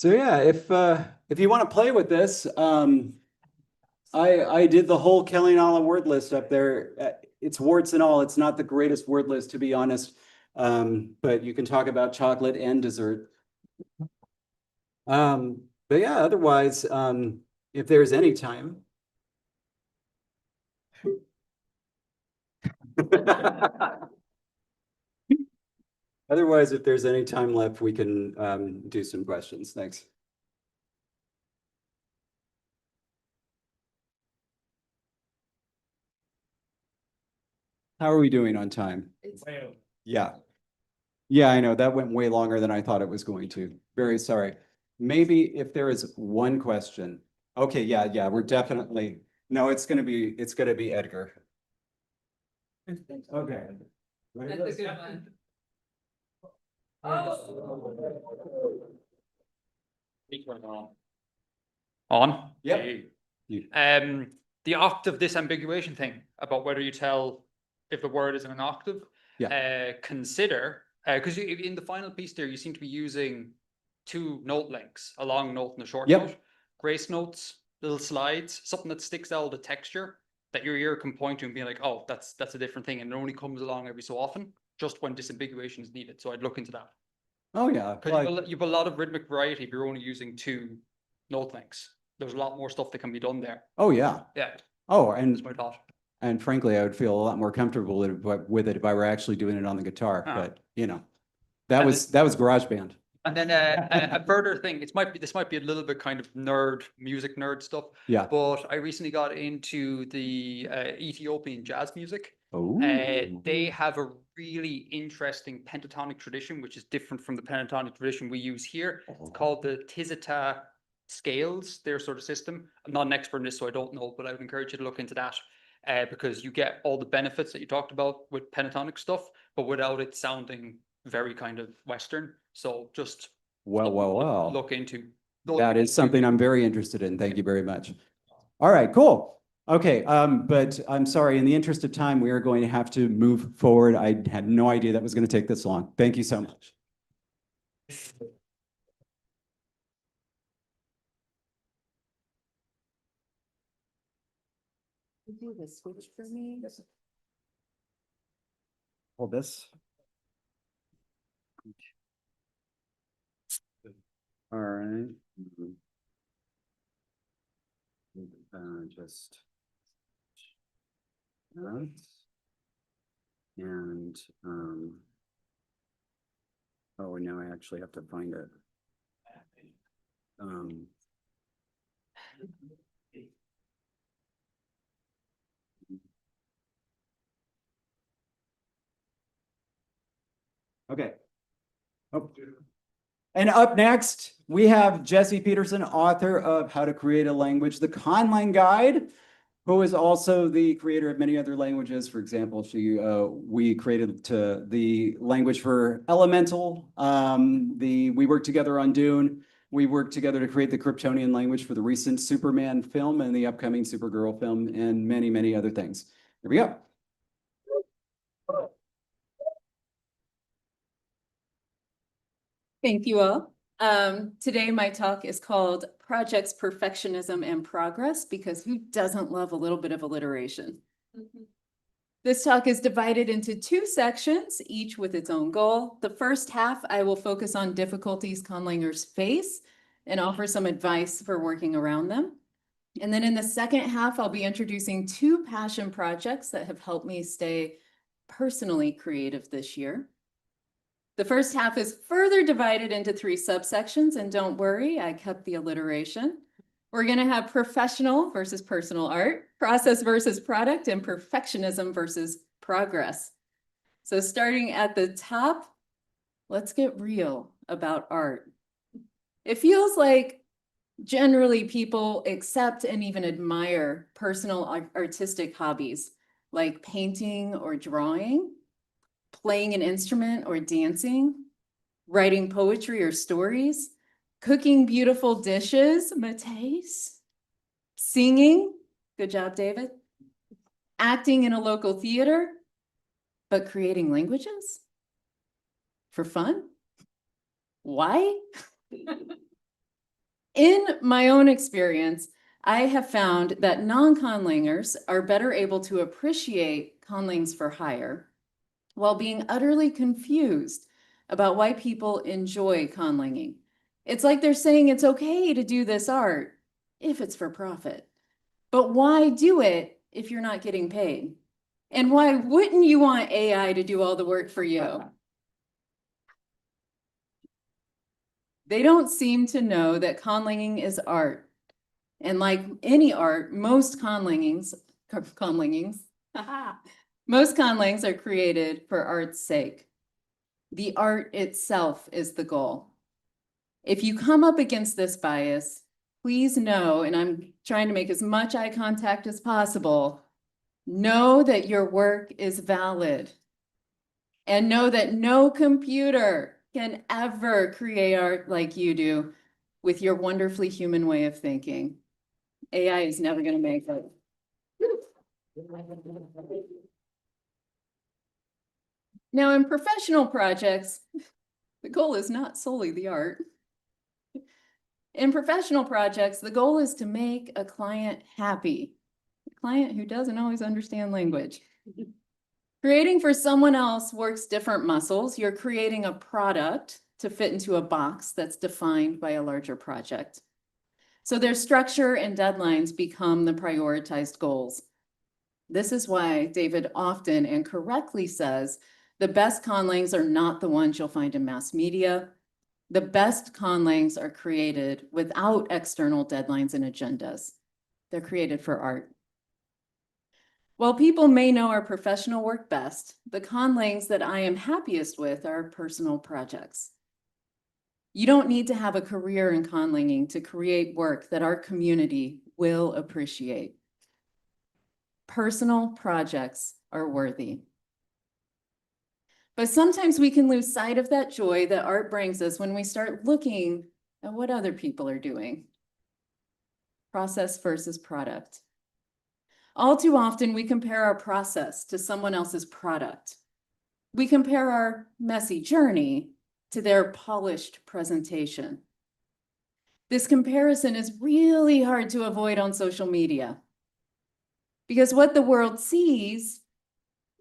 So yeah, if you want to play with this, I did the whole Kelly Nala word list up there. It's warts and all. It's not the greatest word list, to be honest. But you can talk about chocolate and dessert. But yeah, otherwise, if there's any time. Otherwise, if there's any time left, we can do some questions. Thanks. How are we doing on time? Yeah. Yeah, I know that went way longer than I thought it was going to. Very sorry. Maybe if there is one question. Okay, yeah, we're definitely, no, it's gonna be Edgar. Okay. That's a good one. On? Yep. The octave disambiguation thing about whether you tell if the word is in an octave. Consider, because in the final piece there, you seem to be using two note lengths, a long note and a short note. Grace notes, little slides, something that sticks out of the texture that your ear can point to and be like, oh, that's a different thing. And it only comes along every so often, just when disambiguation is needed. So I'd look into that. Oh yeah. Because you have a lot of rhythmic variety if you're only using two note lengths. There's a lot more stuff that can be done there. Oh yeah. Yeah. Oh, and that's my thought. And frankly, I would feel a lot more comfortable with it if I were actually doing it on the guitar. But you know, that was GarageBand. And then a further thing, this might be a little bit kind of music nerd stuff. Yeah. But I recently got into the Ethiopian jazz music. Oh. They have a really interesting pentatonic tradition, which is different from the pentatonic tradition we use here. It's called the Tizita scales, their sort of system. I'm not an expert in this, so I don't know, but I would encourage you to look into that. Because you get all the benefits that you talked about with pentatonic stuff, but without it sounding very kind of Western. So just Well. look into That is something I'm very interested in. Thank you very much. All right, cool. Okay, but I'm sorry, in the interest of time, we are going to have to move forward. I had no idea that was going to take this long. Thank you so much. Do the switch for me. Hold this. All right. Just that. And oh, now I actually have to find it. Okay. Oh. And up next, we have Jesse Peterson, author of How to Create a Language, the Conlang Guide, who is also the creator of many other languages. For example, we created the language for Elemental. We worked together on Dune. We worked together to create the Kryptonian language for the recent Superman film and the upcoming Supergirl film and many, many other things. Here we go. Thank you all. Today my talk is called Projects, Perfectionism, and Progress, because who doesn't love a little bit of alliteration? This talk is divided into two sections, each with its own goal. The first half, I will focus on difficulties conlangers face and offer some advice for working around them. And then in the second half, I'll be introducing two passion projects that have helped me stay personally creative this year. The first half is further divided into three subsections, and don't worry, I kept the alliteration. We're going to have professional versus personal art, process versus product, and perfectionism versus progress. So starting at the top, let's get real about art. It feels like generally people accept and even admire personal artistic hobbies like painting or drawing, playing an instrument or dancing, writing poetry or stories, cooking beautiful dishes, Mateus, singing, good job, David, acting in a local theater, but creating languages for fun? Why? In my own experience, I have found that non-conlangers are better able to appreciate conlangs for hire while being utterly confused about why people enjoy conlanging. It's like they're saying it's okay to do this art if it's for profit. But why do it if you're not getting paid? And why wouldn't you want AI to do all the work for you? They don't seem to know that conlanging is art. And like any art, most conlangs, most conlangs are created for art's sake. The art itself is the goal. If you come up against this bias, please know, and I'm trying to make as much eye contact as possible, know that your work is valid. And know that no computer can ever create art like you do with your wonderfully human way of thinking. AI is never going to make it. Now, in professional projects, the goal is not solely the art. In professional projects, the goal is to make a client happy, a client who doesn't always understand language. Creating for someone else works different muscles. You're creating a product to fit into a box that's defined by a larger project. So their structure and deadlines become the prioritized goals. This is why David often and correctly says the best conlangs are not the ones you'll find in mass media. The best conlangs are created without external deadlines and agendas. They're created for art. While people may know our professional work best, the conlangs that I am happiest with are personal projects. You don't need to have a career in conlanging to create work that our community will appreciate. Personal projects are worthy. But sometimes we can lose sight of that joy that art brings us when we start looking at what other people are doing. Process versus product. All too often, we compare our process to someone else's product. We compare our messy journey to their polished presentation. This comparison is really hard to avoid on social media because what the world sees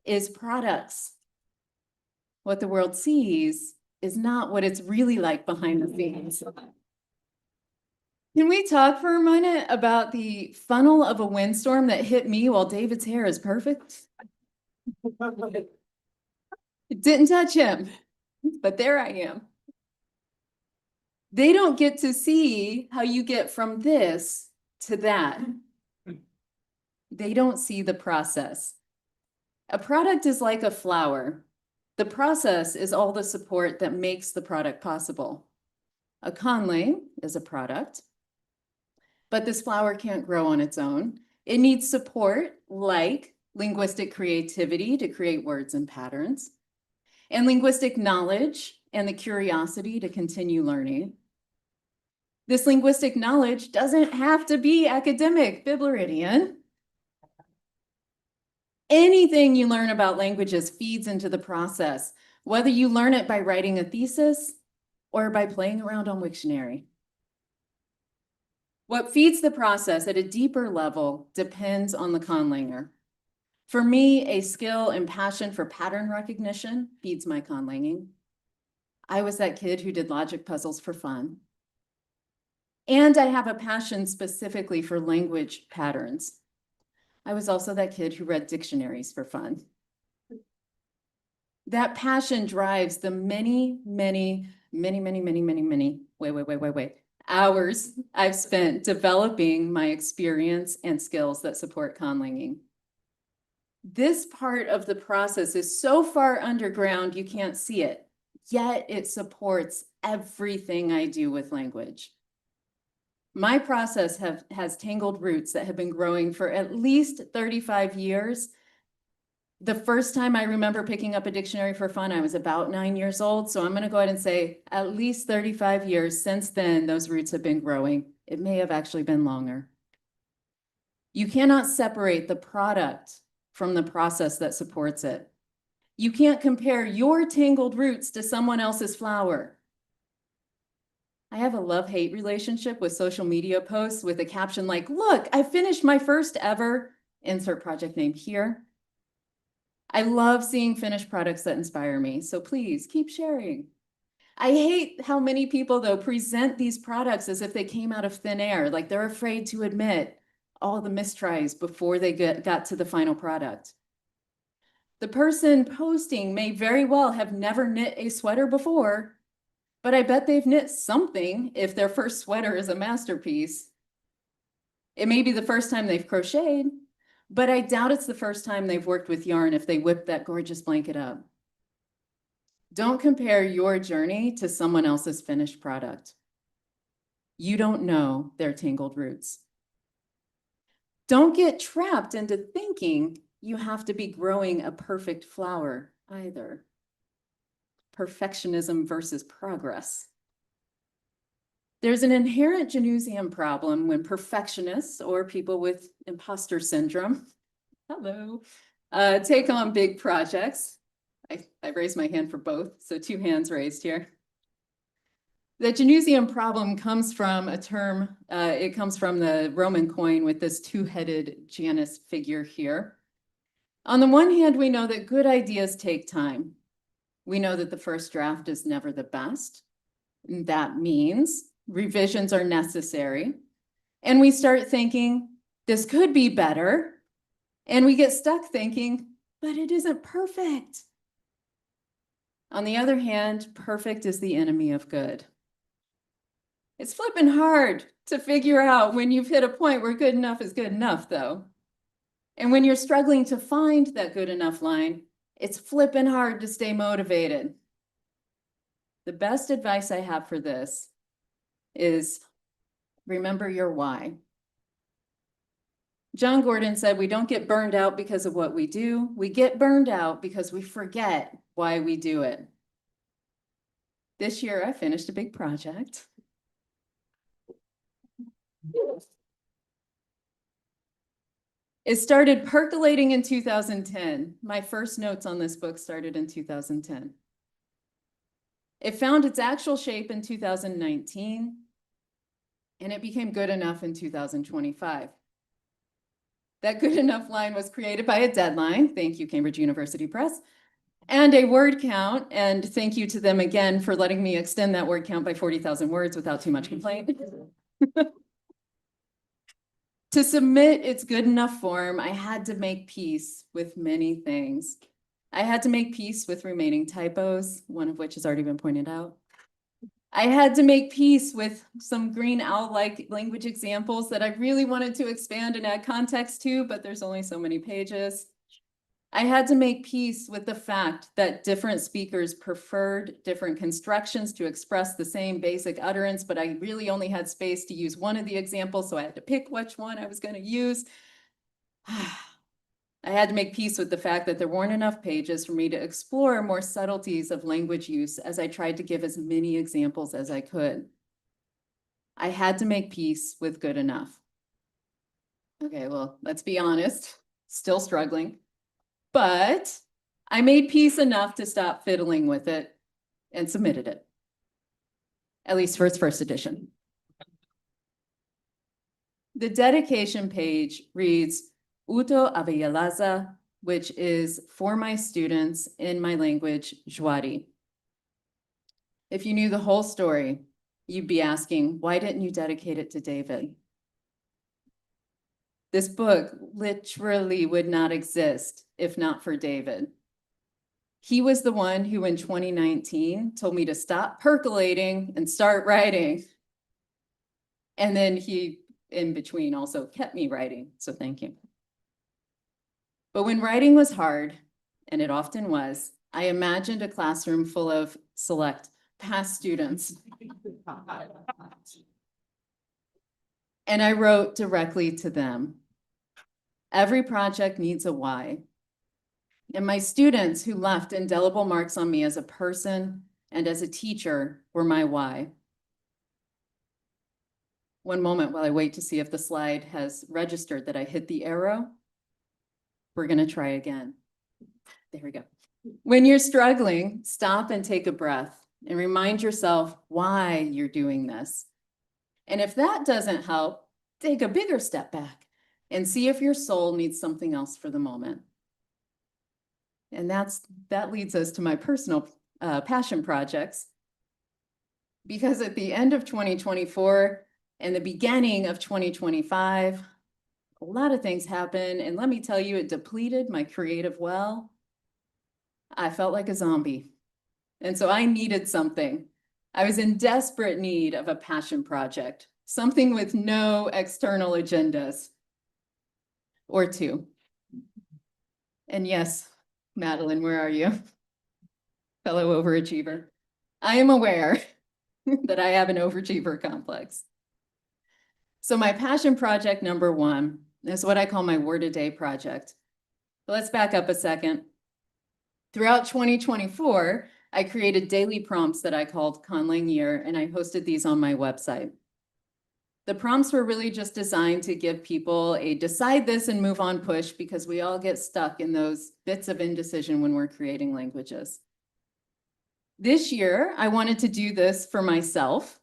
is products. What the world sees is not what it's really like behind the scenes. Can we talk for a minute about the funnel of a windstorm that hit me while David's hair is perfect? It didn't touch him, but there I am. They don't get to see how you get from this to that. They don't see the process. A product is like a flower. The process is all the support that makes the product possible. A conlang is a product. But this flower can't grow on its own. It needs support like linguistic creativity to create words and patterns, and linguistic knowledge and the curiosity to continue learning. This linguistic knowledge doesn't have to be academic, Bibleridian. Anything you learn about languages feeds into the process, whether you learn it by writing a thesis or by playing around on Wiktionary. What feeds the process at a deeper level depends on the conlanger. For me, a skill and passion for pattern recognition feeds my conlanging. I was that kid who did logic puzzles for fun. And I have a passion specifically for language patterns. I was also that kid who read dictionaries for fun. That passion drives the many hours I've spent developing my experience and skills that support conlanging. This part of the process is so far underground you can't see it, yet it supports everything I do with language. My process has tangled roots that have been growing for at least 35 years. The first time I remember picking up a dictionary for fun, I was about 9 years old. So I'm going to go ahead and say at least 35 years since then, those roots have been growing. It may have actually been longer. You cannot separate the product from the process that supports it. You can't compare your tangled roots to someone else's flower. I have a love-hate relationship with social media posts with a caption like, look, I finished my first ever, insert project name here. I love seeing finished products that inspire me, so please keep sharing. I hate how many people, though, present these products as if they came out of thin air, like they're afraid to admit all the mistries before they got to the final product. The person posting may very well have never knit a sweater before, but I bet they've knit something if their first sweater is a masterpiece. It may be the first time they've crocheted, but I doubt it's the first time they've worked with yarn if they whip that gorgeous blanket up. Don't compare your journey to someone else's finished product. You don't know their tangled roots. Don't get trapped into thinking you have to be growing a perfect flower either. Perfectionism versus progress. There's an inherent Janusian problem when perfectionists or people with imposter syndrome, hello, take on big projects. I raised my hand for both, so 2 hands raised here. The Janusian problem comes from a term, it comes from the Roman coin with this 2-headed Janus figure here. On the one hand, we know that good ideas take time. We know that the first draft is never the best. That means revisions are necessary. And we start thinking, this could be better. And we get stuck thinking, but it isn't perfect. On the other hand, perfect is the enemy of good. It's flipping hard to figure out when you've hit a point where good enough is good enough, though. And when you're struggling to find that good enough line, it's flipping hard to stay motivated. The best advice I have for this is remember your why. John Gordon said, we don't get burned out because of what we do. We get burned out because we forget why we do it. This year, I finished a big project. It started percolating in 2010. My first notes on this book started in 2010. It found its actual shape in 2019, and it became good enough in 2025. That good enough line was created by a deadline, thank you, Cambridge University Press, and a word count, and thank you to them again for letting me extend that word count by 40,000 words without too much complaint. To submit its good enough form, I had to make peace with many things. I had to make peace with remaining typos, one of which has already been pointed out. I had to make peace with some green owl-like language examples that I really wanted to expand and add context to, but there's only so many pages. I had to make peace with the fact that different speakers preferred different constructions to express the same basic utterance, but I really only had space to use one of the examples, so I had to pick which one I was going to use. I had to make peace with the fact that there weren't enough pages for me to explore more subtleties of language use as I tried to give as many examples as I could. I had to make peace with good enough. Okay, well, let's be honest, still struggling. But I made peace enough to stop fiddling with it and submitted it, at least for its first edition. The dedication page reads, Uto Abeyalaza, which is for my students in my language, Juari. If you knew the whole story, you'd be asking, why didn't you dedicate it to David? This book literally would not exist if not for David. He was the one who in 2019 told me to stop percolating and start writing. And then he, in between, also kept me writing, so thank you. But when writing was hard, and it often was, I imagined a classroom full of select past students. And I wrote directly to them. Every project needs a why. And my students who left indelible marks on me as a person and as a teacher were my why. One moment while I wait to see if the slide has registered that I hit the arrow. We're going to try again. There we go. When you're struggling, stop and take a breath. and remind yourself why you're doing this. And if that doesn't help, take a bigger step back and see if your soul needs something else for the moment. And that leads us to my personal passion projects. Because at the end of 2024 and the beginning of 2025, a lot of things happened. And let me tell you, it depleted my creative well. I felt like a zombie. And so I needed something. I was in desperate need of a passion project, something with no external agendas. Or two. And yes, Madeline, where are you? Fellow overachiever. I am aware that I have an overachiever complex. So my passion project number one is what I call my word a day project. But let's back up a second. Throughout 2024, I created daily prompts that I called Conlang Year, and I hosted these on my website. The prompts were really just designed to give people a decide this and move on push, because we all get stuck in those bits of indecision when we're creating languages. This year, I wanted to do this for myself.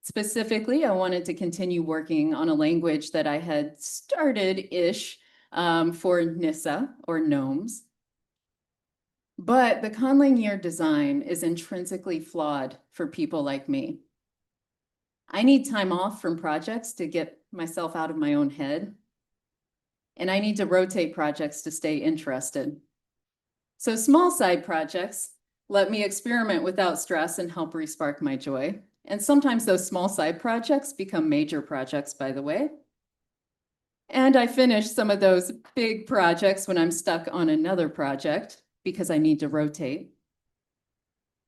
Specifically, I wanted to continue working on a language that I had started-ish for Nissa or gnomes. But the Conlang Year design is intrinsically flawed for people like me. I need time off from projects to get myself out of my own head. And I need to rotate projects to stay interested. So small side projects let me experiment without stress and help respark my joy. And sometimes those small side projects become major projects, by the way. And I finish some of those big projects when I'm stuck on another project because I need to rotate.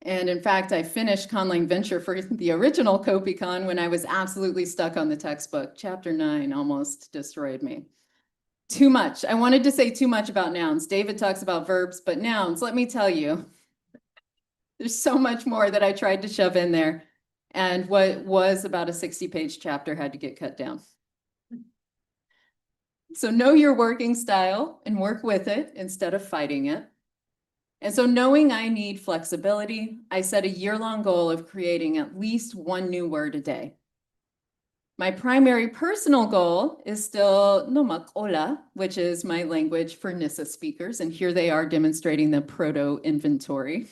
And in fact, I finished Conlang Venture for the original Kopikon when I was absolutely stuck on the textbook. Chapter 9 almost destroyed me. Too much. I wanted to say too much about nouns. David talks about verbs, but nouns, let me tell you, there's so much more that I tried to shove in there. And what was about a 60-page chapter had to get cut down. So know your working style and work with it instead of fighting it. And so knowing I need flexibility, I set a year-long goal of creating at least one new word a day. My primary personal goal is still Nomakola, which is my language for Nissa speakers. And here they are demonstrating the proto-inventory.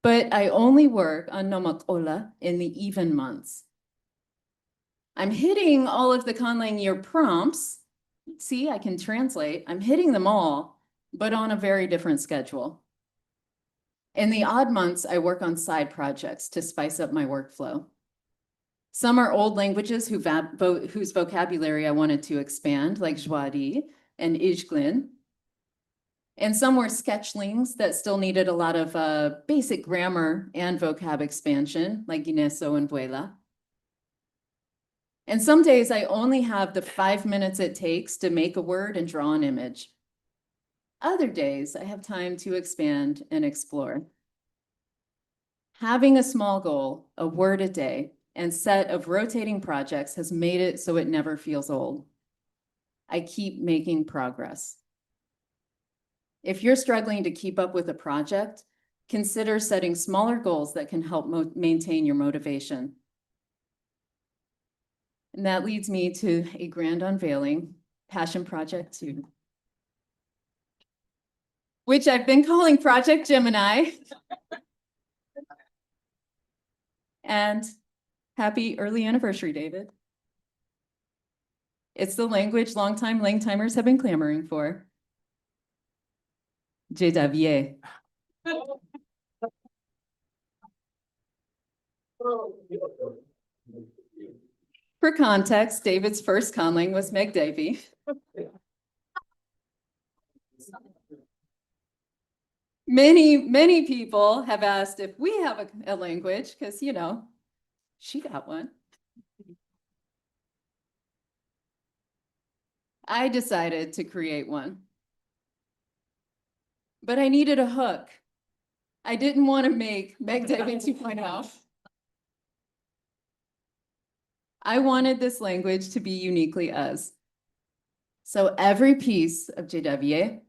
But I only work on Nomakola in the even months. I'm hitting all of the Conlang Year prompts. See, I can translate. I'm hitting them all, but on a very different schedule. In the odd months, I work on side projects to spice up my workflow. Some are old languages whose vocabulary I wanted to expand, like Juari and Ijglin. And some were sketchlings that still needed a lot of basic grammar and vocab expansion, like Guineso and Vuela. And some days I only have the 5 minutes it takes to make a word and draw an image. Other days I have time to expand and explore. Having a small goal, a word a day, and set of rotating projects has made it so it never feels old. I keep making progress. If you're struggling to keep up with a project, consider setting smaller goals that can help maintain your motivation. And that leads me to a grand unveiling, Passion Project 2, which I've been calling Project Gemini. And happy early anniversary, David. It's the language longtime LangTimers have been clamoring for. JW. For context, David's first conlang was Meg Davy. Many people have asked if we have a language, because, you know, she got one. I decided to create one. But I needed a hook. I didn't want to make Meg Davy 2.0. I wanted this language to be uniquely us. So every piece of JW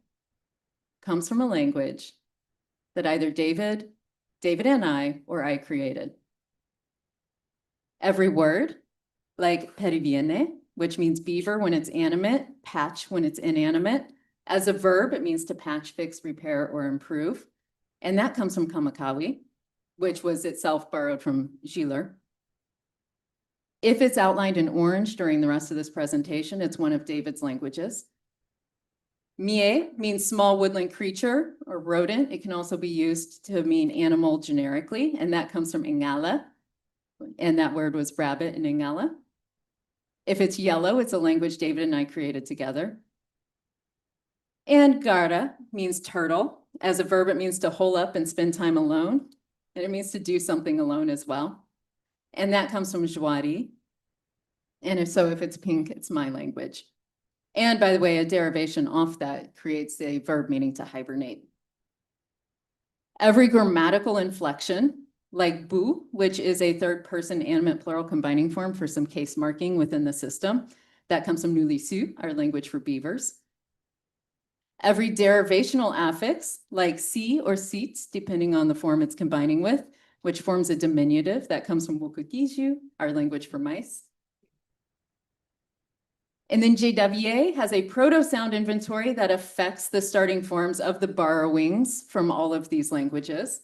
comes from a language, that either David and I, or I created. Every word, like periviene, which means beaver when it's animate, patch when it's inanimate. As a verb, it means to patch, fix, repair, or improve. And that comes from kamakawi, which was itself borrowed from Giller. If it's outlined in orange during the rest of this presentation, it's one of David's languages. Mie means small woodland creature or rodent. It can also be used to mean animal generically, and that comes from Ingala. And that word was rabbit in Ingala. If it's yellow, it's a language David and I created together. And gara means turtle. As a verb, it means to hole up and spend time alone. And it means to do something alone as well. And that comes from Jwari. And if it's pink, it's my language. And by the way, a derivation off that creates a verb meaning to hibernate. Every grammatical inflection, like bu, which is a third person animate plural combining form for some case marking within the system, that comes from Nulisu, our language for beavers. Every derivational affix, like si or seats, depending on the form it's combining with, which forms a diminutive, that comes from Wukukiju, our language for mice. And then JWA has a proto-sound inventory that affects the starting forms of the borrowings from all of these languages.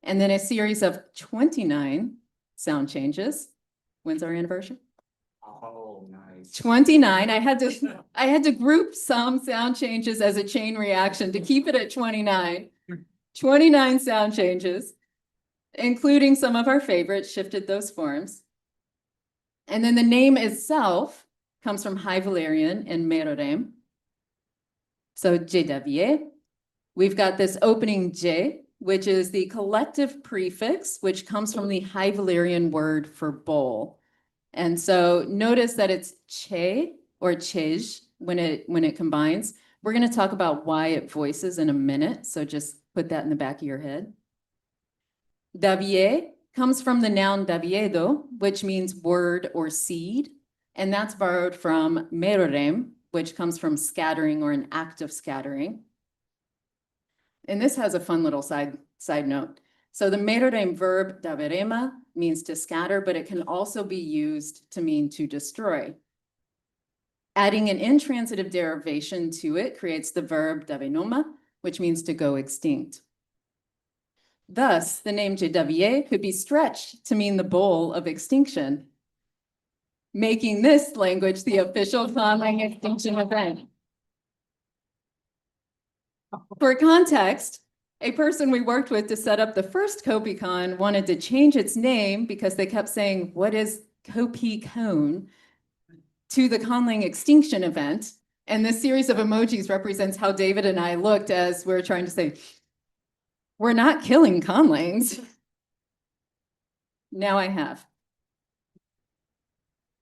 And then a series of 29 sound changes. When's our anniversary? Oh, nice. 29. I had to group some sound changes as a chain reaction to keep it at 29. 29 sound changes, including some of our favorites, shifted those forms. And then the name itself comes from High Valyrian and Merorem. So JWA. We've got this opening J, which is the collective prefix, which comes from the High Valyrian word for bowl. And so notice that it's che or chej when it combines. We're going to talk about why it voices in a minute. So just put that in the back of your head. Davie comes from the noun daviedo, which means word or seed. And that's borrowed from merorem, which comes from scattering or an act of scattering. And this has a fun little side note. So the merorem verb daverema means to scatter, but it can also be used to mean to destroy. Adding an intransitive derivation to it creates the verb davenoma, which means to go extinct. Thus, the name JWA could be stretched to mean the bowl of extinction, making this language the official Conlang extinction event. For context, a person we worked with to set up the first Kopikon wanted to change its name because they kept saying, what is Kopikon, to the Conlang extinction event. And this series of emojis represents how David and I looked as we're trying to say, we're not killing Conlangs. Now I have.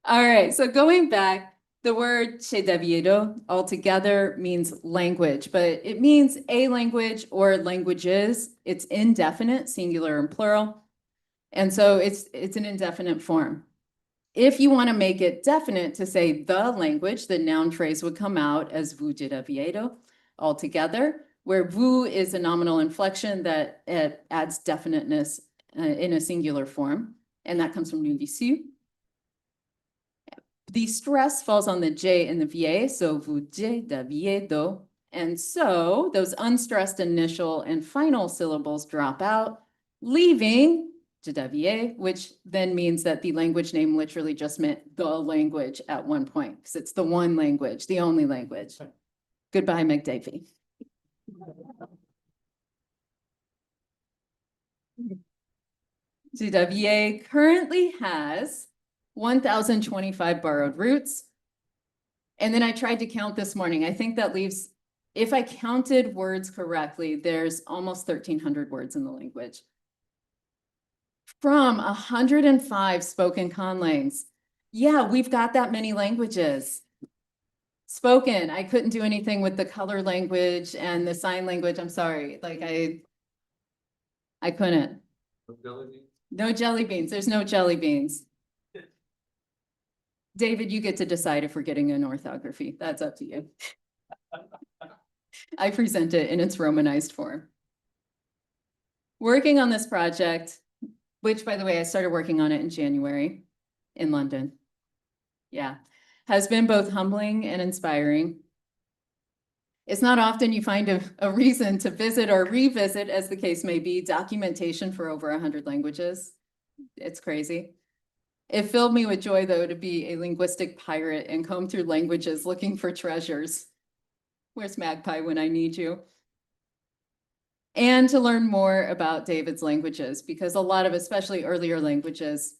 All right, so going back, the word chedaviedo altogether means language, but it means a language or languages. It's indefinite, singular and plural. And so it's an indefinite form. If you want to make it definite to say the language, the noun phrase would come out as vu chedaviedo altogether, where vu is a nominal inflection that adds definiteness in a singular form. And that comes from nuvisu. The stress falls on the J and the VA, so vu chedaviedo. And so those unstressed initial and final syllables drop out, leaving jedavie, which then means that the language name literally just meant the language at one point, because it's the one language, the only language. Goodbye, McDavie. JWA currently has 1,025 borrowed roots. And then I tried to count this morning. I think that leaves, if I counted words correctly, there's almost 1,300 words in the language. From 105 spoken Conlangs. Yeah, we've got that many languages. Spoken, I couldn't do anything with the color language and the sign language. I'm sorry, like I couldn't. No jelly beans, there's no jelly beans. David, you get to decide if we're getting an orthography. That's up to you. I present it in its Romanized form. working on this project, which by the way, I started working on it in January in London. Yeah, has been both humbling and inspiring. It's not often you find a reason to visit or revisit, as the case may be, documentation for over 100 languages. It's crazy. It filled me with joy, though, to be a linguistic pirate and comb through languages looking for treasures. Where's Magpie when I need you? And to learn more about David's languages, because a lot of, especially earlier languages,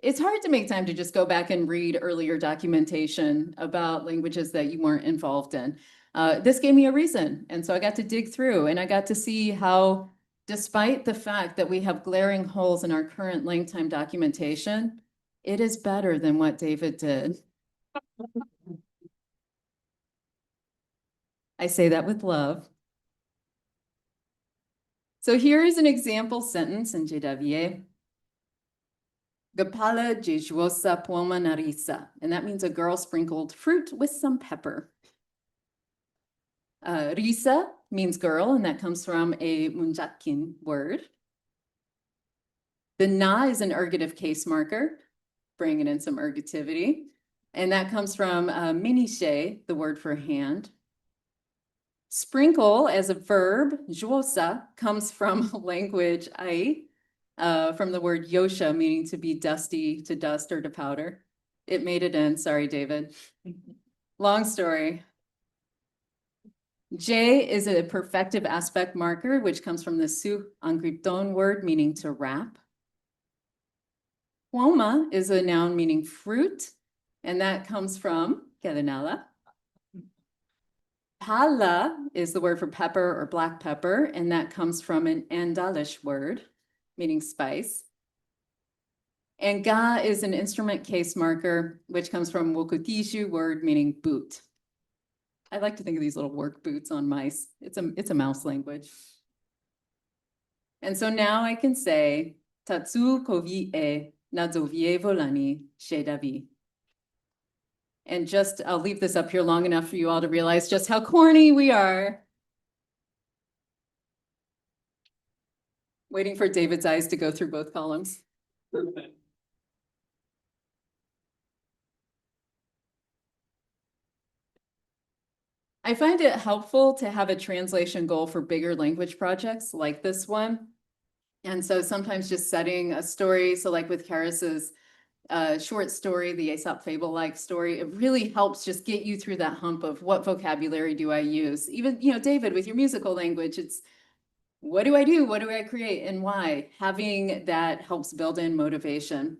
it's hard to make time to just go back and read earlier documentation about languages that you weren't involved in. This gave me a reason. And so I got to dig through and I got to see how, despite the fact that we have glaring holes in our current LangTime documentation, it is better than what David did. I say that with love. So here is an example sentence in Jedavier. Gapala jejuosa puoma narisa. And that means a girl sprinkled fruit with some pepper. Risa means girl, and that comes from a Munjakin word. The na is an ergative case marker, bringing in some ergativity. And that comes from minishe, the word for hand. Sprinkle as a verb, juosa, comes from language ai, from the word yosha, meaning to be dusty, to dust or to powder. It made it in, sorry, David. Long story. J is a perfective aspect marker, which comes from the su angripton word, meaning to wrap. Puoma is a noun meaning fruit, and that comes from Kedanala. Pala is the word for pepper or black pepper, and that comes from an Andalish word, meaning spice. And ga is an instrument case marker, which comes from Wokutishu word, meaning boot. I like to think of these little work boots on mice. It's a mouse language. And so now I can say, Tatsu kovi e nadzovie volani shedavi. And just, I'll leave this up here long enough for you all to realize just how corny we are. Waiting for David's eyes to go through both columns. I find it helpful to have a translation goal for bigger language projects like this one. And so sometimes just setting a story, so like with Karis's short story, the Aesop fable-like story, it really helps just get you through that hump of what vocabulary do I use? Even, you know, David, with your musical language, it's what do I do? What do I create and why? Having that helps build in motivation.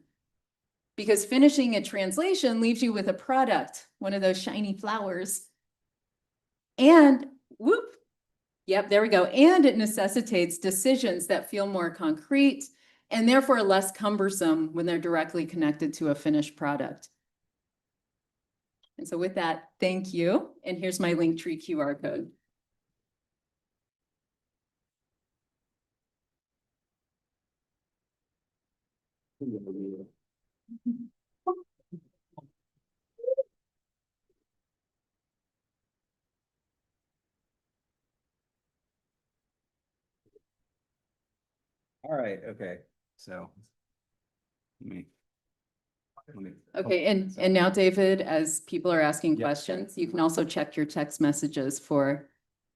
Because finishing a translation leaves you with a product, one of those shiny flowers. And whoop, yep, there we go. And it necessitates decisions that feel more concrete and therefore less cumbersome when they're directly connected to a finished product. And so with that, thank you. And here's my Linktree QR code. All right, okay, so. Let me. Okay, and now, David, as people are asking questions, you can also check your text messages for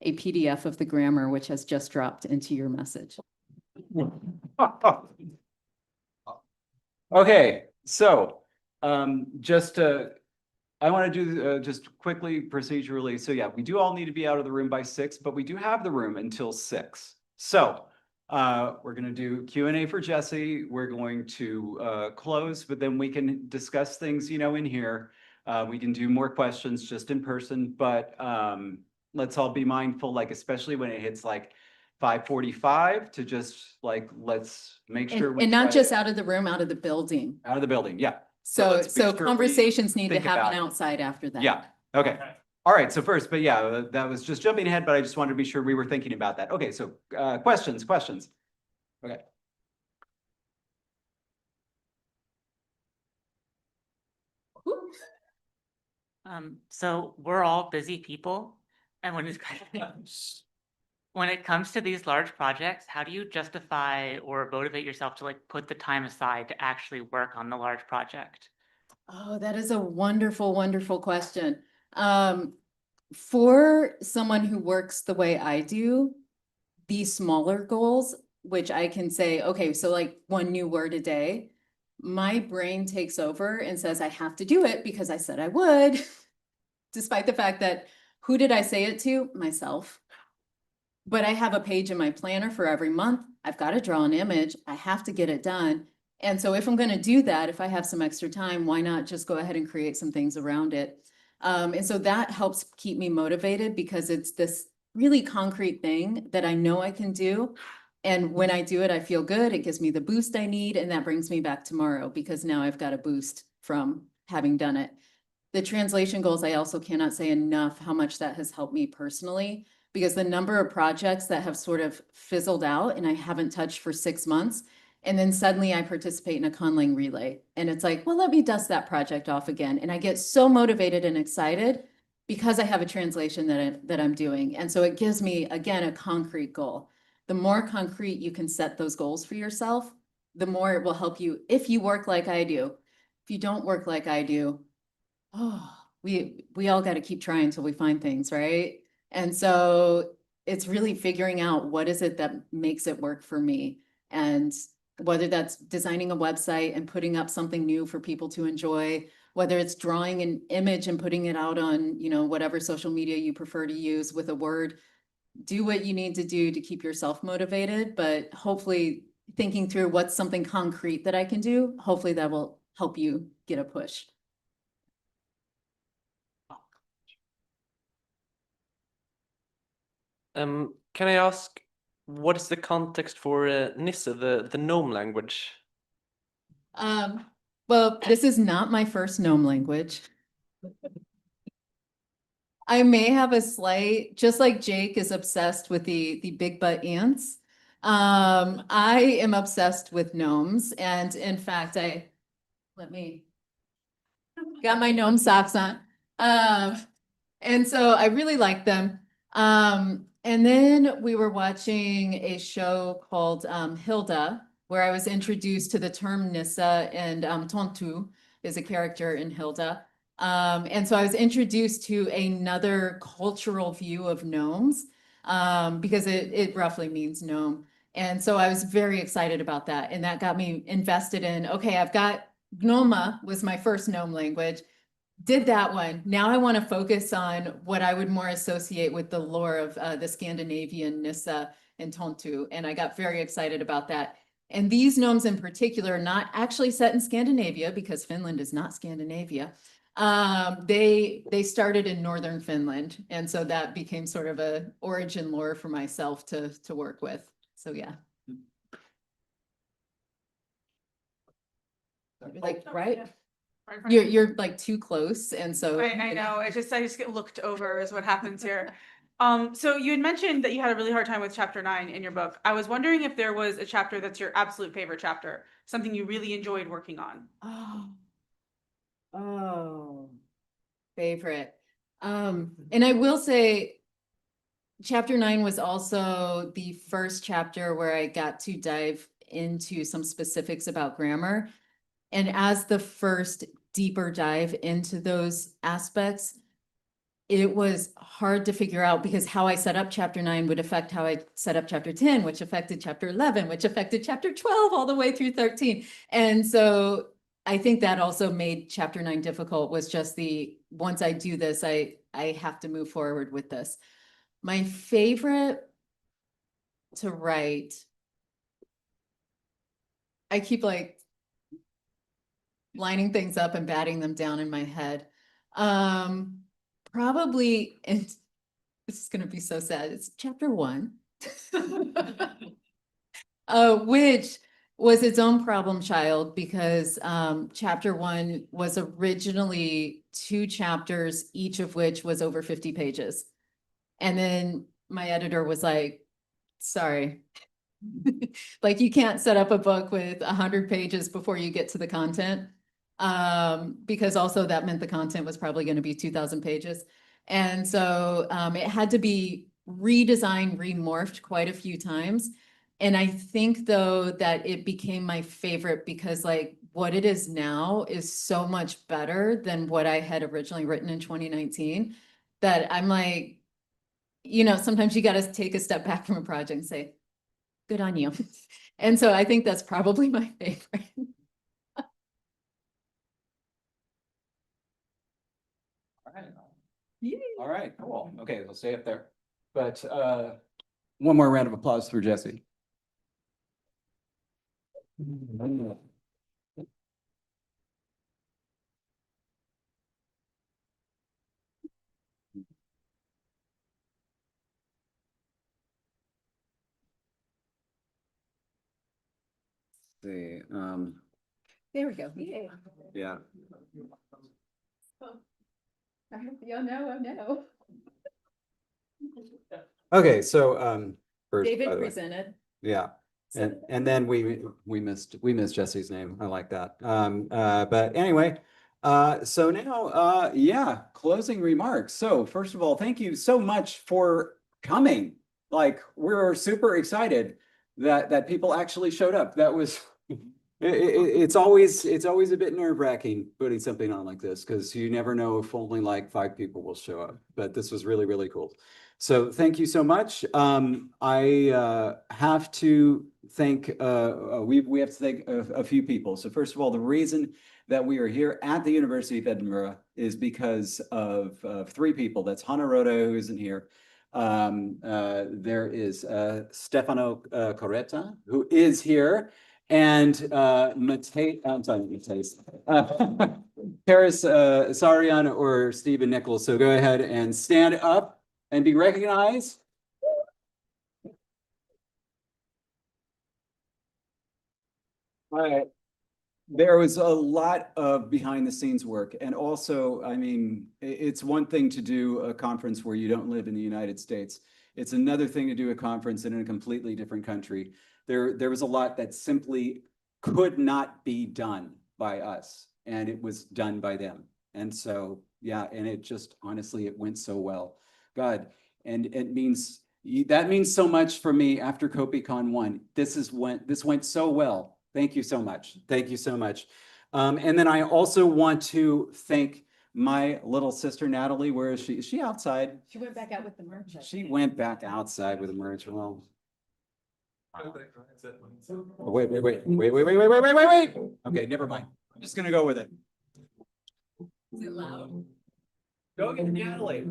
a PDF of the grammar, which has just dropped into your message. Okay, so just I want to do just quickly procedurally. So yeah, we do all need to be out of the room by 6, but we do have the room until 6. So we're going to do Q&A for Jesse. We're going to close, but then we can discuss things, you know, in here. We can do more questions just in person, but let's all be mindful, like, especially when it hits like 5:45 to just like, let's make sure we and not try just to- out of the room, out of the building. out of the building, yeah. So let's make sure we conversations need to think happen about it. outside after that. Yeah, okay. All right, so first, but yeah, that was just jumping ahead, but I just wanted to be sure we were thinking about that. Okay, so questions. Okay. So we're all busy people, and when it's when it comes to these large projects, how do you justify or motivate yourself to like put the time aside to actually work on the large project? Oh, that is a wonderful, wonderful question. For someone who works the way I do, these smaller goals, which I can say, okay, so like one new word a day, my brain takes over and says, I have to do it because I said I would, despite the fact that who did I say it to? Myself. But I have a page in my planner for every month. I've got to draw an image. I have to get it done. And so if I'm going to do that, if I have some extra time, why not just go ahead and create some things around it? And so that helps keep me motivated because it's this really concrete thing that I know I can do. And when I do it, I feel good. It gives me the boost I need. And that brings me back tomorrow because now I've got a boost from having done it. The translation goals, I also cannot say enough how much that has helped me personally, because the number of projects that have sort of fizzled out and I haven't touched for 6 months. And then suddenly I participate in a Conlang relay and it's like, well, let me dust that project off again. And I get so motivated and excited because I have a translation that I'm doing. And so it gives me, again, a concrete goal. The more concrete you can set those goals for yourself, the more it will help you if you work like I do. If you don't work like I do, oh, we all got to keep trying until we find things, right? And so it's really figuring out what is it that makes it work for me. And whether that's designing a website and putting up something new for people to enjoy, whether it's drawing an image and putting it out on, you know, whatever social media you prefer to use with a word, do what you need to do to keep yourself motivated, but hopefully thinking through what's something concrete that I can do, hopefully that will help you get a push. Can I ask, what is the context for Nisse, the gnome language? Well, this is not my first gnome language. I may have a slight, just like Jake is obsessed with the big butt ants. I am obsessed with gnomes, and in fact, got my gnome socks on. And so I really like them. And then we were watching a show called Hilda, where I was introduced to the term Nissa, and Tontu is a character in Hilda. And so I was introduced to another cultural view of gnomes, because it roughly means gnome. And so I was very excited about that. And that got me invested in, okay, I've got Gnoma was my first gnome language. Did that one. Now I want to focus on what I would more associate with the lore of the Scandinavian Nissa and Tontu. And I got very excited about that. And these gnomes in particular are not actually set in Scandinavia because Finland is not Scandinavia. They started in northern Finland. And so that became sort of a origin lore for myself to work with. So yeah. Like, right? You're like too close, and so I know. I just get looked over is what happens here. So you had mentioned that you had a really hard time with chapter 9 in your book. I was wondering if there was a chapter that's your absolute favorite chapter, something you really enjoyed working on. Oh, favorite. And I will say chapter 9 was also the first chapter where I got to dive into some specifics about grammar. And as the first deeper dive into those aspects, it was hard to figure out because how I set up chapter 9 would affect how I set up chapter 10, which affected chapter 11, which affected chapter 12 all the way through 13. And so I think that also made chapter 9 difficult, was just once I do this, I have to move forward with this. My favorite to write, I keep like lining things up and batting them down in my head. Probably, and this is going to be so sad, it's chapter 1, which was its own problem child because chapter 1 was originally 2 chapters, each of which was over 50 pages. And then my editor was like, sorry, like you can't set up a book with 100 pages before you get to the content. Because also that meant the content was probably going to be 2,000 pages. And so it had to be redesigned, remorphed quite a few times. And I think though that it became my favorite because like what it is now is so much better than what I had originally written in 2019 that I'm like, you know, sometimes you got to take a step back from a project and say, good on you. And so I think that's probably my favorite. All right, cool. Okay, we'll stay up there. But one more round of applause for Jesse. See, There we go. Yay. yeah. I hope you know, no. Okay, so first, David by the way, presented. yeah. And then we missed Jesse's name. I like that. But anyway, so now yeah, closing remarks. So first of all, thank you so much for coming. Like we're super excited that people actually showed up. That was it's always a bit nerve-wracking putting something on like this because you never know if only like 5 people will show up. But this was really, really cool. So thank you so much. I have to thank we have to thank a few people. So first of all, the reason that we are here at the University of Edinburgh is because of 3 people. That's Hana Roda, who isn't here. There is Stefano Corretta, who is here, and Paris Sarian or Stephen Nichols. So go ahead and stand up and be recognized. All right. There was a lot of behind the scenes work. And also, I mean, it's one thing to do a conference where you don't live in the United States. It's another thing to do a conference in a completely different country. There was a lot that simply could not be done by us, and it was done by them. And so, yeah, and it just, honestly, it went so well. God, and it means, that means so much for me after Kopikon 1. This went so well. Thank you so much. Thank you so much. And then I also want to thank my little sister, Natalie. Where is she? Is she outside? She went back out with the merch. She went back outside with the merch. Well, wait. Okay, never mind. I'm just gonna go with it. Is it loud? Go get Natalie.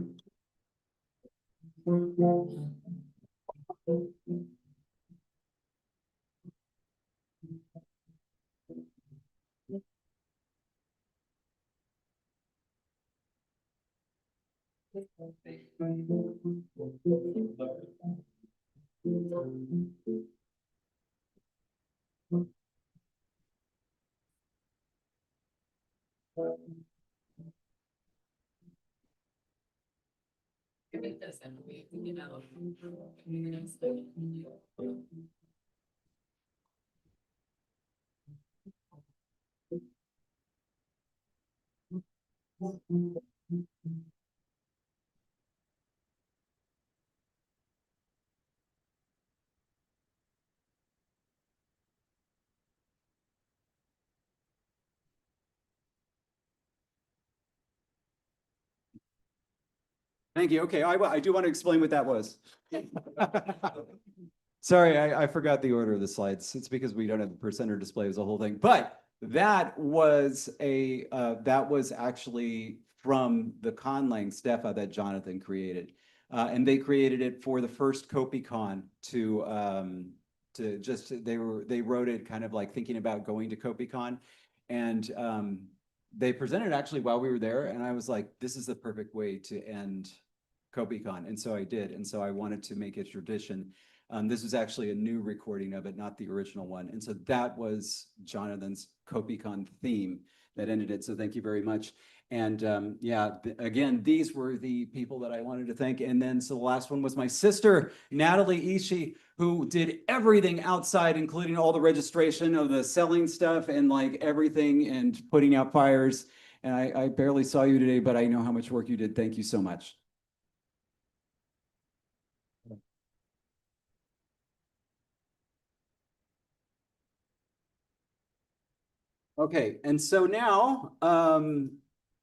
Thank you. Okay, I do want to explain what that was. Sorry, I forgot the order of the slides. It's because we don't have the presenter display as a whole thing. But that was actually from the Conlang Stefa that Jonathan created. And they created it for the first Kopikon they wrote it kind of like thinking about going to Kopikon. And they presented it actually while we were there, and I was like, this is the perfect way to end Kopikon. And so I did. And so I wanted to make it tradition. This was actually a new recording of it, not the original one. And so that was Jonathan's Kopikon theme that ended it. So thank you very much. And yeah, again, these were the people that I wanted to thank. And then so the last one was my sister, Natalie Ishii, who did everything outside, including all the registration of the selling stuff and like everything and putting out fires. And I barely saw you today, but I know how much work you did. Thank you so much. Okay, and so now,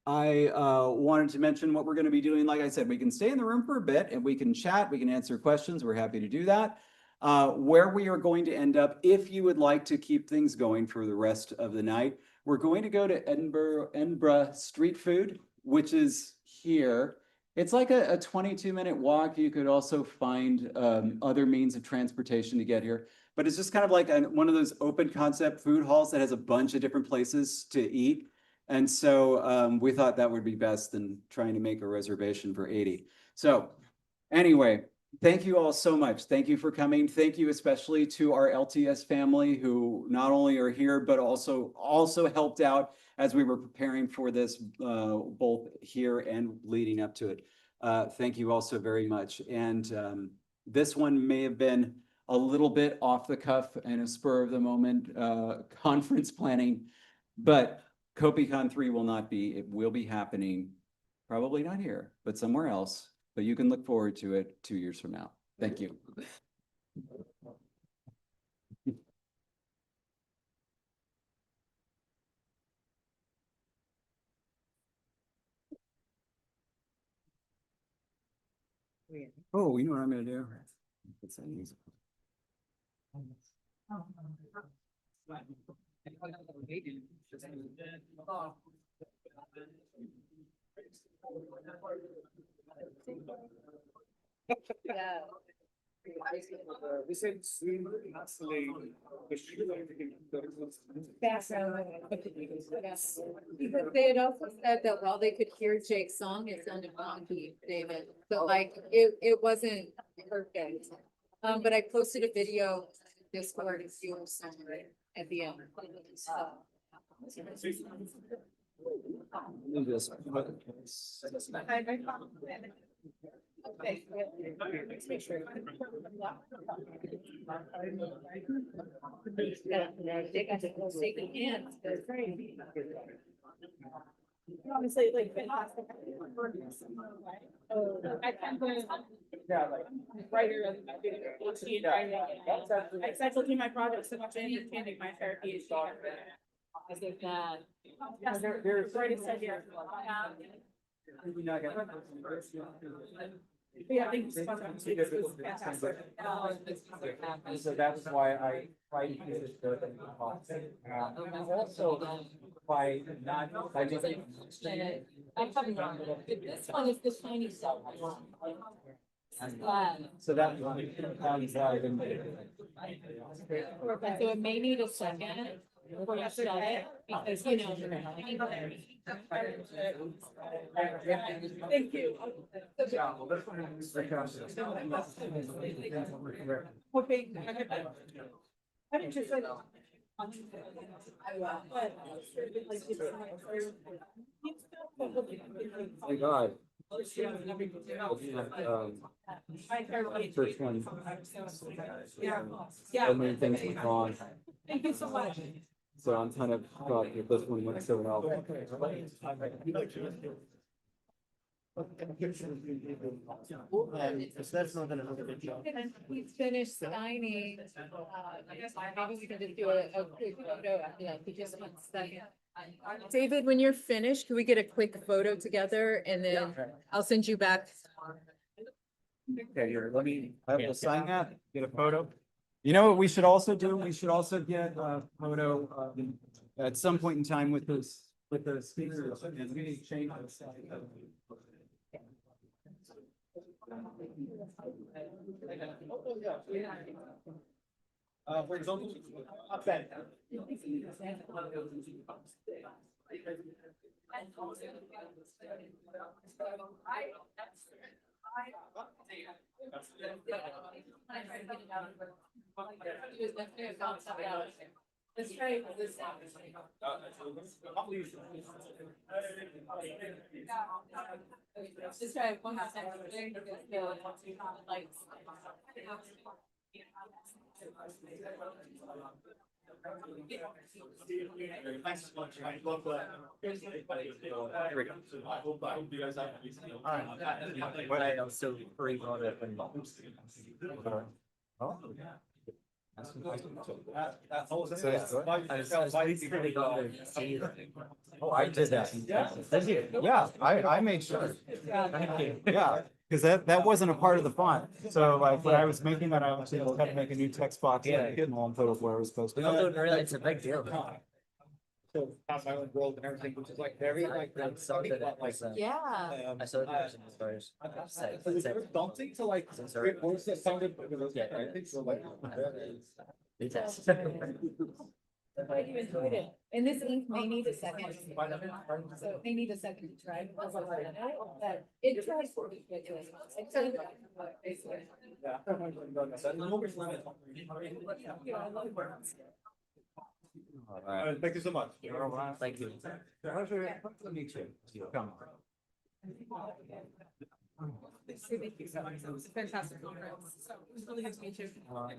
I wanted to mention what we're going to be doing. Like I said, we can stay in the room for a bit and we can chat, we can answer questions. We're happy to do that. Where we are going to end up, if you would like to keep things going for the rest of the night, we're going to go to Edinburgh Street Food, which is here. It's like a 22-minute walk. You could also find other means of transportation to get here. But it's just kind of like one of those open concept food halls that has a bunch of different places to eat. And so we thought that would be best than trying to make a reservation for 80. So anyway, thank you all so much. Thank you for coming. Thank you especially to our LTS family who not only are here, but also helped out as we were preparing for this, both here and leading up to it. Thank you also very much. And this one may have been a little bit off the cuff and a spur of the moment conference planning, but Kopikon 3 will not be. It will be happening, probably not here, but somewhere else. But you can look forward to it 2 years from now. Thank you. Oh, you know what I'm gonna do? Yeah. Because they had also said that while they could hear Jake's song, it sounded wonky, David. So like it wasn't perfect. But I posted a video in Discord if you were somewhere at the end. Okay. Let's make sure. They got to go shaking hands. That's great. Honestly, like fantastic. I can't go writer of my PhD writing. I cycled through my projects so much I ended up handing my therapy PhD. I think that. Yes, there's greatest idea. Yeah, I think it's fantastic. So that's why I try to use it for the also by not by just this one is the shiny stuff. so that So it may need a second before you shut it because you know. Thank you. Hoping. I'm interested. my God. First one. Yeah. So many things went wrong. Thank you so much. So I'm kind of thought that this one went so well. We finished signing. Maybe we can just do a quick photo after that. We just 1 second. David, when you're finished, can we get a quick photo together and then I'll send you back. Okay, here, I will sign that, get a photo. You know what we should also do? We should also get a photo at some point in time with the speakers and we change this. For example, up that. Let's try this. Just try one more time. Thanks so much. I love that. Here we go. I hope you guys have. What I am still free on it. Oh, Oh, I did that. Yeah, I made sure. Yeah, because that wasn't a part of the font. So like when I was making that, I actually had to make a new text box and put it where it was supposed to. No, really, it's a big deal. So have my own world and everything, which is like very like That's something that Yeah. I saw that in the stores. It's very daunting to like create words that sounded. I think so like. I enjoyed it. And this ink may need a second. So it may need a second to try. But it tries for me. All right, thank you so much. Thank you. Pleasure to meet you. Come. It was a fantastic conference. So it was really good to meet you. All right.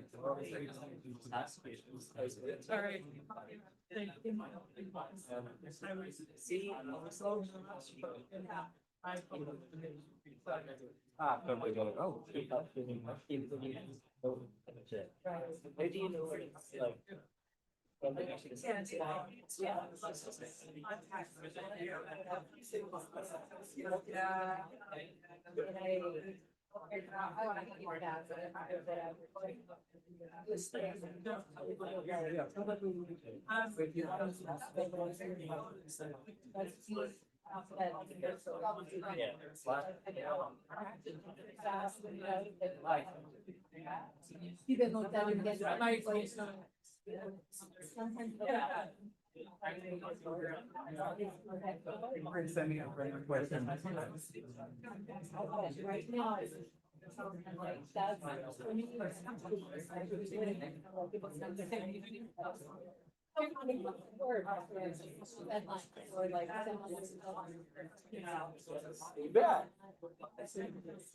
Thank you.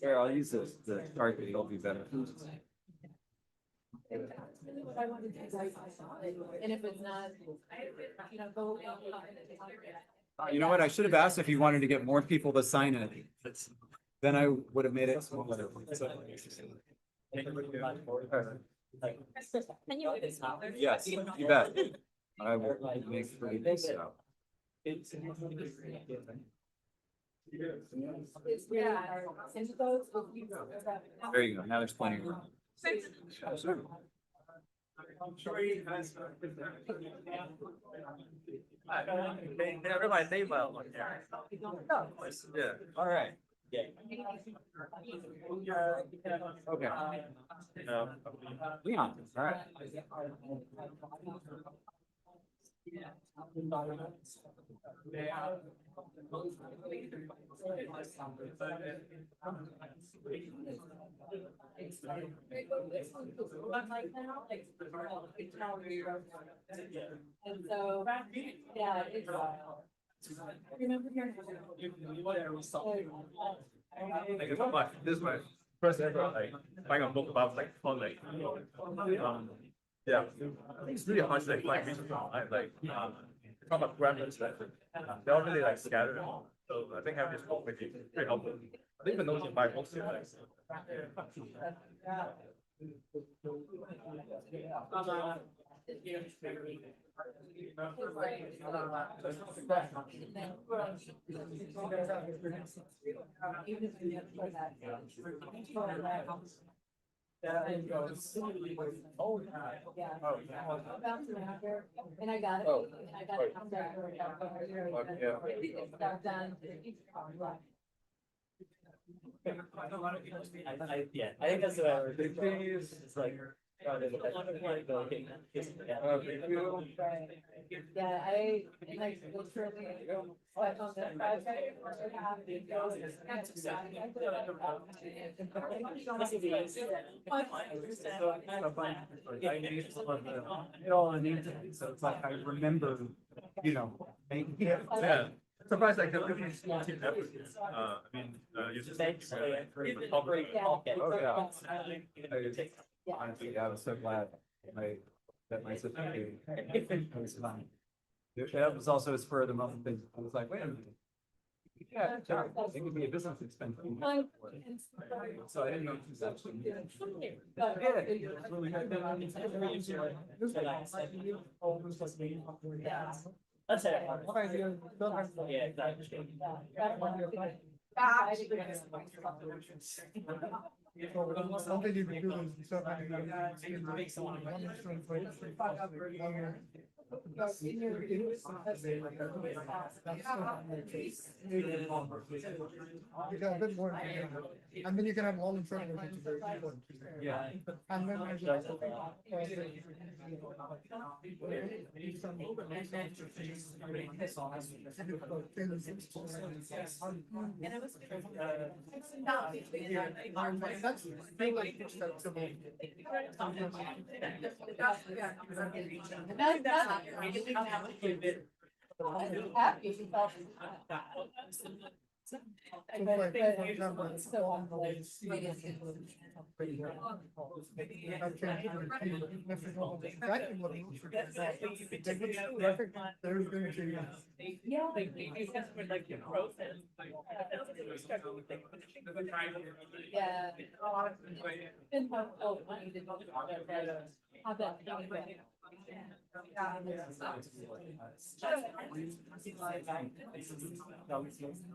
Here, I'll use this, the target, it'll be better. And if it's not, you know, go. You know what, I should have asked if you wanted to get more people to sign it. Then I would have made it smaller. Yes, you bet. I will make sure this out. There you go, now there's plenty of room. Sure. I'm sure you guys. Everybody think about one here. Yeah, all right. Okay. Leon, all right. And so, yeah, it's. Remember here. Like it's like this way. First ever like buying a book about like Conlang. Yeah, I think it's really hard to like reach people. Like talk about grammars that they're all really like scattered. So I think having this book would be very helpful. I think even those in buy books here. And I got it. Oh. And I got it. Yeah, I think that's what it's like. Yeah, I like literally. Like on the project. So it's like I remember, you know, making it. Yeah. Surprised like the really small team effort. I mean, you just. Honestly, I was so glad that my sister came. It was fun. That was also a spur of the moment thing. I was like, wait a minute. Yeah, sure. It could be a business expense. So I didn't know if it was actually. That's it. Yeah, Something you can do is so you got a bit more, and then you can have all in front of it. Yeah. And then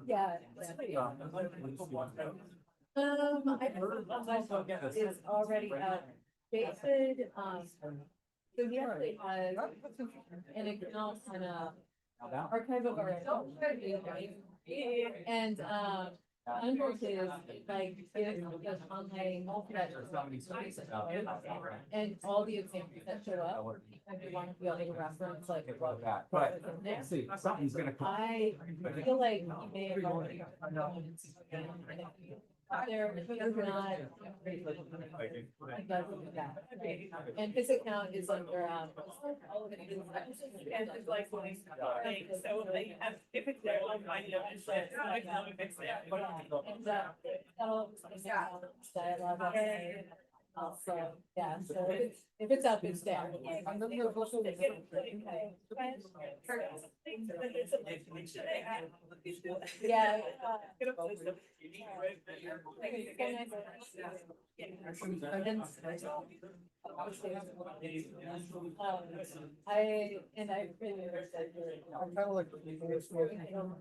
Yeah. Is already out. David, so he actually has an account and a archive of our. And, under his, like, if the online and all the examples that show up, if you want to be able to reference, like, what. But see, something's gonna come. I feel like he may have already. There, but not. It doesn't do that. And his account is under, if it's there, I'll find it, it's like, I can fix dialogue. Also, yeah, so if it's up, it's there. And then there's also. Yeah. I really said I'm kind of like.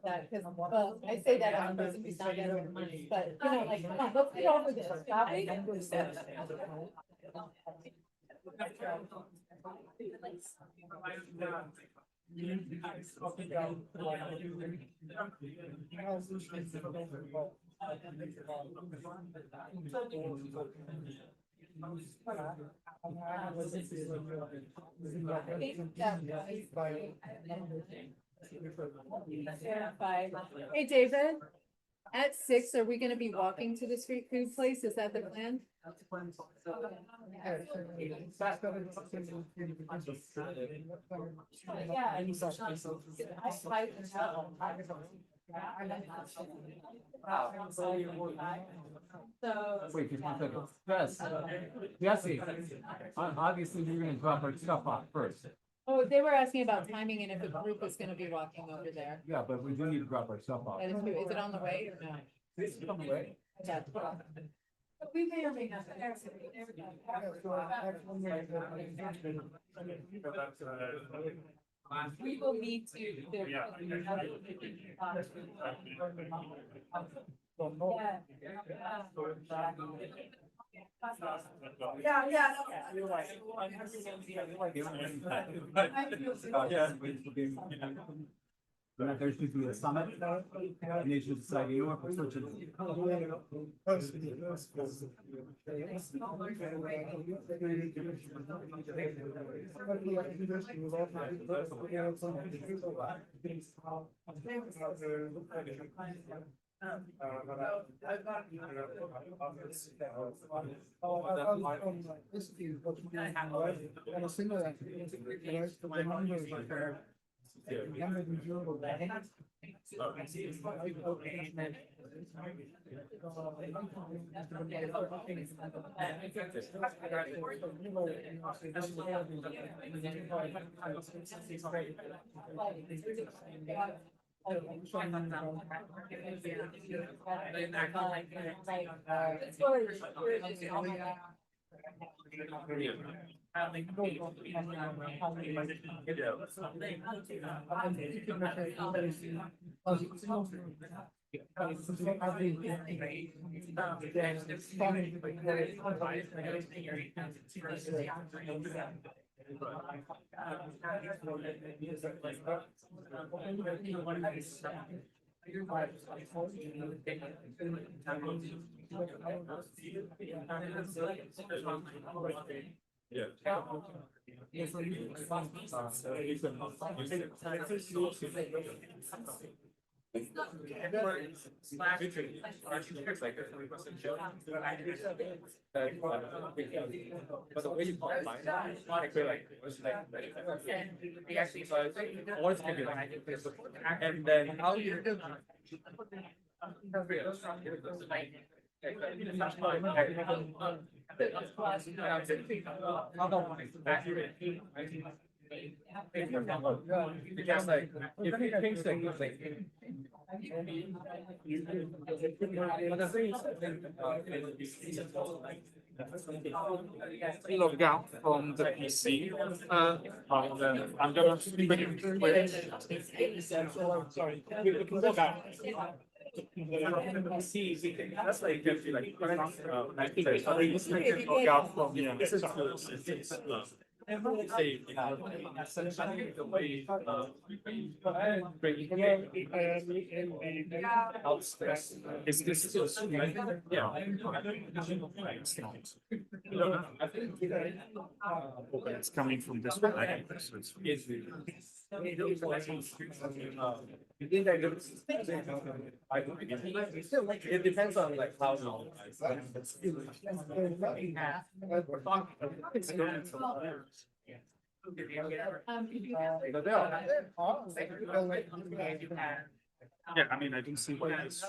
that, because, well, I say that on this, we sound that over money, but, you know, like, come on, let's get over this, shall we? Hey, David, at 6, are we gonna be walking to the street food place? Is that the plan? So. Wait, just 1 second. Yes, Jesse, obviously you're gonna drop our stuff off first. Oh, they were asking about timing and if a group is gonna be walking over there. Yeah, but we do need to drop our stuff off. That is true. Is it on the way or no? This is on the way. Yeah. We may or may not. We will need to. There should be a summit, and they should decide, you know, if we're switching. And then how you because like if you think Log out from the PC. I'm gonna speak that's like if you like log out from Is this yeah. Okay, it's coming from this way. It depends on like how. Yeah, I mean, I don't see why this.